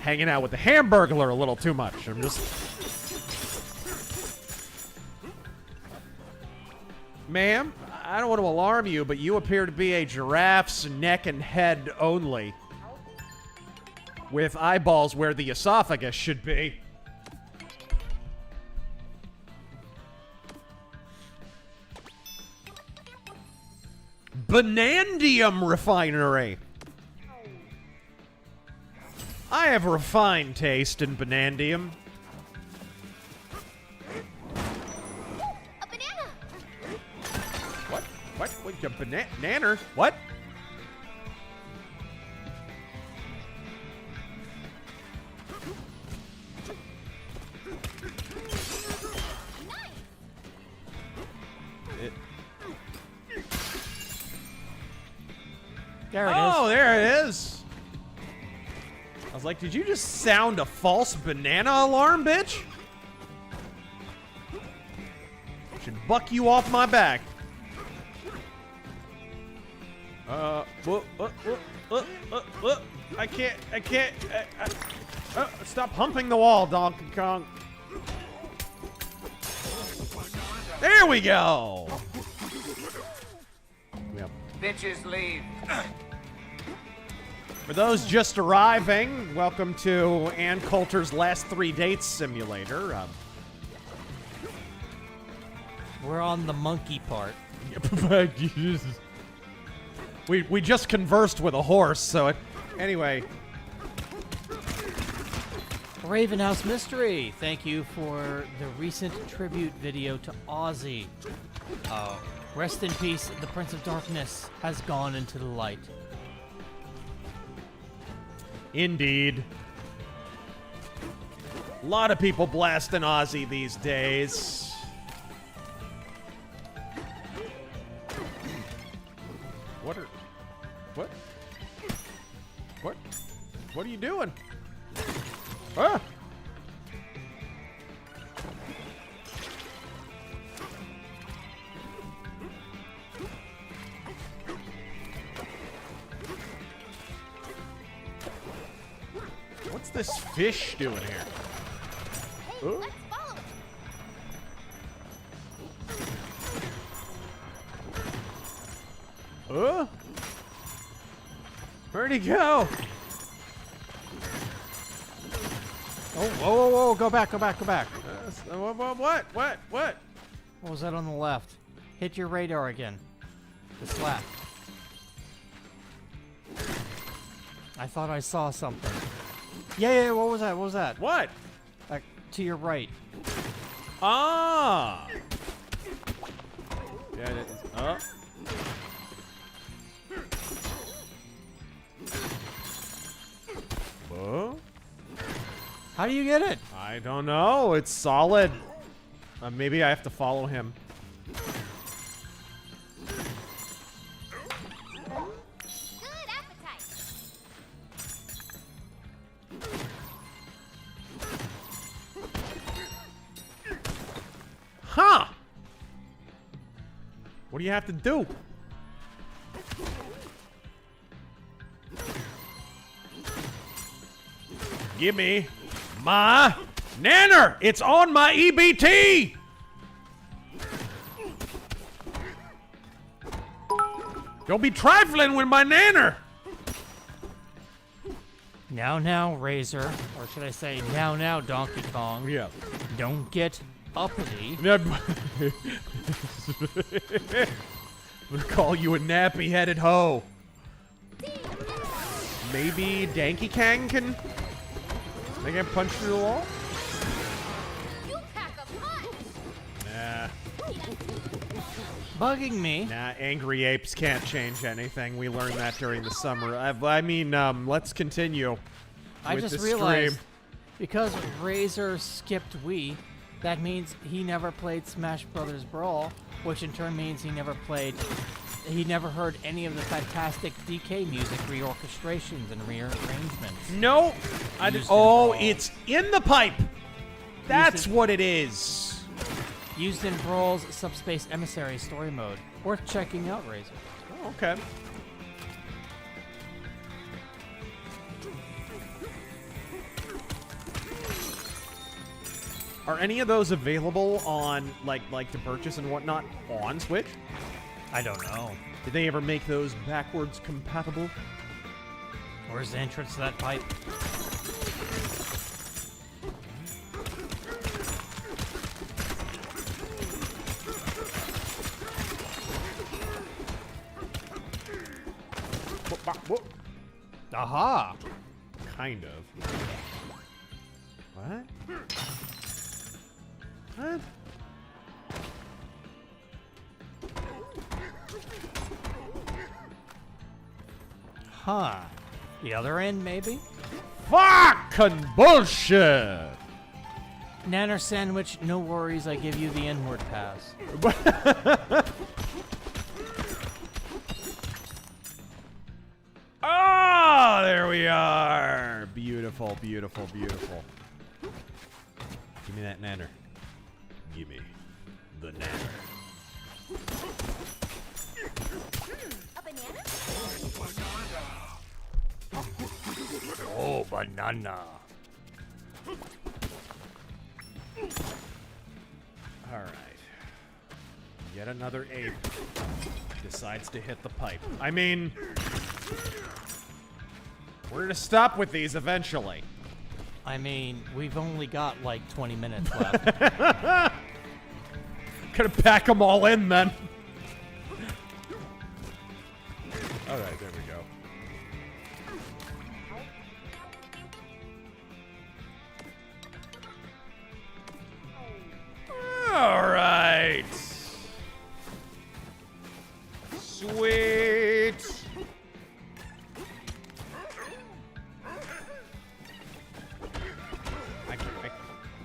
Hanging out with the Hamburglar a little too much. I'm just... Ma'am, I don't want to alarm you, but you appear to be a giraffe's neck and head only. With eyeballs where the esophagus should be. Banandium Refinery. I have refined taste in Banandium. A banana. What? Wait, a banana? What? There it is. Oh, there it is. I was like, did you just sound a false banana alarm, bitch? Should buck you off my back. I can't. Stop humping the wall, Donkey Kong. There we go. Yep. Bitches leave. For those just arriving, welcome to Ann Coulter's Last 3 Dates simulator. We're on the monkey part. we just conversed with a horse, so anyway. Raven House Mystery, thank you for the recent tribute video to Ozzy. Rest in peace, the Prince of Darkness has gone into the light. Indeed. A lot of people blasting Ozzy these days. What? What are you doing? Ah! What's this fish doing here? Hey, let's follow it. Where'd he go? Oh, whoa, go back. What? What was that on the left? Hit your radar again. The slap. I thought I saw something. Yeah, what was that? What? To your right. Ah! Yeah, it is. Oh. Whoa. How do you get it? I don't know. It's solid. Maybe I have to follow him. Good appetite. Huh! What do you have to do? Give me my nanner! It's on my EBT! Don't be trifling with my nanner! Now, Razor, or should I say now, Donkey Kong. Yeah. Don't get uppity. I'm gonna call you a nappy-headed hoe. Maybe Donkey Kong can They get punched through the wall? You pack a punch. Nah. Bugging me. Nah, angry apes can't change anything. We learned that during the summer. I mean, let's continue. I with just the realized stream. because Razor skipped Wii, that means he never played Smash Brothers Brawl, which in turn means he never heard any of the fantastic DK music reorchestrations and rearrangements. No, it's in the pipe. That's what it is. Used in Brawl's Subspace Emissary story mode. Worth checking out, Razor. Oh, okay. Are any of those available on like to purchase and whatnot on Switch? I don't know. Did they ever make those backwards compatible? Where's the entrance to that pipe? Aha! Kind of. What? What? Huh. The other end, maybe? Fucking bullshit! Nanner sandwich, no worries, I give you the N-word pass. Oh, there we are. Beautiful, beautiful, beautiful. Give me that nanner. Give me the nanner. A banana? Oh, banana. All right. Yet another ape decides to hit the pipe. I mean, we're gonna stop with these eventually. I mean, we've only got like 20 minutes left. Gonna pack them all in then. All right, there we go. All right. Sweet.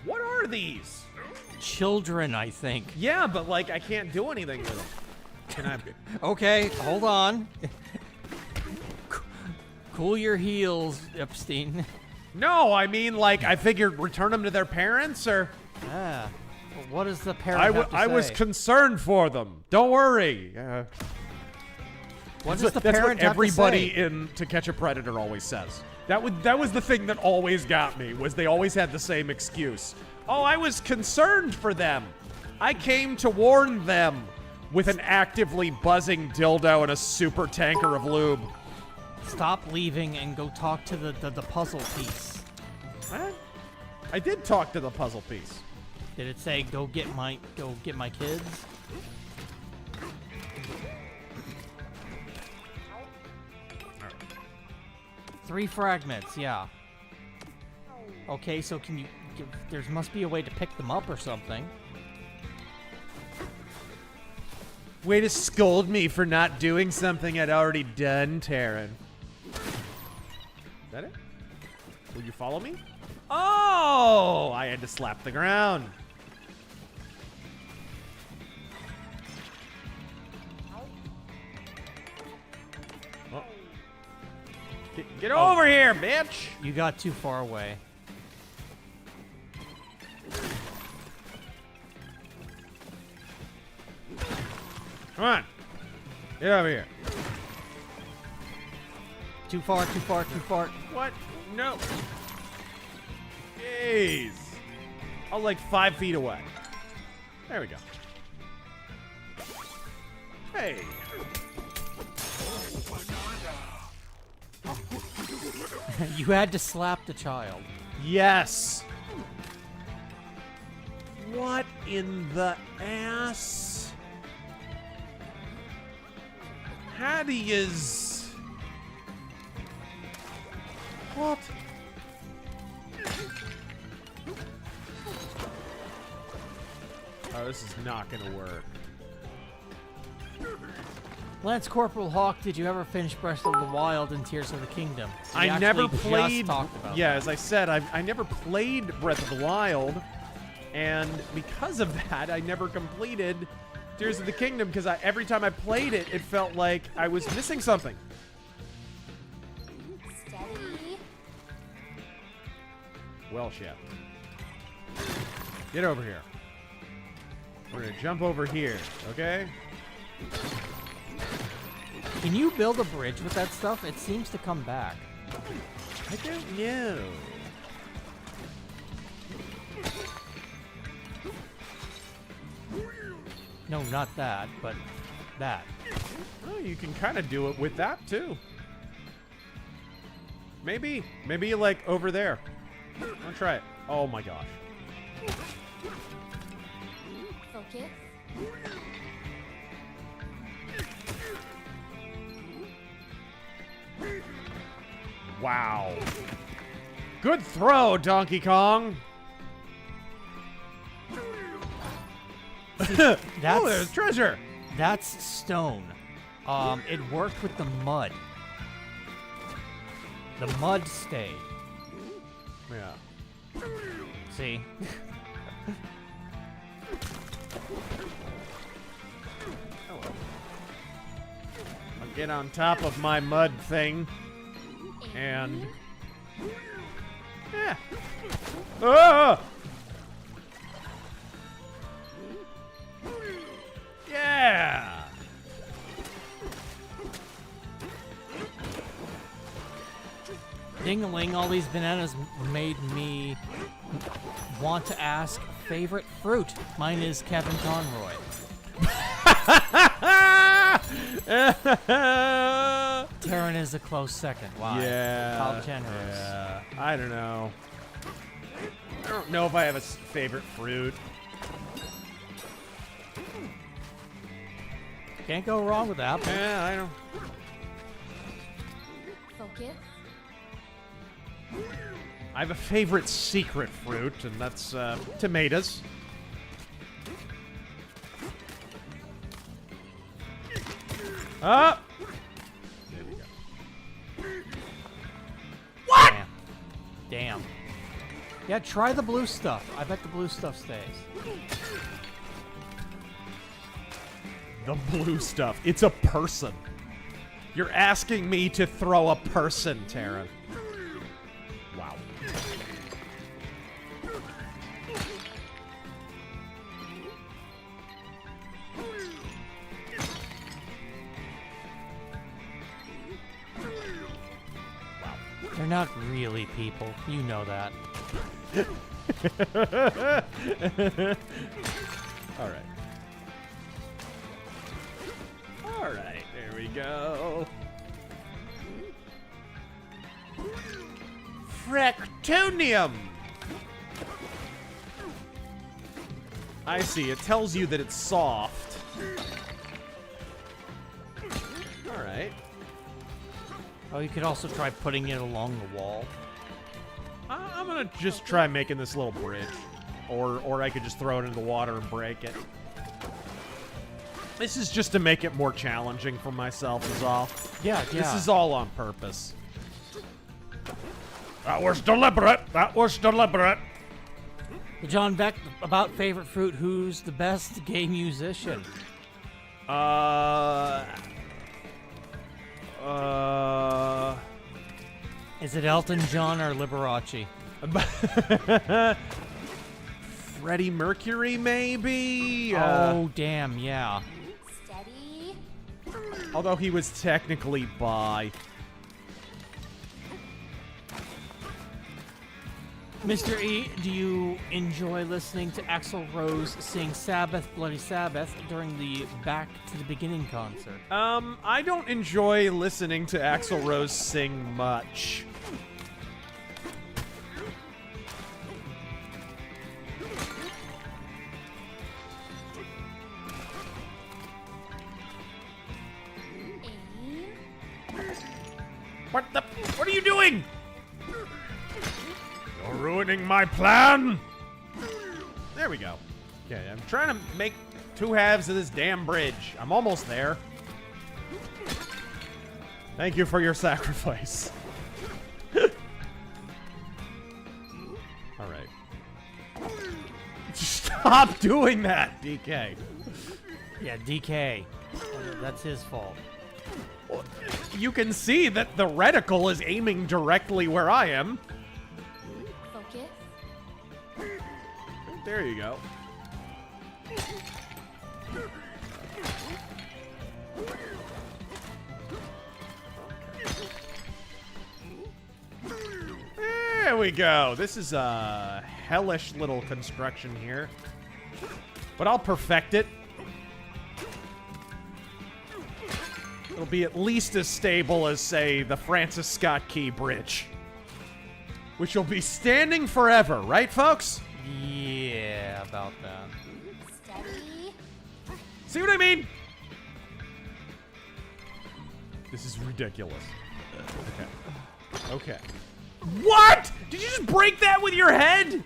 What are these? Children, I think. Yeah, but like I can't do anything with them. Can I? Okay, hold on. Cool your heels, Epstein. No, I mean like I figured return them to their parents or. Yeah. Well, what does the parent have to I was say? concerned for them. Don't worry. What does the that's parent what have to everybody say? in To Catch a Predator always says. That was the thing that always got me, was they always had the same excuse. Oh, I was concerned for them. I came to warn them with an actively buzzing dildo and a super tanker of lube. Stop leaving and go talk to the puzzle piece. What? I did talk to the puzzle piece. Did it say go get my kids? 3 fragments, yeah. Okay, so can you there must be a way to pick them up or something. Way to scold me for not doing something I'd already done, Taryn. Is that it? Will you follow me? Oh! I had to slap the ground. Oh. Get over here, bitch! You got too far away. Come on. Get over here. Too far, too far, too far. What? No. Jeez. I'm like 5 feet away. There we go. Hey. You had to slap the child. Yes. What in the ass? Hattie is... What? Oh, this is not gonna work. Lance Corporal Hawk, did you ever finish Breath of the Wild and Tears of the Kingdom? We I never actually played. Just talked about Yeah, that. as I said, I never played Breath of the Wild, and because of that, I never completed Tears of the Kingdom because every time I played it, it felt like I was missing something. Steady. Well, Chef. Get over here. We're gonna jump over here, okay? Can you build a bridge with that stuff? It seems to come back. I don't know. No, not that, but that. Oh, you can kind of do it with that, too. Maybe like over there. I'll try it. Oh my gosh. Focus. Wow. Good throw, Donkey Kong. Oh, there's treasure. That's stone. It worked with the mud. The mud stayed. Yeah. See? Hello. I'll get on top of my mud thing. And... yeah. Ah! Yeah! Ding-a-ling, all these bananas made me want to ask favorite fruit. Mine is Kevin Conroy. Taryn is a close second. Why? Yeah. How generous. Yeah. I don't know. I don't know if I have a favorite fruit. Can't go wrong with apple. Yeah, I know. Focus. I have a favorite secret fruit, and that's tomatoes. Ah! There we go. What? Damn. Yeah, try the blue stuff. I bet the blue stuff stays. The blue stuff. It's a person. You're asking me to throw a person, Taryn. Wow. They're not really people. You know that. All right. All right, there we go. Fractonium! I see, it tells you that it's soft. All right. Oh, you could also try putting it along the wall. I'm gonna just try making this little bridge. Or I could just throw it into the water and break it. This is just to make it more challenging for myself is all. Yeah. This is all on purpose. That was deliberate. That was deliberate. John Beck, about favorite fruit, who's the best gay musician? Is it Elton John or Liberace? Freddie Mercury, maybe? Oh, damn, yeah. Steady. Although he was technically bi. Mr. E, do you enjoy listening to Axl Rose sing Sabbath, Bloody Sabbath during the Back to the Beginning concert? I don't enjoy listening to Axl Rose sing much. What are you doing? You're ruining my plan. There we go. Okay, I'm trying to make 2 halves of this damn bridge. I'm almost there. Thank you for your sacrifice. Alright. Stop doing that, DK. Yeah, DK. That's his fault. You can see that the reticle is aiming directly where I am. Focus. There you go. There we go. This is a hellish little construction here. But I'll perfect it. It'll be at least as stable as, say, the Francis Scott Key Bridge. Which will be standing forever, right, folks? Yeah, about that. Steady. See what I mean? This is ridiculous. Okay. Okay. What? Did you just break that with your head?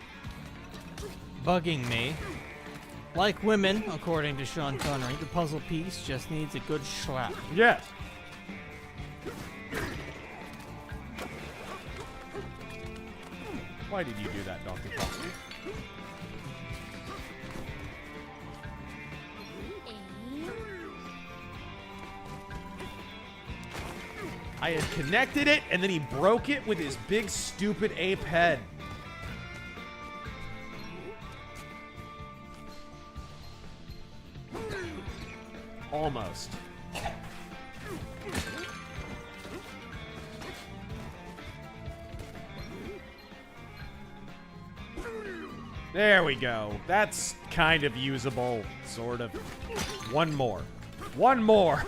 Bugging me. Like women, according to Sean Connery, the puzzle piece just needs a good slap. Yes. Why did you do that, Donkey Kong? I had connected it, and then he broke it with his big, stupid ape head. Almost. There we go. That's kind of usable, sort of. One more. One more.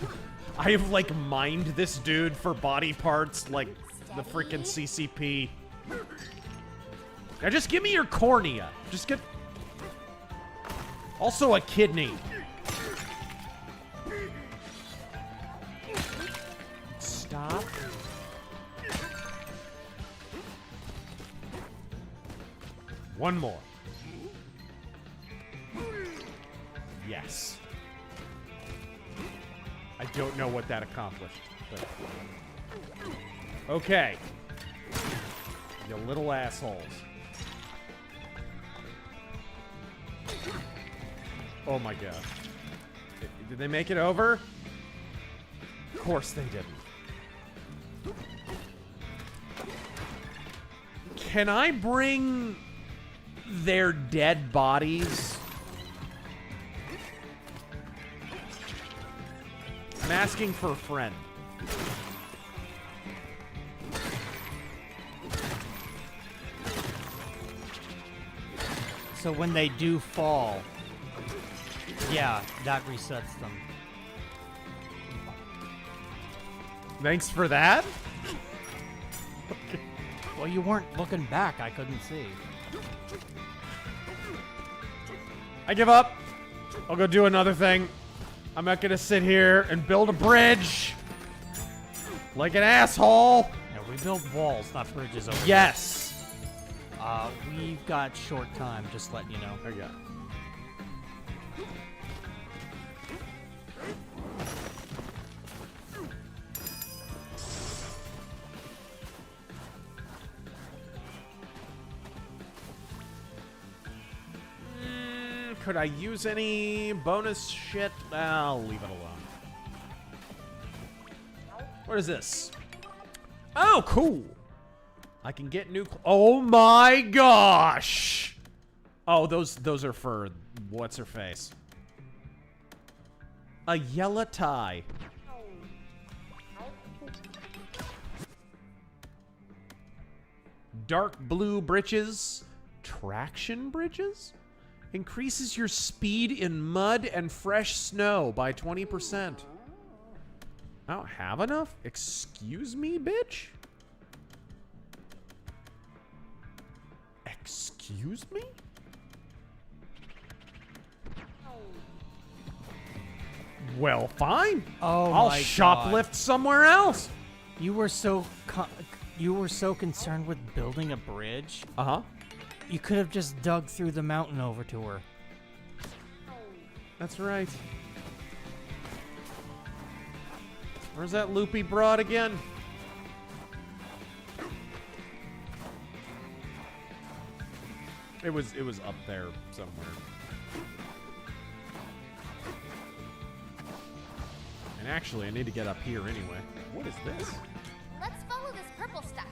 I have, like, mined this dude for body parts like the freaking CCP. Now just give me your cornea. Just get... Also a kidney. Stop. One more. Yes. I don't know what that accomplished, but... Okay. You little assholes. Oh my god. Did they make it over? Of course they didn't. Can I bring their dead bodies? I'm asking for a friend. So when they do fall, yeah, that resets them. Thanks for that? Okay. Well, you weren't looking back. I couldn't see. I give up. I'll go do another thing. I'm not gonna sit here and build a bridge like an asshole. Yeah, we build walls, not bridges over Yes. We've got short time, just letting you know. Okay. Could I use any bonus shit? I'll leave it alone. What is this? Oh, cool. I can get new... Oh my gosh! Oh, those are for... What's her face? A yellow tie. Dark blue breeches. Traction bridges? Increases your speed in mud and fresh snow by 20%. I don't have enough? Excuse me, bitch? Excuse me? Well, fine. Oh, I'll my shoplift God. somewhere else. You were so concerned with building a bridge. Uh-huh. You could have just dug through the mountain over to her. That's right. Where's that loopy broad again? It was up there somewhere. And actually, I need to get up here anyway. What is this? Let's follow this purple stuff.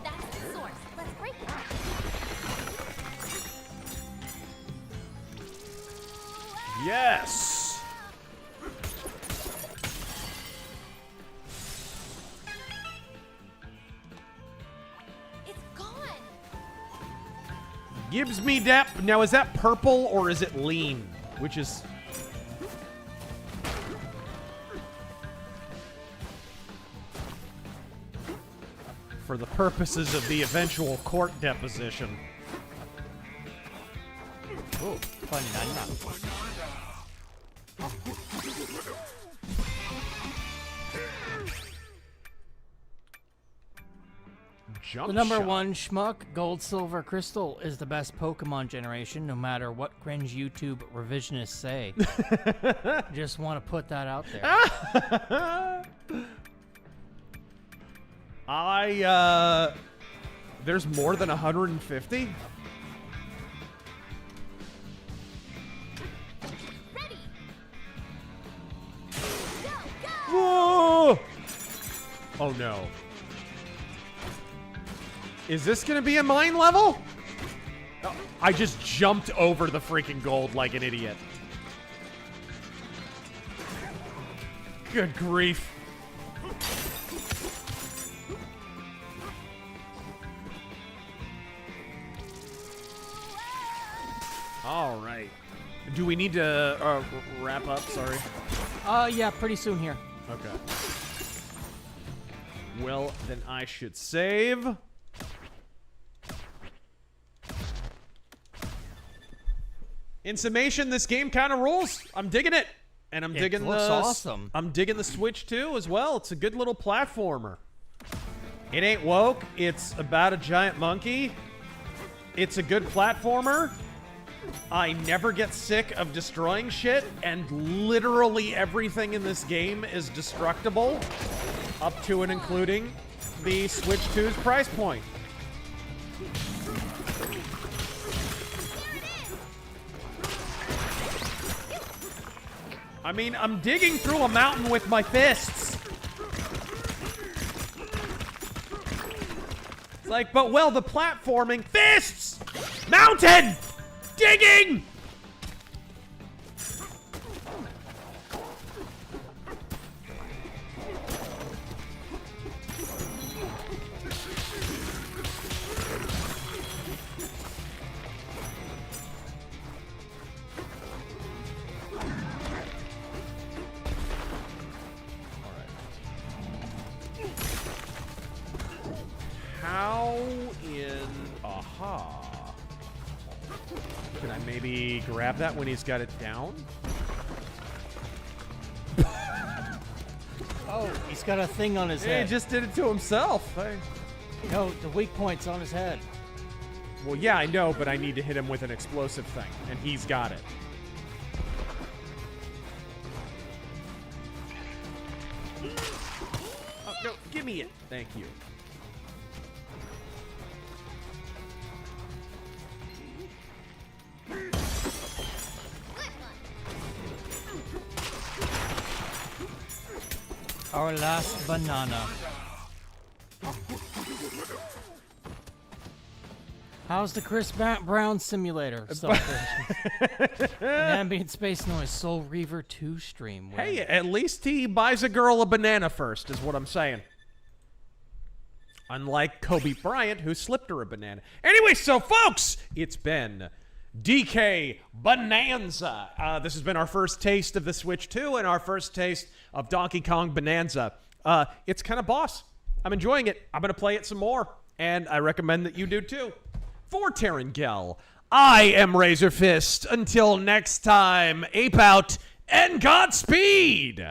That's the source. Let's break it. Yes! It's gone. Gives me that. Now, is that purple or is it lean? Which is... for the purposes of the eventual court deposition. Oh, banana. Jump The number shot. 1 schmuck, Gold, Silver, Crystal, is the best Pokemon generation, no matter what cringe YouTube revisionists say. Just want to put that out there. There's more than 150? Ready. Whoa! Oh no. Is this gonna be a mine level? Oh, I just jumped over the freaking gold like an idiot. Good grief. All right. Do we need to wrap up? Sorry. Yeah, pretty soon here. Okay. Well, then I should save. In summation, this game kind of rules. I'm digging it. And I'm digging looks awesome. I'm digging the Switch too as well. It's a good little platformer. It ain't woke. It's about a giant monkey. It's a good platformer. I never get sick of destroying shit, and literally everything in this game is destructible, up to and including the Switch 2's price point. I mean, I'm digging through a mountain with my fists. It's like, but well, the platforming fists! Mountain! Digging! How in... Aha. Can I maybe grab that when he's got it down? Oh, he's got a thing on his He head. just did it to himself. No, the weak point's on his head. Well, yeah, I know, but I need to hit him with an explosive thing, and he's got it. Oh, no, give me it. Thank you. Our last banana. How's the Chris Brown simulator? An ambient space noise Soul Reaver 2 stream. Hey, at least he buys a girl a banana first, is what I'm saying. Unlike Kobe Bryant, who slipped her a banana. Anyway, so folks, it's been DK Bananza. This has been our first taste of the Switch 2 and our first taste of Donkey Kong Bananza. It's kind of boss. I'm enjoying it. I'm going to play it some more, and I recommend that you do too. For Terrangel, I am RazörFist. Until next time, ape out and Godspeed!